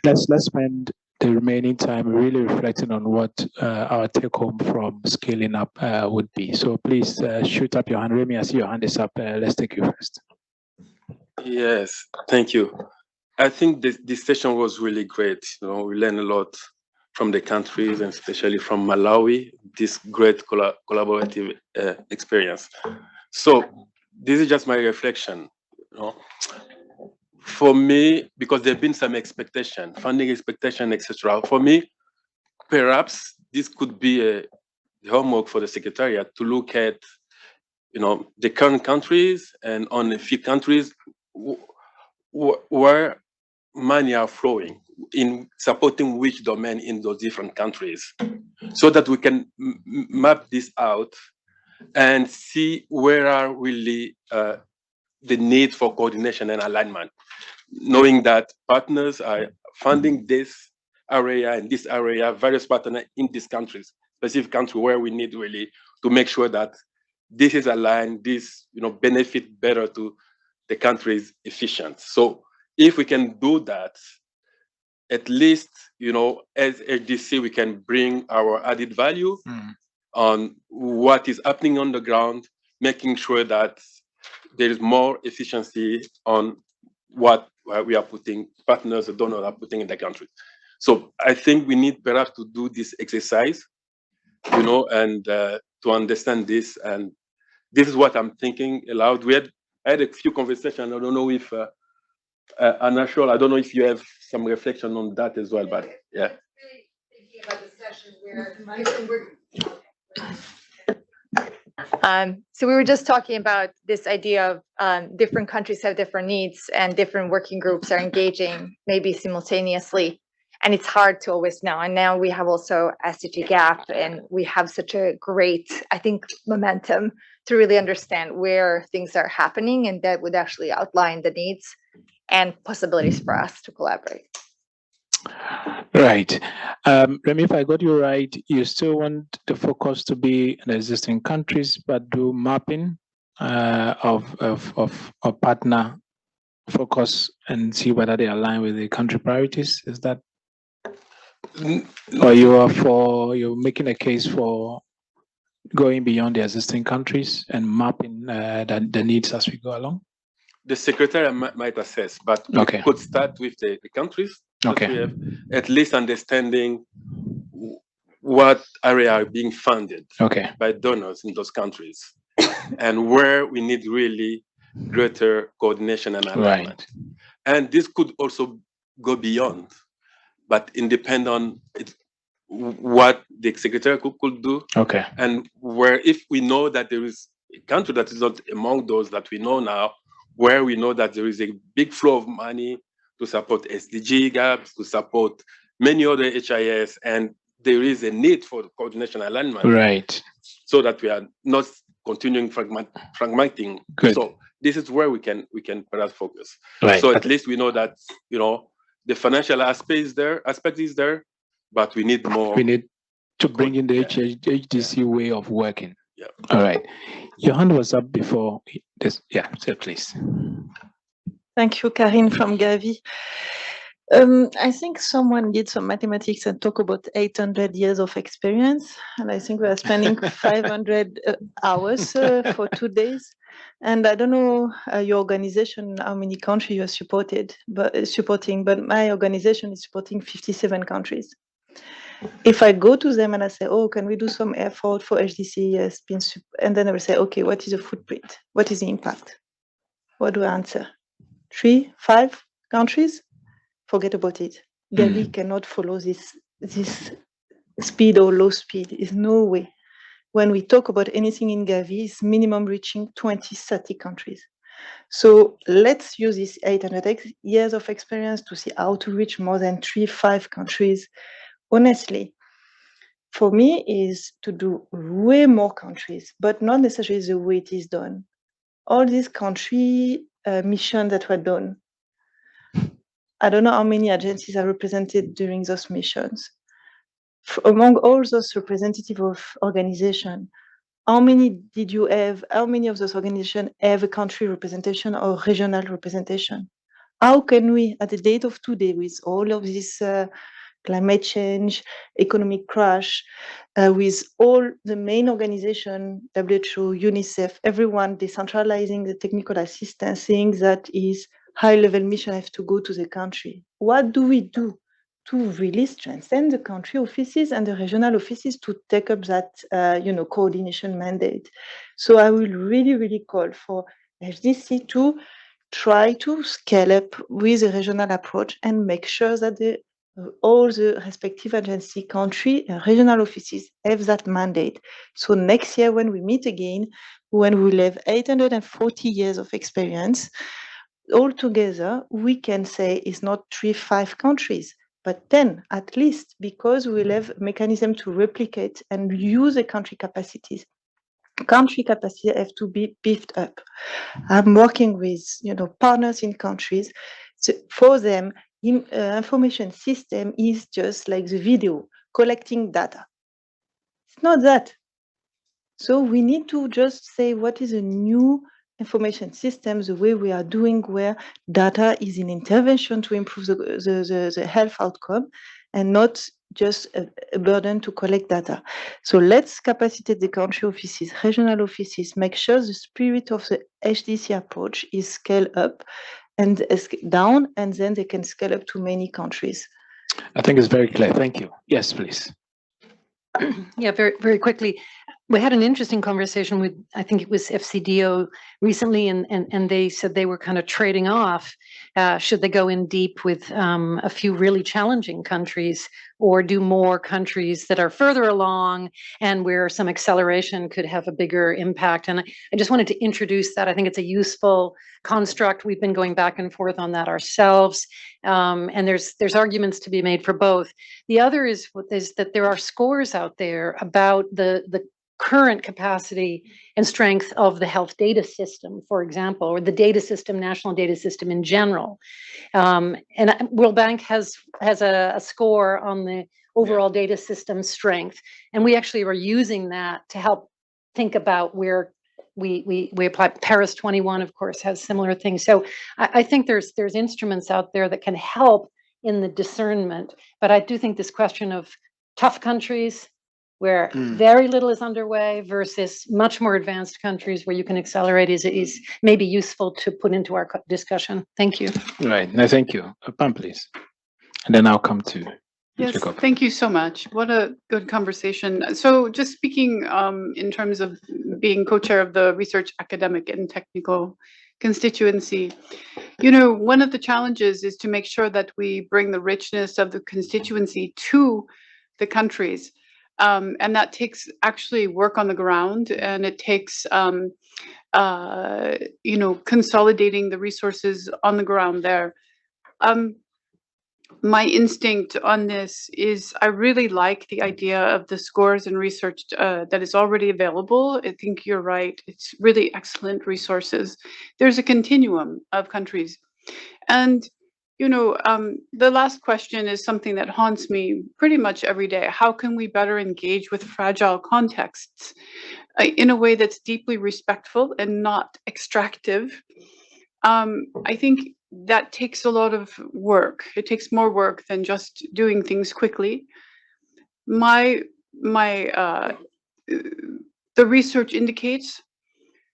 Let's spend the remaining time really reflecting on what our take home from scaling up would be. So please shoot up your hand. Remy, I see your hand is up. Let's take you first. Yes, thank you. I think this session was really great. We learned a lot from the countries, and especially from Malawi, this great collaborative experience. So this is just my reflection. For me, because there've been some expectation, funding expectation, etc. For me, perhaps this could be a homework for the Secretariat to look at, the current countries and on a few countries where money are flowing in supporting which domain in those different countries, so that we can map this out and see where are really the need for coordination and alignment, knowing that partners are funding this area and this area, various partners in these countries, specific country where we need really to make sure that this is aligned, this benefit better to the country's efficient. So if we can do that, at least, as HDC, we can bring our added value on what is happening on the ground, making sure that there is more efficiency on what we are putting, partners or donors are putting in the country. So I think we need perhaps to do this exercise, and to understand this. And this is what I'm thinking aloud. I had a few conversations. I don't know if, Anna Scholl, I don't know if you have some reflection on that as well, but yeah. So we were just talking about this idea of different countries have different needs and different working groups are engaging maybe simultaneously. And it's hard to always know. And now we have also SDG GAP, and we have such a great, I think, momentum to really understand where things are happening, and that would actually outline the needs and possibilities for us to collaborate. Right. Remy, if I got you right, you still want the focus to be in existing countries, but do mapping of partner focus and see whether they align with the country priorities. Is that? Or you're making a case for going beyond the existing countries and mapping the needs as we go along? The secretary might assess, but we could start with the countries. Okay. We have at least understanding what area are being funded by donors in those countries and where we need really greater coordination and alignment. And this could also go beyond, but depend on what the secretary could do. And where, if we know that there is a country that is not among those that we know now, where we know that there is a big flow of money to support SDG GAP, to support many other HIS, and there is a need for coordination alignment. So that we are not continuing fragmenting. So this is where we can perhaps focus. So at least we know that, the financial aspect is there, but we need more. We need to bring in the HDC way of working. All right. Your hand was up before this. So please. Thank you, Karine from Gavi. I think someone did some mathematics and talk about 800 years of experience, and I think we are spending 500 hours for 2 days. And I don't know your organization, how many countries you are supporting, but my organization is supporting 57 countries. If I go to them and I say, oh, can we do some effort for HDC? Yes, and then I will say, okay, what is the footprint? What is the impact? What do I answer? 3, 5 countries? Forget about it. Gavi cannot follow this speed or low speed. There's no way. When we talk about anything in Gavi, it's minimum reaching 20, 30 countries. So let's use this 800 years of experience to see how to reach more than 3, 5 countries. Honestly, for me, is to do way more countries, but not necessarily the way it is done. All these country missions that were done, I don't know how many agencies are represented during those missions. Among all those representatives of organizations, how many did you have? How many of those organizations have a country representation or regional representation? How can we, at the date of today, with all of this climate change, economic crash, with all the main organizations, WHO, UNICEF, everyone decentralizing the technical assistance, saying that is high-level mission have to go to the country. What do we do to really strengthen the country offices and the regional offices to take up that, coordination mandate? So I will really, really call for HDC to try to scale up with a regional approach and make sure that all the respective agency, country, and regional offices have that mandate. So next year, when we meet again, when we will have 840 years of experience, all together, we can say it's not 3, 5 countries, but 10 at least, because we'll have a mechanism to replicate and use the country capacities. Country capacity have to be beefed up. I'm working with partners in countries. So for them, information system is just like the video, collecting data. It's not that. So we need to just say what is a new information system, the way we are doing, where data is an intervention to improve the health outcome and not just a burden to collect data. So let's capacitate the country offices, regional offices, make sure the spirit of the HDC approach is scaled up and down, and then they can scale up to many countries. I think it's very clear. Thank you. Yes, please. Yeah, very, very quickly. we had an interesting conversation with, I think it was FCDO recently, and they said they were kind of trading off. Should they go in deep with a few really challenging countries, or do more countries that are further along and where some acceleration could have a bigger impact? And I just wanted to introduce that. I think it's a useful construct. We've been going back and forth on that ourselves, and there's arguments to be made for both. The other is that there are scores out there about the current capacity and strength of the health data system, for example, or the data system, national data system in general. And World Bank has a score on the overall data system strength, and we actually are using that to help think about where we apply. Paris 21, of course, has similar things. So I think there's instruments out there that can help in the discernment, but I do think this question of tough countries where very little is underway versus much more advanced countries where you can accelerate is maybe useful to put into our discussion. Thank you. Right. No, thank you. Pam, please. And then I'll come to Yes, Mr. Cook. thank you so much. What a good conversation. So just speaking in terms of being co-chair of the Research Academic and Technical Constituency, you know, one of the challenges is to make sure that we bring the richness of the constituency to the countries. And that takes actually work on the ground, and it takes, you know, consolidating the resources on the ground there. My instinct on this is I really like the idea of the scores and research that is already available. I think you're right. It's really excellent resources. There's a continuum of countries. And you know, the last question is something that haunts me pretty much every day. How can we better engage with fragile contexts in a way that's deeply respectful and not extractive? I think that takes a lot of work. It takes more work than just doing things quickly. The research indicates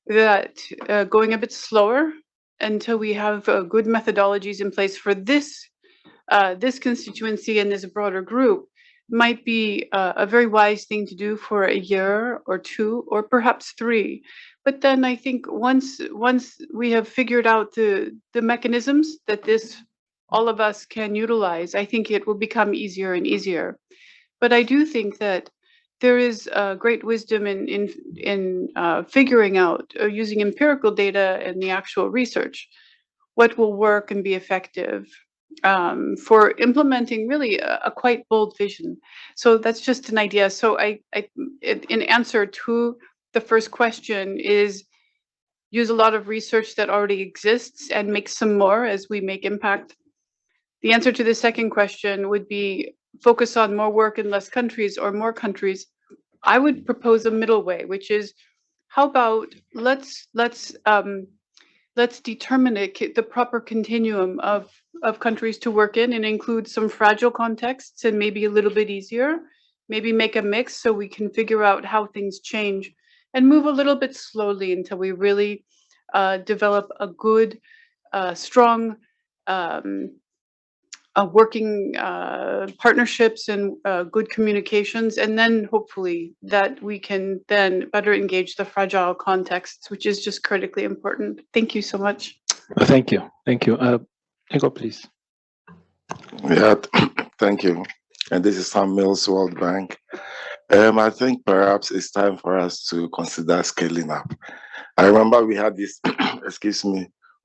that going a bit slower until we have good methodologies in place for this constituency and this broader group might be a very wise thing to do for a year or two or perhaps 3. But then I think once we have figured out the mechanisms that all of us can utilize, I think it will become easier and easier. But I do think that there is great wisdom in figuring out, using empirical data and the actual research, what will work and be effective for implementing really a quite bold vision. So that's just an idea. So in answer to the first question is use a lot of research that already exists and make some more as we make impact. The answer to the second question would be focus on more work in less countries or more countries. I would propose a middle way, which is, how about let's determine the proper continuum of countries to work in and include some fragile contexts and maybe a little bit easier, maybe make a mix so we can figure out how things change and move a little bit slowly until we really develop a good, strong working partnerships and good communications, and then hopefully that we can then better engage the fragile contexts, which is just critically important. Thank you so much. Thank you. Thank you. Ego, please. Yeah, thank you. And this is Sam Mills, World Bank. I think perhaps it's time for us to consider scaling up. I remember we had this,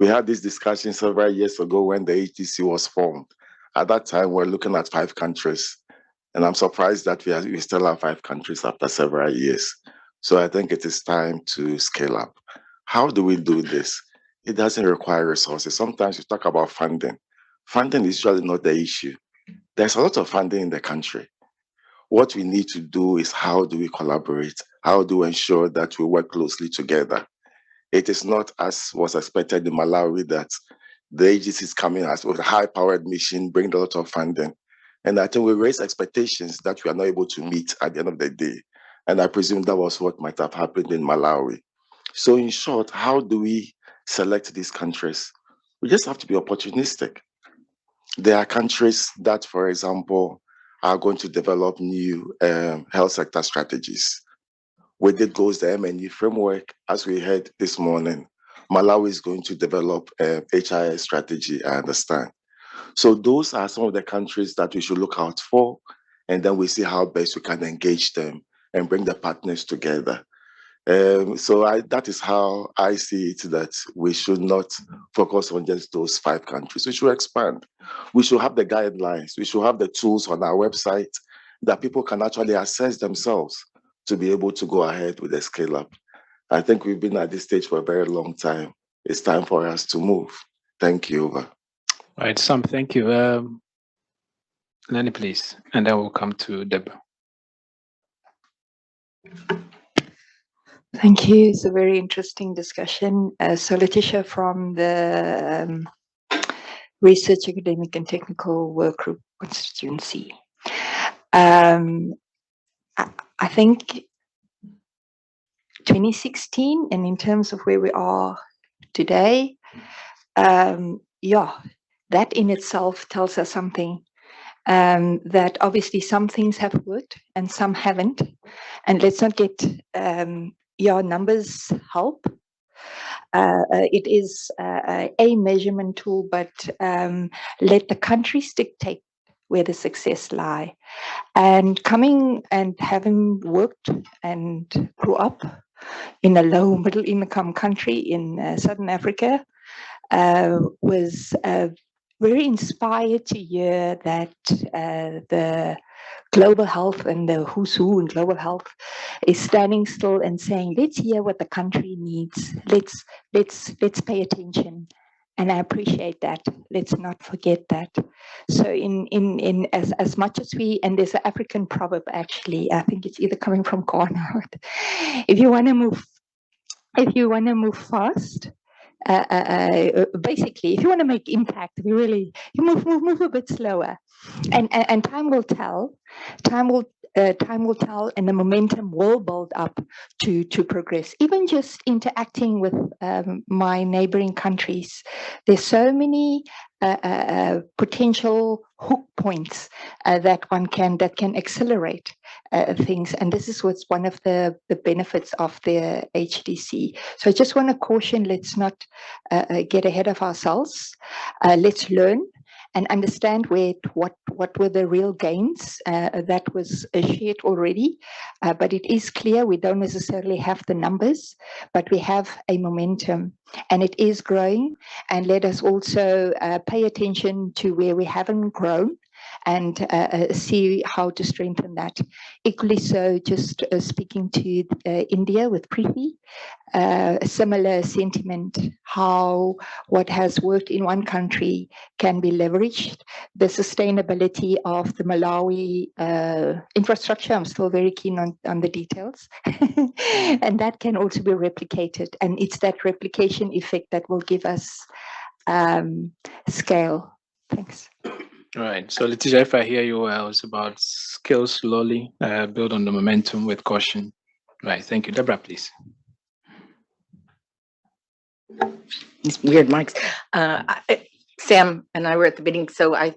we had this discussion several years ago when the HDC was formed. At that time, we're looking at 5 countries, and I'm surprised that we still have 5 countries after several years. So I think it is time to scale up. How do we do this? It doesn't require resources. Sometimes you talk about funding. Funding is usually not the issue. There's a lot of funding in the country. What we need to do is how do we collaborate? How do we ensure that we work closely together? It is not as was expected in Malawi that the agency is coming as with a high-powered mission, bring a lot of funding. And I think we raise expectations that we are not able to meet at the end of the day. And I presume that was what might have happened in Malawi. So in short, how do we select these countries? We just have to be opportunistic. There are countries that, for example, are going to develop new health sector strategies. We did goes the M&E framework. As we heard this morning, Malawi is going to develop a HIS strategy, I understand. So those are some of the countries that we should look out for, and then we see how best we can engage them and bring the partners together. That is how I see it, that we should not focus on just those 5 countries. We should expand. We should have the guidelines. We should have the tools on our website that people can actually assess themselves to be able to go ahead with the scale up. I think we've been at this stage for a very long time. It's time for us to move. Thank you. Over. All right, Sam, thank you. Lenny, please, and then we'll come to Deb. Thank you. It's a very interesting discussion. So Letitia from the Research Academic and Technical Work Group constituency. I think 2016, and in terms of where we are today, that in itself tells us something. That obviously some things have worked and some haven't. And let's not get, numbers help. It is a measurement tool, but let the countries dictate where the success lie. And coming and having worked and grew up in a low middle income country in Southern Africa, was very inspired to hear that the global health and the who's who in global health is standing still and saying, let's hear what the country needs. Let's pay attention. And I appreciate that. Let's not forget that. So in as much as and there's an African proverb actually, I think it's either coming from Ghana. If you want to move fast, basically, if you want to make impact, you move a bit slower, and time will tell. Time will tell, and the momentum will build up to progress. Even just interacting with my neighboring countries, there's so many potential hook points that can accelerate things, and this is what's one of the benefits of the HDC. So I just want to caution: let's not get ahead of ourselves. Let's learn and understand what were the real gains that was shared already. But it is clear we don't necessarily have the numbers, but we have a momentum, and it is growing. And let us also pay attention to where we haven't grown and see how to strengthen that. Equally so, just speaking to India with Preeti, a similar sentiment, how what has worked in one country can be leveraged. The sustainability of the Malawi infrastructure, I'm still very keen on the details, and that can also be replicated. And it's that replication effect that will give us scale. Thanks. All right. So Letitia, if I hear you well, it's about scale slowly, build on the momentum with caution. Right. Thank you. Deborah, please. These weird mics. Sam and I were at the meeting, so I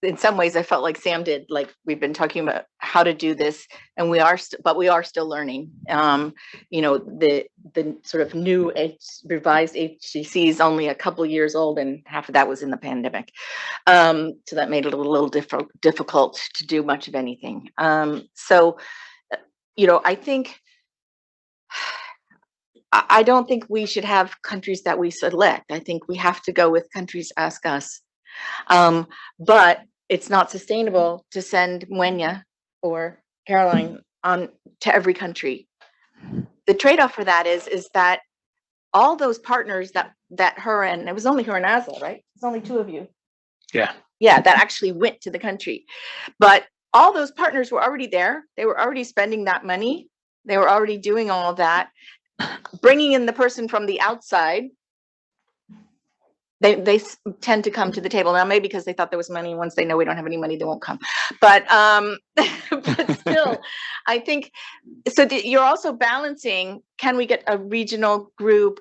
in some ways I felt like Sam did. Like we've been talking about how to do this, and we are still learning. The sort of new revised HDC is only a couple years old, and half of that was in the pandemic. So that made it a little difficult to do much of anything. I don't think we should have countries that we select. I think we have to go with countries ask us. But it's not sustainable to send Mwenya or Caroline on to every country. The trade-off for that is that all those partners that her and it was only her and Asla, right? It's only 2 of you. Yeah. Yeah, that actually went to the country. But all those partners were already there. They were already spending that money. They were already doing all of that. Bringing in the person from the outside, they tend to come to the table now, maybe because they thought there was money. Once they know we don't have any money, they won't come. But but still, I think so. You're also balancing. Can we get a regional group?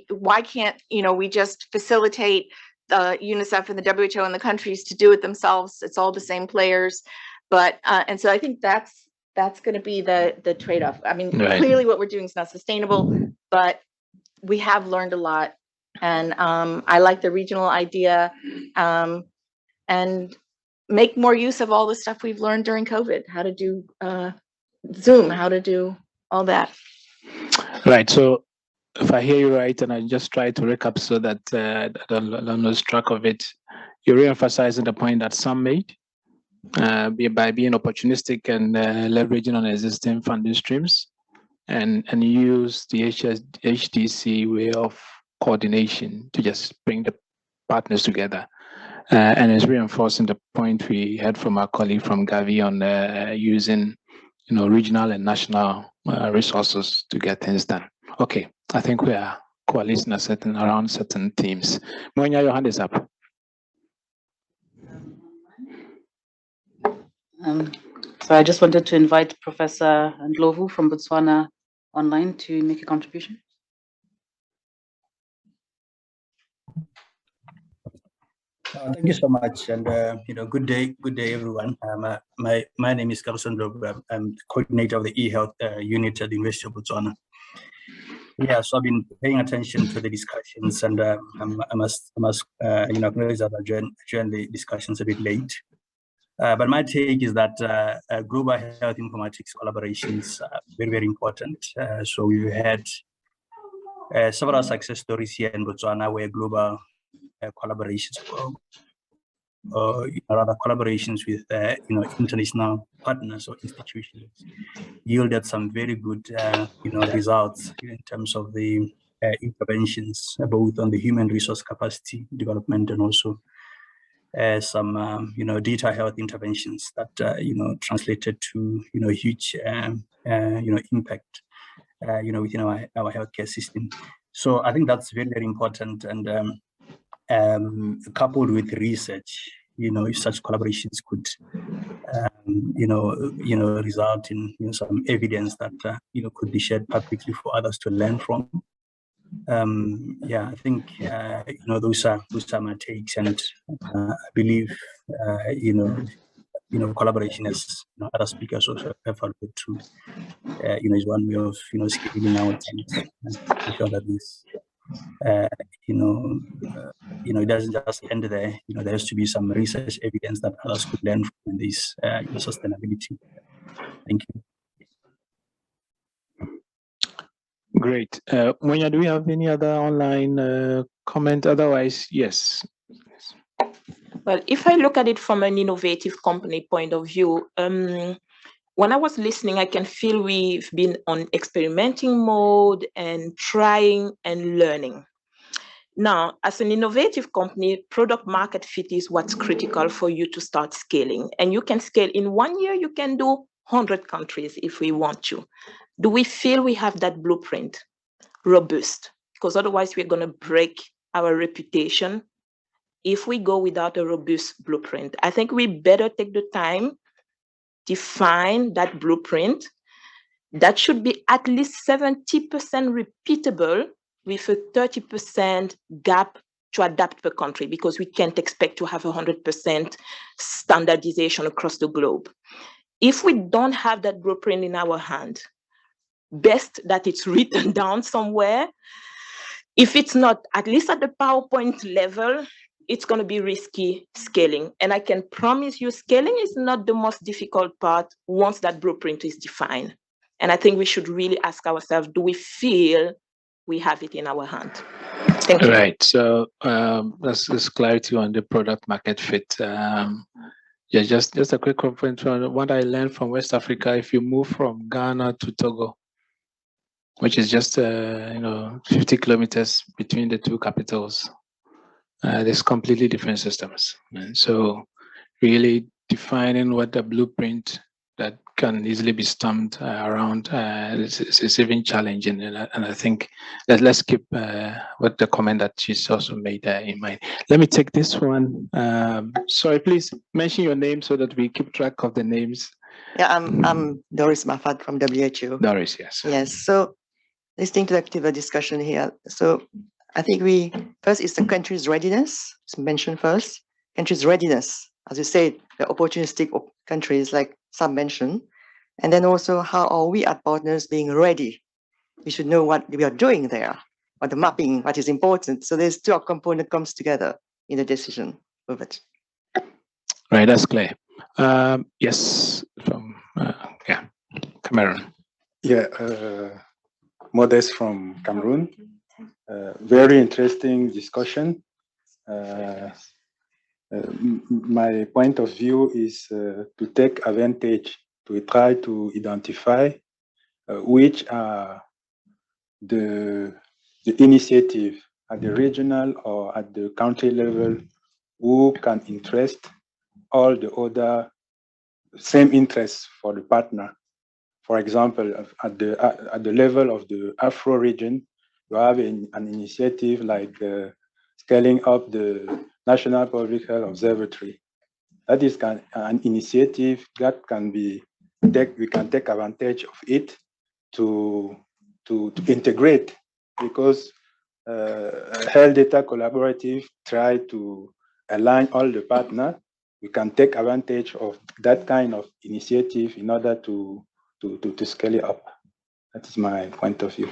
Why can't we just facilitate UNICEF and the WHO and the countries to do it themselves? It's all the same players. But and so I think that's that's going to be the trade-off. I mean, Right. clearly what we're doing is not sustainable, but we have learned a lot. And I like the regional idea, and make more use of all the stuff we've learned during COVID, how to do Zoom, how to do all that. Right. So if I hear you right, and I just try to recap so that I don't lose track of it, you're re-emphasizing the point that Sam made by being opportunistic and leveraging on existing funding streams, and use the HDC way of coordination to just bring the partners together. And it's reinforcing the point we heard from our colleague from Gavi on using, regional and national resources to get things done. Okay, I think we are coalescing around certain themes. Monya, your hand is up. So I just wanted to invite Professor Ndlovu from Botswana online to make a contribution. Thank you so much, and good day, everyone. My name is Carlson Ndlovu. I'm the coordinator of the e-health unit at the University of Botswana. Yeah, so I've been paying attention to the discussions, and I must acknowledge that I joined the discussions a bit late. But my take is that global health informatics collaborations are very, very important. So we've had several success stories here in Botswana where global collaborations, rather collaborations with international partners or institutions, yielded some very good results in terms of the interventions, both on the human resource capacity development and also some data health interventions that translated to huge impact within our healthcare system. So I think that's very, very important, and coupled with research, if such collaborations could result in some evidence that could be shared publicly for others to learn from. I think those are my takes, and I believe collaboration, as other speakers also have alluded to, is one way of scaling our teams and making sure that this it doesn't just end there. There has to be some research evidence that others could learn from this sustainability. Thank you. Great. Monya, do we have any other online comment? Otherwise, yes. Well, if I look at it from an innovative company point of view, when I was listening, I can feel we've been on experimenting mode and trying and learning. Now, as an innovative company, product market fit is what's critical for you to start scaling. And you can scale in 1 year, you can do 100 countries if we want to. Do we feel we have that blueprint robust? Because otherwise we're going to break our reputation if we go without a robust blueprint. I think we better take the time, define that blueprint. That should be at least 70% repeatable with a 30% gap to adapt per country, because we can't expect to have 100% standardization across the globe. If we don't have that blueprint in our hand, best that it's written down somewhere. If it's not, at least at the PowerPoint level, it's going to be risky scaling. And I can promise you, scaling is not the most difficult part once that blueprint is defined. And I think we should really ask ourselves, do we feel we have it in our hand? Thank you. Right. So that's clarity on the product market fit. Yeah, just a quick comment on what I learned from West Africa. If you move from Ghana to Togo, which is just 50 kilometers between the two capitals, there's completely different systems. And so really defining what the blueprint that can easily be stamped around is even challenging. And I think that let's keep what the comment that she's also made in mind. Let me take this one. Sorry, please mention your name so that we keep track of the names. Yeah, I'm Doris Mafat from WHO. Doris, yes. Yes, so listening to the active discussion here. So I think first is the country's readiness. It's mentioned first. Country's readiness. As you said, the opportunistic countries like some mentioned, And then also, how are we at partners being ready? We should know what we are doing there, what the mapping, what is important. So there's two components comes together in the decision of it. Right, that's clear. Yes, from Cameroon. Yeah, Modest from Cameroon. Very interesting discussion. My point of view is to take advantage, to try to identify which are the initiative at the regional or at the country level who can interest all the other same interests for the partner. For example, at the level of the Afro region, you have an initiative like scaling up the National Public Health Observatory. That is an initiative that can be we can take advantage of it to integrate, because Health Data Collaborative try to align all the partners. We can take advantage of that kind of initiative in order to scale it up. That is my point of view.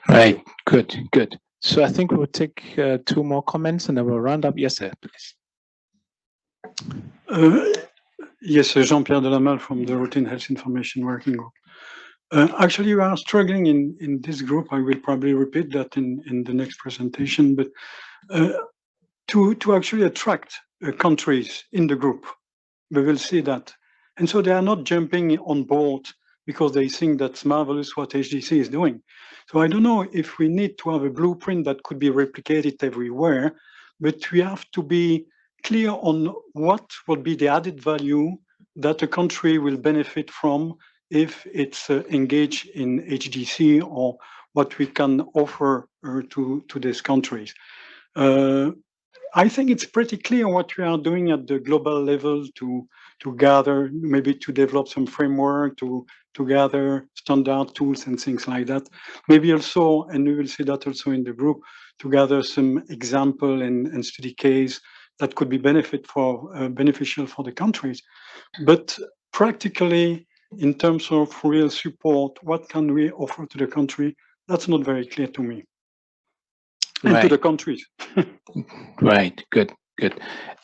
Right, good. So I think we'll take two more comments and then we'll round up. Yes, sir, please. Yes, Jean-Pierre Delamal from the Routine Health Information Working Group. Actually, we are struggling in this group. I will probably repeat that in the next presentation, but to actually attract countries in the group, we will see that. And so they are not jumping on board because they think that's marvelous what HDC is doing. So I don't know if we need to have a blueprint that could be replicated everywhere, but we have to be clear on what would be the added value that a country will benefit from if it's engaged in HDC, or what we can offer to these countries. I think it's pretty clear what we are doing at the global level to gather, maybe to develop some framework, to gather standard tools and things like that. Maybe also, and we will see that also in the group, to gather some example and study case that could be beneficial for the countries. But practically, in terms of real support, what can we offer to the country? That's not very clear to me. And to the countries. Right, good.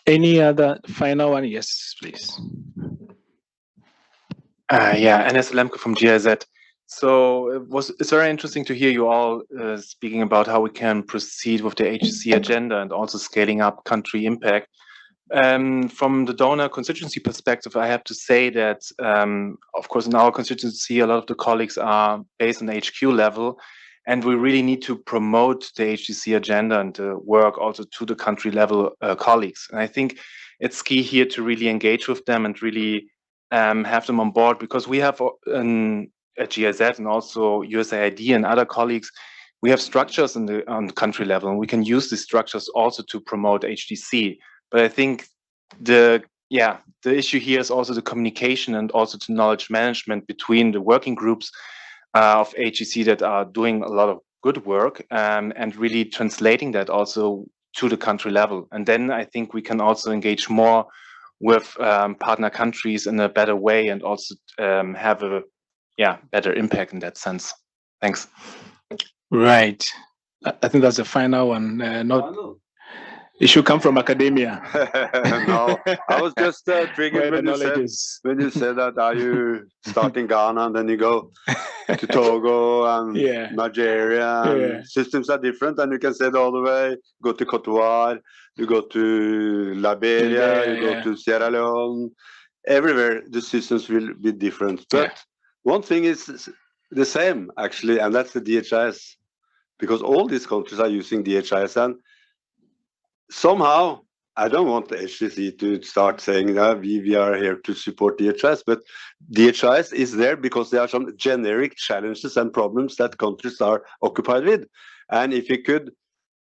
Any other final one? Yes, please. Enes Lemke from GIZ. So it's very interesting to hear you all speaking about how we can proceed with the HDC agenda and also scaling up country impact. From the donor constituency perspective, I have to say that, of course, in our constituency, a lot of the colleagues are based on the HQ level, and we really need to promote the HDC agenda and work also to the country level colleagues. And I think it's key here to really engage with them and really have them on board, because we have at GIZ and also USAID and other colleagues, we have structures on the country level, and we can use these structures also to promote HDC. But I think the issue here is also the communication and also the knowledge management between the working groups of HDC that are doing a lot of good work, and really translating that also to the country level. And then I think we can also engage more with partner countries in a better way, and also have a better impact in that sense. Thanks. Right. I think that's the final one. It should come from academia. No, I was just triggered when you said that. Are you starting Ghana and then you go to Togo and Nigeria? And systems are different, and you can say it all the way. Go to Cote d'Ivoire, you go to Liberia, you go to Sierra Leone. Everywhere the systems will be different. But one thing is the same actually, and that's the DHIS, because all these countries are using DHIS, and somehow, I don't want the HDC to start saying that we are here to support DHIS, but DHIS is there because there are some generic challenges and problems that countries are occupied with. And if we could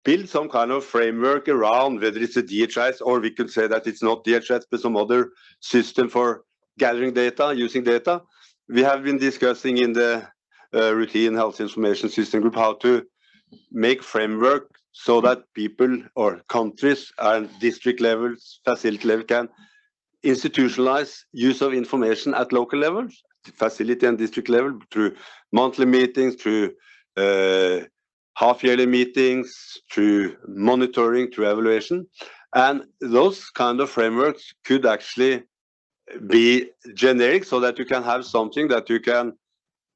build some kind of framework around whether it's a DHIS, or we could say that it's not DHIS, but some other system for gathering data, using data. We have been discussing in the Routine Health Information System Group how to make framework so that people or countries and district levels, facility level can institutionalize use of information at local levels facility and district level through monthly meetings, through half-yearly meetings, through monitoring, through evaluation. And those kind of frameworks could actually be generic so that you can have something that you can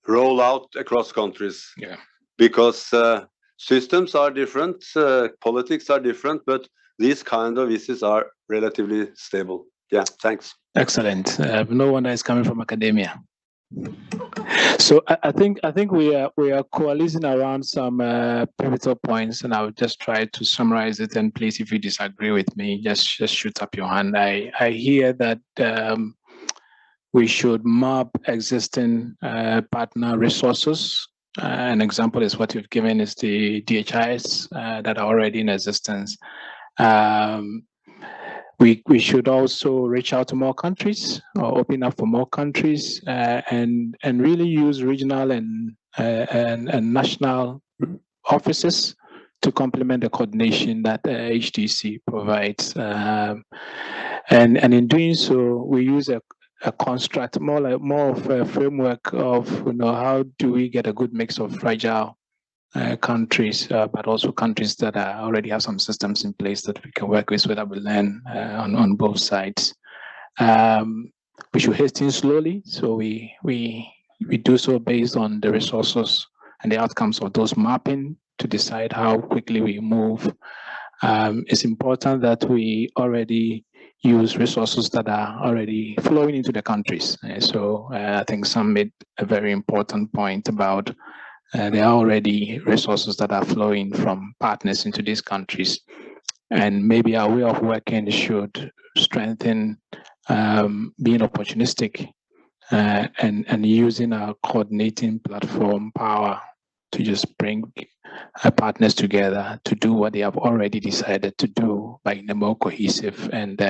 roll out across countries. Yeah. Because systems are different, politics are different, but these kind of issues are relatively stable. Yeah, thanks. Excellent. No wonder it's coming from academia. So I think we are coalescing around some pivotal points, and I'll just try to summarize it. And please, if you disagree with me, just shoot up your hand. I hear that we should map existing partner resources. An example is what you've given is the DHIS that are already in existence. We should also reach out to more countries or open up for more countries and really use regional and national offices to complement the coordination that HDC provides. And in doing so, we use a construct more of a framework of how do we get a good mix of fragile countries, but also countries that already have some systems in place that we can work with, so that we learn on both sides. We should hasten slowly, so we do so based on the resources and the outcomes of those mapping to decide how quickly we move. It's important that we already use resources that are already flowing into the countries. So I think Sam made a very important point about there are already resources that are flowing from partners into these countries. And maybe our way of working should strengthen being opportunistic and using our coordinating platform power to just bring partners together to do what they have already decided to do by a more cohesive and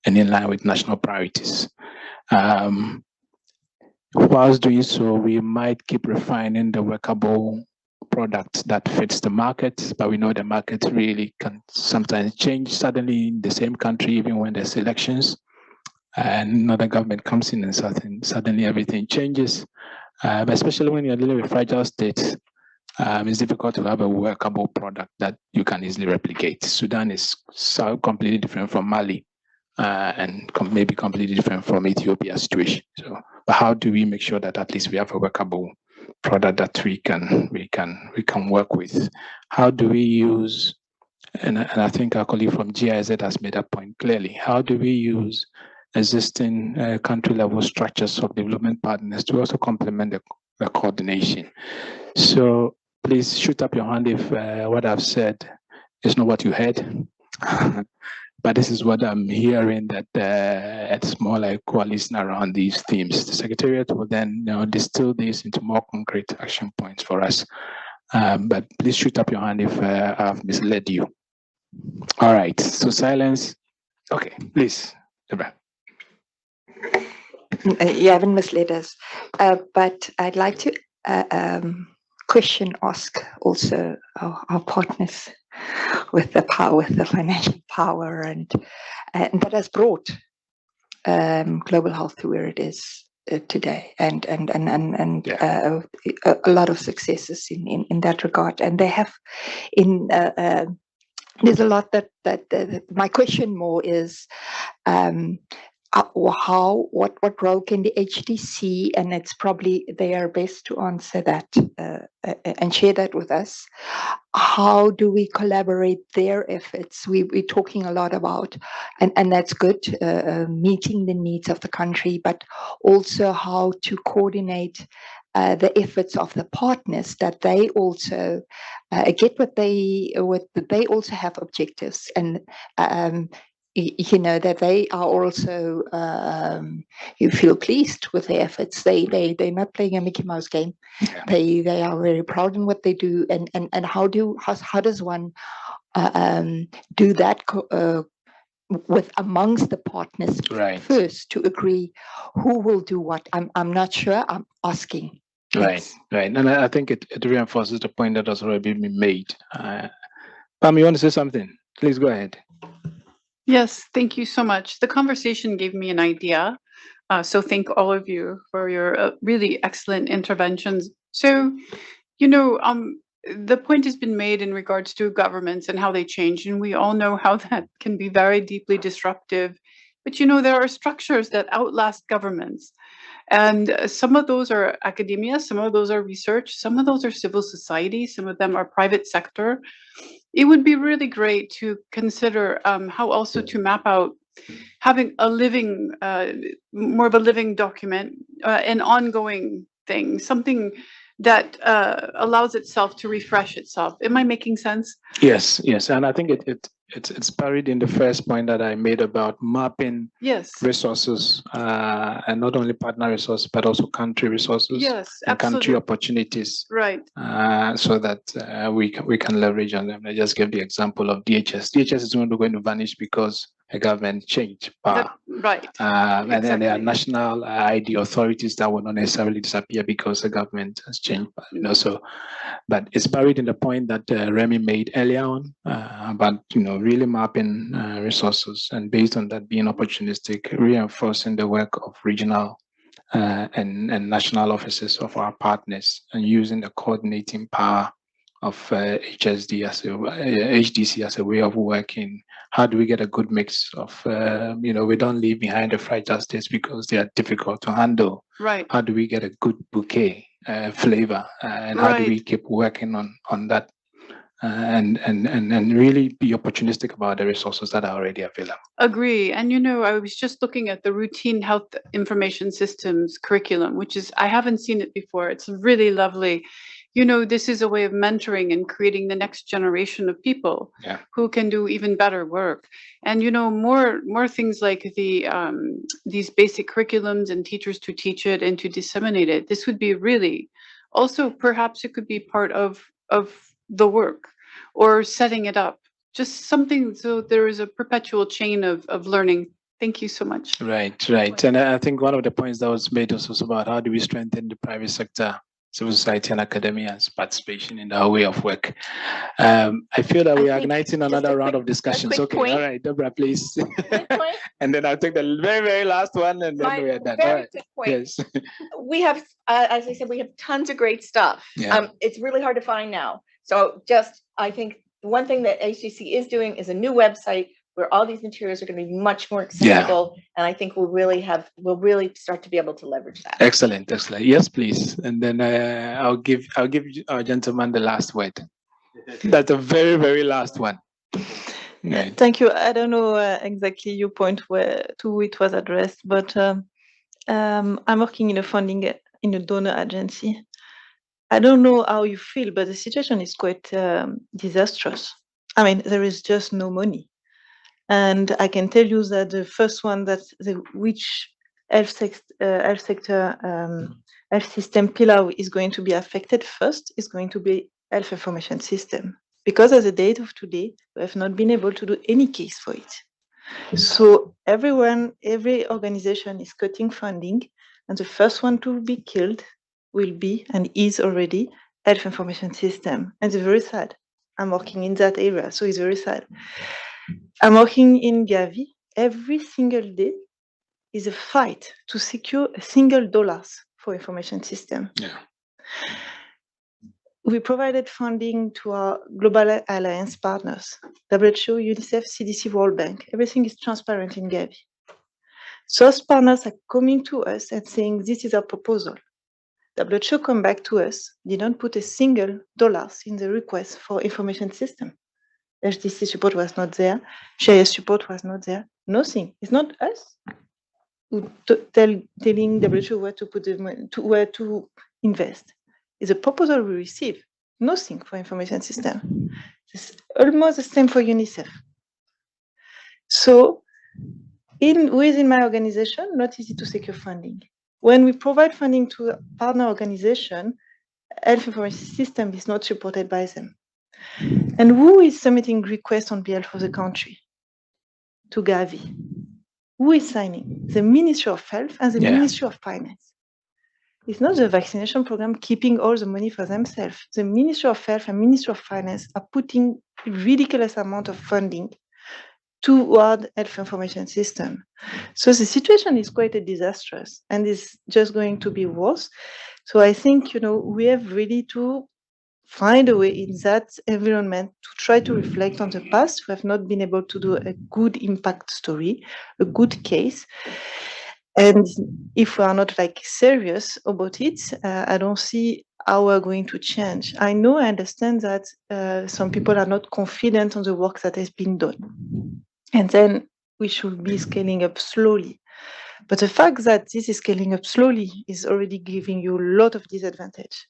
in line with national priorities. Whilst doing so, we might keep refining the workable product that fits the market, but we know the market really can sometimes change suddenly in the same country, even when there's elections and another government comes in and suddenly everything changes. But especially when you're dealing with fragile states, it's difficult to have a workable product that you can easily replicate. Sudan is so completely different from Mali and maybe completely different from Ethiopia's situation. So, but how do we make sure that at least we have a workable product that we can work with? How do we use, and I think our colleague from GIZ has made that point clearly, how do we use existing country level structures of development partners to also complement the coordination? So please shoot up your hand if what I've said is not what you heard. But this is what I'm hearing, that it's more like coalescing around these themes. The Secretariat will then distill this into more concrete action points for us. But please shoot up your hand if I've misled you. All right, so silence. Okay, please, Deborah. You haven't misled us, but I'd like to ask also our partners with the power, with the financial power, and that has brought global health to where it is today, and a lot of successes in that regard. And they have there's a lot that my question more is what role can the HDC, and it's probably they are best to answer that and share that with us. How do we collaborate their efforts? We're talking a lot about, and that's good, meeting the needs of the country, but also how to coordinate the efforts of the partners, that they also get what they also have objectives, and that they are also you feel pleased with their efforts. They're not playing a Mickey Mouse game. Yeah. They are very proud in what they do, and how does one do that with amongst the partners first to agree who will do what? I'm not sure. I'm asking. Right, and I think it reinforces the point that has already been made. Pam, you want to say something? Please go ahead. Yes, thank you so much. The conversation gave me an idea So thank all of you for your really excellent interventions. So, you know, the point has been made in regards to governments and how they change, and we all know how that can be very deeply disruptive. But, you know, there are structures that outlast governments. And some of those are academia, some of those are research, some of those are civil society, some of them are private sector. It would be really great to consider how also to map out having a living, more of a living document, an ongoing thing, something that allows itself to refresh itself. Am I making sense? Yes, yes, and I think it's buried in the first point that I made about mapping resources, and not only partner resources but also country resources and country opportunities, right? So that we can leverage on them. I just gave the example of DHS. DHS is not going to vanish because a government changed power. Right. And then there are national ID authorities that will not necessarily disappear because the government has changed. You know, so, but it's buried in the point that Remy made earlier on about, you know, really mapping resources, and based on that being opportunistic, reinforcing the work of regional and national offices of our partners, and using the coordinating power of HDC as a way of working. How do we get a good mix of, you know, we don't leave behind the fragile states because they are difficult to handle. Right. How do we get a good bouquet flavor, and how do we keep working on that, and really be opportunistic about the resources that are already available? Agree. And, you know, I was just looking at the routine health information systems curriculum, which is, I haven't seen it before. It's really lovely. You know, this is a way of mentoring and creating the next generation of people who can do even better work. And, you know, more things like these basic curriculums and teachers to teach it and to disseminate it. This would be really, also perhaps it could be part of the work, or setting it up, just something so there is a perpetual chain of learning. Thank you so much. Right. And I think one of the points that was made was also about how do we strengthen the private sector, civil society and academia's participation in our way of work. I feel that we are igniting another round of discussions. Okay, all right, Deborah, please. And then I'll take the very, very last one, and then we are done. All right. Yes. We have, as I said, we have tons of great stuff. Yeah. It's really hard to find now. So I think one thing that HDC is doing is a new website where all these materials are going to be much more accessible, and I think we'll really start to be able to leverage that. Excellent. Yes, please. And then I'll give our gentleman the last word. That's the very, very last one. Right. Thank you. I don't know exactly your point to it was addressed, but I'm working in a funding in a donor agency. I don't know how you feel, but the situation is quite disastrous. I mean, there is just no money. And I can tell you that the first one which health system pillar is going to be affected first is going to be health information system. Because as a date of today, we have not been able to do any case for it. So every organization is cutting funding, and the first one to be killed will be, and is already, health information system. And it's very sad. I'm working in that area, so it's very sad. I'm working in Gavi. Every single day is a fight to secure $1 for information system. Yeah. We provided funding to our global alliance partners, WHO, UNICEF, CDC, World Bank. Everything is transparent in Gavi. So those partners are coming to us and saying, this is our proposal. WHO come back to us, didn't put $1 in the request for information system. HDC support was not there, GIS support was not there, nothing. It's not us who telling WHO where to put the money, where to invest. It's a proposal we receive, nothing for information system. It's almost the same for UNICEF. So within my organization, not easy to secure funding. When we provide funding to a partner organization, health information system is not supported by them. And who is submitting requests on behalf of the country to Gavi? Who is signing? The Ministry of Health and the Ministry of Finance. It's not the vaccination program keeping all the money for themselves. The Ministry of Health and Ministry of Finance are putting a ridiculous amount of funding toward health information system. So the situation is quite disastrous and is just going to be worse. So I think, we have really to find a way in that environment to try to reflect on the past. We have not been able to do a good impact story, a good case. And if we are not serious about it, I don't see how we're going to change. I understand that some people are not confident on the work that has been done. And then we should be scaling up slowly. But the fact that this is scaling up slowly is already giving you a lot of disadvantage.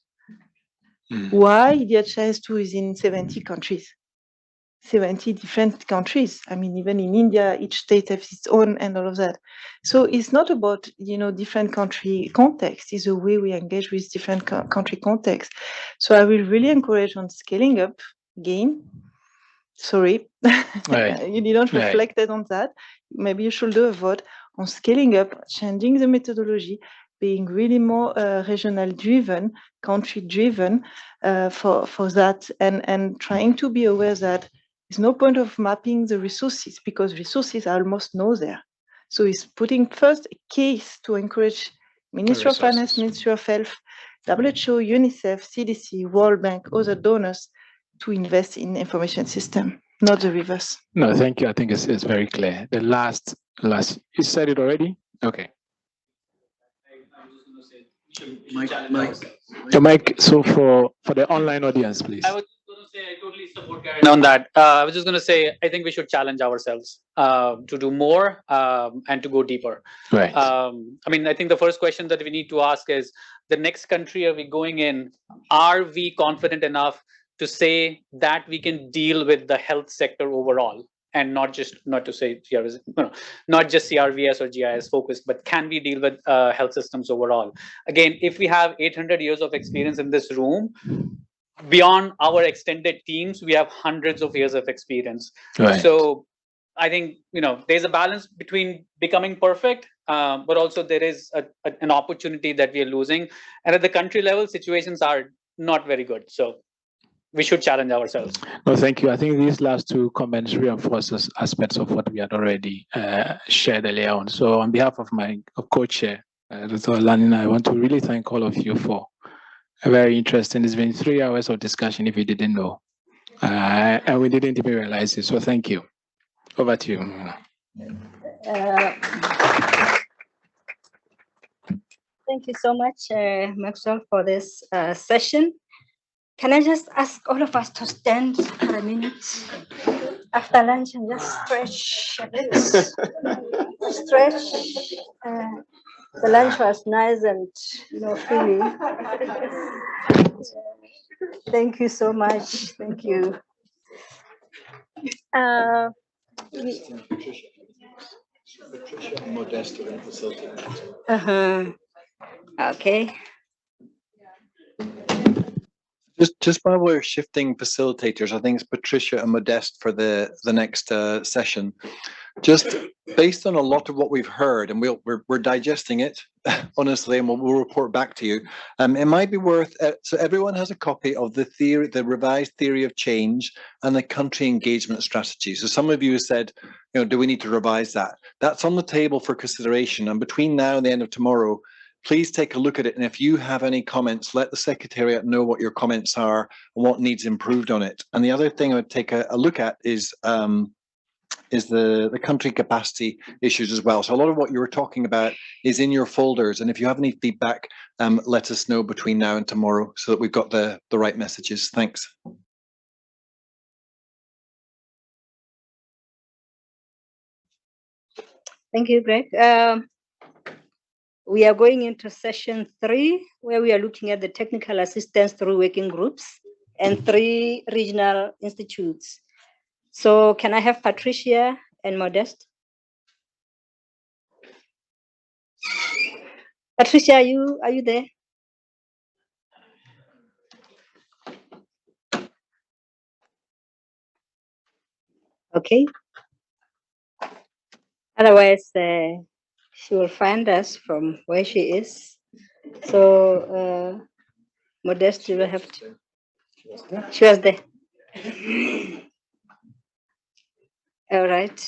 Why the HIS2 is in 70 countries? 70 different countries. I mean, even in India, each state has its own and all of that. So it's not about, different country context. It's the way we engage with different country context. So I will really encourage on scaling up again. Sorry, Right. you didn't reflect on that. Maybe you should do a vote on scaling up, changing the methodology, being really more regional driven, country driven for that, and trying to be aware that there's no point of mapping the resources because resources are almost no there. So it's putting first a case to encourage Ministry of Finance, Ministry of Health, WHO, UNICEF, CDC, World Bank, other donors to invest in information system, not the reverse. No, thank you. I think it's very clear. The last, you said it already? Okay. The mic, so for the online audience, please. I was going to say I totally support Karen on that. I was just going to say I think we should challenge ourselves to do more and to go deeper. Right. I mean, I think the first question that we need to ask is the next country are we going in? Are we confident enough to say that we can deal with the health sector overall? And not just CRVS, not just CRVS or GIS focused, but can we deal with health systems overall? Again, if we have 800 years of experience in this room, beyond our extended teams, we have hundreds of years of experience. Right. So I think there's a balance between becoming perfect, but also there is an opportunity that we are losing. And at the country level, situations are not very good. So we should challenge ourselves. No, thank you. I think these last two comments reinforces aspects of what we had already shared earlier on. So on behalf of my co-chair, Dr. Lanina, I want to really thank all of you for a very interesting. It's been 3 hours of discussion if you didn't know. And we didn't even realize it. So thank you. Over to you. Thank you so much, Maxwell, for this session. Can I just ask all of us to stand for a minute after lunch and just stretch a bit? Stretch. The lunch was nice and filling. Thank you so much. Thank you. Okay. Just while we're shifting facilitators, I think it's Patricia and Modeste for the next session. Just based on a lot of what we've heard, and we're digesting it honestly, and we'll report back to you. It might be worth so everyone has a copy of the revised theory of change and the country engagement strategy. So some of you have said, do we need to revise that? That's on the table for consideration, and between now and the end of tomorrow, please take a look at it. And if you have any comments, let the Secretariat know what your comments are and what needs improved on it. And the other thing I would take a look at is the country capacity issues as well. So a lot of what you were talking about is in your folders. And if you have any feedback, let us know between now and tomorrow so that we've got the right messages. Thanks. Thank you, Greg. We are going into session 3, where we are looking at the technical assistance through working groups and 3 regional institutes. So can I have Patricia and Modeste? Patricia, are you there? Okay. Otherwise, she will find us from where she is. So, Modeste, you will have to. She was there. All right.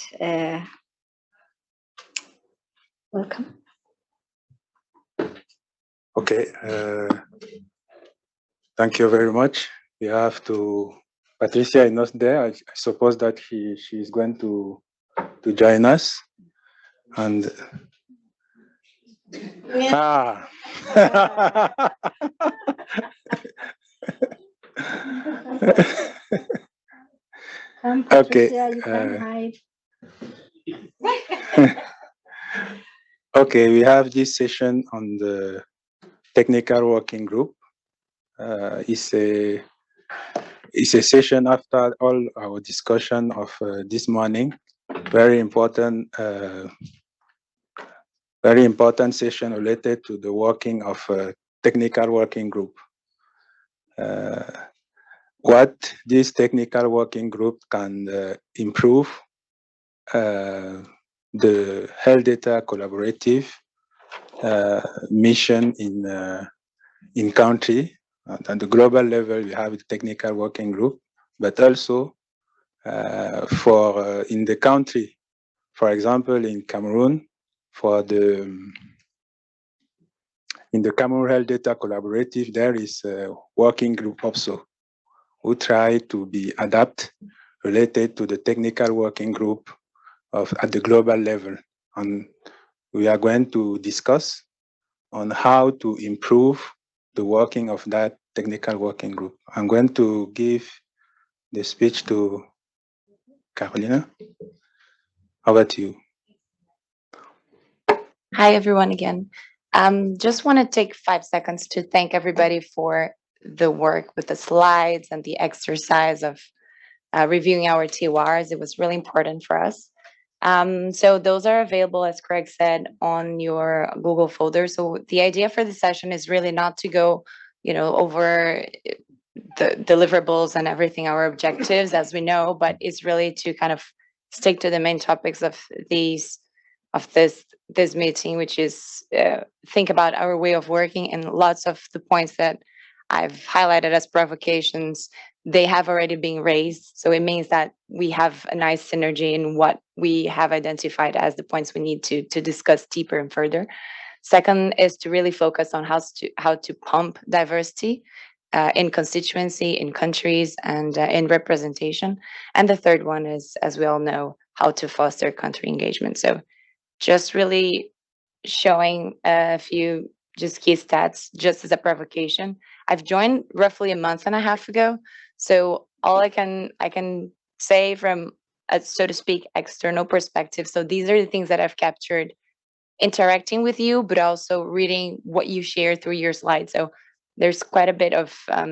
Welcome. Okay. Thank you very much. We have to. Patricia is not there. I suppose that she is going to join us. And Come, okay. Patricia, you can hide. Okay, we have this session on the technical working group. It's a session after all our discussion of this morning. Very important session related to the working of a technical working group. What this technical working group can improve the health data collaborative mission in country. At the global level, we have a technical working group, but also for in the country, for example, in Cameroon, in the Cameroon Health Data Collaborative, there is a working group also who try to be adapted related to the technical working group at the global level. And we are going to discuss on how to improve the working of that technical working group. I'm going to give the speech to Carolina. Over to you. Hi, everyone again. Just want to take 5 seconds to thank everybody for the work with the slides and the exercise of reviewing our TORs. It was really important for us. So those are available, as Craig said, on your Google folder. So the idea for the session is really not to go, over the deliverables and everything, our objectives, as we know, but it's really to kind of stick to the main topics of this meeting, which is think about our way of working, and lots of the points that I've highlighted as provocations, they have already been raised. So it means that we have a nice synergy in what we have identified as the points we need to discuss deeper and further. Second is to really focus on how to pump diversity in constituency, in countries, and in representation. And the third one is, as we all know, how to foster country engagement. So just really showing a few just key stats, just as a provocation. I've joined roughly a month and a half ago. So all I can say from a, so to speak, external perspective. So these are the things that I've captured interacting with you, but also reading what you share through your slides. So there's quite a bit of a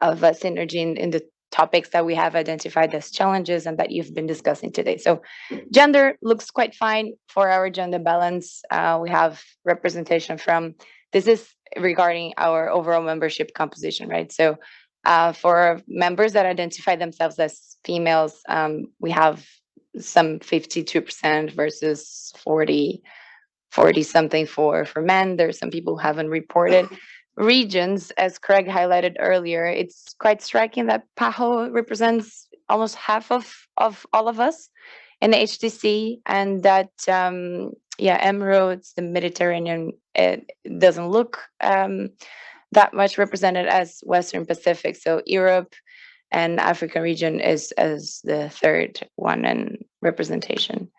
synergy in the topics that we have identified as challenges and that you've been discussing today. So gender looks quite fine for our gender balance. We have representation from, this is regarding our overall membership composition, right? So for members that identify themselves as females, we have some 52% versus 40 something for men. There's some people who haven't reported. Regions, as Craig highlighted earlier, it's quite striking that PAHO represents almost half of all of us in the HDC, and that EMRO, it's the Mediterranean, it doesn't look that much represented as Western Pacific. So Europe and African region is as the third one in representation.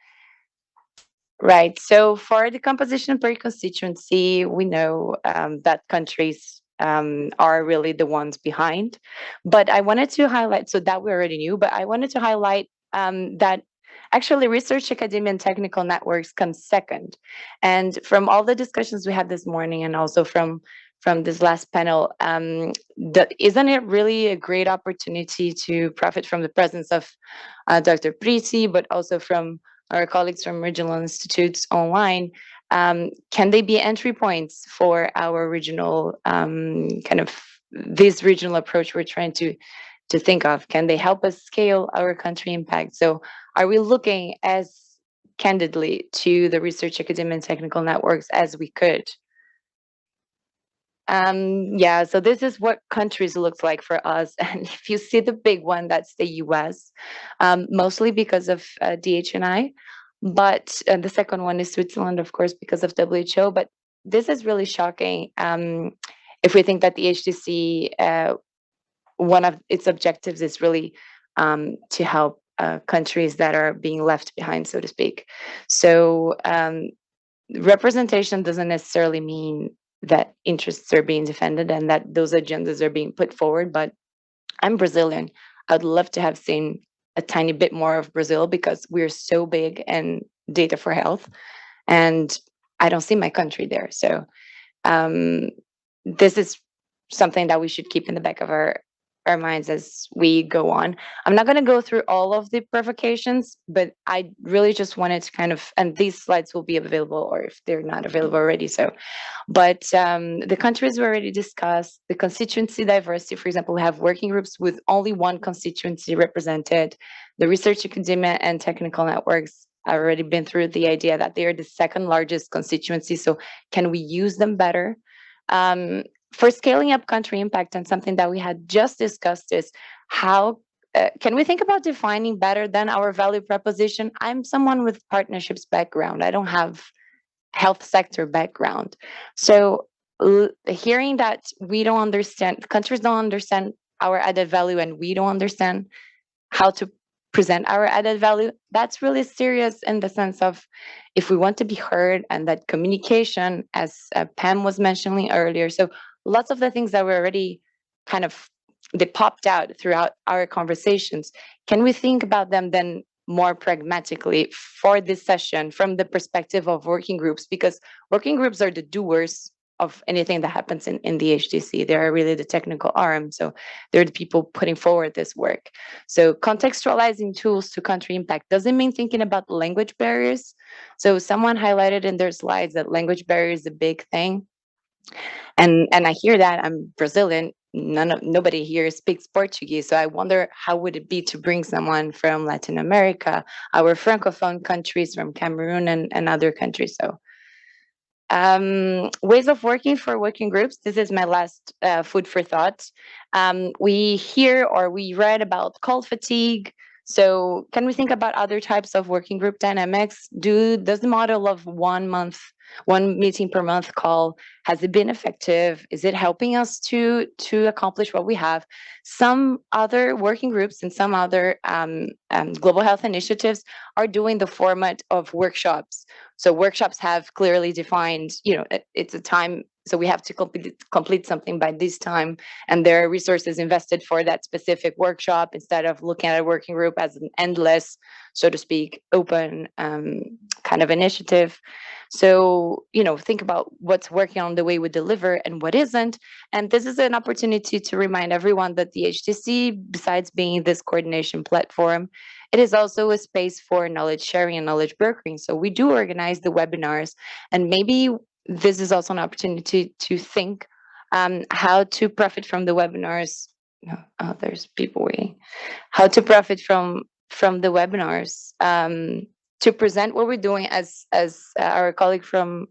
Right. So for the composition per constituency, we know that countries are really the ones behind. But I wanted to highlight, so that we already knew, but I wanted to highlight that actually research, academia, and technical networks come second. And from all the discussions we had this morning, and also from this last panel, isn't it really a great opportunity to profit from the presence of Dr. Priti, but also from our colleagues from regional institutes online? Can they be entry points for our regional this regional approach we're trying to think of? Can they help us scale our country impact? So are we looking as candidly to the research, academic, and technical networks as we could? Yeah, so this is what countries looks like for us. And if you see the big one, that's the US, mostly because of DHNI. But the second one is Switzerland, of course, because of WHO. But this is really shocking. If we think that the HDC, one of its objectives is really to help countries that are being left behind, so to speak. So representation doesn't necessarily mean that interests are being defended and that those agendas are being put forward. But I'm Brazilian. I'd love to have seen a tiny bit more of Brazil because we're so big in data for health, and I don't see my country there. So this is something that we should keep in the back of our minds as we go on. I'm not going to go through all of the provocations, but I really just wanted to kind of, and these slides will be available, or if they're not available already, so. But the countries we already discussed, the constituency diversity, for example, we have working groups with only one constituency represented. The research academia and technical networks, I've already been through the idea that they are the second largest constituency, so can we use them better? For scaling up country impact, and something that we had just discussed is how can we think about defining better than our value proposition? I'm someone with partnerships background. I don't have health sector background. So hearing that we don't understand, countries don't understand our added value, and we don't understand how to present our added value, that's really serious in the sense of if we want to be heard, and that communication, as Pam was mentioning earlier. So lots of the things that were already kind of, they popped out throughout our conversations. Can we think about them then more pragmatically for this session from the perspective of working groups? Because working groups are the doers of anything that happens in the HDC. They are really the technical arm. So they're the people putting forward this work. So contextualizing tools to country impact doesn't mean thinking about language barriers. So someone highlighted in their slides that language barrier is a big thing. And I hear that. I'm Brazilian. Nobody here speaks Portuguese. So I wonder how would it be to bring someone from Latin America, our Francophone countries, from Cameroon and other countries. So ways of working for working groups. This is my last food for thought. We hear or we read about call fatigue. So can we think about other types of working group dynamics? Does the model of 1 month, one meeting per month call, has it been effective? Is it helping us to accomplish what we have? Some other working groups and some other global health initiatives are doing the format of workshops. So workshops have clearly defined, it's a time, so we have to complete something by this time, and there are resources invested for that specific workshop instead of looking at a working group as an endless, so to speak, open kind of initiative. So, think about what's working on the way we deliver and what isn't. And this is an opportunity to remind everyone that the HDC, besides being this coordination platform, it is also a space for knowledge sharing and knowledge brokering. So we do organize the webinars, and maybe this is also an opportunity to think how to profit from the webinars. Oh, there's people waiting. How to profit from the webinars, to present what we're doing, as our colleague from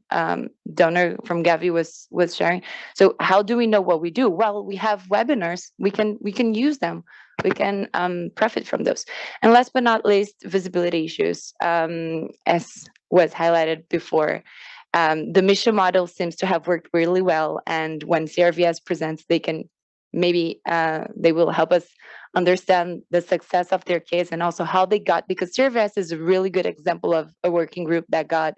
Donor from Gavi was sharing. So how do we know what we do? Well, we have webinars. We can use them. We can profit from those. And last but not least, visibility issues, as was highlighted before. The mission model seems to have worked really well, and when CRVS presents, they can maybe they will help us understand the success of their case and also how they got, because CRVS is a really good example of a working group that got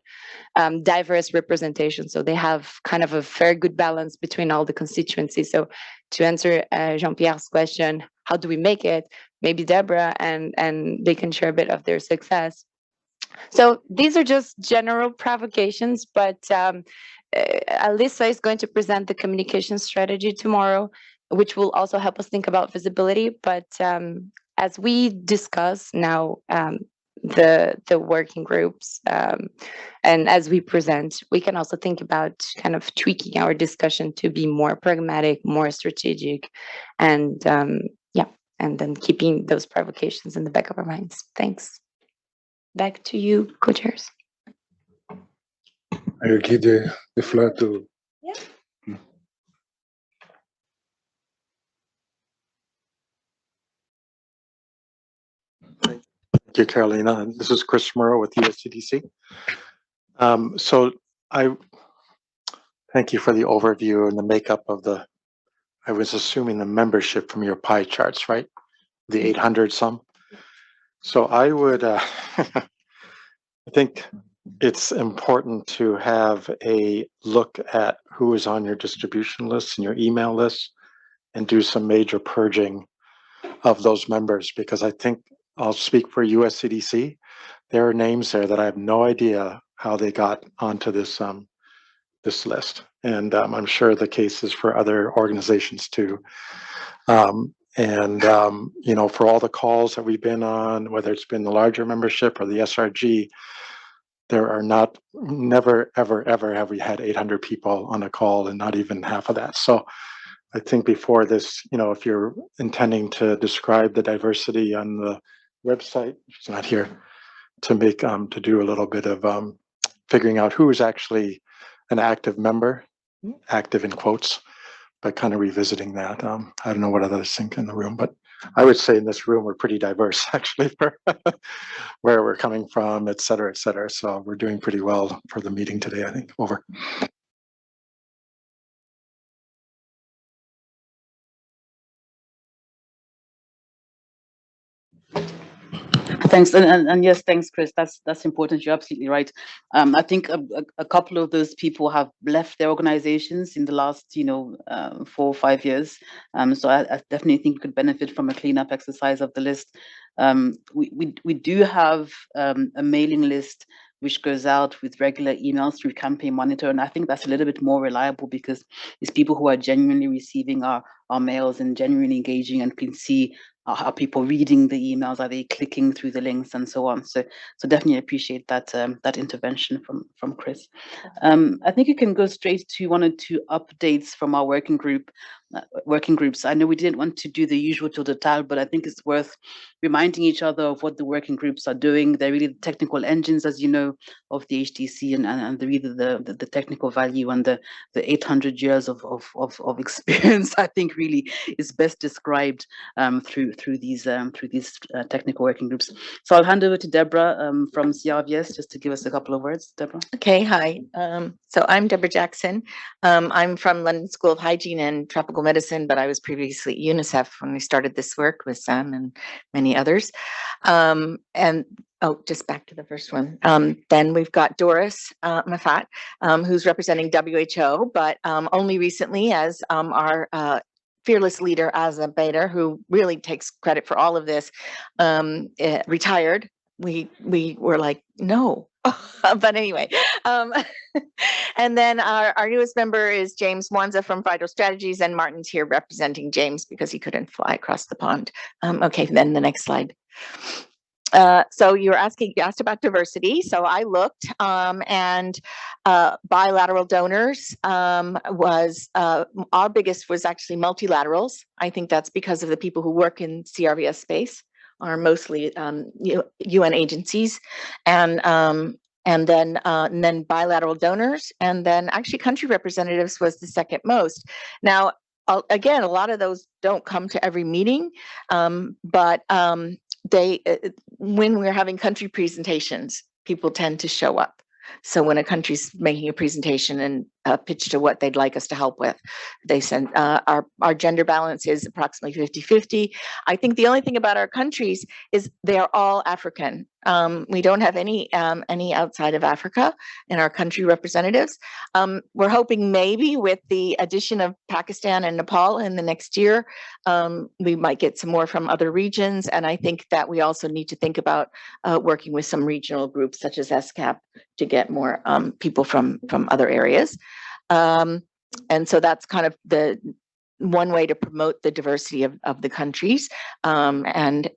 diverse representation. So they have kind of a very good balance between all the constituencies. So to answer Jean-Pierre's question, how do we make it? Maybe Deborah and they can share a bit of their success. So these are just general provocations, but Alyssa is going to present the communication strategy tomorrow, which will also help us think about visibility. But as we discuss now the working groups and as we present, we can also think about kind of tweaking our discussion to be more pragmatic, more strategic, and and then keeping those provocations in the back of our minds. Thanks. Back to you, co-chairs. I will give the floor to Thank you, Carolina. This is Chris Murrow with USCDC. So I thank you for the overview and the makeup of the, I was assuming the membership from your pie charts, right? The 800 some. So I would, I think it's important to have a look at who is on your distribution list and your email list and do some major purging of those members, because I think I'll speak for USCDC. There are names there that I have no idea how they got onto this this list, and I'm sure the case is for other organizations too. You know, for all the calls that we've been on, whether it's been the larger membership or the SRG, there are never, ever have we had 800 people on a call, and not even half of that. So I think before this, you know, if you're intending to describe the diversity on the website, she's not here, to make to do a little bit of figuring out who is actually an active member, active in quotes, but kind of revisiting that. I don't know what others think in the room, but I would say in this room we're pretty diverse actually for where we're coming from, et cetera, et cetera. So we're doing pretty well for the meeting today, I think. Over. Thanks, and yes, thanks, Chris. That's important. You're absolutely right. I think a couple of those people have left their organizations in the last, 4 or 5 years. So I definitely think we could benefit from a cleanup exercise of the list. We do have a mailing list which goes out with regular emails through Campaign Monitor, and I think that's a little bit more reliable because it's people who are genuinely receiving our mails and genuinely engaging and can see are people reading the emails, are they clicking through the links and so on. So definitely appreciate that that intervention from Chris. I think you can go straight to 1 or 2 updates from our working groups. I know we didn't want to do the usual tour de table, but I think it's worth reminding each other of what the working groups are doing. They're really the technical engines, as you know, of the HDC, and the really the technical value and the 800 years of experience. I think really is best described through these technical working groups. So I'll hand over to Deborah from CRVS just to give us a couple of words. Deborah. Okay, hi. So I'm Deborah Jackson. I'm from London School of Hygiene and Tropical Medicine, but I was previously at UNICEF when we started this work with Sam and many others. Just back to the first one. Then we've got Doris Mafat, who's representing WHO, but only recently as our fearless leader, Asa Bader, who really takes credit for all of this, retired. We were like, no. But anyway, and then our newest member is James Mwanza from Vital Strategies, and Martin's here representing James because he couldn't fly across the pond. Okay, then the next slide. So you asked about diversity. So I looked, and bilateral donors was our biggest was actually multilaterals. I think that's because of the people who work in CRVS space are mostly UN agencies, and then bilateral donors, and then actually country representatives was the second most. Now, again, a lot of those don't come to every meeting, but they when we're having country presentations, people tend to show up. So when a country's making a presentation and pitch to what they'd like us to help with, they send our gender balance is approximately 50-50. I think the only thing about our countries is they are all African. We don't have any outside of Africa in our country representatives. We're hoping maybe with the addition of Pakistan and Nepal in the next year, we might get some more from other regions. And I think that we also need to think about working with some regional groups such as SCAP to get more people from other areas. And so that's kind of the one way to promote the diversity of the countries. And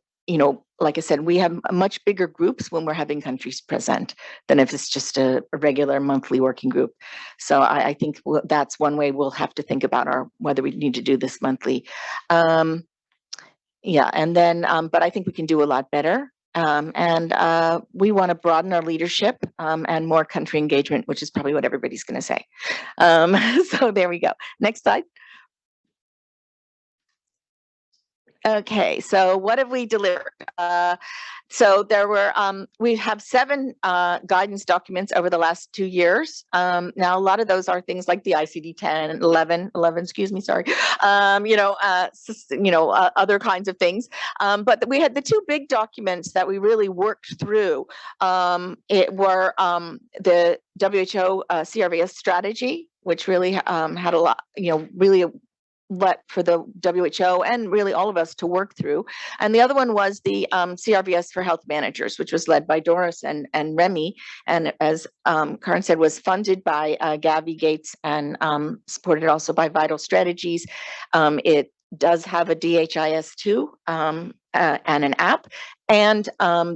like I said, we have much bigger groups when we're having countries present than if it's just a regular monthly working group. So I think that's one way we'll have to think about whether we need to do this monthly. Yeah, and then, but I think we can do a lot better. And we want to broaden our leadership and more country engagement, which is probably what everybody's going to say. So there we go. Next slide. Okay, so what have we delivered? So there were, we have 7 guidance documents over the last 2 years. Now, a lot of those are things like the ICD 10, 11, excuse me, sorry, other kinds of things. But we had the 2 big documents that we really worked through. It were the WHO CRVS strategy, which really had a lot, really for the WHO and really all of us to work through. And the other one was the CRVS for health managers, which was led by Doris and Remy. And as Karen said, was funded by Gavi Gates and supported also by Vital Strategies. It does have a DHIS2 and an app. And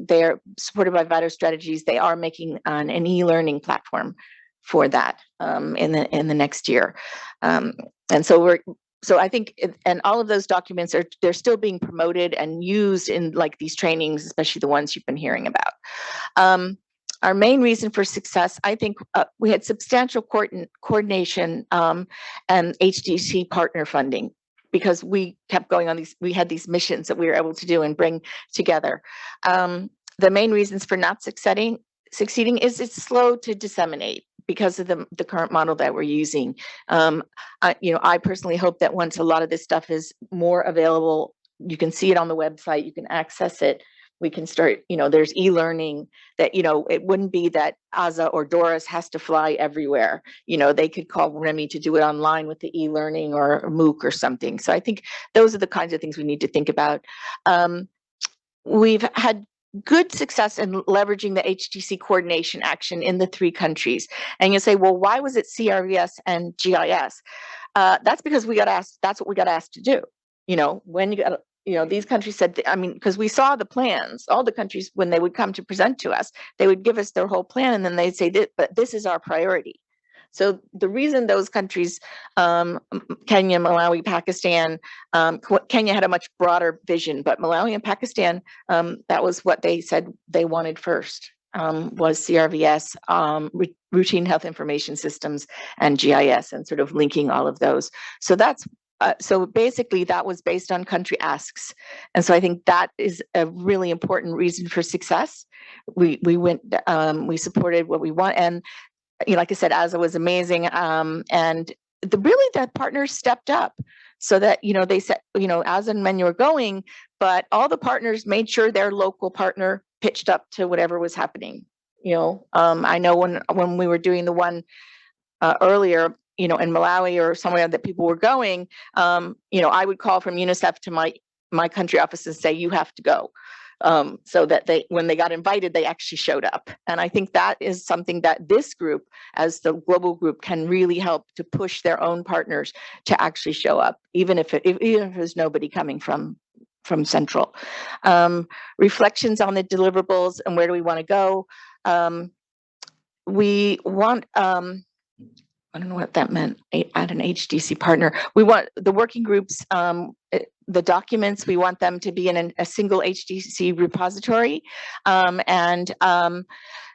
they're supported by Vital Strategies. They are making an e-learning platform for that in the next year. And so I think, and all of those documents they're still being promoted and used in like these trainings, especially the ones you've been hearing about. Our main reason for success, I think we had substantial coordination and HDC partner funding, because we kept going on we had these missions that we were able to do and bring together. The main reasons for not succeeding is it's slow to disseminate because of the current model that we're using. I personally hope that once a lot of this stuff is more available, you can see it on the website, you can access it, we can start, there's e-learning that, it wouldn't be that Aza or Doris has to fly everywhere. They could call Remy to do it online with the e-learning or MOOC or something. So I think those are the kinds of things we need to think about. We've had good success in leveraging the HDC coordination action in the 3 countries. And you say, well, why was it CRVS and GIS? That's because we got asked, that's what we got asked to do. When you got, these countries said, because we saw the plans, all the countries, when they would come to present to us, they would give us their whole plan and then they'd say, but this is our priority. So the reason those countries, Kenya, Malawi, Pakistan, Kenya had a much broader vision, but Malawi and Pakistan, that was what they said they wanted first, was CRVS, routine health information systems, and GIS, and sort of linking all of those. So that's so basically that was based on country asks. And so I think that is a really important reason for success. We went, we supported what we want. And like I said, Aza was amazing. And the partners stepped up so that, they said, Aza and Menu were going, but all the partners made sure their local partner pitched up to whatever was happening. I know when we were doing the one earlier, in Malawi or somewhere that people were going, I would call from UNICEF to my country office and say, you have to go. So that when they got invited, they actually showed up. And I think that is something that this group, as the global group, can really help to push their own partners to actually show up, even if there's nobody coming from Central. Reflections on the deliverables and where do we want to go? We want, I don't know what that meant, add an HDC partner. We want the working groups, the documents, we want them to be in a single HDC repository.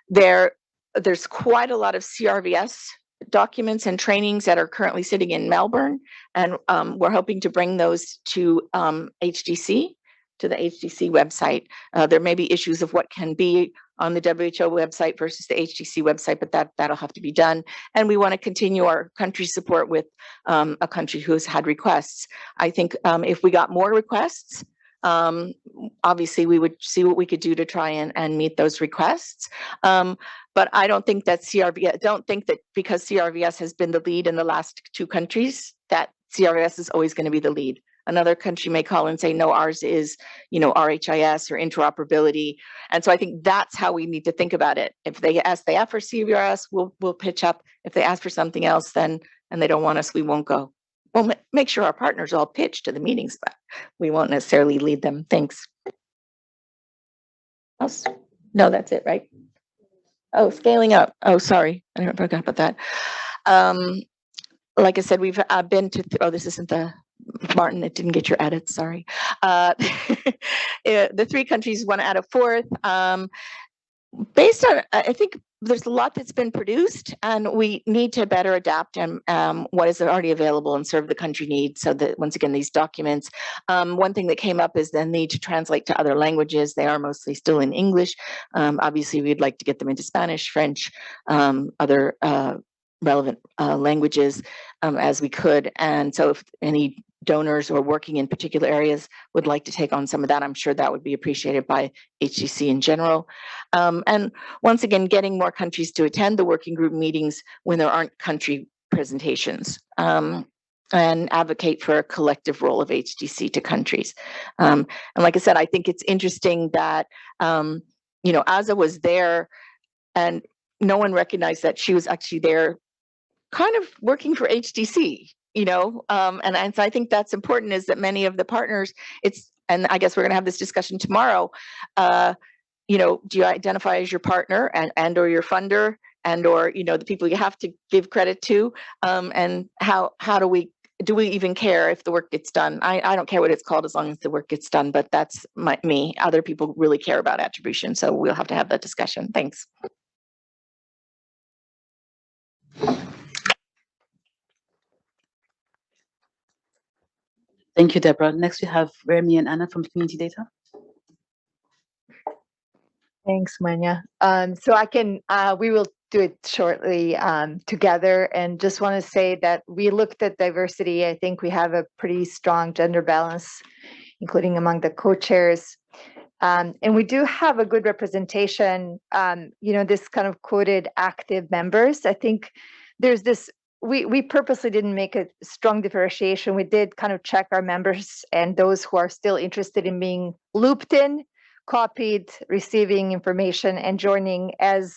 There's quite a lot of CRVS documents and trainings that are currently sitting in Melbourne. And we're hoping to bring those to HDC, to the HDC website. There may be issues of what can be on the WHO website versus the HDC website, but that'll have to be done. And we want to continue our country support with a country who's had requests. I think if we got more requests, obviously we would see what we could do to try and meet those requests. But I don't think that because CRVS has been the lead in the last 2 countries, that CRVS is always going to be the lead. Another country may call and say, no, ours is, RHIS or interoperability. And so I think that's how we need to think about it. If they ask for CRVS, we'll pitch up. If they ask for something else, then, and they don't want us, we won't go. We'll make sure our partners all pitch to the meetings, but we won't necessarily lead them. Thanks. No, that's it, right? Oh, scaling up. Oh, sorry. I forgot about that. Like I said, we've been to, this isn't the, Martin, it didn't get your edits, sorry. The 3 countries want to add a 4th. Based on, I think, there's a lot that's been produced, and we need to better adapt what is already available and serve the country needs. So that once again, these documents, one thing that came up is the need to translate to other languages. They are mostly still in English. Obviously, we'd like to get them into Spanish, French, other relevant languages as we could. And so if any donors or working in particular areas would like to take on some of that, I'm sure that would be appreciated by HDC in general. And once again, getting more countries to attend the working group meetings when there aren't country presentations, and advocate for a collective role of HDC to countries. And like I said, I think it's interesting that, Aza was there and no one recognized that she was actually there kind of working for HDC. And so I think that's important, is that many of the partners, and I guess we're going to have this discussion tomorrow, do you identify as your partner and or your funder and or, the people you have to give credit to, and how do we even care if the work gets done? I don't care what it's called as long as the work gets done, but that's me. Other people really care about attribution, so we'll have to have that discussion. Thanks. Thank you, Deborah. Next, we have Remy and Anna from Community Data. Thanks, Manya. So we will do it shortly together, and just want to say that we looked at diversity. I think we have a pretty strong gender balance, including among the co-chairs. And we do have a good representation, this kind of quoted active members. I think there's this, we purposely didn't make a strong differentiation. We did kind of check our members and those who are still interested in being looped in, copied, receiving information, and joining as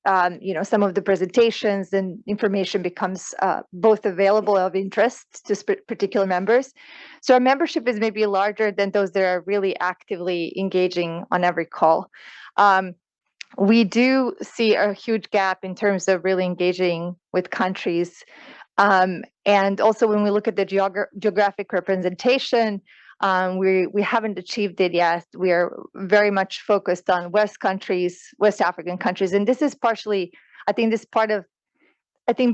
some of the presentations and information becomes both available of interest to particular members. So our membership is maybe larger than those that are really actively engaging on every call. We do see a huge gap in terms of really engaging with countries. And also when we look at the geographic representation, we haven't achieved it yet. We are very much focused on West African countries. And this is partially, I think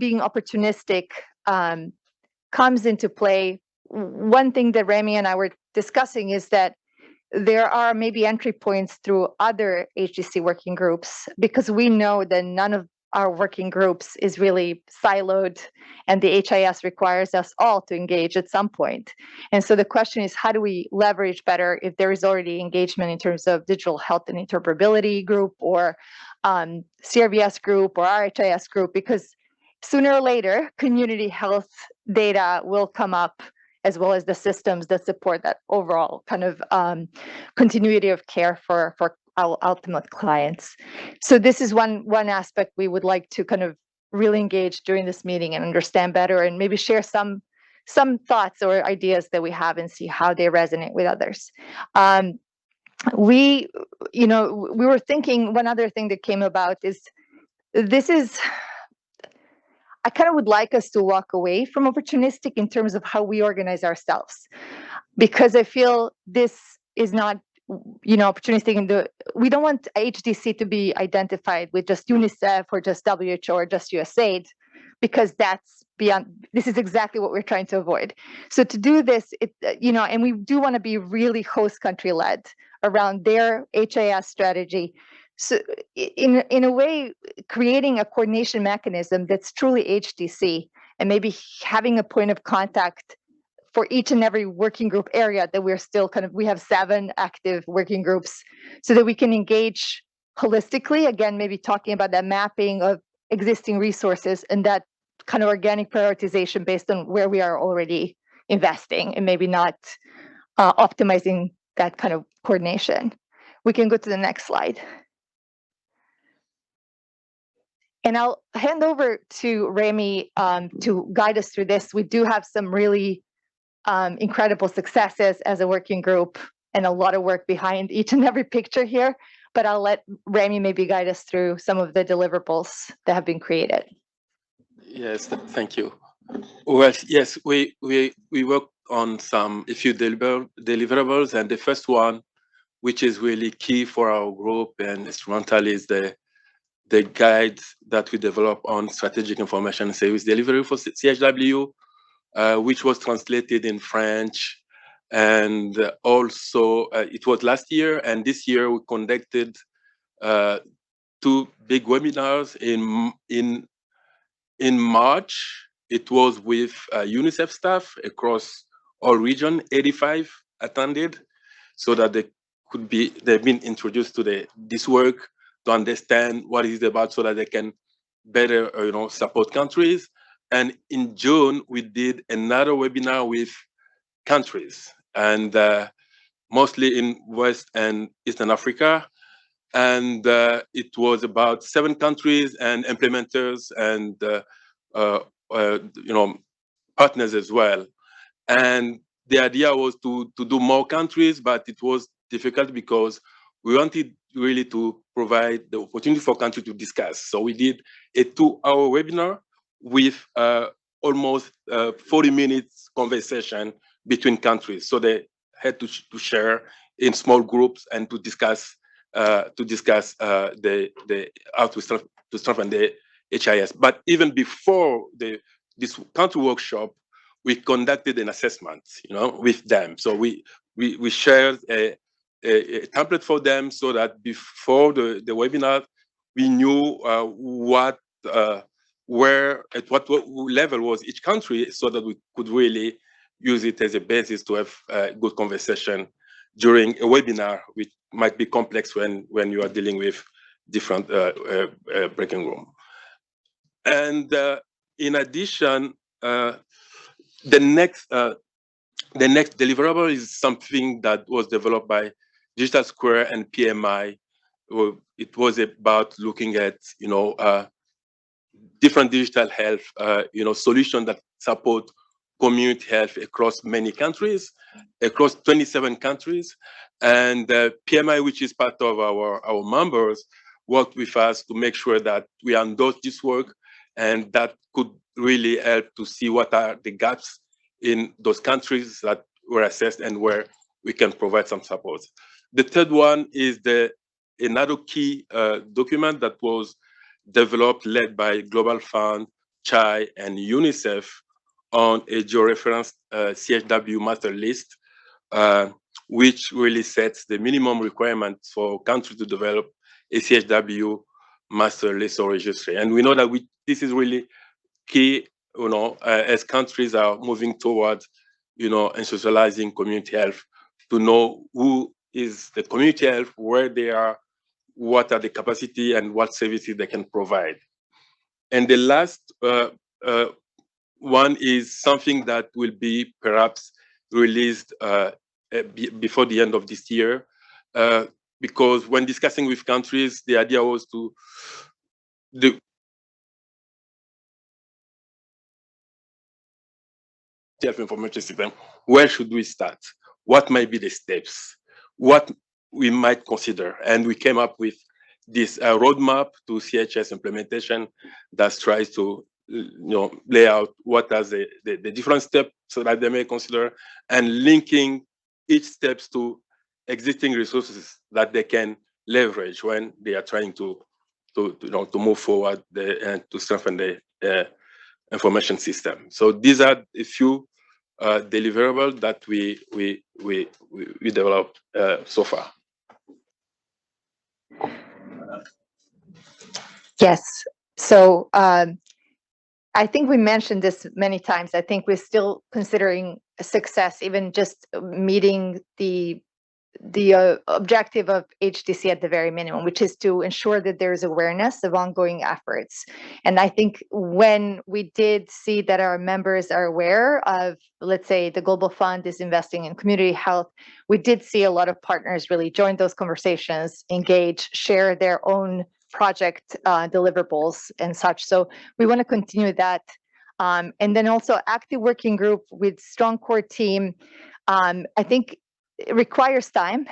being opportunistic comes into play. One thing that Remy and I were discussing is that there are maybe entry points through other HDC working groups, because we know that none of our working groups is really siloed, and the HIS requires us all to engage at some point. And so the question is, how do we leverage better if there is already engagement in terms of digital health and interoperability group, or CRVS group, or RHIS group? Because sooner or later, community health data will come up, as well as the systems that support that overall kind of continuity of care for our ultimate clients. So this is one aspect we would like to kind of really engage during this meeting and understand better, and maybe share some thoughts or ideas that we have and see how they resonate with others. We were thinking, one other thing that came about is I kind of would like us to walk away from opportunistic in terms of how we organize ourselves, because I feel this is not, opportunistic. We don't want HDC to be identified with just UNICEF or just WHO or just USAID, because that's beyond. This is exactly what we're trying to avoid. So to do this, and we do want to be really host country led around their HIS strategy. So in a way, creating a coordination mechanism that's truly HDC, and maybe having a point of contact for each and every working group area that we have 7 active working groups, so that we can engage holistically, again, maybe talking about that mapping of existing resources and that kind of organic prioritization based on where we are already investing, and maybe not optimizing that kind of coordination. We can go to the next slide. And I'll hand over to Remy to guide us through this. We do have some really incredible successes as a working group, and a lot of work behind each and every picture here. But I'll let Remy maybe guide us through some of the deliverables that have been created. Yes, thank you. Well, yes, we worked on a few deliverables, and the first one, which is really key for our group and instrumental, is the the guide that we developed on strategic information service delivery for CHW, which was translated in French. And also, it was last year, and this year we conducted 2 big webinars in March. It was with UNICEF staff across all region. 85 attended, so that they've been introduced to this work, to understand what it is about, so that they can better support countries. And in June, we did another webinar with countries, and mostly in West and Eastern Africa. And it was about 7 countries and implementers and partners as well. And the idea was to do more countries, but it was difficult because we wanted really to provide the opportunity for countries to discuss. So we did a 2-hour webinar with almost 40 minutes conversation between countries. So they had to share in small groups and to discuss how to strengthen the HIS. But even before this country workshop, we conducted an assessment, with them. So we shared a template for them, so that before the webinar, we knew where at what level was each country, so that we could really use it as a basis to have a good conversation during a webinar, which might be complex when you are dealing with different breaking room. And in addition, the next deliverable is something that was developed by Digital Square and PMI. It was about looking at different digital health solutions that support community health across many countries, across 27 countries. And PMI, which is part of our members, worked with us to make sure that we endorse this work, and that could really help to see what are the gaps in those countries that were assessed and where we can provide some support. The third one is another key document that was developed, led by Global Fund, CHAI, and UNICEF, on a georeferenced CHW master list, which really sets the minimum requirements for countries to develop a CHW master list or registry. And we know that this is really key, as countries are moving towards, institutionalizing community health, to know who is the community health, where they are, what are the capacity, and what services they can provide. And the last one is something that will be perhaps released before the end of this year, because when discussing with countries, the idea was to health information system. Where should we start? What might be the steps? What we might consider? And we came up with this roadmap to CHS implementation that tries to lay out what are the different steps, so that they may consider, and linking each steps to existing resources that they can leverage when they are trying to move forward and to strengthen the information system. So these are a few deliverables that we developed so far. Yes. So I think we mentioned this many times. I think we're still considering a success, even just meeting the objective of HDC at the very minimum, which is to ensure that there is awareness of ongoing efforts. And I think when we did see that our members are aware of, let's say, the Global Fund is investing in community health, we did see a lot of partners really join those conversations, engage, share their own project deliverables and such. So we want to continue that. And then also active working group with strong core team. I think it requires time.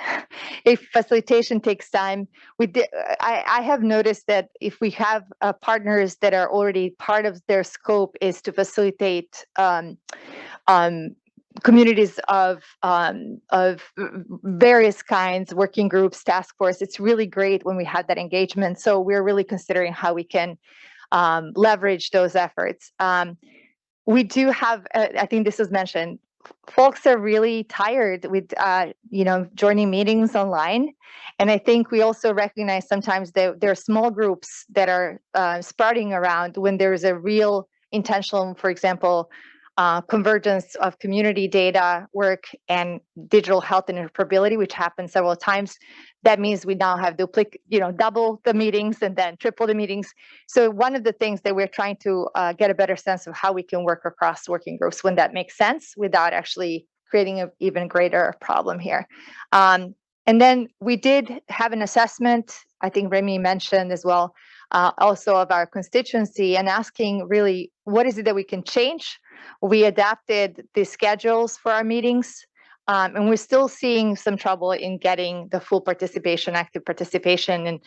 If facilitation takes time, I have noticed that if we have partners that are already part of their scope is to facilitate communities of various kinds, working groups, task force. It's really great when we have that engagement. So we're really considering how we can leverage those efforts. We do have, I think this was mentioned, folks are really tired with joining meetings online. And I think we also recognize sometimes that there are small groups that are sprouting around when there's a real intentional, for example, convergence of community data work and digital health interoperability, which happened several times. That means we now have double the meetings and then triple the meetings. So one of the things that we're trying to get a better sense of how we can work across working groups when that makes sense without actually creating an even greater problem here. And then we did have an assessment, I think Remy mentioned as well, also of our constituency and asking really, what is it that we can change? We adapted the schedules for our meetings, and we're still seeing some trouble in getting the full participation, active participation.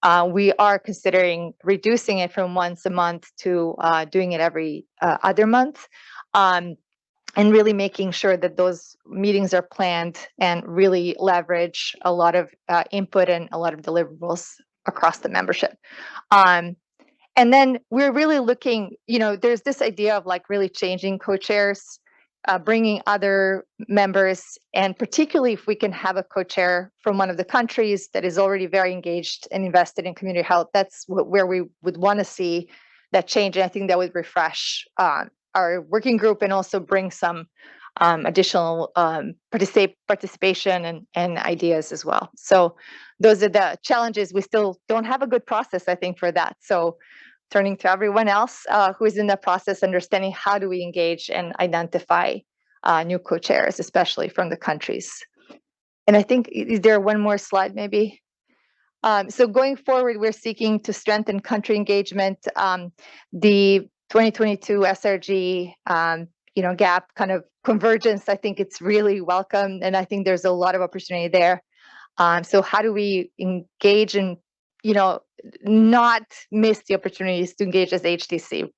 And we are considering reducing it from once a month to doing it every other month. And really making sure that those meetings are planned and really leverage a lot of input and a lot of deliverables across the membership. And then we're really looking, there's this idea of like really changing co-chairs, bringing other members, and particularly if we can have a co-chair from one of the countries that is already very engaged and invested in community health, that's where we would want to see that change. And I think that would refresh our working group and also bring some additional participation and ideas as well. So those are the challenges. We still don't have a good process, I think, for that. So turning to everyone else who is in the process, understanding how do we engage and identify new co-chairs, especially from the countries. And I think, is there one more slide maybe? So going forward, we're seeking to strengthen country engagement. The 2022 SRG, GAP kind of convergence, I think it's really welcome. And I think there's a lot of opportunity there. So how do we engage and, not miss the opportunities to engage as HDC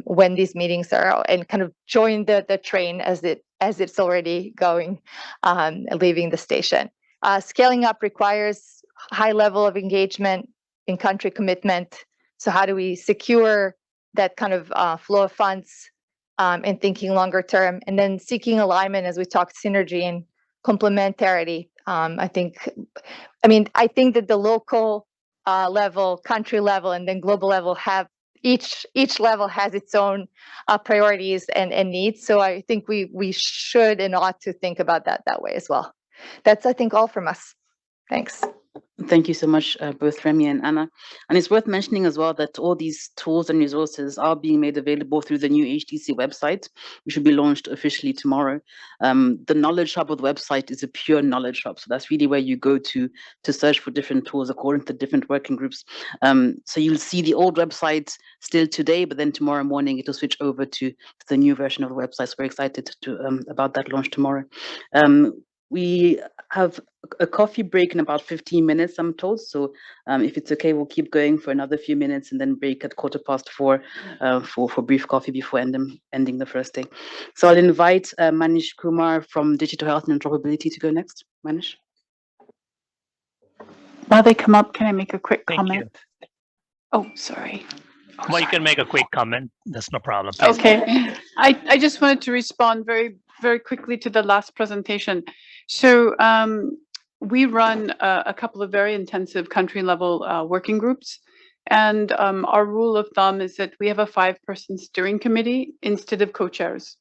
when these meetings are, and kind of join the train as it's already going, leaving the station. Scaling up requires high level of engagement in country commitment. So how do we secure that kind of flow of funds and thinking longer term, and then seeking alignment as we talked synergy and complementarity. I think that the local level, country level, and then global level have each level has its own priorities and needs. So I think we should and ought to think about that way as well. That's, I think, all from us. Thanks. Thank you so much, both Remy and Anna. And it's worth mentioning as well that all these tools and resources are being made available through the new HDC website, which will be launched officially tomorrow. The Knowledge Hub of the website is a pure knowledge hub. So that's really where you go to search for different tools according to different working groups. So you'll see the old website still today, but then tomorrow morning it will switch over to the new version of the website. So we're excited about that launch tomorrow. We have a coffee break in about 15 minutes, I'm told. So if it's okay, we'll keep going for another few minutes and then break at 4:15 for brief coffee before ending the first day. So I'll invite Manish Kumar from Digital Health and Interoperability to go next. Manish. While they come up, can I make a quick comment? You. Oh, sorry. Well, you can make a quick comment. That's no problem. Please. Okay. I just wanted to respond very, very quickly to the last presentation. So we run a couple of very intensive country level working groups. And our rule of thumb is that we have a 5-person steering committee instead of co-chairs.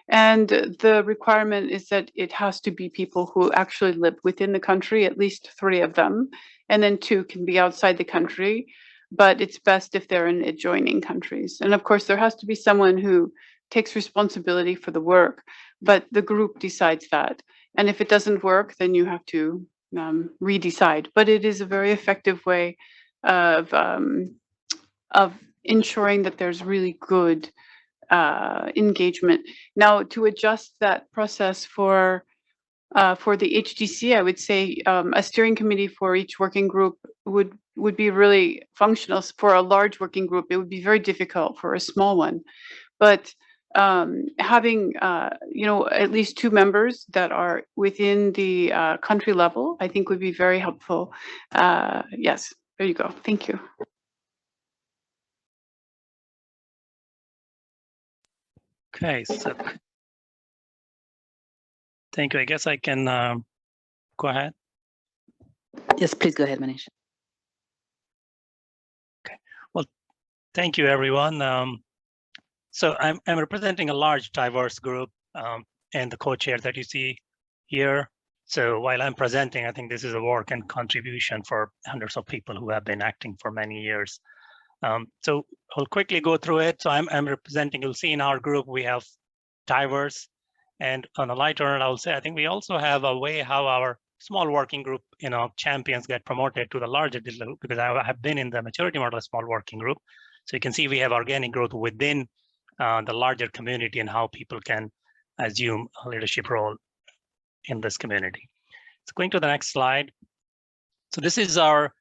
And the requirement is that it has to be people who actually live within the country, at least 3 of them, and then 2 can be outside the country. But it's best if they're in adjoining countries. And of course, there has to be someone who takes responsibility for the work, but the group decides that. And if it doesn't work, then you have to redecide. But it is a very effective way of ensuring that there's really good engagement. Now, to adjust that process for the HDC, I would say a steering committee for each working group would be really functional. For a large working group, it would be very difficult for a small one. But having at least 2 members that are within the country level, I think would be very helpful. Yes, there you go. Thank you. Okay, so thank you. I guess I can go ahead. Yes, please go ahead, Manish. Okay. Well, thank you, everyone. So I'm representing a large, diverse group and the co-chair that you see here. So while I'm presenting, I think this is a work and contribution for hundreds of people who have been acting for many years. So I'll quickly go through it. So I'm representing, you'll see in our group, we have diverse, and on a lighter note, I'll say, I think we also have a way how our small working group, champions get promoted to the larger digital, because I have been in the maturity model small working group. So you can see we have organic growth within the larger community and how people can assume a leadership role in this community. So going to the next slide. So this is our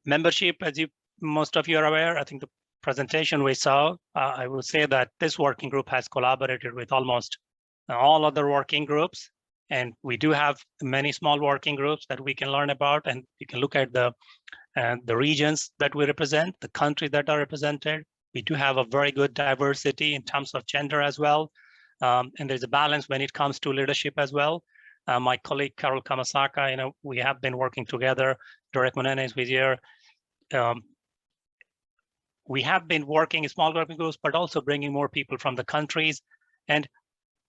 membership, as most of you are aware. I think the presentation we saw, I will say that this working group has collaborated with almost all other working groups. And we do have many small working groups that we can learn about. And you can look at the regions that we represent, the countries that are represented. We do have a very good diversity in terms of gender as well. And there's a balance when it comes to leadership as well. My colleague, Carol Kamasaka, we have been working together. Derek Monene is here. We have been working in small working groups, but also bringing more people from the countries. And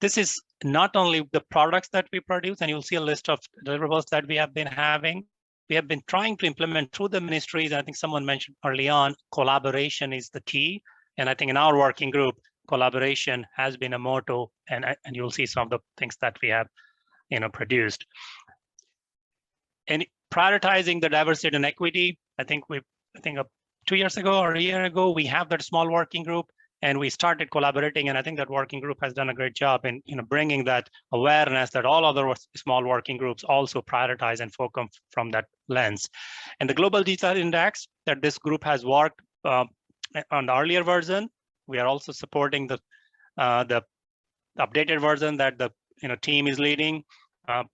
this is not only the products that we produce, and you'll see a list of deliverables that we have been having. We have been trying to implement through the ministries. I think someone mentioned early on, collaboration is the key. And I think in our working group, collaboration has been a motto, and you'll see some of the things that we have produced. And prioritizing the diversity and equity, I think 2 years ago or a year ago, we have that small working group and we started collaborating. And I think that working group has done a great job in bringing that awareness that all other small working groups also prioritize and focus from that lens. And the Global Digital Index that this group has worked on the earlier version, we are also supporting the updated version that the team is leading. I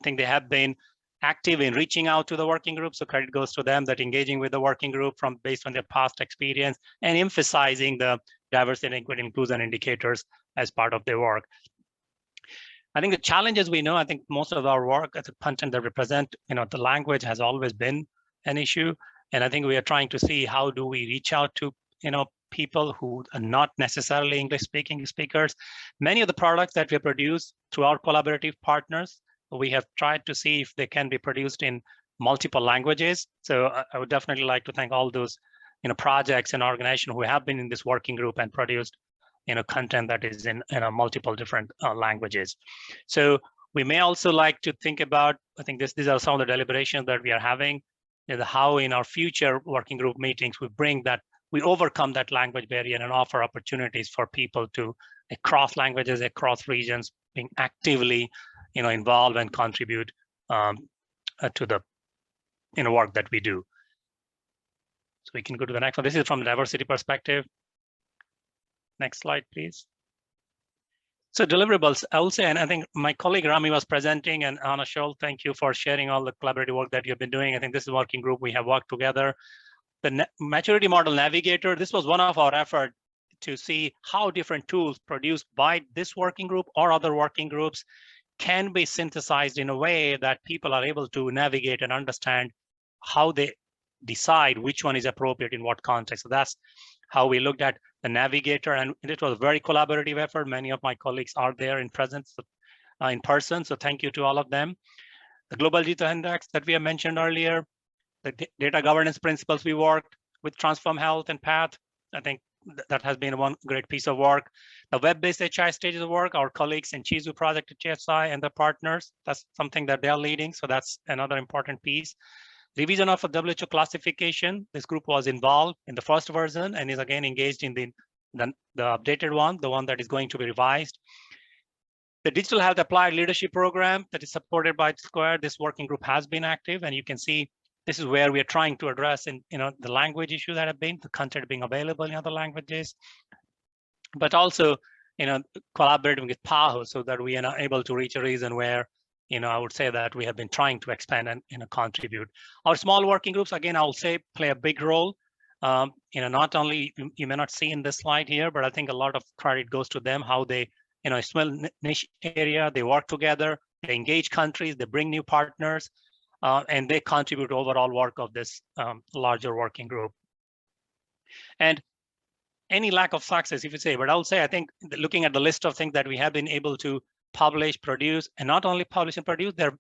think they have been active in reaching out to the working group, so credit goes to them, that engaging with the working group based on their past experience and emphasizing the diversity, equity, inclusion indicators as part of their work. I think the challenges we know, I think most of our work as a content that represent, the language has always been an issue. And I think we are trying to see how do we reach out to, people who are not necessarily English speaking speakers. Many of the products that we produce through our collaborative partners, we have tried to see if they can be produced in multiple languages. So I would definitely like to thank all those projects and organizations who have been in this working group and produced content that is in multiple different languages. So we may also like to think about, I think these are some of the deliberations that we are having, how in our future working group meetings we overcome that language barrier and offer opportunities for people to across languages, across regions, being actively involved and contribute to the work that we do. So we can go to the next one. This is from the diversity perspective. Next slide, please. So deliverables, I will say, and I think my colleague Rami was presenting, and Anna Scholl, thank you for sharing all the collaborative work that you've been doing. I think this is a working group we have worked together. The maturity model navigator, this was one of our efforts to see how different tools produced by this working group or other working groups can be synthesized in a way that people are able to navigate and understand how they decide which one is appropriate in what context. So that's how we looked at the navigator, and it was a very collaborative effort. Many of my colleagues are there in presence, in person, so thank you to all of them. The Global Digital Index that we have mentioned earlier, the data governance principles we worked with Transform Health and PATH, I think that has been one great piece of work. The web-based HI stages of work, our colleagues in Chizu project at GSI and the partners, that's something that they are leading. So that's another important piece. Revision of a WHO classification. This group was involved in the first version and is again engaged in the updated one, the one that is going to be revised. The Digital Health Applied Leadership Program that is supported by Square, this working group has been active, and you can see this is where we are trying to address the language issue that have been, the content being available in other languages. but also, collaborating with PAHO so that we are able to reach a region where, I would say that we have been trying to expand and, contribute. Our small working groups, again, I will say, play a big role. Not only, you may not see in this slide here, but I think a lot of credit goes to them, how they, a small niche area, they work together, they engage countries, they bring new partners, and they contribute to overall work of this larger working group. And any lack of success, if you say, but I would say, I think looking at the list of things that we have been able to publish, produce, and not only publish and produce, they're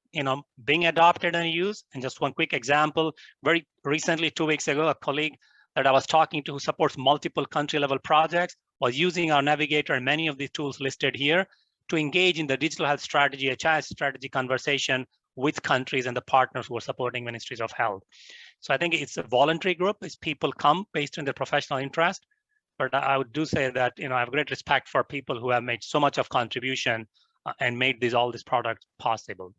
being adopted and used. And just one quick example, very recently, 2 weeks ago, a colleague that I was talking to who supports multiple country level projects was using our navigator and many of these tools listed here to engage in the digital health strategy, HIS strategy conversation with countries and the partners who are supporting ministries of health. So I think it's a voluntary group, as people come based on their professional interest. But I would do say that, I have great respect for people who have made so much of contribution and made all these products possible.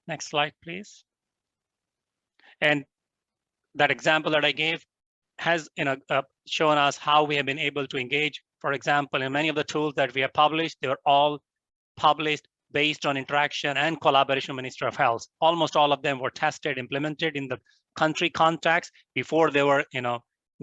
Next slide, please. And that example that I gave has shown us how we have been able to engage. For example, in many of the tools that we have published, they were all published based on interaction and collaboration with Ministry of Health. Almost all of them were tested, implemented in the country context before they were,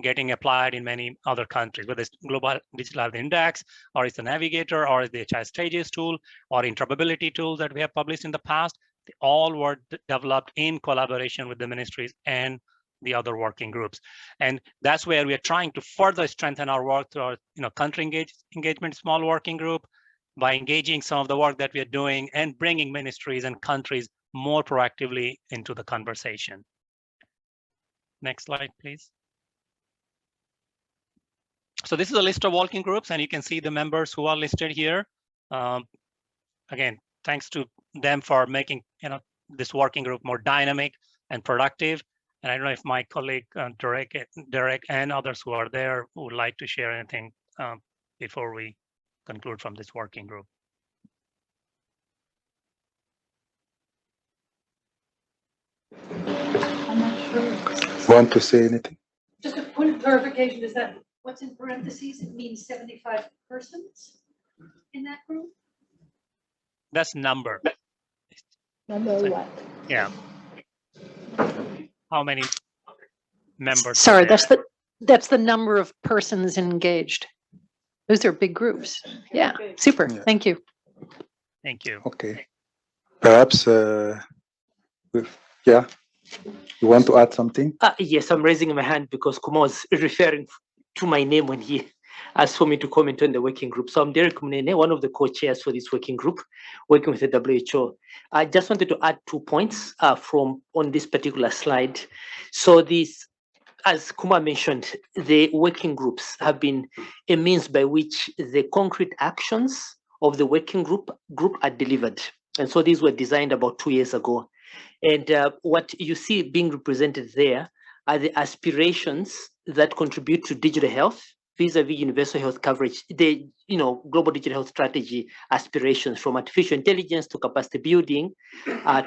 getting applied in many other countries, whether it's Global Digital Health Index, or it's the Navigator, or it's the HIS Stages tool, or interoperability tools that we have published in the past. They all were developed in collaboration with the ministries and the other working groups. And that's where we are trying to further strengthen our work through our country engagement small working group, by engaging some of the work that we are doing and bringing ministries and countries more proactively into the conversation. Next slide, please. So this is a list of working groups, and you can see the members who are listed here. Again, thanks to them for making this working group more dynamic and productive. And I don't know if my colleague Derek and others who are there would like to share anything before we conclude from this working group. I'm not sure. Want to say anything? Just a point of clarification, is that what's in parentheses? It means 75 persons in that group? That's number. Number So, what? Yeah. How many members? Sorry, that's the number of persons engaged. Those are big groups. Yeah, super. Yeah. Thank you. Thank you. Okay. Perhaps, yeah, you want to add something? Yes, I'm raising my hand because Kuma was referring to my name when he asked for me to comment on the working group. So I'm Derek Munene, one of the co-chairs for this working group, working with the WHO. I just wanted to add 2 points from on this particular slide. So this, as Kuma mentioned, the working groups have been a means by which the concrete actions of the working group are delivered. And so these were designed about 2 years ago. And what you see being represented there are the aspirations that contribute to digital health vis-a-vis universal health coverage, the global digital health strategy aspirations, from artificial intelligence to capacity building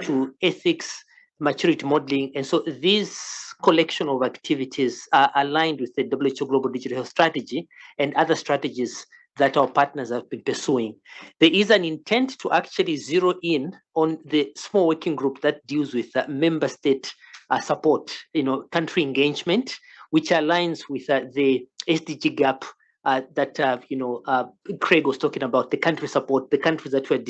to ethics, maturity modeling. And so these collection of activities are aligned with the WHO Global Digital Health Strategy and other strategies that our partners have been pursuing. There is an intent to actually zero in on the small working group that deals with member state support, country engagement, which aligns with the SDG GAP that Craig was talking about, the country support. The countries that we're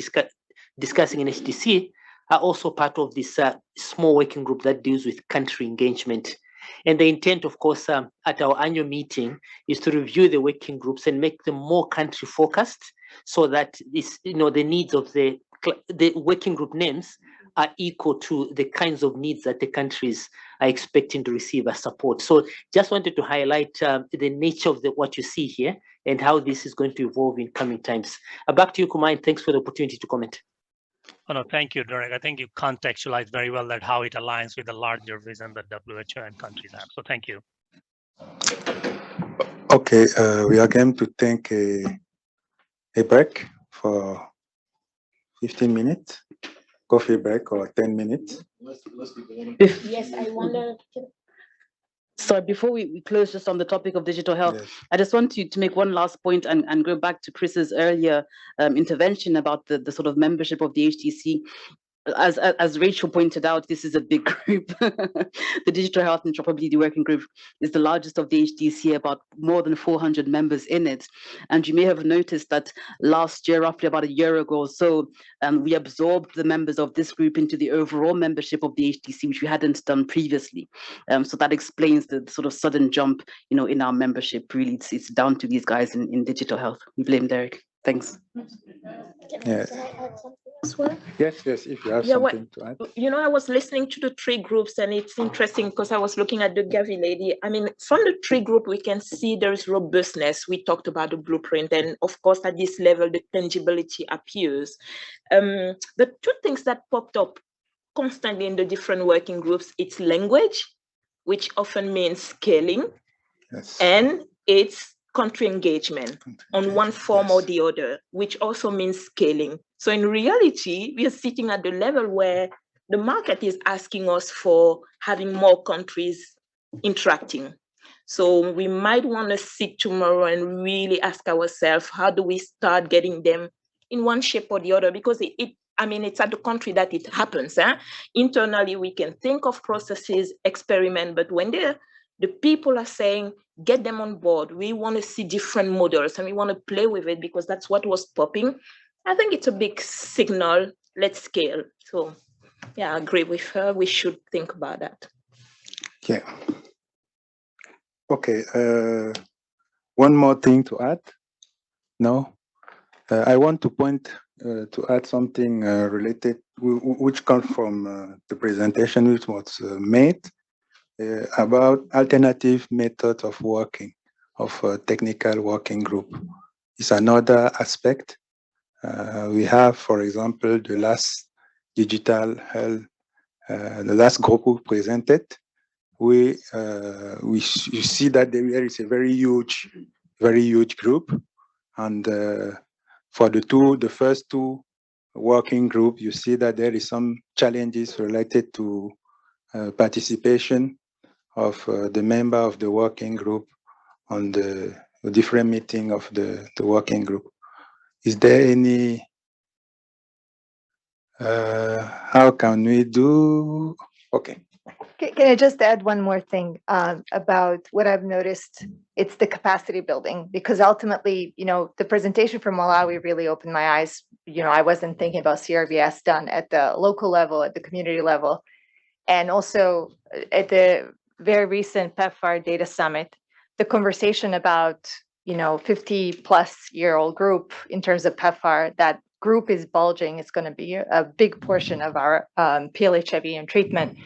discussing in HDC are also part of this small working group that deals with country engagement. And the intent, of course, at our annual meeting is to review the working groups and make them more country focused, so that this, the needs of the working group names are equal to the kinds of needs that the countries are expecting to receive as support. So just wanted to highlight the nature of what you see here and how this is going to evolve in coming times. Back to you, Kumar, and thanks for the opportunity to comment. Oh, no, thank you, Derek. I think you contextualized very well that how it aligns with the larger vision that WHO and countries have. So thank you. Okay, we are going to take a break for 15 minutes, coffee break or 10 minutes. Yes, I wonder. So before we close just on the topic of digital health, yes. I just want to make one last point and go back to Chris's earlier intervention about the sort of membership of the HDC. As Rachel pointed out, this is a big group. The Digital Health Interoperability Working Group is the largest of the HDC, about more than 400 members in it. And you may have noticed that last year, roughly about a year ago or so, we absorbed the members of this group into the overall membership of the HDC, which we hadn't done previously. So that explains the sort of sudden jump, in our membership. Really, it's down to these guys in digital health. We blame Derek. Thanks. Yes. Well? Yes, if you have something to add. I was listening to the three groups, and it's interesting because I was looking at the Gavi lady. I mean, from the three group, we can see there's robustness. We talked about the blueprint, and of course, at this level, the tangibility appears. The two things that popped up constantly in the different working groups, it's language, which often means scaling, yes. And it's country engagement on one form or the other, which also means scaling. So in reality, we are sitting at the level where the market is asking us for having more countries interacting. So we might want to sit tomorrow and really ask ourselves, how do we start getting them in one shape or the other? Because it's at the country that it happens. Internally, we can think of processes, experiment, but when the people are saying, get them on board. We want to see different models and we want to play with it because that's what was popping. I think it's a big signal. Let's scale. So, yeah, I agree with her. We should think about that. Yeah. Okay. One more thing to add. No, I want to point to add something related, which comes from the presentation which was made. About alternative methods of working of a technical working group is another aspect. We have, for example, the last digital health, the last group we presented. You see that there is a very huge group, and for the first two working group, you see that there is some challenges related to participation of the member of the working group on the different meeting of the working group. Is there any, how can we do, okay. Can I just add one more thing about what I've noticed? It's the capacity building, because ultimately, the presentation from Malawi really opened my eyes. I wasn't thinking about CRBS done at the local level, at the community level, and also at the very recent PEPFAR Data Summit, the conversation about, 50-plus-year-old group in terms of PEPFAR, that group is bulging. It's going to be a big portion of our PLHIV and treatment.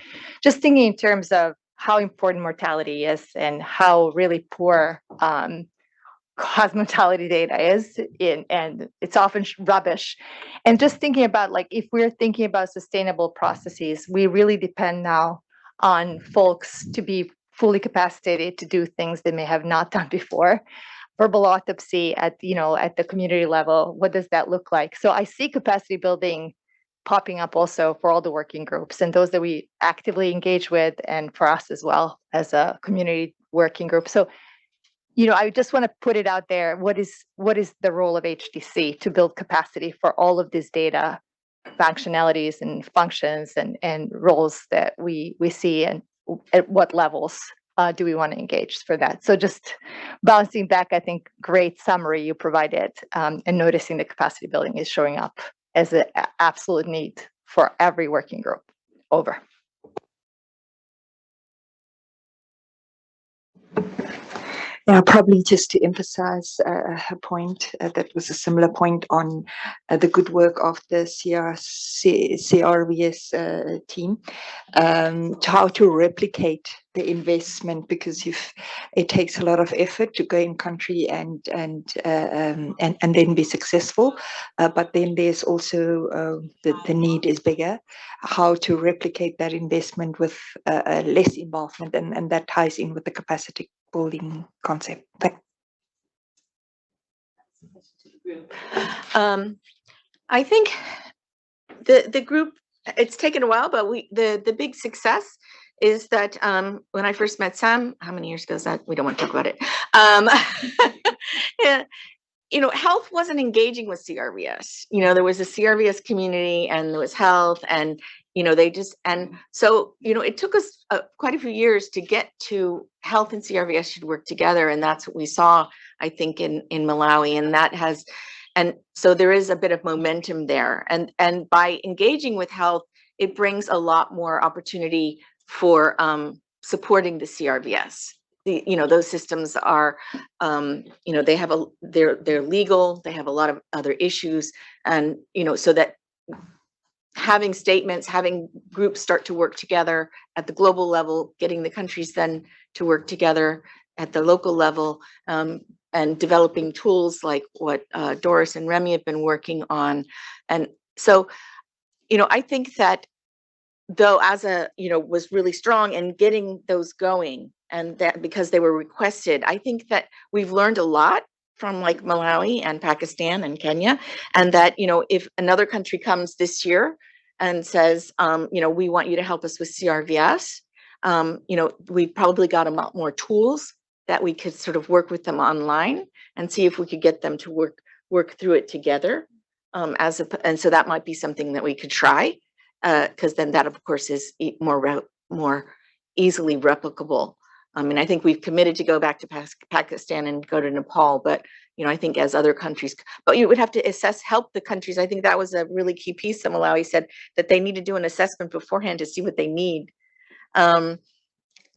Just thinking in terms of how important mortality is and how really poor cause mortality data is, and it's often rubbish. And just thinking about, if we're thinking about sustainable processes, we really depend now on folks to be fully capacitated to do things they may have not done before. Verbal autopsy at the community level, what does that look like? So I see capacity building popping up also for all the working groups and those that we actively engage with, and for us as well as a community working group. So, I just want to put it out there. What is the role of HDC to build capacity for all of this data functionalities and functions and roles that we see, and at what levels do we want to engage for that? So just bouncing back, I think great summary you provided, and noticing the capacity building is showing up as an absolute need for every working group. Over. Yeah, probably just to emphasize her point, that was a similar point on the good work of the CRVS team, to how to replicate the investment, because it takes a lot of effort to go in country and then be successful, but then there's also the need is bigger, how to replicate that investment with less involvement, and that ties in with the capacity building concept. I think the group, it's taken a while, but the big success is that when I first met Sam, how many years ago is that? We don't want to talk about it. Yeah, you know, health wasn't engaging with CRVS. You know, there was a CRVS community and there was health, and you know, they just, and so, you know, it took us quite a few years to get to health and CRVS should work together, and that's what we saw, I think, in Malawi, and that has, and so there is a bit of momentum there, and by engaging with health, it brings a lot more opportunity for supporting the CRVS. You know, those systems are, you know, they have they're legal, they have a lot of other issues, and you know, so that having statements, having groups start to work together at the global level, getting the countries then to work together at the local level, and developing tools like what Doris and Remy have been working on, and so, you know, I think that though as a, you know, was really strong in getting those going, and that because they were requested, I think that we've learned a lot from like Malawi and Pakistan and Kenya, and that, you know, if another country comes this year and says, you know, we want you to help us with CRVS, you know, we've probably got a lot more tools that we could sort of work with them online and see if we could get them to work through it together, and so that might be something that we could try, because then that of course is more easily replicable. I mean, I think we've committed to go back to Pakistan and go to Nepal, but you know, I think as other countries, but you would have to help the countries. I think that was a really key piece that Malawi said, that they need to do an assessment beforehand to see what they need.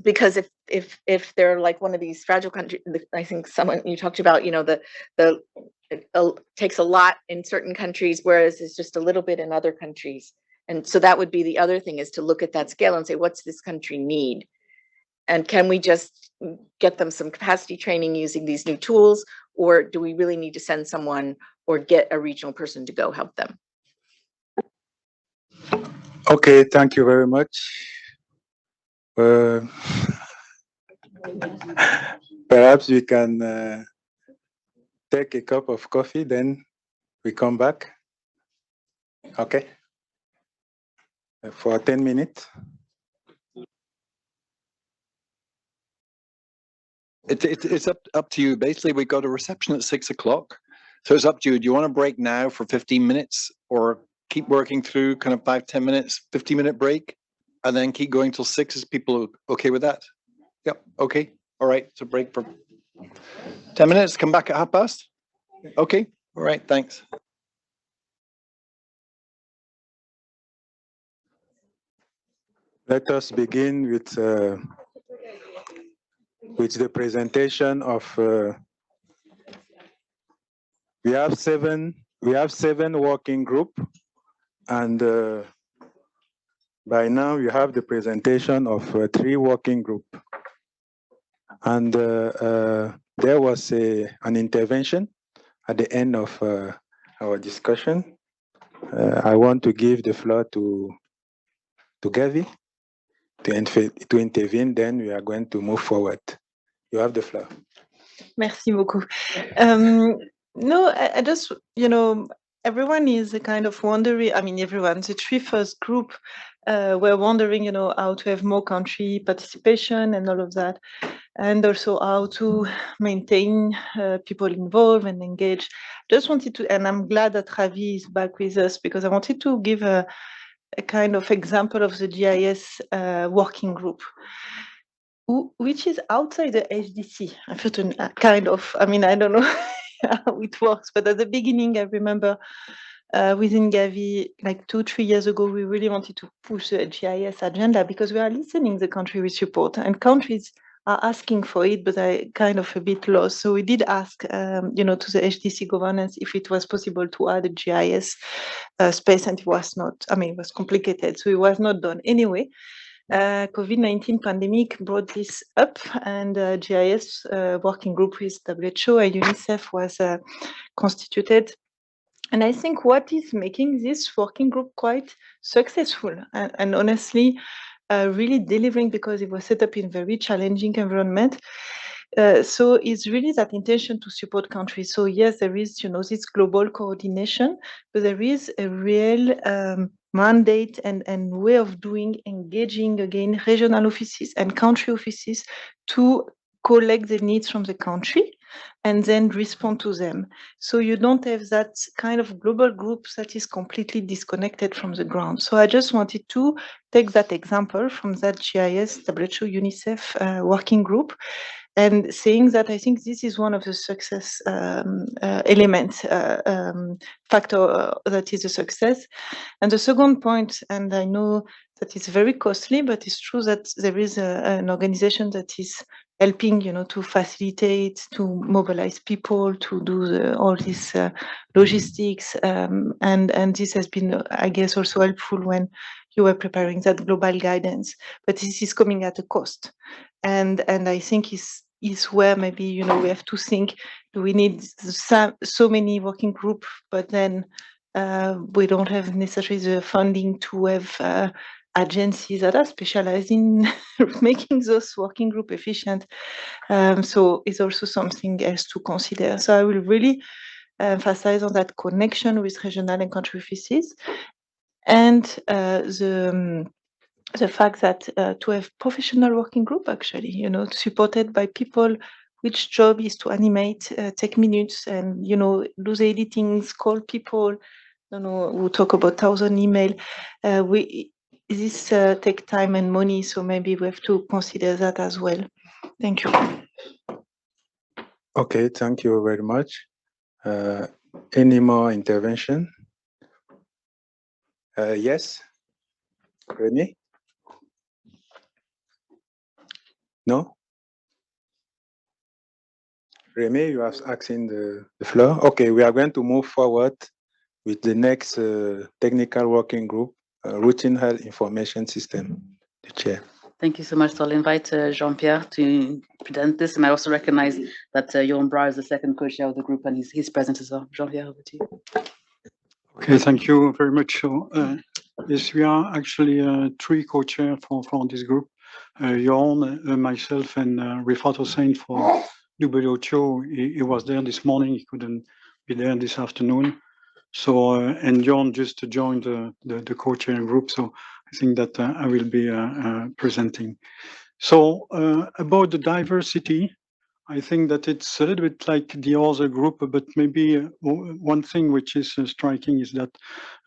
Because if they're like one of these fragile countries, I think someone you talked about, you know, it takes a lot in certain countries, whereas it's just a little bit in other countries. And so that would be the other thing, is to look at that scale and say, what's this country need? And can we just get them some capacity training using these new tools, or do we really need to send someone or get a regional person to go help them? Okay, thank you very much. Perhaps we can take a cup of coffee, then we come back. Okay. For 10 minutes. It's up to you. Basically, we got a reception at 6 o'clock. So it's up to you. Do you want to break now for 15 minutes, or keep working through kind of 5-10 minutes, 15-minute break, and then keep going till 6? Is people okay with that? Yep. Okay. All right. So break for 10 minutes. Come back at past. Okay. All right. Thanks. Let us begin with the presentation of. We have seven working group, and by now you have the presentation of 3 working group, and there was an intervention at the end of our discussion. I want to give the floor to Gavi to intervene, then we are going to move forward. You have the floor. Merci beaucoup. No, I just, you know, everyone is kind of wondering, I mean, everyone, the 3 first group were wondering, you know, how to have more country participation and all of that, and also how to maintain people involved and engaged. Just wanted to, and I'm glad that Ravi is back with us, because I wanted to give a kind of example of the GIS working group, which is outside the HDC. I feel kind of, I mean, I don't know how it works, but at the beginning, I remember within Gavi, like 2-3 years ago, we really wanted to push the GIS agenda, because we are listening the country we support, and countries are asking for it, but I kind of a bit lost. So we did ask, you know, to the HDC governance if it was possible to add a GIS space, and it was not. I mean, it was complicated, so it was not done anyway. COVID-19 pandemic brought this up, and GIS working group with WHO and UNICEF was constituted. And I think what is making this working group quite successful, and honestly, really delivering, because it was set up in very challenging environment. So it's really that intention to support countries. So yes, there is, you know, this global coordination, but there is a real mandate and way of doing, engaging again regional offices and country offices to collect the needs from the country and then respond to them. So you don't have that kind of global group that is completely disconnected from the ground. So I just wanted to take that example from that GIS, WHO, UNICEF working group, and saying that I think this is one of the success elements, factor that is a success. And the second point, and I know that is very costly, but it's true that there is an organization that is helping, to facilitate, to mobilize people, to do all this logistics, and this has been, I guess, also helpful when you were preparing that global guidance. But this is coming at a cost, and I think is where maybe we have to think: do we need so many working groups, but then we don't have necessarily the funding to have agencies that are specialized in making those working group efficient. So it's also something else to consider. So I will really emphasize on that connection with regional and country offices, and the fact that to have professional working group, actually, supported by people which job is to animate, take minutes, and do the editings, call people, who talk about 1,000 email. This take time and money, so maybe we have to consider that as well. Thank you. Okay, thank you very much. Any more intervention? Yes, Rene? No? Remy, you are asking the floor. Okay, we are going to move forward with the next technical working group, Routine Health Information System. The chair. Thank you so much. So I'll invite Jean-Pierre to present this, and I also recognize that Johan Brouw is the second co-chair of the group, and he's present as well. Jean-Pierre, over to you. Okay, thank you very much. So, yes, we are actually three co-chairs for this group. Johan, myself, and Rifat Hossein for WHO. He was there this morning. He couldn't be there this afternoon. So, and John just joined the co-chair group. So I think that I will be presenting. So about the diversity, I think that it's a little bit like the other group, but maybe one thing which is striking is that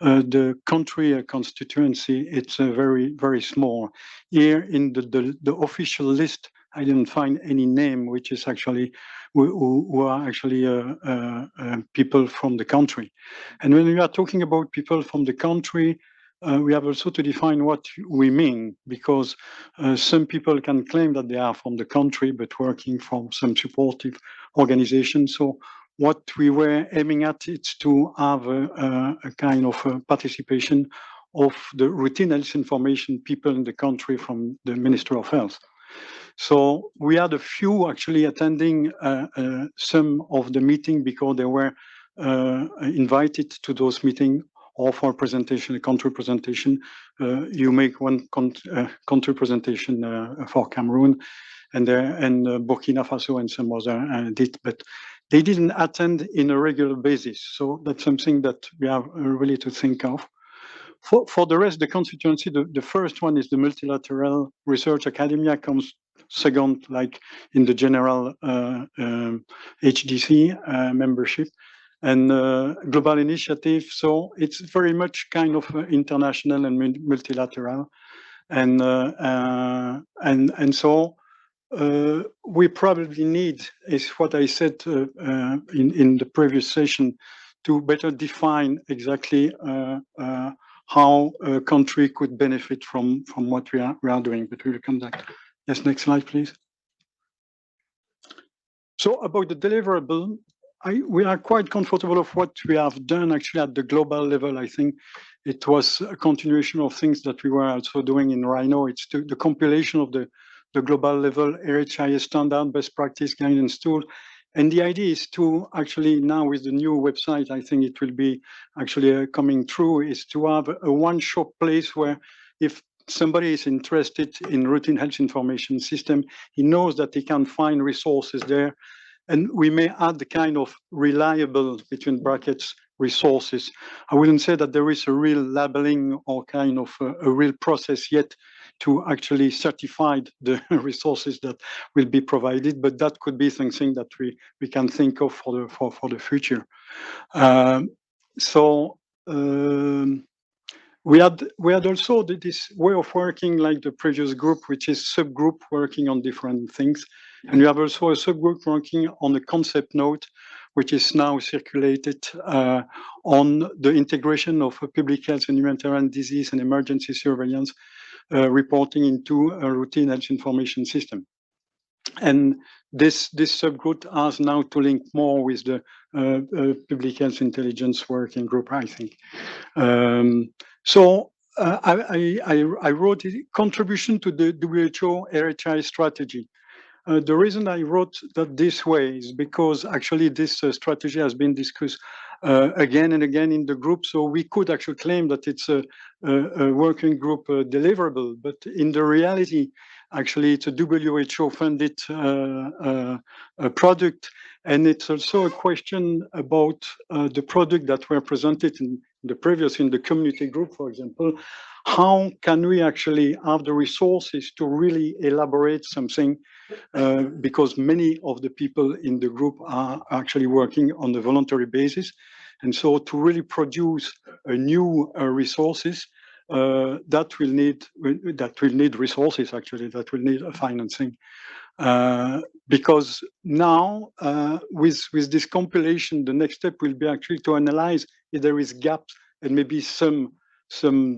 the country constituency, it's very, very small. Here in the official list, I didn't find any name which is actually who are actually people from the country. And when we are talking about people from the country, we have also to define what we mean, because some people can claim that they are from the country, but working from some supportive organization. So what we were aiming at is to have a kind of participation of the routine health information people in the country from the Ministry of Health. So we had a few actually attending some of the meeting because they were invited to those meetings or for presentation, a country presentation. You make one country presentation for Cameroon, and Burkina Faso and some other did, but they didn't attend in a regular basis. So that's something that we have really to think of. For the rest, the constituency, the first one is the multilateral research academia, comes second, like in the general HDC membership, and global initiative. So it's very much kind of international and multilateral, and so we probably need, is what I said in the previous session, to better define exactly how a country could benefit from what we are doing, but we will come back. Yes, next slide, please. So about the deliverable, we are quite comfortable of what we have done actually at the global level. I think it was a continuation of things that we were also doing in Rhino. It's the compilation of the global level RHIS standard best practice guidance tool. And the idea is to actually now with the new website, I think it will be actually coming through, is to have a one-shop place where if somebody is interested in routine health information system, he knows that he can find resources there. And we may add the kind of reliable, between brackets, resources. I wouldn't say that there is a real labeling or kind of a real process yet to actually certify the resources that will be provided, but that could be something that we can think of for the future. We had also this way of working like the previous group, which is subgroup working on different things. And we have also a subgroup working on the concept note, which is now circulated on the integration of public health and humanitarian disease and emergency surveillance reporting into a routine health information system. And this subgroup has now to link more with the public health intelligence working group, I think. I wrote a contribution to the WHO RHI strategy. The reason I wrote that this way is because actually this strategy has been discussed again and again in the group. So we could actually claim that it's a working group deliverable, but in the reality, actually it's a WHO funded product. And it's also a question about the product that were presented in the community group, for example. How can we actually have the resources to really elaborate something? Because many of the people in the group are actually working on a voluntary basis. And so to really produce a new resources, that will need resources, actually, that will need financing. Because now, with this compilation, the next step will be actually to analyze if there is gaps and maybe some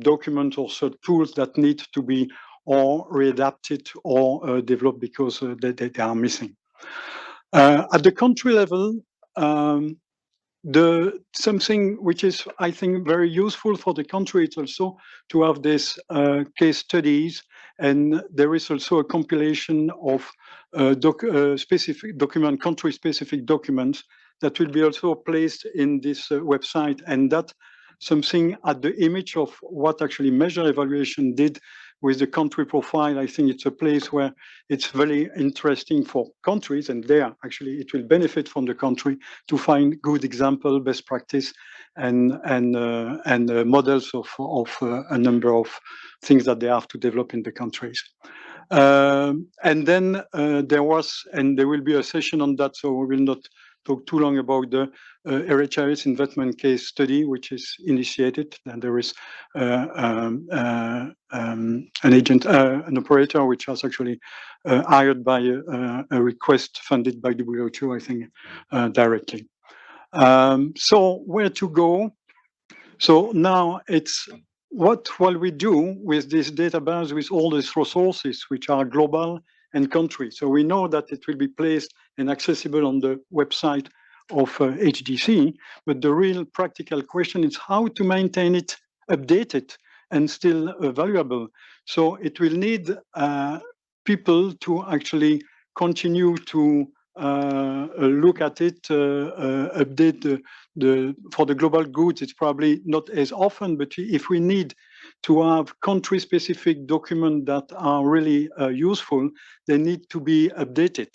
documents or some tools that need to be or readapted or developed because they are missing. At the country level, something which is, I think, very useful for the country is also to have this case studies, and there is also a compilation of specific document, country-specific documents that will be also placed in this website, and that something at the image of what actually measure evaluation did with the country profile. I think it's a place where it's very interesting for countries, and there actually it will benefit from the country to find good example, best practice, and models of a number of things that they have to develop in the countries. And then there will be a session on that, so we will not talk too long about the RHIS investment case study, which is initiated, and there is an operator which was actually hired by a request funded by WHO, I think, directly. So where to go? So now it's what will we do with this database, with all these resources, which are global and country. So we know that it will be placed and accessible on the website of HDC, but the real practical question is how to maintain it updated and still valuable. So it will need people to actually continue to look at it, update for the global goods. It's probably not as often, but if we need to have country-specific documents that are really useful, they need to be updated.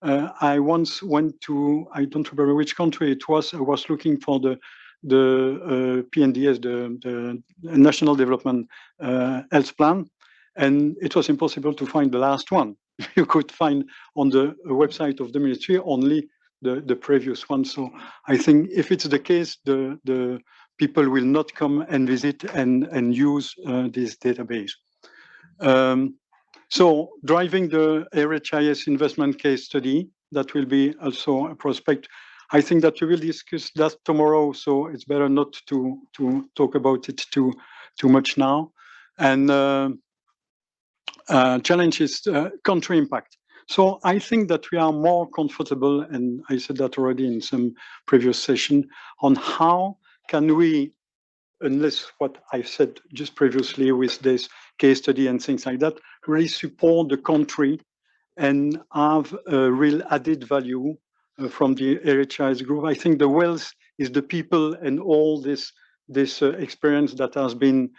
I once went to, I don't remember which country it was, I was looking for the PNDS, the National Development Health Plan, and it was impossible to find the last one. You could find on the website of the ministry only the previous one. So I think if it's the case, the people will not come and visit and use this database. So driving the RHIS investment case study, that will be also a prospect. I think that we will discuss that tomorrow, so it's better not to talk about it too much now. And challenge is country impact. So I think that we are more comfortable, and I said that already in some previous session, on how can we, unless what I said just previously with this case study and things like that, really support the country and have a real added value from the RHIS group. I think the wealth is the people and all this experience that has been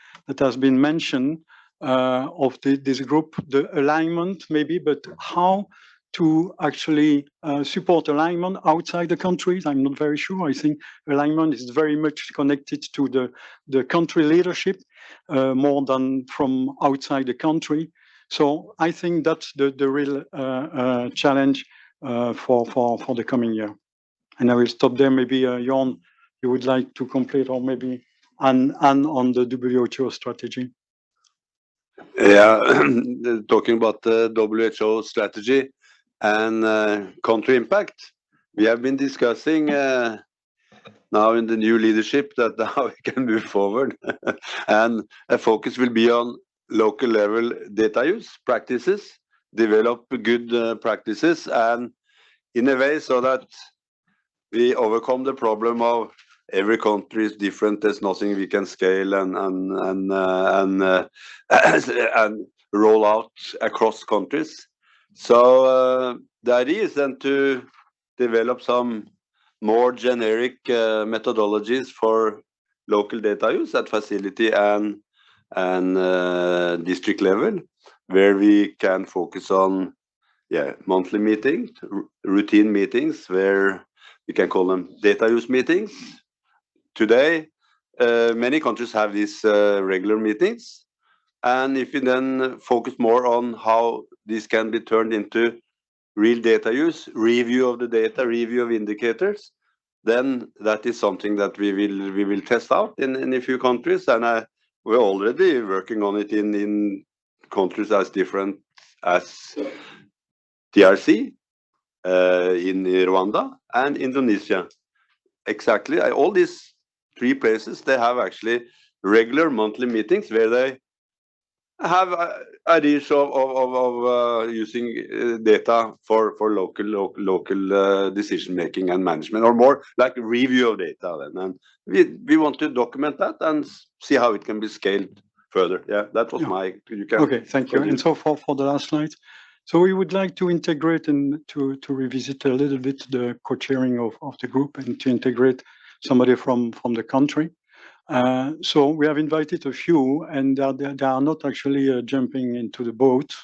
mentioned of this group, the alignment maybe, but how to actually support alignment outside the countries. I'm not very sure. I think alignment is very much connected to the country leadership more than from outside the country. So I think that's the real challenge for the coming year. And I will stop there. Maybe Jon, you would like to complete, or maybe Anne on the WHO strategy. Yeah, talking about the WHO strategy and country impact, we have been discussing now in the new leadership that how we can move forward. And a focus will be on local level data use practices, develop good practices, and in a way so that we overcome the problem of every country is different. There's nothing we can scale and roll out across countries. So the idea is then to develop some more generic methodologies for local data use at facility and district level, where we can focus on monthly meetings, routine meetings, where we can call them data use meetings. Today, many countries have these regular meetings, and if we then focus more on how this can be turned into real data use, review of the data, review of indicators, then that is something that we will test out in a few countries, and we're already working on it in countries as different as DRC, in Rwanda, and Indonesia. Exactly, all these 3 places, they have actually regular monthly meetings where they have ideas of using data for local decision making and management, or more like a review of data. And we want to document that and see how it can be scaled further. Yeah, that was my. You can Okay, thank you. And so for the last slide, so we would like to integrate and to revisit a little bit the co-chairing of the group, and to integrate somebody from the country. So we have invited a few, and they are not actually jumping into the boat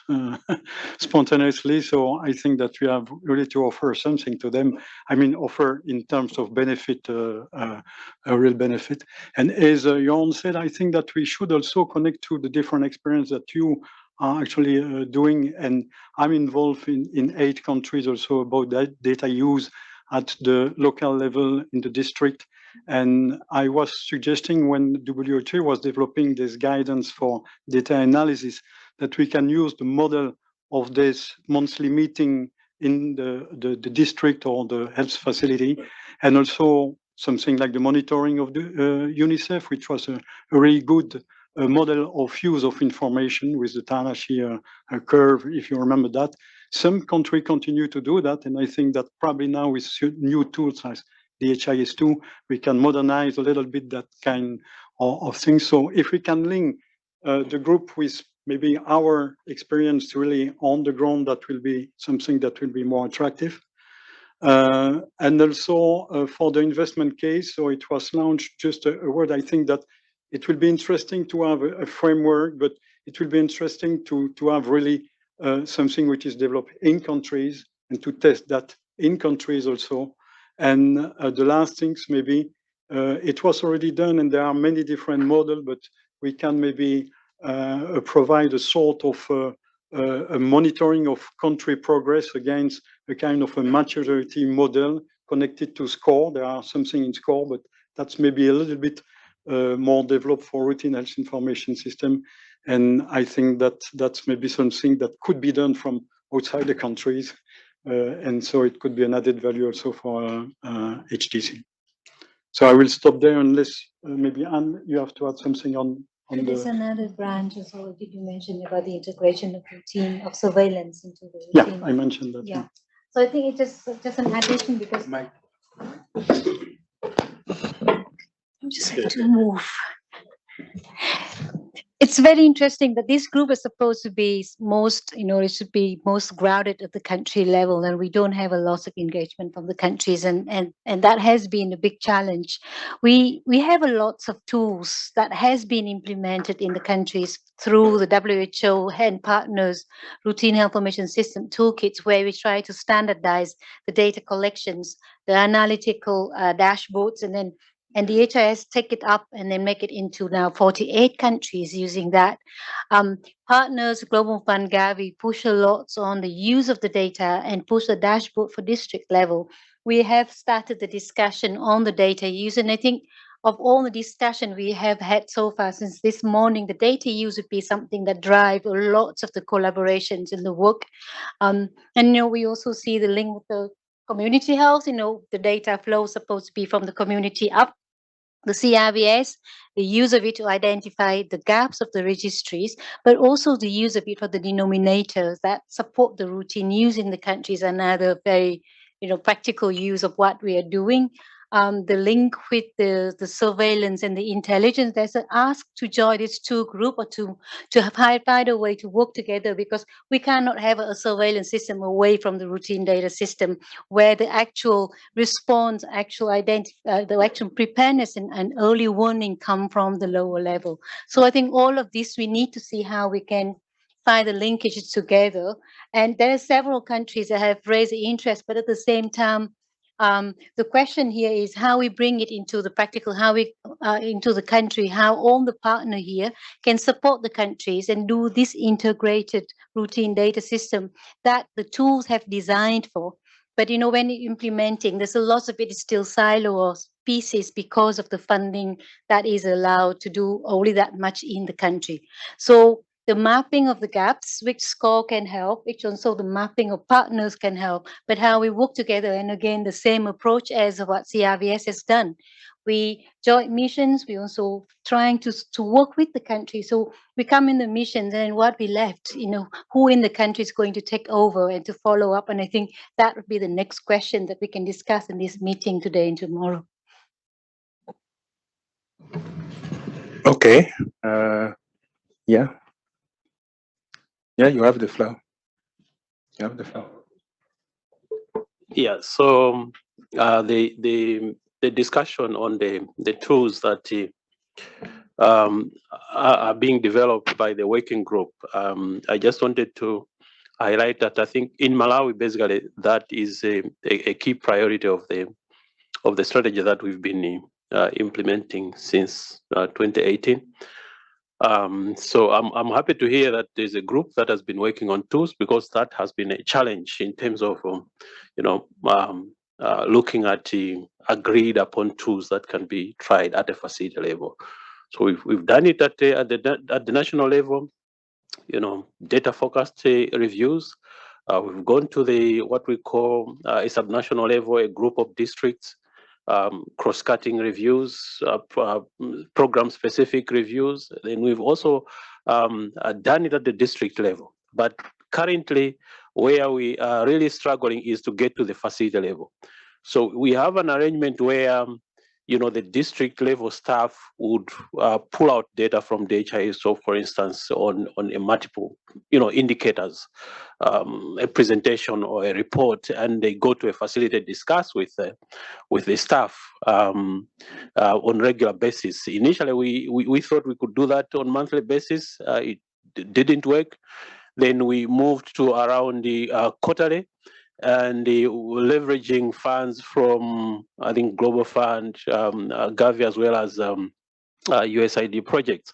spontaneously. So I think that we have really to offer something to them. I mean, offer in terms of benefit, a real benefit. And as Jon said, I think that we should also connect to the different experience that you are actually doing. And I'm involved in 8 countries also about that data use at the local level in the district. And I was suggesting when WHO was developing this guidance for data analysis that we can use the model of this monthly meeting in the district or the health facility, and also something like the monitoring of the UNICEF, which was a really good model of use of information with the Tanashi curve, if you remember that. Some countries continue to do that, and I think that probably now with new tools as the HIS2, we can modernize a little bit that kind of things. So if we can link the group with maybe our experience really on the ground, that will be something that will be more attractive. And also for the investment case, so it was launched, just a word, I think that it will be interesting to have a framework, but it will be interesting to have really something which is developed in countries, and to test that in countries also. And the last things, maybe it was already done, and there are many different models, but we can maybe provide a sort of a monitoring of country progress against a kind of a maturity model connected to SCORE. There are something in SCORE, but that's maybe a little bit more developed for routine health information system. And I think that that's maybe something that could be done from outside the countries. And so it could be an added value also for HDC. So I will stop there, unless maybe Anne, you have to add something on There's the. another branch as well. Did you mention about the integration of routine of surveillance into the Yeah, routine? I mentioned that. Yeah. So I think it's just an addition, because I'm just going to move. It's very interesting that this group is supposed to be most, it should be most grounded at the country level, and we don't have a lot of engagement from the countries, and that has been a big challenge. We have a lots of tools that has been implemented in the countries through the WHO and partners routine health information system toolkits, where we try to standardize the data collections, the analytical dashboards, and the HIS take it up and then make it into now 48 countries using that. Partners, Global Fund, Gavi, push a lot on the use of the data and push the dashboard for district level. We have started the discussion on the data use, and I think of all the discussion we have had so far since this morning, the data use would be something that drive lots of the collaborations in the work. And we also see the link with the community health. The data flow is supposed to be from the community up. The CRVS, the use of it to identify the gaps of the registries, but also the use of it for the denominators that support the routine use in the countries, another very practical use of what we are doing. The link with the surveillance and the intelligence, there's an ask to join these two groups or to find a way to work together, because we cannot have a surveillance system away from the routine data system where the actual response, the actual preparedness and early warning come from the lower level. So I think all of this, we need to see how we can find the linkages together. And there are several countries that have raised the interest, but at the same time, the question here is how we bring it into the practical, how we into the country, how all the partner here can support the countries and do this integrated routine data system that the tools have designed for. But when you're implementing, there's a lot of it is still silo or pieces because of the funding that is allowed to do only that much in the country. So the mapping of the gaps, which SCORE can help, which also the mapping of partners can help, but how we work together, and again, the same approach as what CRVS has done. We join missions, we also trying to work with the country. So we come in the missions, and what we left, who in the country is going to take over and to follow up. And I think that would be the next question that we can discuss in this meeting today and tomorrow. Okay. Yeah, you have the floor. Yeah, so the discussion on the tools that are being developed by the working group, I just wanted to highlight that I think in Malawi, basically, that is a key priority of the strategy that we've been implementing since 2018. So I'm happy to hear that there's a group that has been working on tools, because that has been a challenge in terms of looking at agreed upon tools that can be tried at a facility level. So we've done it at the national level, data focused reviews. We've gone to what we call a subnational level, a group of districts, cross-cutting reviews, program-specific reviews. Then we've also done it at the district level. But currently, where we are really struggling is to get to the facility level. So we have an arrangement where, the district level staff would pull out data from the HIS. So, for instance, on a multiple, indicators, a presentation or a report, and they go to a facility, discuss with the staff on regular basis. Initially, we thought we could do that on monthly basis. It didn't work. Then we moved to around the quarterly, and leveraging funds from, I think, Global Fund, Gavi, as well as USAID projects.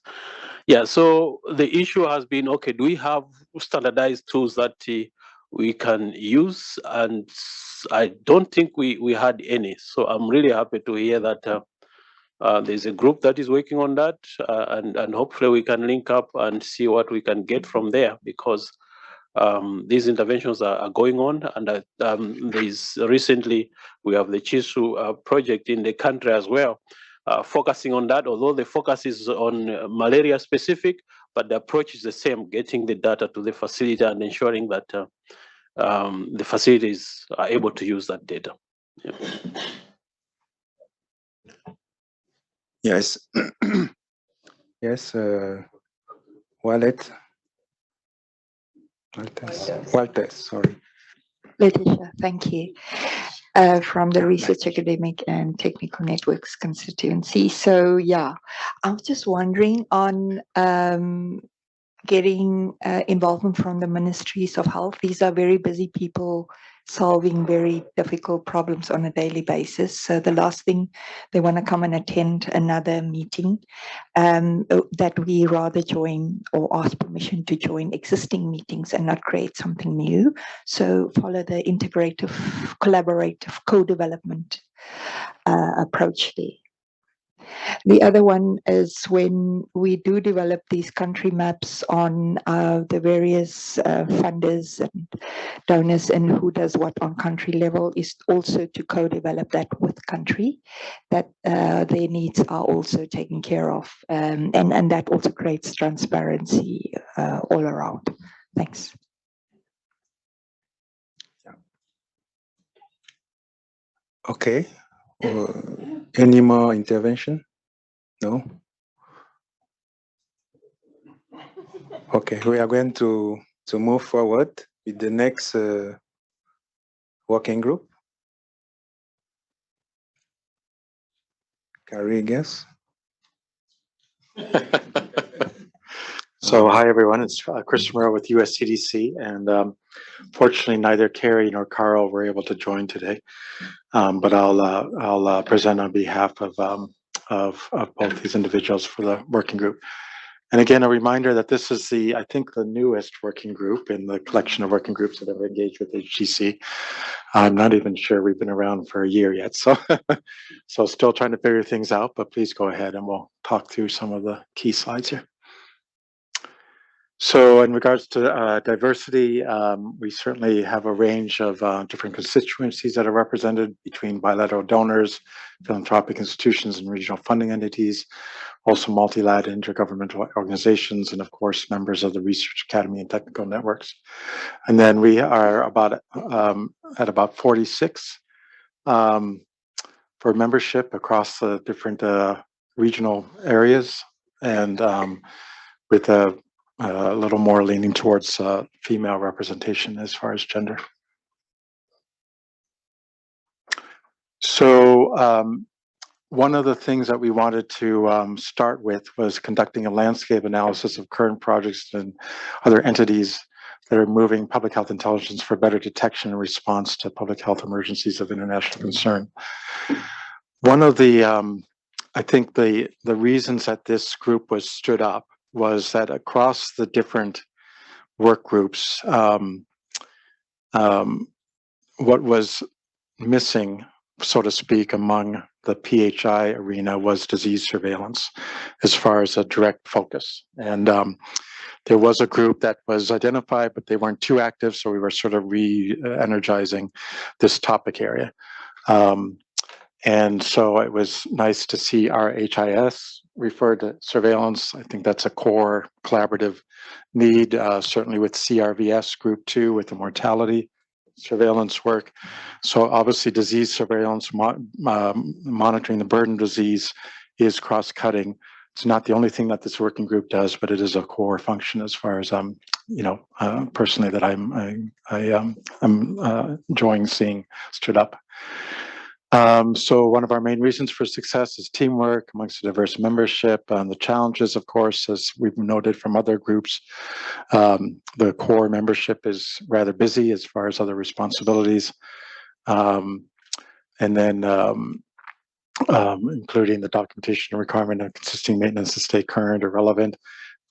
Yeah, so the issue has been, okay, do we have standardized tools that we can use? And I don't think we had any. So I'm really happy to hear that there's a group that is working on that, and hopefully we can link up and see what we can get from there, because these interventions are going on, and there's recently we have the Chisu project in the country as well, focusing on that. Although the focus is on malaria specific, but the approach is the same: getting the data to the facility and ensuring that the facilities are able to use that data. Yeah. Yes. Yes. Walters, sorry. Letitia, thank you. From the Research Academic and Technical Networks constituency. So yeah, I was just wondering on getting involvement from the ministries of health. These are very busy people solving very difficult problems on a daily basis. So the last thing, they want to come and attend another meeting, that we rather join or ask permission to join existing meetings and not create something new. So follow the integrative, collaborative, co-development approach there. The other one is when we do develop these country maps on the various funders and donors and who does what on country level, is also to co-develop that with country, that their needs are also taken care of. And that also creates transparency all around. Thanks. Okay. Any more intervention? No? Okay, we are going to move forward with the next working group. Carrie, guess. So hi everyone, it's Chris Morrow with USCDC, and fortunately neither Carrie nor Carl were able to join today, but I'll present on behalf of both these individuals for the working group. And again, a reminder that this is I think the newest working group in the collection of working groups that have engaged with HDC. I'm not even sure we've been around for a year yet, so so still trying to figure things out, but please go ahead and we'll talk through some of the key slides here. So in regards to diversity, we certainly have a range of different constituencies that are represented between bilateral donors, philanthropic institutions, and regional funding entities, also multilateral intergovernmental organizations, and of course, members of the Research Academy and technical networks. And then we are at about 46 for membership across the different regional areas, and with a little more leaning towards female representation as far as gender. So one of the things that we wanted to start with was conducting a landscape analysis of current projects and other entities that are moving public health intelligence for better detection and response to public health emergencies of international concern. One of the, I think the reasons that this group was stood up was that across the different work groups, what was missing, so to speak, among the PHI arena was disease surveillance as far as a direct focus. And there was a group that was identified, but they weren't too active, so we were sort of re-energizing this topic area. And so it was nice to see our HIS refer to surveillance. I think that's a core collaborative need, certainly with CRVS Group 2 with the mortality surveillance work. So obviously disease surveillance, monitoring the burden of disease is cross-cutting. It's not the only thing that this working group does, but it is a core function as far as personally that I'm enjoying seeing stood up. So one of our main reasons for success is teamwork amongst a diverse membership. The challenges, of course, as we've noted from other groups, the core membership is rather busy as far as other responsibilities. And then including the documentation requirement of consisting maintenance to stay current or relevant,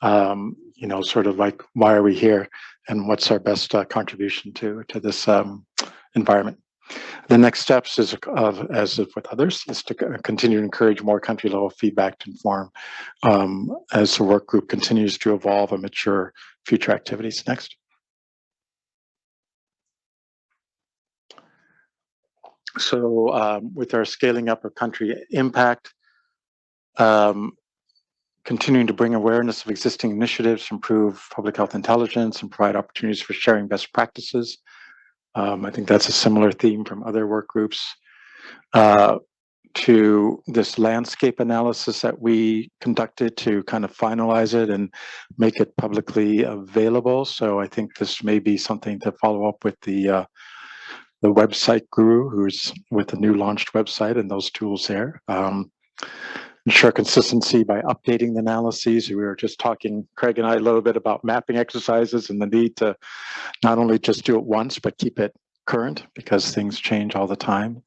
sort of like, why are we here and what's our best contribution to this environment. The next steps is, as with others, is to continue to encourage more country-level feedback to inform as the work group continues to evolve and mature future activities. Next. So with our scaling up of country impact, continuing to bring awareness of existing initiatives to improve public health intelligence and provide opportunities for sharing best practices. I think that's a similar theme from other work groups, to this landscape analysis that we conducted to kind of finalize it and make it publicly available. So I think this may be something to follow up with the website guru who's with the new launched website and those tools there. ensure consistency by updating the analyses. We were just talking, Craig and I, a little bit about mapping exercises and the need to not only just do it once, but keep it current because things change all the time.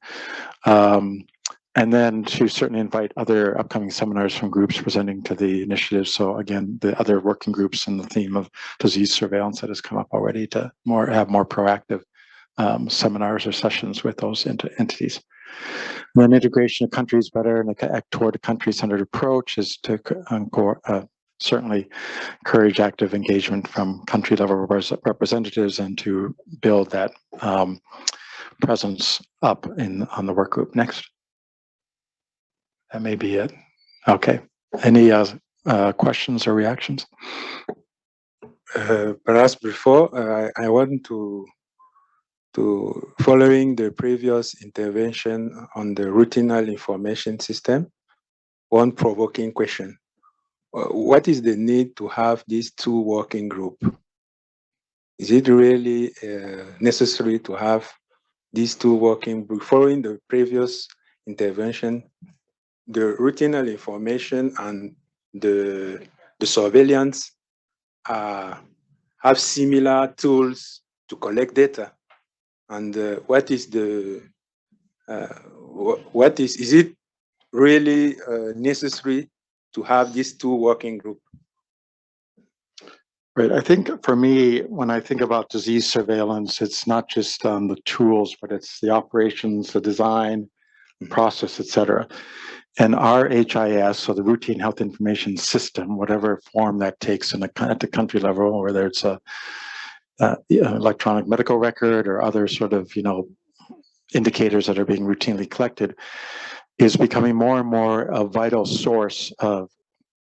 And then to certainly invite other upcoming seminars from groups presenting to the initiative. So again, the other working groups and the theme of disease surveillance that has come up already to have more proactive seminars or sessions with those entities. And then integration of countries better and act toward a country-centered approach is to certainly encourage active engagement from country-level representatives and to build that presence up on the work group. Next. That may be it. Okay. Any questions or reactions? Perhaps before, I want to following the previous intervention on the routinal information system, one provoking question. What is the need to have these two working groups? Is it really necessary to have these two working groups? Following the previous intervention, the routinal information and the surveillance have similar tools to collect data. And is it really necessary to have these two working groups? Right. I think for me, when I think about disease surveillance, it's not just the tools, but it's the operations, the design, and process, et cetera. And our HIS, so the routine health information system, whatever form that takes at the country level, whether it's a electronic medical record or other sort of, indicators that are being routinely collected, is becoming more and more a vital source of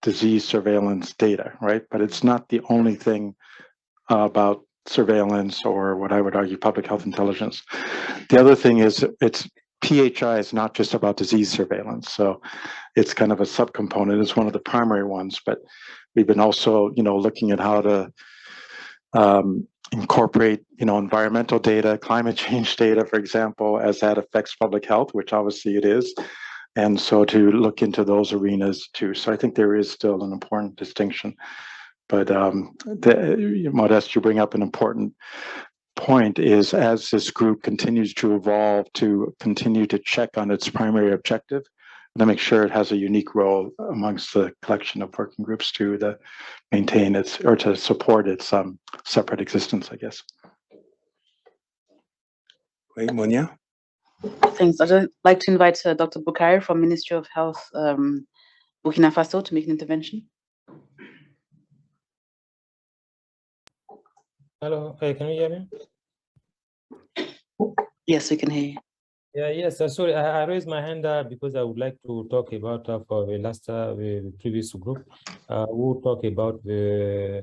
disease surveillance data, right? But it's not the only thing about surveillance or what I would argue public health intelligence. The other thing is PHI is not just about disease surveillance. So it's kind of a subcomponent. It's one of the primary ones, but we've been also, looking at how to incorporate, environmental data, climate change data, for example, as that affects public health, which obviously it is. And so to look into those arenas too. So I think there is still an important distinction. But Modeste, you bring up an important point is as this group continues to evolve to continue to check on its primary objective, and to make sure it has a unique role amongst the collection of working groups to maintain or to support its separate existence, I guess. Wait, Monia? Thanks. I'd like to invite Dr. Bukari from Ministry of Health, Burkina Faso, to make an intervention. Hello, can you hear me? Yes, we can hear you. Yeah, yes. Sorry, I raised my hand because I would like to talk about for the last the previous group. We'll talk about the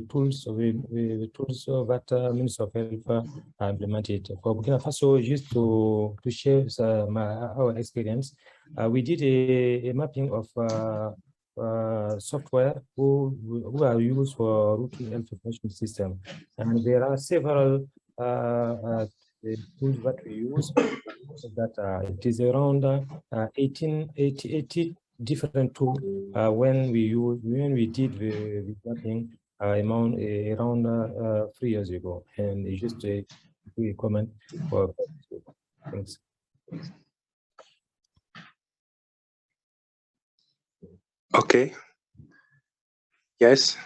tools, the tools that Minister of Health implemented for Burkina Faso. Just to share our experience, we did a mapping of software who are used for routine health information system, and there are several the tools that we use. That it is around 80 different tools when we did the mapping around 3 years ago, and it's just a quick comment for thanks. Okay. Yes.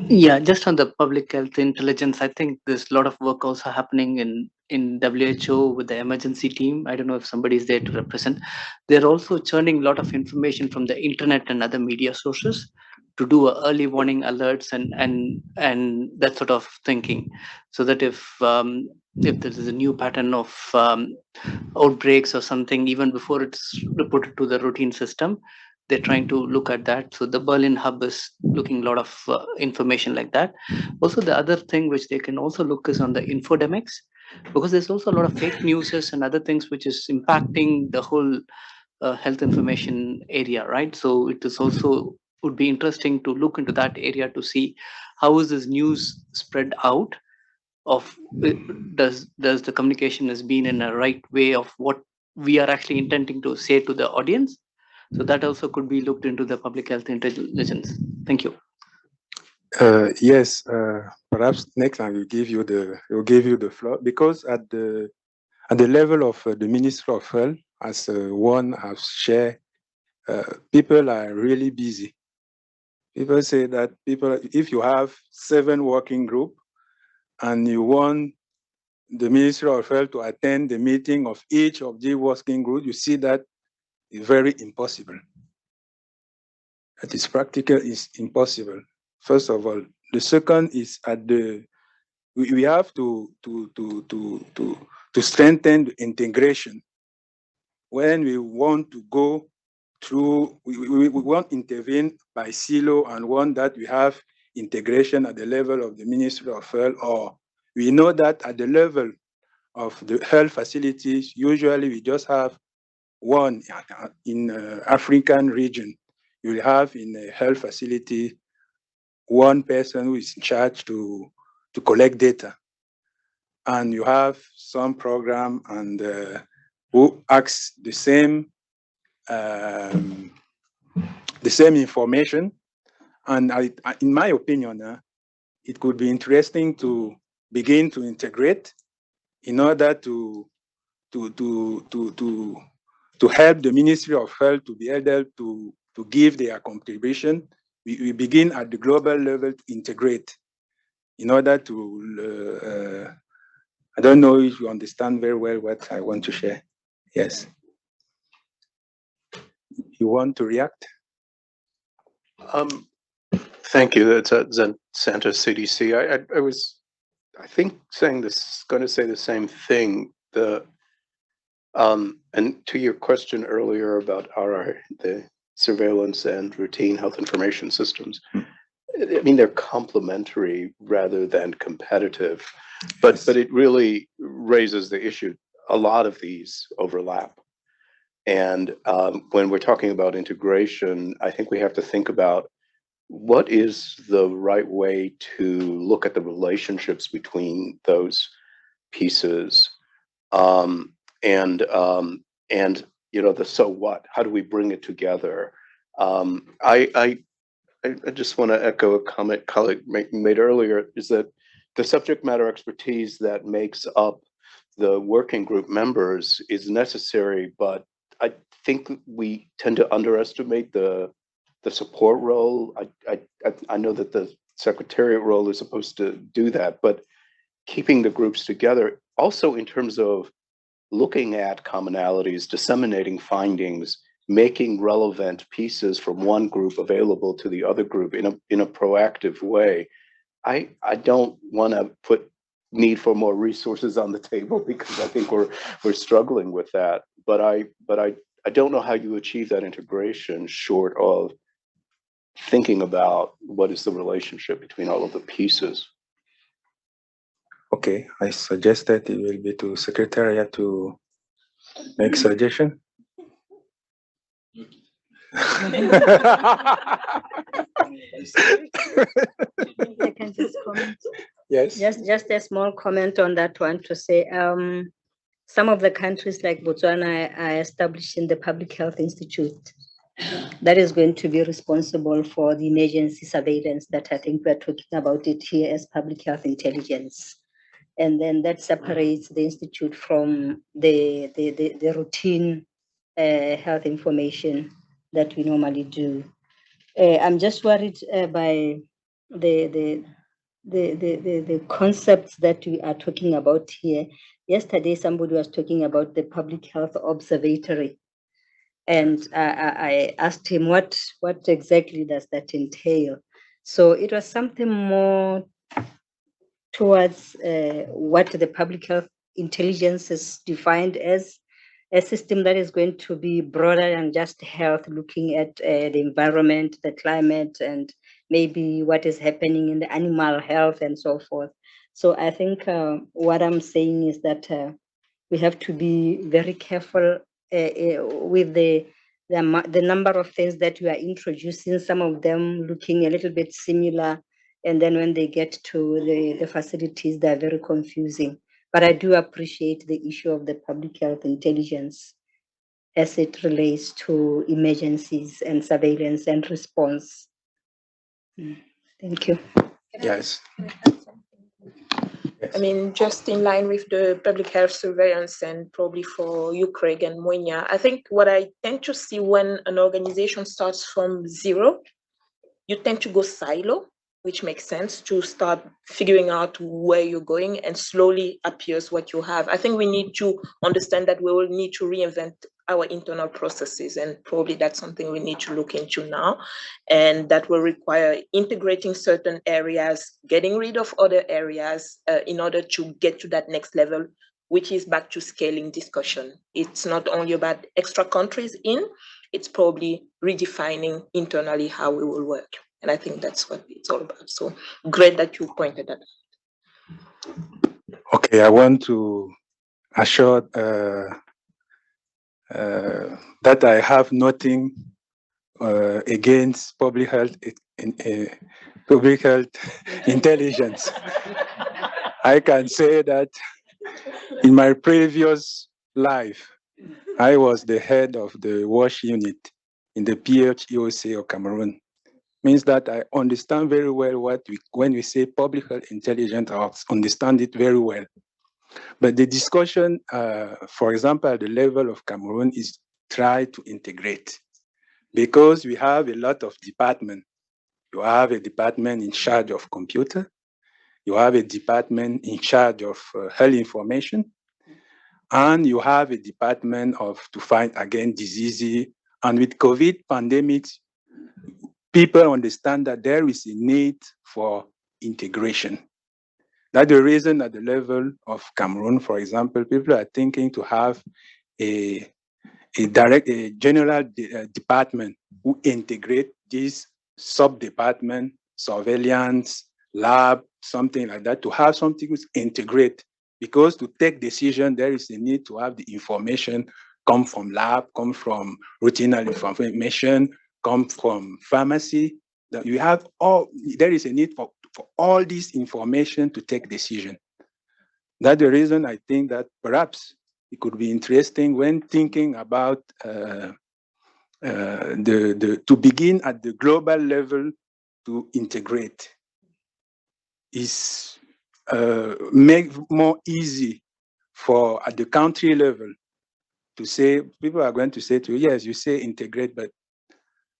Yeah, just on the public health intelligence, I think there's a lot of work also happening in WHO with the emergency team. I don't know if somebody is there to represent. They're also churning a lot of information from the internet and other media sources to do early warning alerts and that sort of thinking, so that if there is a new pattern of outbreaks or something, even before it's reported to the routine system, they're trying to look at that. So the Berlin hub is looking a lot of information like that. Also, the other thing which they can also look is on the infodemics, because there's also a lot of fake news and other things which is impacting the whole health information area, right? So it is also would be interesting to look into that area to see how is this news spread out, of does the communication has been in a right way of what we are actually intending to say to the audience. So that also could be looked into the public health intelligence. Thank you. Yes, perhaps next time we'll give you the floor, because at the level of the Ministry of Health, as one has shared, people are really busy. People say that if you have 7 working groups and you want the Ministry of Health to attend the meeting of each of the working groups, you see that it's very impossible. That is practical, is impossible. First of all. The second is we have to strengthen the integration. When we want to go through, we won't intervene by silo and want that we have integration at the level of the Ministry of Health, or we know that at the level of the health facilities, usually we just have one in African region. You will have in a health facility one person who is in charge to collect data, and you have some program and who acts the same information. And in my opinion, it could be interesting to begin to integrate in order to help the Ministry of Health to be able to give their contribution. We begin at the global level to integrate in order to, I don't know if you understand very well what I want to share. Yes. You want to react? Thank you. That's Zen Santos CDC. I was, I think, going to say the same thing. And to your question earlier about the surveillance and routine health information systems, I mean, they're complementary rather than competitive, but it really raises the issue. A lot of these overlap. And when we're talking about integration, I think we have to think about what is the right way to look at the relationships between those pieces, and the so what? How do we bring it together? I just want to echo a comment colleague made earlier, is that the subject matter expertise that makes up the working group members is necessary, but I think we tend to underestimate the support role. I know that the secretariat role is supposed to do that, but keeping the groups together, also in terms of looking at commonalities, disseminating findings, making relevant pieces from one group available to the other group in a proactive way. I don't want to put need for more resources on the table, because I think we're struggling with that. But I don't know how you achieve that integration short of thinking about what is the relationship between all of the pieces. Okay, I suggest that it will be to Secretariat to make suggestion. I can just comment. Yes. Just a small comment on that one to say, some of the countries like Botswana are establishing the Public Health Institute that is going to be responsible for the emergency surveillance that I think we're talking about it here as public health intelligence. And then that separates the institute from the routine health information that we normally do. I'm just worried by the concepts that we are talking about here. Yesterday, somebody was talking about the Public Health Observatory. And I asked him, what exactly does that entail? So it was something more towards what the public health intelligence is defined as, a system that is going to be broader than just health, looking at the environment, the climate, and maybe what is happening in the animal health and so forth. So I think what I'm saying is that we have to be very careful with the number of things that we are introducing, some of them looking a little bit similar, and then when they get to the facilities, they're very confusing. But I do appreciate the issue of the public health intelligence as it relates to emergencies and surveillance and response. Thank you. Yes. I mean, just in line with the public health surveillance and probably for you, Craig and Moinia, I think what I tend to see when an organization starts from zero, you tend to go silo, which makes sense to start figuring out where you're going and slowly appears what you have. I think we need to understand that we will need to reinvent our internal processes, and probably that's something we need to look into now, and that will require integrating certain areas, getting rid of other areas in order to get to that next level, which is back to scaling discussion. It's not only about extra countries in, it's probably redefining internally how we will work. And I think that's what it's all about. So great that you pointed that out. Okay, I want to assure that I have nothing against public health intelligence. I can say that in my previous life, I was the head of the WASH unit in the PHEOC of Cameroon. Means that I understand very well when we say public health intelligence, I understand it very well. But the discussion, for example, at the level of Cameroon is try to integrate, because we have a lot of departments. You have a department in charge of computer. You have a department in charge of health information. And you have a department to fight against diseases. And with COVID pandemics, people understand that there is a need for integration. That's the reason at the level of Cameroon, for example, people are thinking to have a general department who integrate this sub-department, surveillance, lab, something like that, to have something which integrate. Because to take decision, there is a need to have the information come from lab, come from routine information, come from pharmacy. That you have all, there is a need for all this information to take decision. That's the reason I think that perhaps it could be interesting when thinking about to begin at the global level to integrate is make more easy for at the country level to say, people are going to say to you, yes, you say integrate, but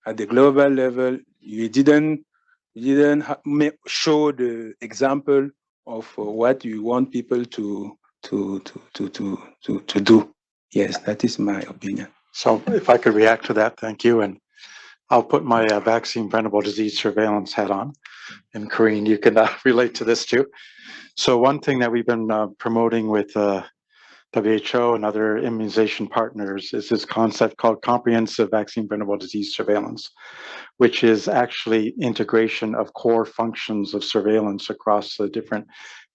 at the global level, you didn't show the example of what you want people to do. Yes, that is my opinion. So if I could react to that, thank you. And I'll put my vaccine preventable disease surveillance hat on. And Corinne, you can relate to this too. So one thing that we've been promoting with WHO and other immunization partners is this concept called comprehensive vaccine preventable disease surveillance, which is actually integration of core functions of surveillance across the different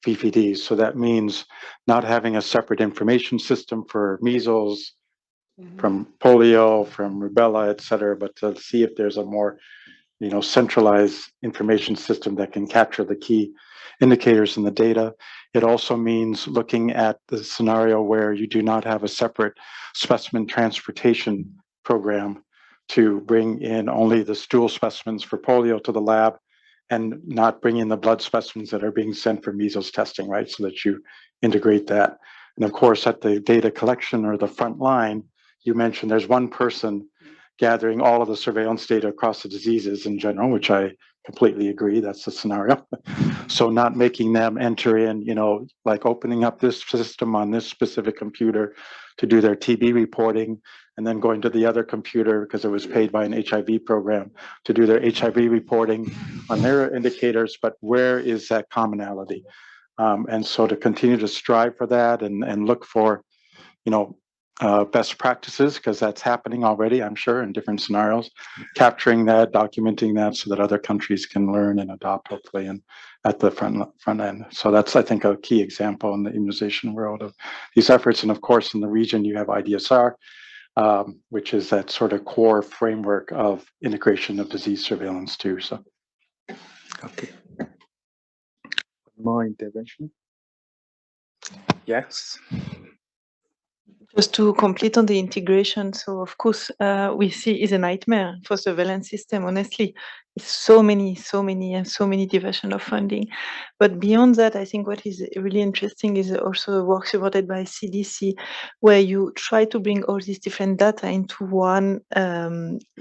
VPDs. So that means not having a separate information system for measles, from polio, from rubella, et cetera, but to see if there's a more centralized information system that can capture the key indicators in the data. It also means looking at the scenario where you do not have a separate specimen transportation program to bring in only the stool specimens for polio to the lab and not bring in the blood specimens that are being sent for measles testing, right? So that you integrate that. And of course, at the data collection or the front line, you mentioned there's one person gathering all of the surveillance data across the diseases in general, which I completely agree, that's the scenario. So not making them enter in, like opening up this system on this specific computer to do their TB reporting, and then going to the other computer because it was paid by an HIV program to do their HIV reporting on their indicators, but where is that commonality? And so to continue to strive for that and look for, best practices, because that's happening already, I'm sure, in different scenarios, capturing that, documenting that so that other countries can learn and adopt, hopefully, and at the front end. So that's, I think, a key example in the immunization world of these efforts. And of course, in the region, you have IDSR, which is that sort of core framework of integration of disease surveillance too. So, okay. More intervention? Yes. Just to complete on the integration, so of course we see is a nightmare for surveillance system. Honestly, it's so many diversion of funding. But beyond that, I think what is really interesting is also work supported by CDC, where you try to bring all these different data into one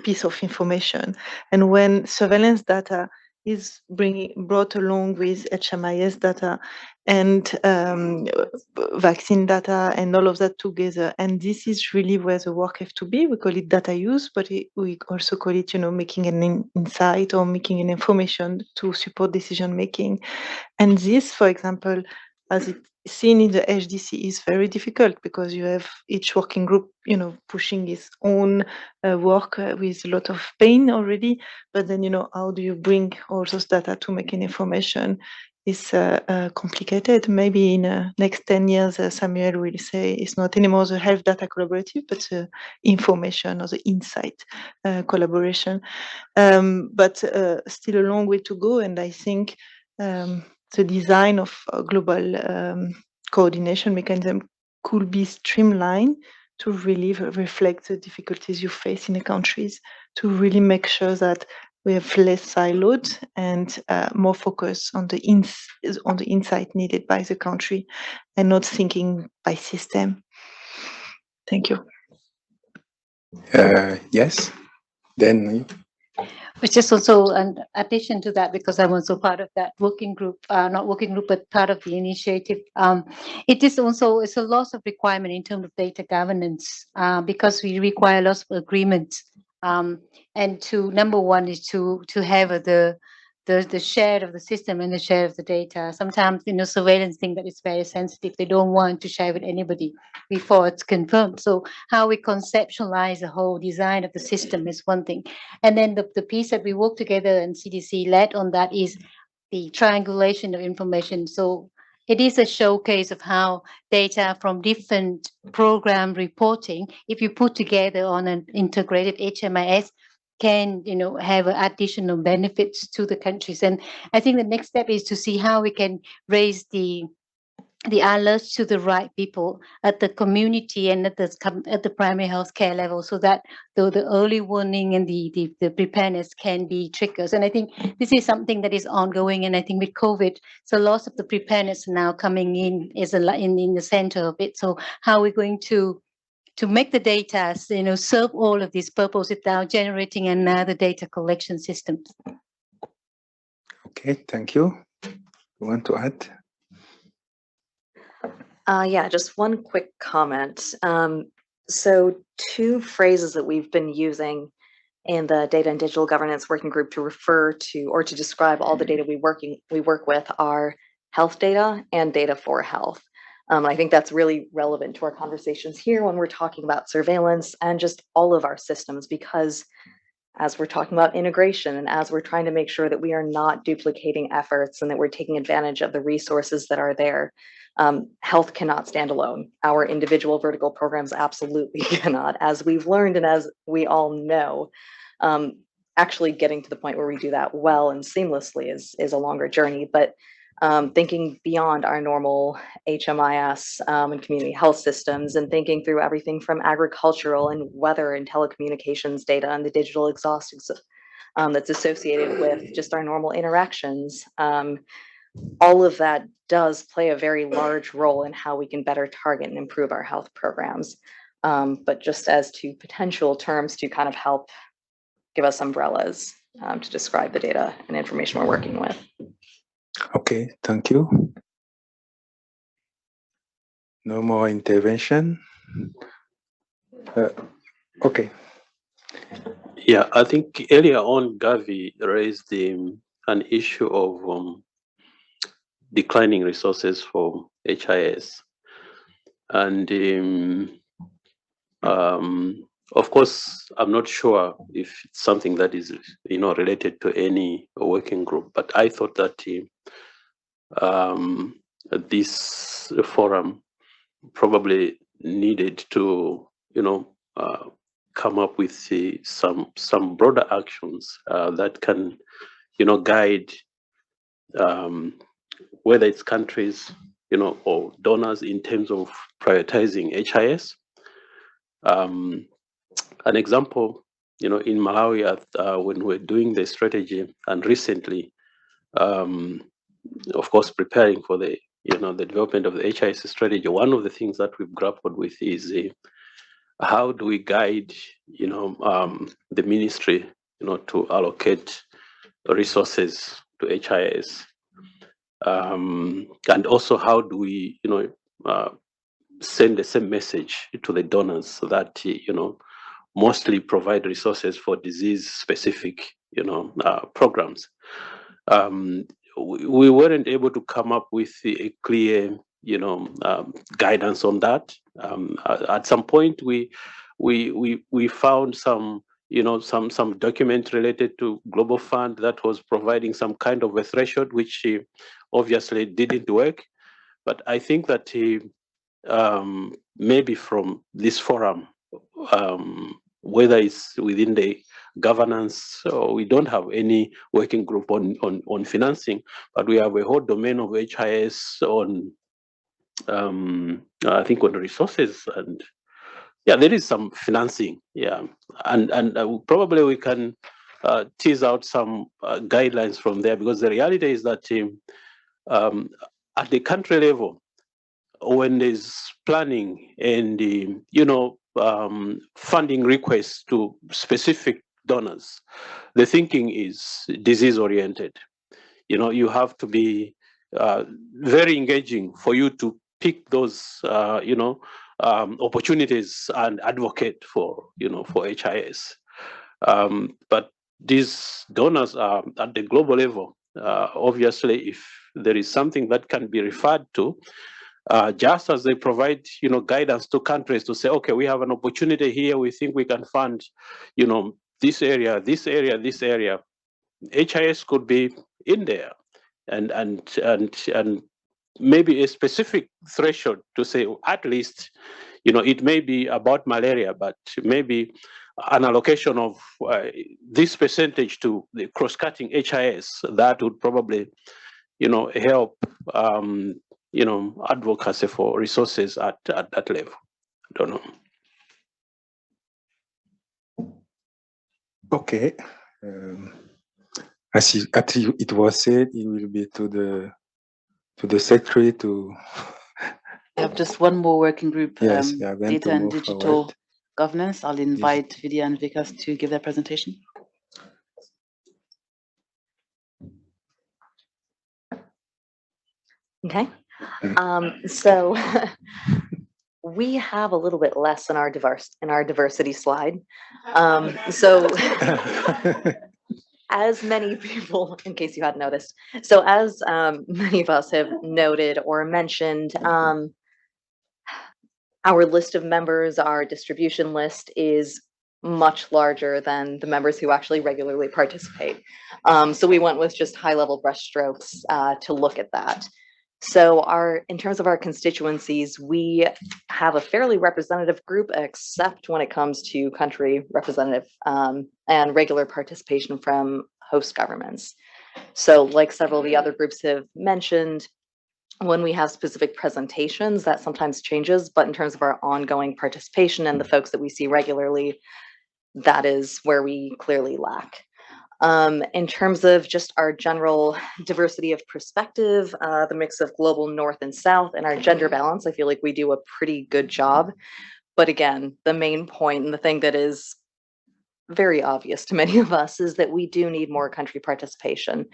piece of information. And when surveillance data is brought along with HMIS data and vaccine data and all of that together. And this is really where the work has to be. We call it data use, but we also call it, making an insight or making an information to support decision making. And this, for example, as it's seen in the HDC, is very difficult because you have each working group, pushing its own work with a lot of pain already. But then, how do you bring all those data to make an information? Is complicated. Maybe in the next 10 years, Samuel will say it's not anymore the health data collaborative, but the information or the insight collaboration. But still a long way to go. And I think the design of a global coordination mechanism could be streamlined to really reflect the difficulties you face in the countries, to really make sure that we have less siloed and more focus on the insight needed by the country and not thinking by system. Thank you. Yes, then. Which is also an addition to that, because I'm also part of that working group, not working group, but part of the initiative. It is also, it's a loss of requirement in terms of data governance, because we require lots of agreements. And number one is to have the share of the system and the share of the data. Sometimes, surveillance think that it's very sensitive. They don't want to share with anybody before it's confirmed. So how we conceptualize the whole design of the system is one thing. And then the piece that we work together and CDC led on that is the triangulation of information. So it is a showcase of how data from different program reporting, if you put together on an integrated HMIS, can have additional benefits to the countries. And I think the next step is to see how we can raise the alerts to the right people at the community and at the primary healthcare level, so that the early warning and the preparedness can be triggers. And I think this is something that is ongoing. And I think with COVID, so lots of the preparedness now coming in is in the center of it. So how we're going to make the data, serve all of these purposes without generating another data collection system. Okay, thank you. You want to add? Yeah, just one quick comment. So 2 phrases that we've been using in the Data and Digital Governance Working Group to refer to or to describe all the data we work with are health data and data for health. I think that's really relevant to our conversations here when we're talking about surveillance and just all of our systems, because as we're talking about integration and as we're trying to make sure that we are not duplicating efforts and that we're taking advantage of the resources that are there, health cannot stand alone. Our individual vertical programs absolutely cannot. As we've learned and as we all know, actually getting to the point where we do that well and seamlessly is a longer journey. But thinking beyond our normal HMIS and community health systems, and thinking through everything from agricultural and weather and telecommunications data and the digital exhaust that's associated with just our normal interactions. All of that does play a very large role in how we can better target and improve our health programs. But just as to potential terms to kind of help give us umbrellas to describe the data and information we're working with. Okay, thank you. No more intervention. Okay. Yeah, I think earlier on, Gavi raised an issue of declining resources for HIS. And of course, I'm not sure if it's something that is, related to any working group, but I thought that this forum probably needed to, come up with some broader actions that can, guide whether it's countries, or donors in terms of prioritizing HIS, An example, in Malawi, when we're doing the strategy, and recently, of course, preparing for the the development of the HIS strategy, one of the things that we've grappled with is how do we guide the ministry to allocate resources to HIS, and also how do we send the same message to the donors so that mostly provide resources for disease specific programs. We weren't able to come up with a clear guidance on that. At some point we found some some document related to Global Fund that was providing some kind of a threshold, which obviously didn't work. But I think that maybe from this forum, whether it's within the governance, or we don't have any working group on financing, but we have a whole domain of HIS on I think on resources, and yeah, there is some financing, yeah, and probably we can tease out some guidelines from there, because the reality is that at the country level, when there's planning and funding requests to specific donors, the thinking is disease oriented. You have to be very engaging for you to pick those opportunities and advocate for for HIS. But these donors are at the global level. Obviously, if there is something that can be referred to, just as they provide guidance to countries to say, okay, we have an opportunity here, we think we can fund this area, this area, this area, HIS could be in there, and maybe a specific threshold to say, at least it may be about malaria, but maybe an allocation of this percentage to the cross-cutting HIS, that would probably help advocacy for resources at that level. I don't know. Okay. As it was said, it will be to the secretary to. We have just one more working group, Yes, we are going data to and move digital forward. governance. I'll invite Vidya and Vikas to give their presentation. Okay. So we have a little bit less in our diversity slide. So as many people, in case you hadn't noticed, so as many of us have noted or mentioned, our list of members, our distribution list is much larger than the members who actually regularly participate. So we went with just high-level brushstrokes to look at that. So in terms of our constituencies, we have a fairly representative group, except when it comes to country representative and regular participation from host governments. So like several of the other groups have mentioned, when we have specific presentations, that sometimes changes, but in terms of our ongoing participation and the folks that we see regularly, that is where we clearly lack. In terms of just our general diversity of perspective, the mix of global north and south, and our gender balance, I feel like we do a pretty good job. But again, the main point and the thing that is very obvious to many of us is that we do need more country participation.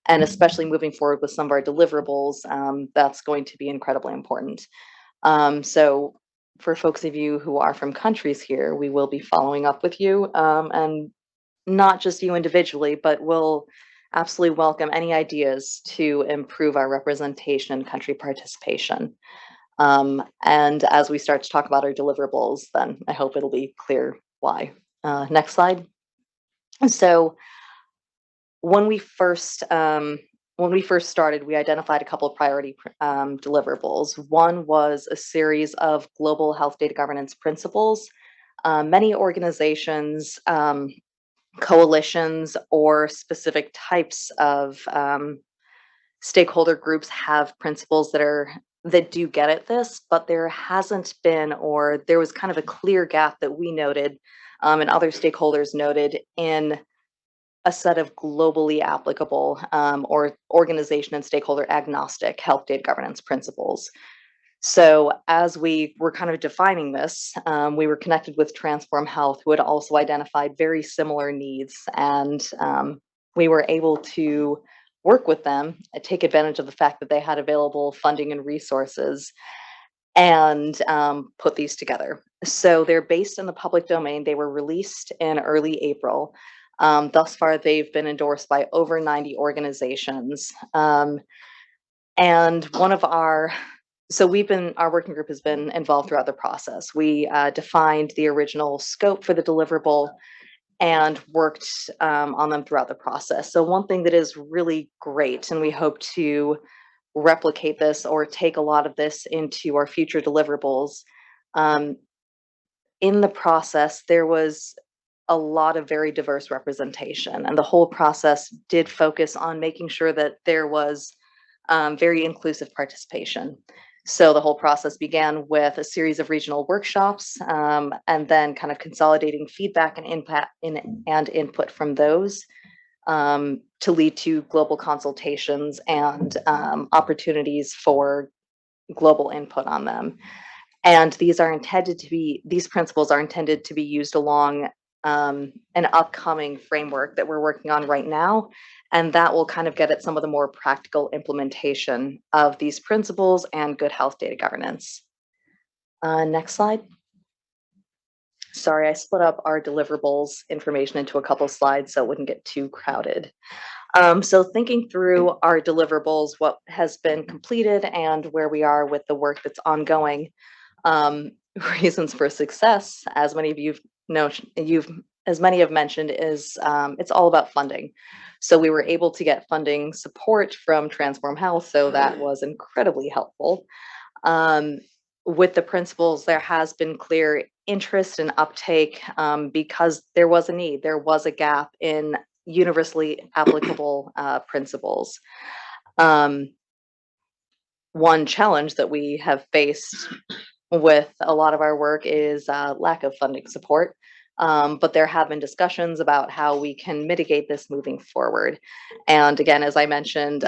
And especially moving forward with some of our deliverables, that's going to be incredibly important. So for folks of you who are from countries here, we will be following up with you, and not just you individually, but we'll absolutely welcome any ideas to improve our representation and country participation. And as we start to talk about our deliverables, then I hope it'll be clear why. Next slide. So when we first started, we identified a couple of priority deliverables. One was a series of global health data governance principles. Many organizations, coalitions, or specific types of stakeholder groups have principles that do get at this, but there hasn't been, or there was kind of a clear gap that we noted, and other stakeholders noted in a set of globally applicable or organization and stakeholder agnostic health data governance principles. So as we were kind of defining this, we were connected with Transform Health, who had also identified very similar needs, and we were able to work with them, take advantage of the fact that they had available funding and resources, and put these together. So they're based in the public domain. They were released in early April. Thus far, they've been endorsed by over 90 organizations. And one of our working group has been involved throughout the process. We defined the original scope for the deliverable and worked on them throughout the process. So one thing that is really great, and we hope to replicate this or take a lot of this into our future deliverables, in the process, there was a lot of very diverse representation, and the whole process did focus on making sure that there was very inclusive participation. So the whole process began with a series of regional workshops, and then kind of consolidating feedback and input from those to lead to global consultations and opportunities for global input on them. And these principles are intended to be used along an upcoming framework that we're working on right now. And that will kind of get at some of the more practical implementation of these principles and good health data governance. Next slide. Sorry, I split up our deliverables information into a couple slides so it wouldn't get too crowded. So thinking through our deliverables, what has been completed and where we are with the work that's ongoing, reasons for success, as many of have mentioned, is it's all about funding. So we were able to get funding support from Transform Health, so that was incredibly helpful. With the principles, there has been clear interest and uptake because there was a need, there was a gap in universally applicable principles. One challenge that we have faced with a lot of our work is lack of funding support. But there have been discussions about how we can mitigate this moving forward. And again, as I mentioned,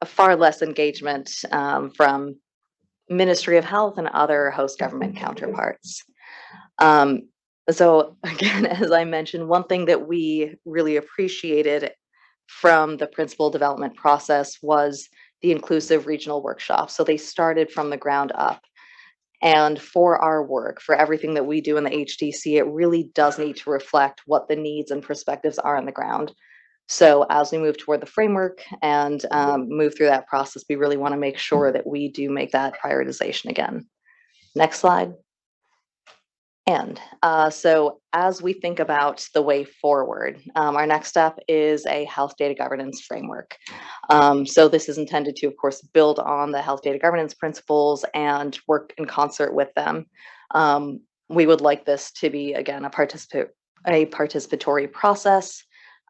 far less engagement from Ministry of Health and other host government counterparts. So again, as I mentioned, one thing that we really appreciated from the principal development process was the inclusive regional workshops. So they started from the ground up. And for our work, for everything that we do in the HDC, it really does need to reflect what the needs and perspectives are on the ground. So as we move toward the framework and move through that process, we really want to make sure that we do make that prioritization again. Next slide. And so as we think about the way forward, our next step is a health data governance framework. So this is intended to, of course, build on the health data governance principles and work in concert with them. We would like this to be, again, a participatory process.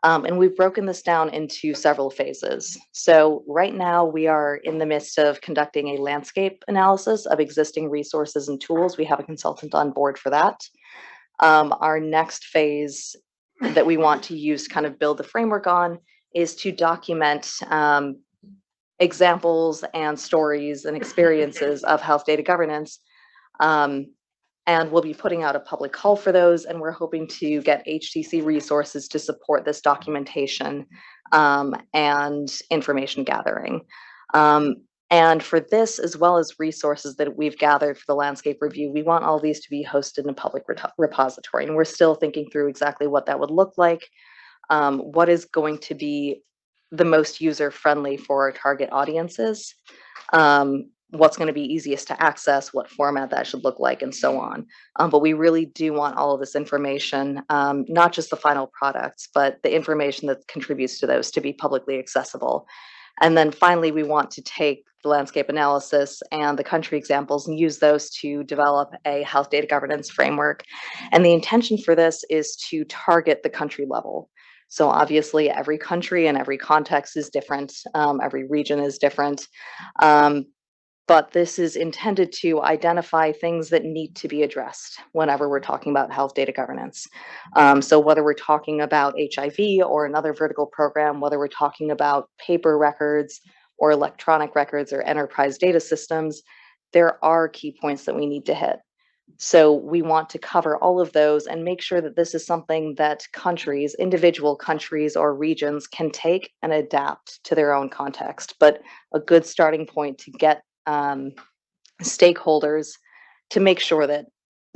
And we've broken this down into several phases. So right now we are in the midst of conducting a landscape analysis of existing resources and tools. We have a consultant on board for that. Our next phase that we want to use to kind of build the framework on is to document examples and stories and experiences of health data governance. And we'll be putting out a public call for those, and we're hoping to get HDC resources to support this documentation and information gathering. And for this, as well as resources that we've gathered for the landscape review, we want all these to be hosted in a public repository. And we're still thinking through exactly what that would look like, what is going to be the most user-friendly for our target audiences, what's going to be easiest to access, what format that should look like, and so on. But we really do want all of this information, not just the final products, but the information that contributes to those to be publicly accessible. And then finally, we want to take the landscape analysis and the country examples and use those to develop a health data governance framework. And the intention for this is to target the country level. So obviously every country and every context is different, every region is different. But this is intended to identify things that need to be addressed whenever we're talking about health data governance. So whether we're talking about HIV or another vertical program, whether we're talking about paper records or electronic records or enterprise data systems, there are key points that we need to hit. So we want to cover all of those and make sure that this is something that countries, individual countries or regions can take and adapt to their own context, but a good starting point to get stakeholders, to make sure that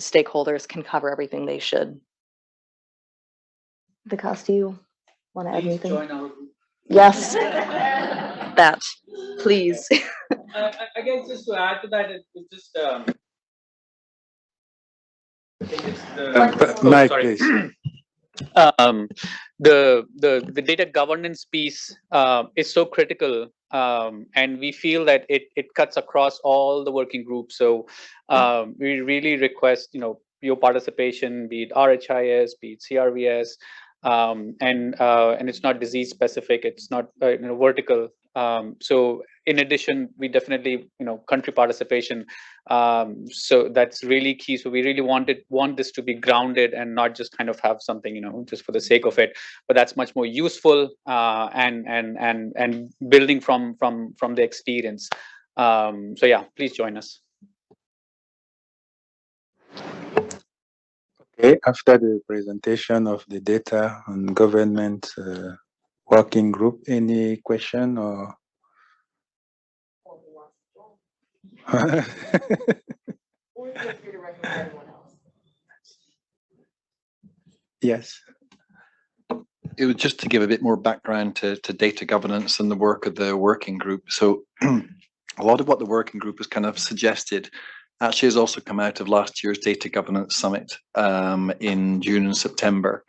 stakeholders can cover everything they should. Vikas, do you want to add anything? Join our group. Yes, that, please. I guess just to add to that, it's just I think it's the Mike, sorry. please. The data governance piece is so critical, and we feel that it cuts across all the working groups. So we really request your participation, be it RHIS, be it CRVS, and it's not disease specific. It's not vertical. So in addition, we definitely country participation. So that's really key. So we really want this to be grounded and not just kind of have something just for the sake of it, but that's much more useful and building from the experience. So yeah, please join us. Okay, after the presentation of the data and government working group, any question or? Yes. It was just to give a bit more background to data governance and the work of the working group. So a lot of what the working group has kind of suggested actually has also come out of last year's Data Governance Summit in June and September.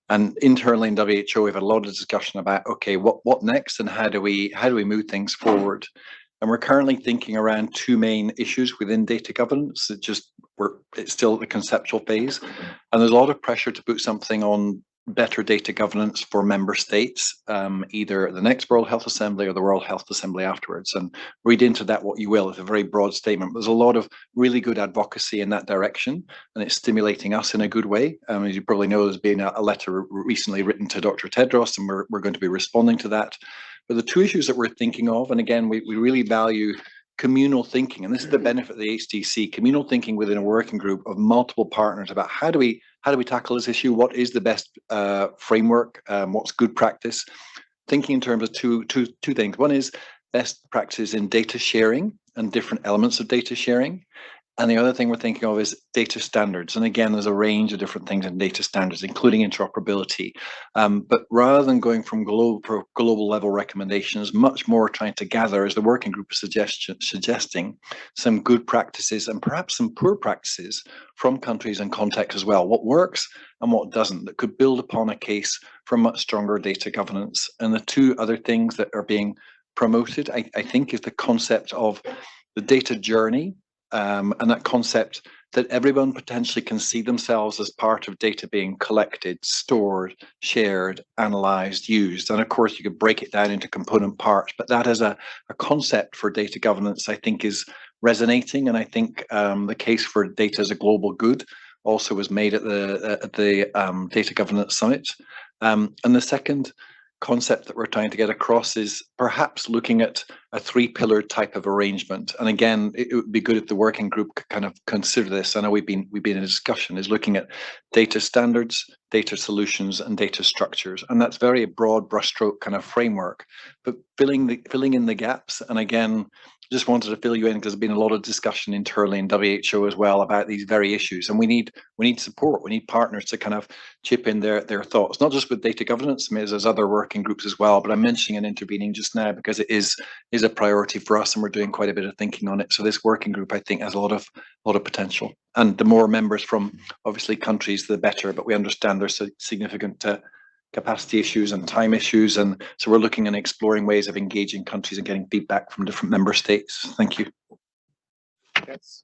And internally in WHO, we've had a lot of discussion about, okay, what next and how do we move things forward? And we're currently thinking around two main issues within data governance. It's still at the conceptual phase. And there's a lot of pressure to put something on better data governance for member states, either the next World Health Assembly or the World Health Assembly afterwards. And read into that what you will. It's a very broad statement. There's a lot of really good advocacy in that direction, and it's stimulating us in a good way. As you probably know, there's been a letter recently written to Dr. Tedros, and we're going to be responding to that. But the two issues that we're thinking of, and again, we really value communal thinking, and this is the benefit of the HDC, communal thinking within a working group of multiple partners about how do we tackle this issue, what is the best framework, what's good practice, thinking in terms of two things. One is best practice in data sharing and different elements of data sharing. And the other thing we're thinking of is data standards. And again, there's a range of different things in data standards, including interoperability. But rather than going from global level recommendations, much more trying to gather, as the working group is suggesting, some good practices and perhaps some poor practices from countries and contexts as well. What works and what doesn't, that could build upon a case for much stronger data governance. And the two other things that are being promoted, I think, is the concept of the data journey. And that concept that everyone potentially can see themselves as part of data being collected, stored, shared, analyzed, used. And of course, you could break it down into component parts, but that as a concept for data governance, I think is resonating. And I think the case for data as a global good also was made at the Data Governance Summit. And the second concept that we're trying to get across is perhaps looking at a three-pillared type of arrangement. And again, it would be good if the working group could kind of consider this. I know we've been in a discussion, is looking at data standards, data solutions, and data structures. And that's very broad brushstroke kind of framework, but filling in the gaps. And again, just wanted to fill you in because there's been a lot of discussion internally in WHO as well about these very issues, and we need support. We need partners to kind of chip in their thoughts, not just with data governance. I mean, there's other working groups as well, but I'm mentioning and intervening just now because it is a priority for us, and we're doing quite a bit of thinking on it. So this working group, I think, has a lot of potential, and the more members from obviously countries, the better. But we understand there's significant capacity issues and time issues, and so we're looking and exploring ways of engaging countries and getting feedback from different member states. Thank you. Yes.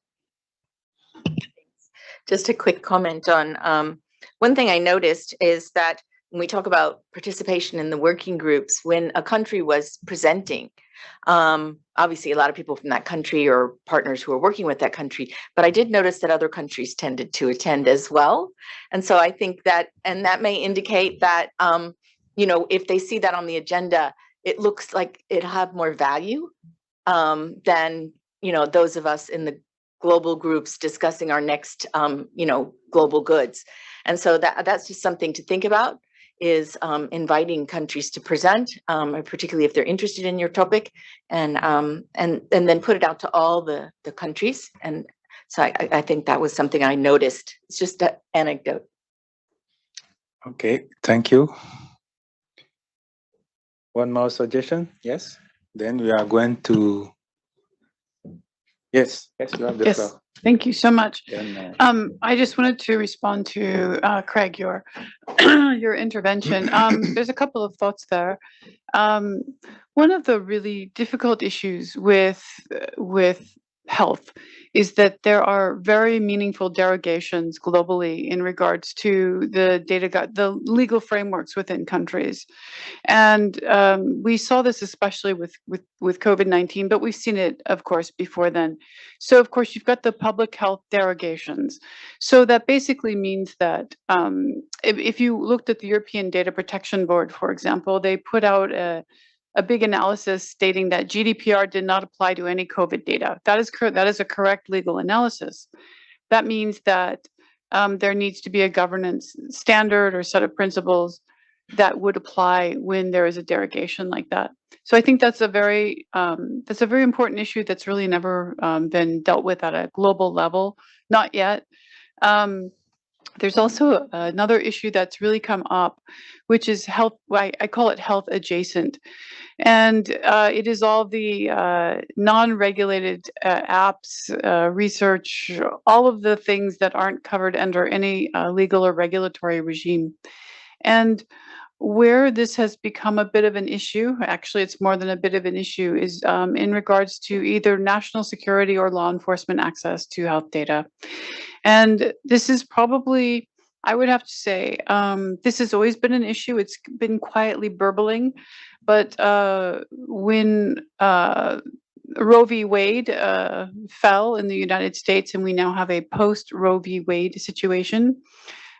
Just a quick comment on one thing I noticed is that when we talk about participation in the working groups, when a country was presenting, obviously a lot of people from that country or partners who are working with that country, but I did notice that other countries tended to attend as well. And so I think that, and that may indicate that, you know, if they see that on the agenda, it looks like it'll have more value than, you know, those of us in the global groups discussing our next, you know, global goods. And so that's just something to think about, is inviting countries to present, particularly if they're interested in your topic, and then put it out to all the countries. And so I think that was something I noticed. It's just an anecdote. Okay, thank you. One more suggestion? Yes. Then we are going to. Yes, you have the floor. Thank you so much. Then, I just wanted to respond to Craig, your your intervention. There's a couple of thoughts there. One of the really difficult issues with health is that there are very meaningful derogations globally in regards to the legal frameworks within countries. And we saw this especially with COVID-19, but we've seen it, of course, before then. So, of course, you've got the public health derogations. So that basically means that if you looked at the European Data Protection Board, for example, they put out a big analysis stating that GDPR did not apply to any COVID data. That is a correct legal analysis. That means that there needs to be a governance standard or set of principles that would apply when there is a derogation like that. So I think that's a very important issue that's really never been dealt with at a global level, not yet. There's also another issue that's really come up, which is health. I call it health adjacent. And it is all the non-regulated apps, research, all of the things that aren't covered under any legal or regulatory regime. And where this has become a bit of an issue, actually it's more than a bit of an issue, is in regards to either national security or law enforcement access to health data. And this is probably, I would have to say, this has always been an issue. It's been quietly burbling, but when Roe v. Wade fell in the United States, and we now have a post-Roe v. Wade situation,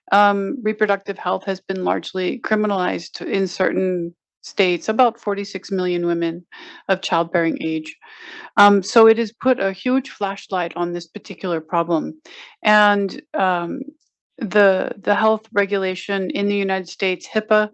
reproductive health has been largely criminalized in certain states, about 46 million women of childbearing age. So it has put a huge flashlight on this particular problem. And the health regulation in the United States, HIPAA,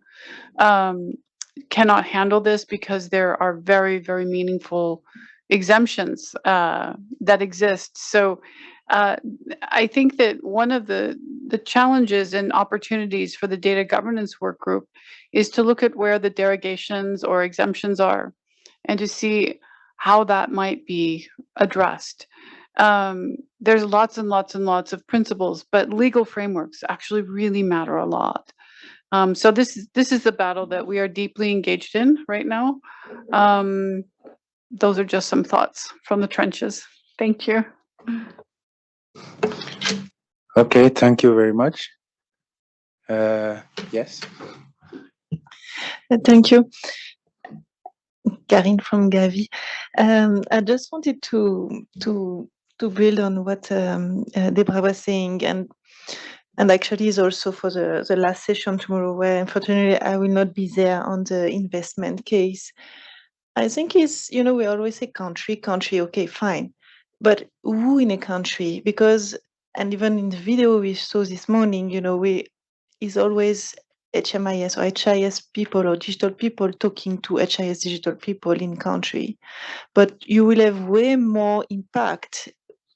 cannot handle this because there are very, very meaningful exemptions that exist. So I think that one of the challenges and opportunities for the data governance work group is to look at where the derogations or exemptions are and to see how that might be addressed. There's lots and lots and lots of principles, but legal frameworks actually really matter a lot. So this is the battle that we are deeply engaged in right now. Those are just some thoughts from the trenches. Thank you. Okay, thank you very much. Yes. Thank you. Karine from Gavi. I just wanted to build on what Deborah was saying, and actually is also for the last session tomorrow, where unfortunately I will not be there on the investment case. I think is, we always say country, okay, fine. But who in a country? Because, and even in the video we saw this morning, is always HMIS or HIS people or digital people talking to HIS digital people in country. But you will have way more impact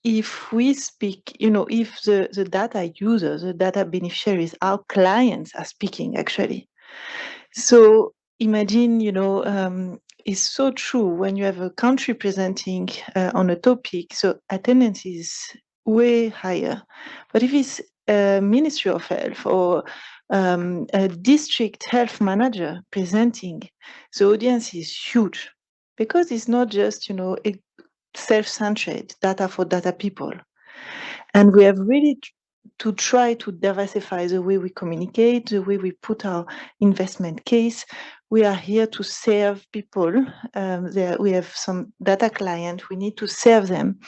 if we speak, if the data users, the data beneficiaries, our clients are speaking actually. So imagine, it's so true when you have a country presenting on a topic, so attendance is way higher. But if it's a Ministry of Health or a district health manager presenting, the audience is huge because it's not just, a self-centered data for data people. And we have really to try to diversify the way we communicate, the way we put our investment case. We are here to serve people. We have some data clients. We need to serve them.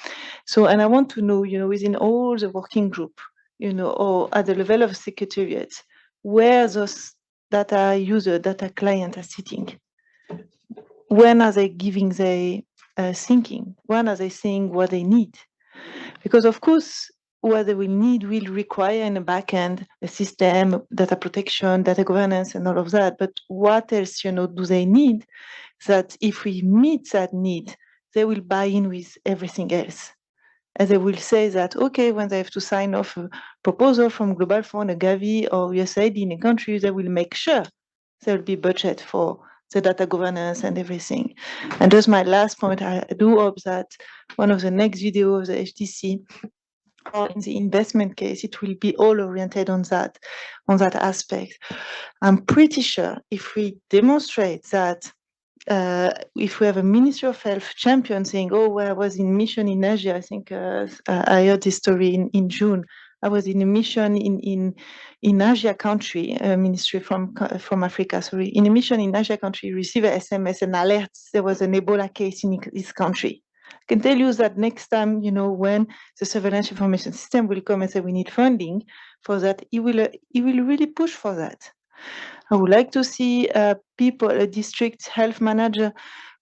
So, and I want to know, within all the working group, or at the level of secretariat, where those data user, data client are sitting. When are they giving their thinking? When are they saying what they need? Because of course, what they will need will require in the back end a system, data protection, data governance, and all of that. But what else, do they need? That if we meet that need, they will buy in with everything else. And they will say that, okay, when they have to sign off a proposal from Global Fund, a Gavi, or USAID in a country, they will make sure there will be budget for the data governance and everything. And just my last point, I do hope that one of the next videos of the HDC, or in the investment case, it will be all oriented on that aspect. I'm pretty sure if we demonstrate that, if we have a Ministry of Health champion saying, oh, well, I was in mission in Asia, I think I heard this story in June. I was in a mission in Asia country, ministry from Africa, sorry, in a mission in Asia country, receive a SMS and alerts there was an Ebola case in this country. I can tell you that next time, when the surveillance information system will come and say we need funding for that, he will really push for that. I would like to see people, a district health manager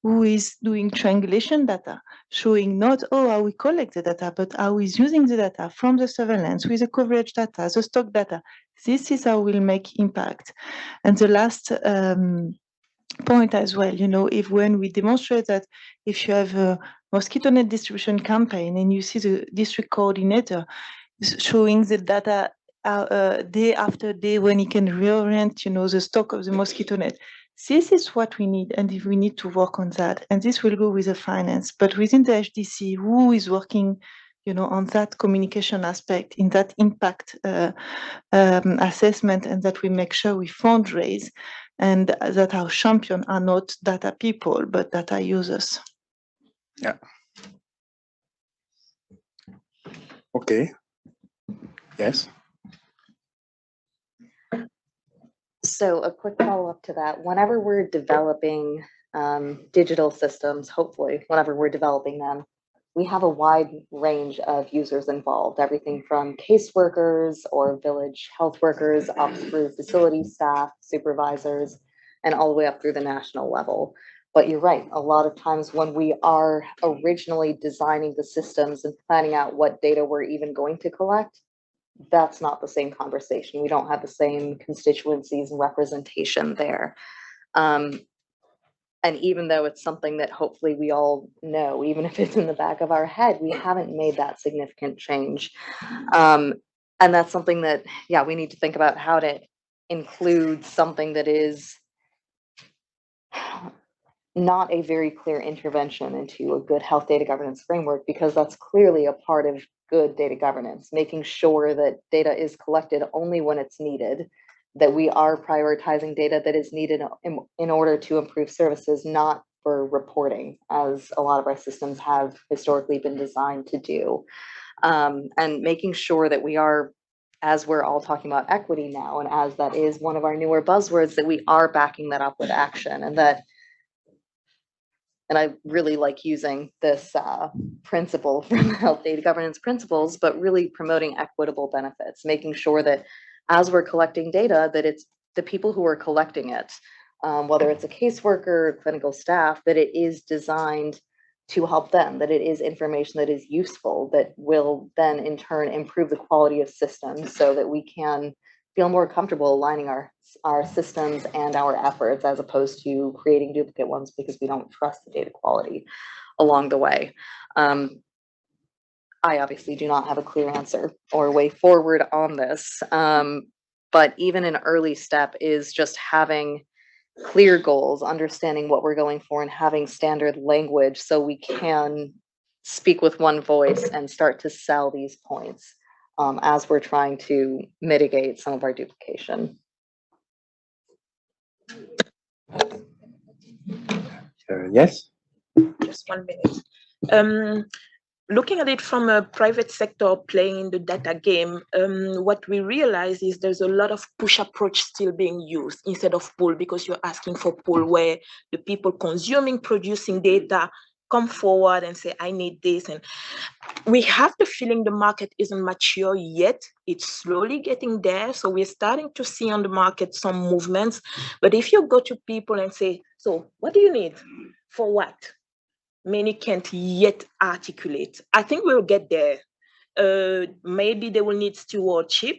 who is doing triangulation data, showing not, how we collect the data, but how he's using the data from the surveillance with the coverage data, the stock data. This is how we'll make impact. And the last point as well, if when we demonstrate that if you have a mosquito net distribution campaign and you see the district coordinator showing the data day after day when he can reorient, the stock of the mosquito net. This is what we need, and if we need to work on that, and this will go with the finance. But within the HDC, who is working, on that communication aspect, in that impact assessment, and that we make sure we fundraise, and that our champions are not data people, but data users. Yeah. Okay. Yes. So a quick follow-up to that, whenever we're developing digital systems, hopefully, whenever we're developing them, we have a wide range of users involved, everything from caseworkers or village health workers up through facility staff, supervisors, and all the way up through the national level. But you're right, a lot of times when we are originally designing the systems and planning out what data we're even going to collect, that's not the same conversation. We don't have the same constituencies and representation there. And even though it's something that hopefully we all know, even if it's in the back of our head, we haven't made that significant change. And that's something that, yeah, we need to think about how to include something that is not a very clear intervention into a good health data governance framework, because that's clearly a part of good data governance, making sure that data is collected only when it's needed, that we are prioritizing data that is needed in order to improve services, not for reporting, as a lot of our systems have historically been designed to do. And making sure that we are, as we're all talking about equity now, and as that is one of our newer buzzwords, that we are backing that up with action, and that, and I really like using this principle from health data governance principles, but really promoting equitable benefits, making sure that as we're collecting data, that it's the people who are collecting it, whether it's a caseworker, clinical staff, that it is designed to help them, that it is information that is useful, that will then in turn improve the quality of systems so that we can feel more comfortable aligning our systems and our efforts, as opposed to creating duplicate ones because we don't trust the data quality along the way. I obviously do not have a clear answer or way forward on this, but even an early step is just having clear goals, understanding what we're going for, and having standard language so we can speak with one voice and start to sell these points as we're trying to mitigate some of our duplication. Yes. Just 1 minute. looking at it from a private sector playing the data game, what we realize is there's a lot of push approach still being used instead of pull, because you're asking for pull, where the people consuming, producing data come forward and say, I need this. And we have the feeling the market isn't mature yet. It's slowly getting there. So we're starting to see on the market some movements. But if you go to people and say, so what do you need? For what? Many can't yet articulate. I think we'll get there. Maybe they will need stewardship,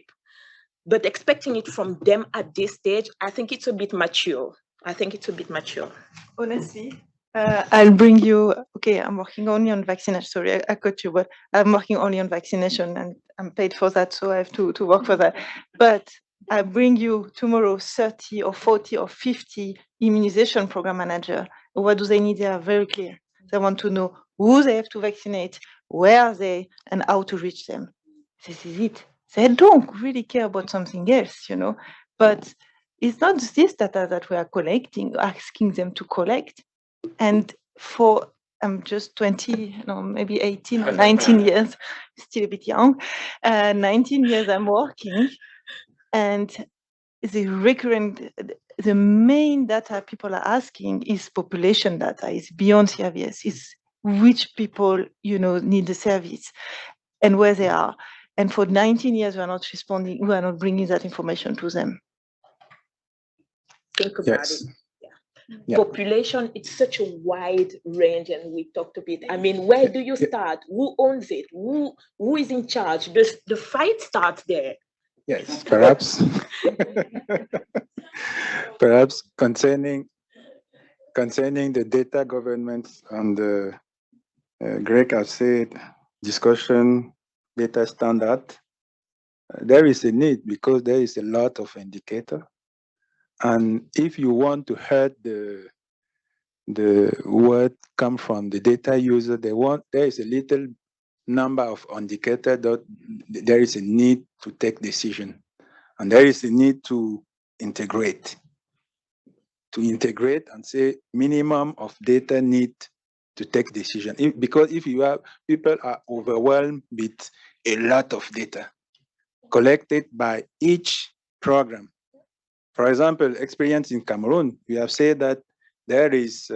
but expecting it from them at this stage, I think it's a bit mature. Honestly, I'll bring you, okay, I'm working only on vaccination. Sorry, I cut you, but I'm working only on vaccination and I'm paid for that, so I have to work for that. But I bring you tomorrow 30 or 40 or 50 immunization program manager. What do they need? They are very clear. They want to know who they have to vaccinate, where are they, and how to reach them. This is it. They don't really care about something else, you know. But it's not this data that we are collecting, asking them to collect. And for, I'm just 20, no, maybe 18 or 19 years, still a bit young, 19 years I'm working, and the main data people are asking is population data, is beyond CRVS, is which people, you know, need the service and where they are. And for 19 years, we are not responding, we are not bringing that information to them. Think about it. Yeah. Population, it's such a wide range, and we talked a bit. I mean, where do you start? Who owns it? Who is in charge? The fight starts there. Yes, perhaps. Perhaps concerning the data governance and the Greg has said discussion data standard, there is a need because there is a lot of indicator. And if you want to hurt the word come from the data user, there is a little number of indicator that there is a need to take decision. And there is a need to integrate and say minimum of data need to take decision. Because if you have, people are overwhelmed with a lot of data collected by each program. For example, experience in Cameroon, we have said that there is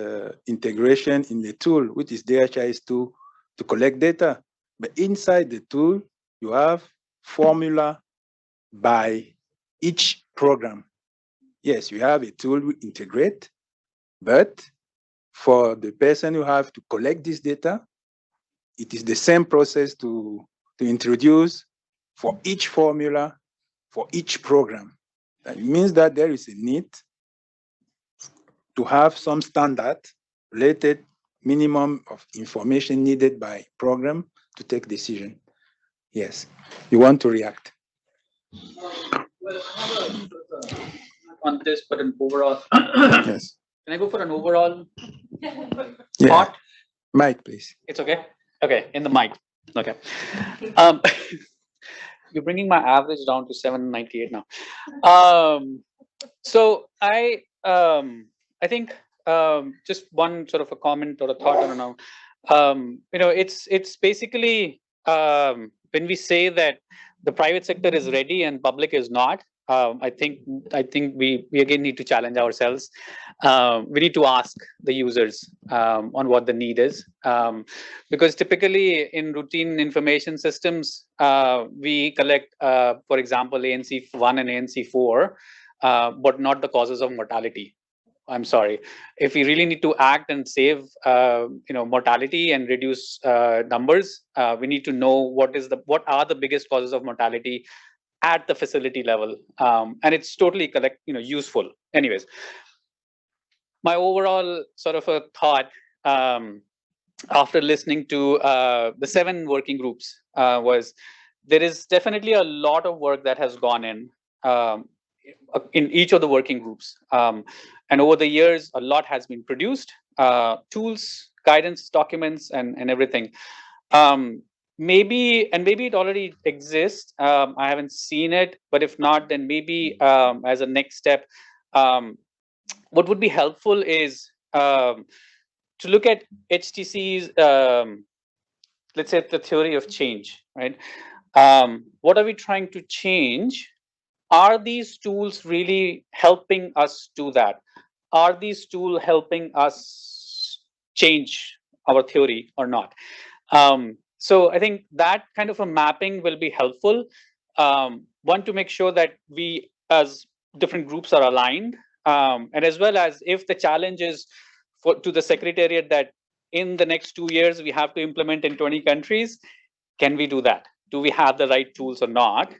integration in the tool, which is DHIS2, to collect data. But inside the tool, you have formula by each program. Yes, you have a tool we integrate, but for the person who have to collect this data, it is the same process to introduce for each formula, for each program. That means that there is a need to have some standard related minimum of information needed by program to take decision. Yes, you want to react. On this, but an overall. Yes. Can I go for an overall Yeah. thought? Mic, please. It's okay? Okay, in the mic. Okay. You're bringing my average down to 798 now. So I think just one sort of a comment or a thought, I don't know. You know, it's basically when we say that the private sector is ready and public is not, I think we again need to challenge ourselves. We need to ask the users on what the need is, because typically in routine information systems, we collect, for example, ANC1 and ANC4, but not the causes of mortality. I'm sorry. If we really need to act and save, mortality and reduce numbers, we need to know what are the biggest causes of mortality at the facility level, and it's totally useful. Anyways, my overall sort of a thought after listening to the 7 working groups was there is definitely a lot of work that has gone in each of the working groups, and over the years a lot has been produced, tools, guidance, documents, and everything. Maybe it already exists. I haven't seen it, but if not, then maybe as a next step, what would be helpful is to look at HDC's let's say the theory of change, right? What are we trying to change? Are these tools really helping us do that? Are these tools helping us change our theory or not? So I think that kind of a mapping will be helpful. One, to make sure that we as different groups are aligned, and as well as if the challenge is to the Secretariat that in the next 2 years we have to implement in 20 countries, can we do that? Do we have the right tools or not?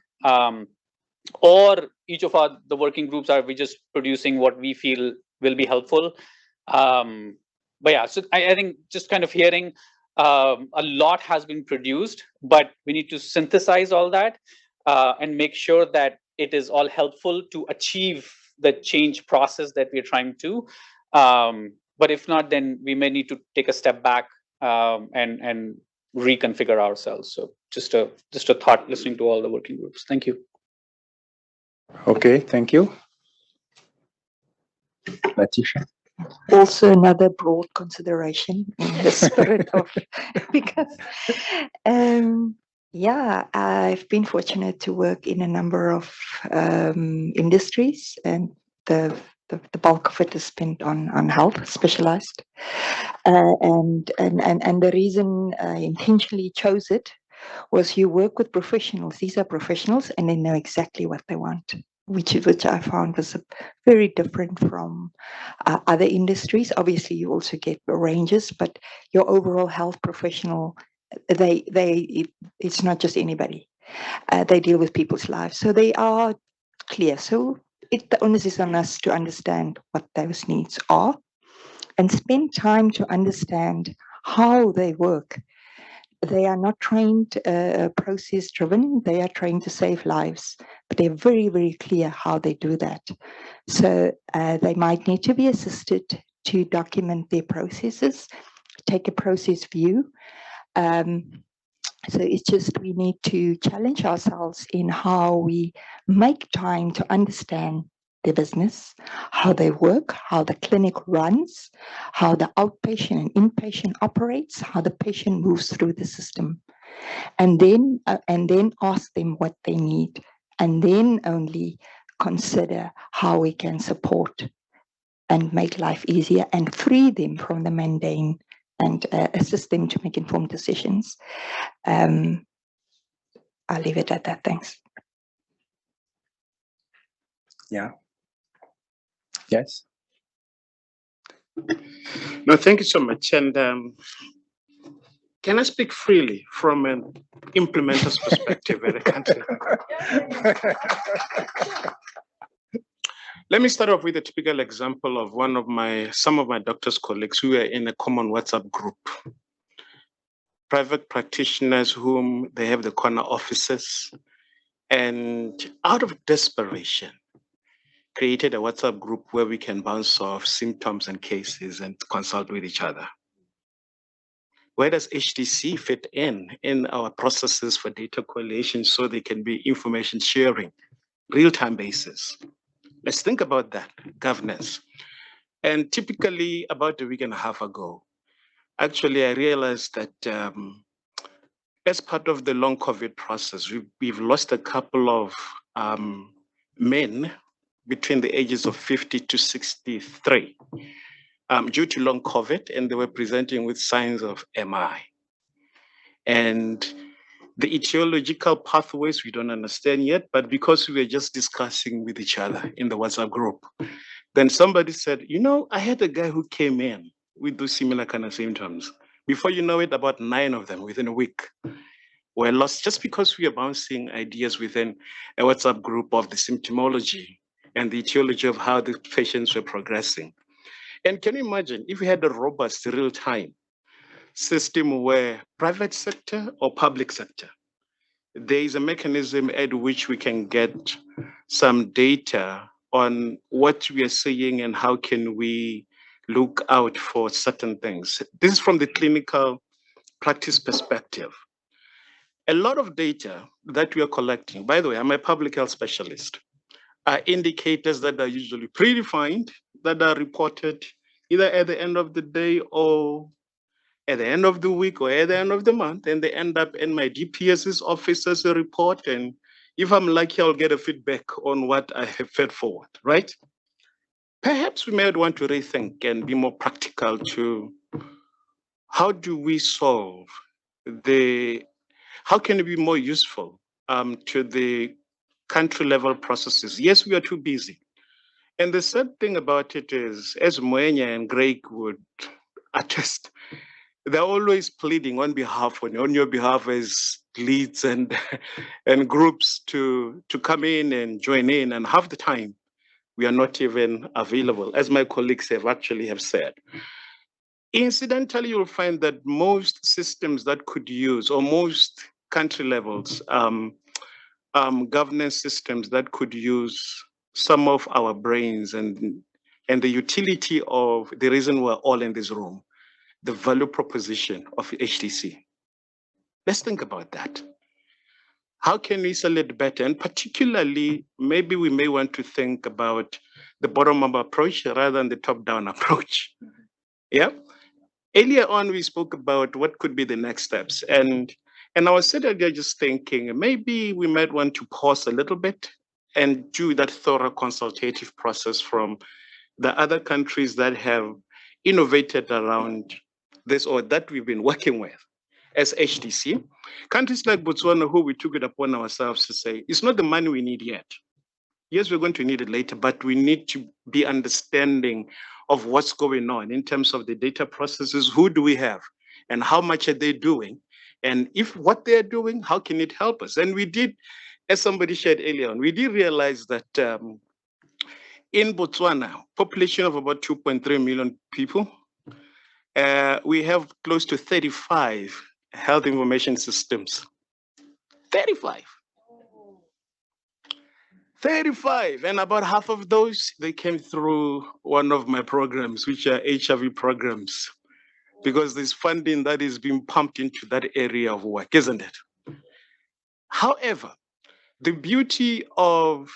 Or each of the working groups, are we just producing what we feel will be helpful? But yeah, so I think just kind of hearing a lot has been produced, but we need to synthesize all that and make sure that it is all helpful to achieve the change process that we're trying to. But if not, then we may need to take a step back and reconfigure ourselves. So just a thought listening to all the working groups. Thank you. Okay, thank you. Latisha. Also another broad consideration in the spirit of, because yeah, I've been fortunate to work in a number of industries, and the bulk of it is spent on health, specialized, and the reason I intentionally chose it was you work with professionals. These are professionals, and they know exactly what they want, which I found was very different from other industries. Obviously, you also get ranges, but your overall health professional, it's not just anybody. They deal with people's lives, so they are clear. So the onus is on us to understand what those needs are and spend time to understand how they work. They are not trained process driven, they are trained to save lives, but they're very, very clear how they do that. So they might need to be assisted to document their processes, take a process view. So it's just we need to challenge ourselves in how we make time to understand their business, how they work, how the clinic runs, how the outpatient and inpatient operates, how the patient moves through the system, and then ask them what they need, and then only consider how we can support and make life easier and free them from the mundane and assist them to make informed decisions. I'll leave it at that. Thanks. Yeah. Yes. No, thank you so much. And can I speak freely from an implementer's perspective at a country? Let me start off with a typical example of some of my doctor's colleagues who are in a common WhatsApp group. Private practitioners whom they have the corner offices, and out of desperation, created a WhatsApp group where we can bounce off symptoms and cases and consult with each other. Where does HDC fit in our processes for data collation so they can be information sharing, real-time basis? Let's think about that, governance. And typically about a week and a half ago, actually I realized that as part of the long COVID process, we've lost a couple of men between the ages of 50 to 63 due to long COVID, and they were presenting with signs of MI. And the etiological pathways we don't understand yet, but because we were just discussing with each other in the WhatsApp group, then somebody said, you know, I had a guy who came in with those similar kind of symptoms. Before you know it, about 9 of them within a week were lost just because we are bouncing ideas within a WhatsApp group of the symptomology and the etiology of how the patients were progressing. And can you imagine if we had a robust real-time system where private sector or public sector, there is a mechanism at which we can get some data on what we are seeing and how can we look out for certain things. This is from the clinical practice perspective. A lot of data that we are collecting, by the way, I'm a public health specialist, are indicators that are usually predefined, that are reported either at the end of the day or at the end of the week or at the end of the month, and they end up in my DPS's office as a report. And if I'm lucky, I'll get a feedback on what I have fed forward, right? Perhaps we might want to rethink and be more practical to how do we solve how can it be more useful to the country level processes? Yes, we are too busy. And the sad thing about it is, as Moenya and Greg would attest, they're always pleading on your behalf as leads and and groups to come in and join in, and half the time we are not even available, as my colleagues have said. Incidentally, you'll find that most systems that could use, or most country levels, governance systems that could use some of our brains and the utility of the reason we're all in this room, the value proposition of HDC. Let's think about that. How can we sell it better? And particularly, maybe we may want to think about the bottom-up approach rather than the top-down approach. Yeah. Earlier on, we spoke about what could be the next steps. And I was sitting there just thinking, maybe we might want to pause a little bit and do that thorough consultative process from the other countries that have innovated around this or that we've been working with as HDC. Countries like Botswana, who we took it upon ourselves to say, it's not the money we need yet. Yes, we're going to need it later, but we need to be understanding of what's going on in terms of the data processes. Who do we have and how much are they doing? And if what they're doing, how can it help us? And we did, as somebody shared earlier on, we did realize that in Botswana, population of about 2.3 million people, we have close to 35 health information systems. 35, and about half of those, they came through one of my programs, which are HIV programs, because there's funding that is being pumped into that area of work, isn't it? However, the beauty of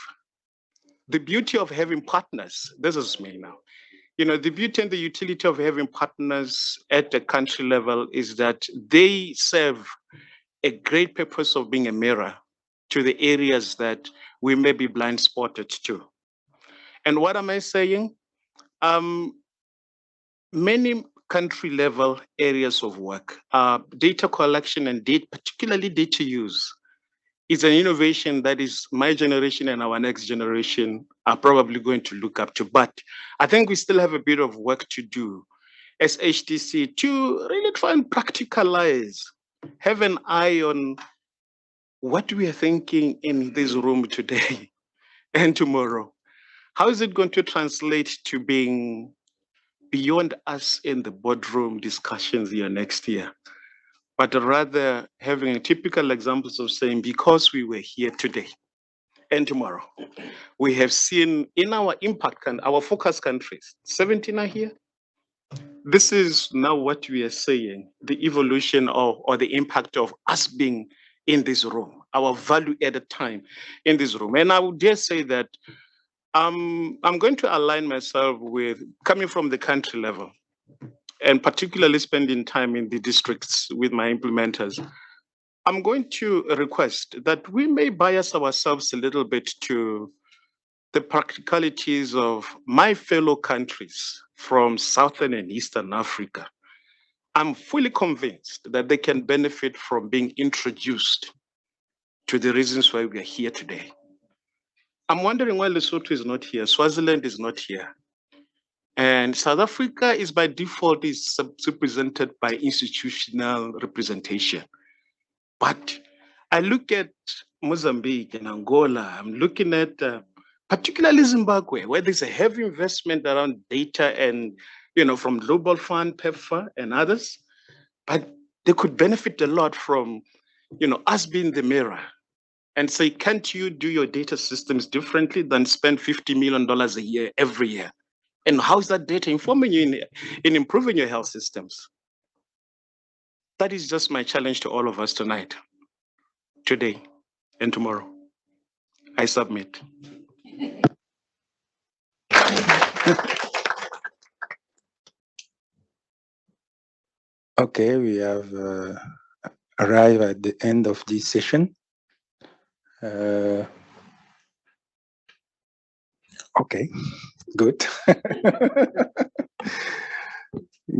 having partners, this is me now, the beauty and the utility of having partners at the country level is that they serve a great purpose of being a mirror to the areas that we may be blind spotted to. And what am I saying? Many country level areas of work, data collection and particularly data use, is an innovation that is my generation and our next generation are probably going to look up to. But I think we still have a bit of work to do as HDC to really try and practicalize, have an eye on what we are thinking in this room today and tomorrow. How is it going to translate to being beyond us in the boardroom discussions here next year, but rather having typical examples of saying, because we were here today and tomorrow, we have seen in our impact and our focus countries, 17 are here. This is now what we are saying, the evolution or the impact of us being in this room, our value at a time in this room. And I would dare say that I'm going to align myself with coming from the country level and particularly spending time in the districts with my implementers. I'm going to request that we may bias ourselves a little bit to the practicalities of my fellow countries from Southern and Eastern Africa. I'm fully convinced that they can benefit from being introduced to the reasons why we are here today. I'm wondering why Lesotho is not here, Swaziland is not here. And South Africa is by default is represented by institutional representation. But I look at Mozambique and Angola, I'm looking at particularly Zimbabwe, where there's a heavy investment around data and, from Global Fund, PEPFAR and others, but they could benefit a lot from, us being the mirror and say, can't you do your data systems differently than spend $50 million a year, every year? And how's that data informing you in improving your health systems? That is just my challenge to all of us tonight, today, and tomorrow. I submit. Okay, we have arrived at the end of this session. Okay, good.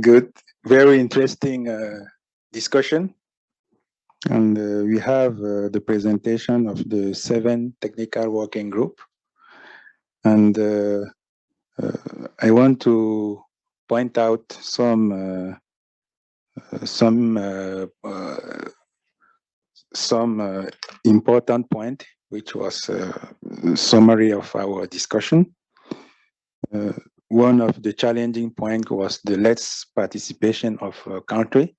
Good, very interesting discussion. And we have the presentation of the 7 technical working group. And I want to point out some important point, which was a summary of our discussion. One of the challenging points was the less participation of country.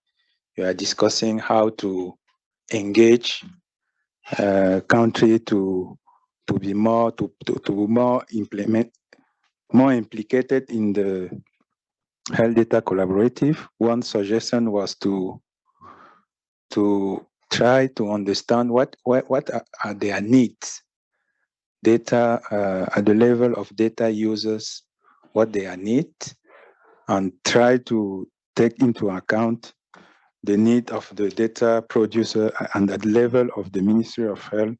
We are discussing how to engage country to be more implicated in the health data collaborative. One suggestion was to try to understand what are their needs, data at the level of data users, what they need, and try to take into account the need of the data producer and at the level of the Ministry of Health,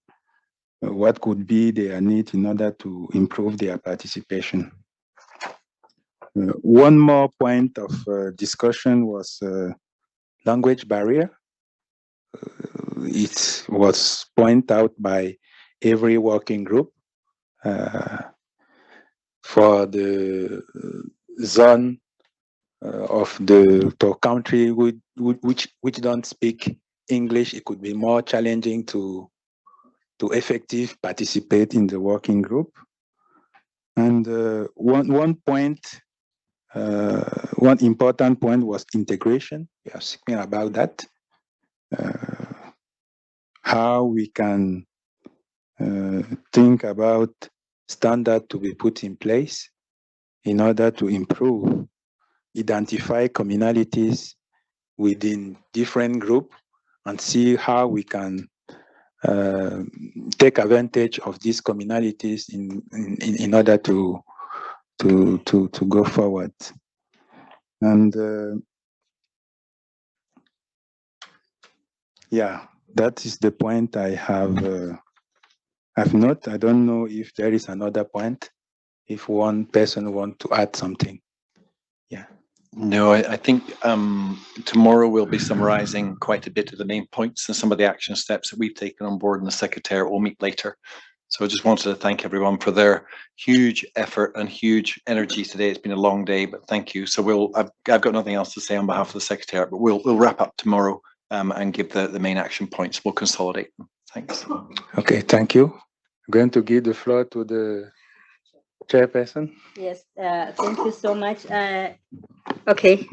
what could be their need in order to improve their participation. One more point of discussion was language barrier. It was pointed out by every working group for the zone of the country which don't speak English. It could be more challenging to effectively participate in the working group. And one important point was integration. We are speaking about that. How we can think about standard to be put in place in order to improve, identify commonalities within different groups and see how we can take advantage of these commonalities in order to go forward. And yeah, that is the point I have not. I don't know if there is another point, if one person wants to add something. Yeah. No, I think tomorrow we'll be summarizing quite a bit of the main points and some of the action steps that we've taken on board, and the Secretariat will meet later. So I just wanted to thank everyone for their huge effort and huge energy today. It's been a long day, but thank you. So I've got nothing else to say on behalf of the Secretariat, but we'll wrap up tomorrow and give the main action points. We'll consolidate them. Thanks. Okay, thank you. I'm going to give the floor to the chairperson. Yes, thank you so much. Okay,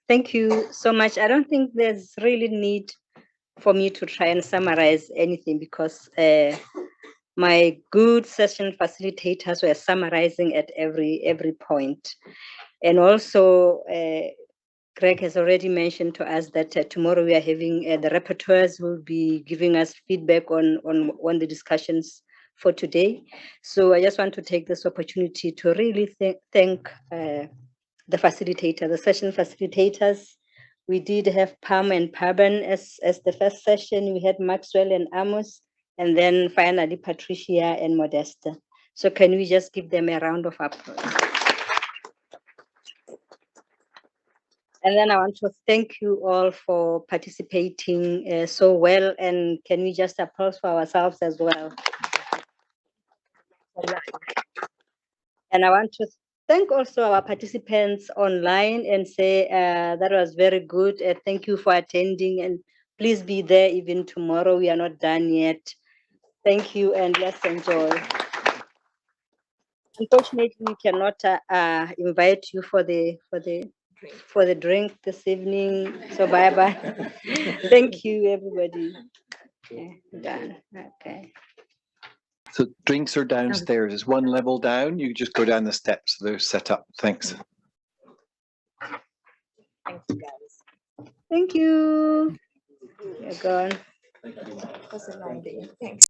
thank you so much. I don't think there's really need for me to try and summarize anything because my good session facilitators were summarizing at every point. And also, Greg has already mentioned to us that tomorrow we are having the rapporteurs will be giving us feedback on the discussions for today. So I just want to take this opportunity to really thank the facilitator, the session facilitators. We did have Pam and Paban as the first session. We had Maxwell and Amos, and then finally Patricia and Modesta. So can we just give them a round of applause? And then I want to thank you all for participating so well. And can we just applause for ourselves as well? And I want to thank also our participants online and say that was very good. Thank you for attending, and please be there even tomorrow. We are not done yet. Thank you, and let's enjoy. Unfortunately, we cannot invite you for the drink this evening. So bye bye. Thank you, everybody. Okay, done. Okay. So drinks are downstairs. It's one level down. You just go down the steps. They're set up. Thanks. Thank you, guys. Thank you. You're gone. It was a long day. Thanks.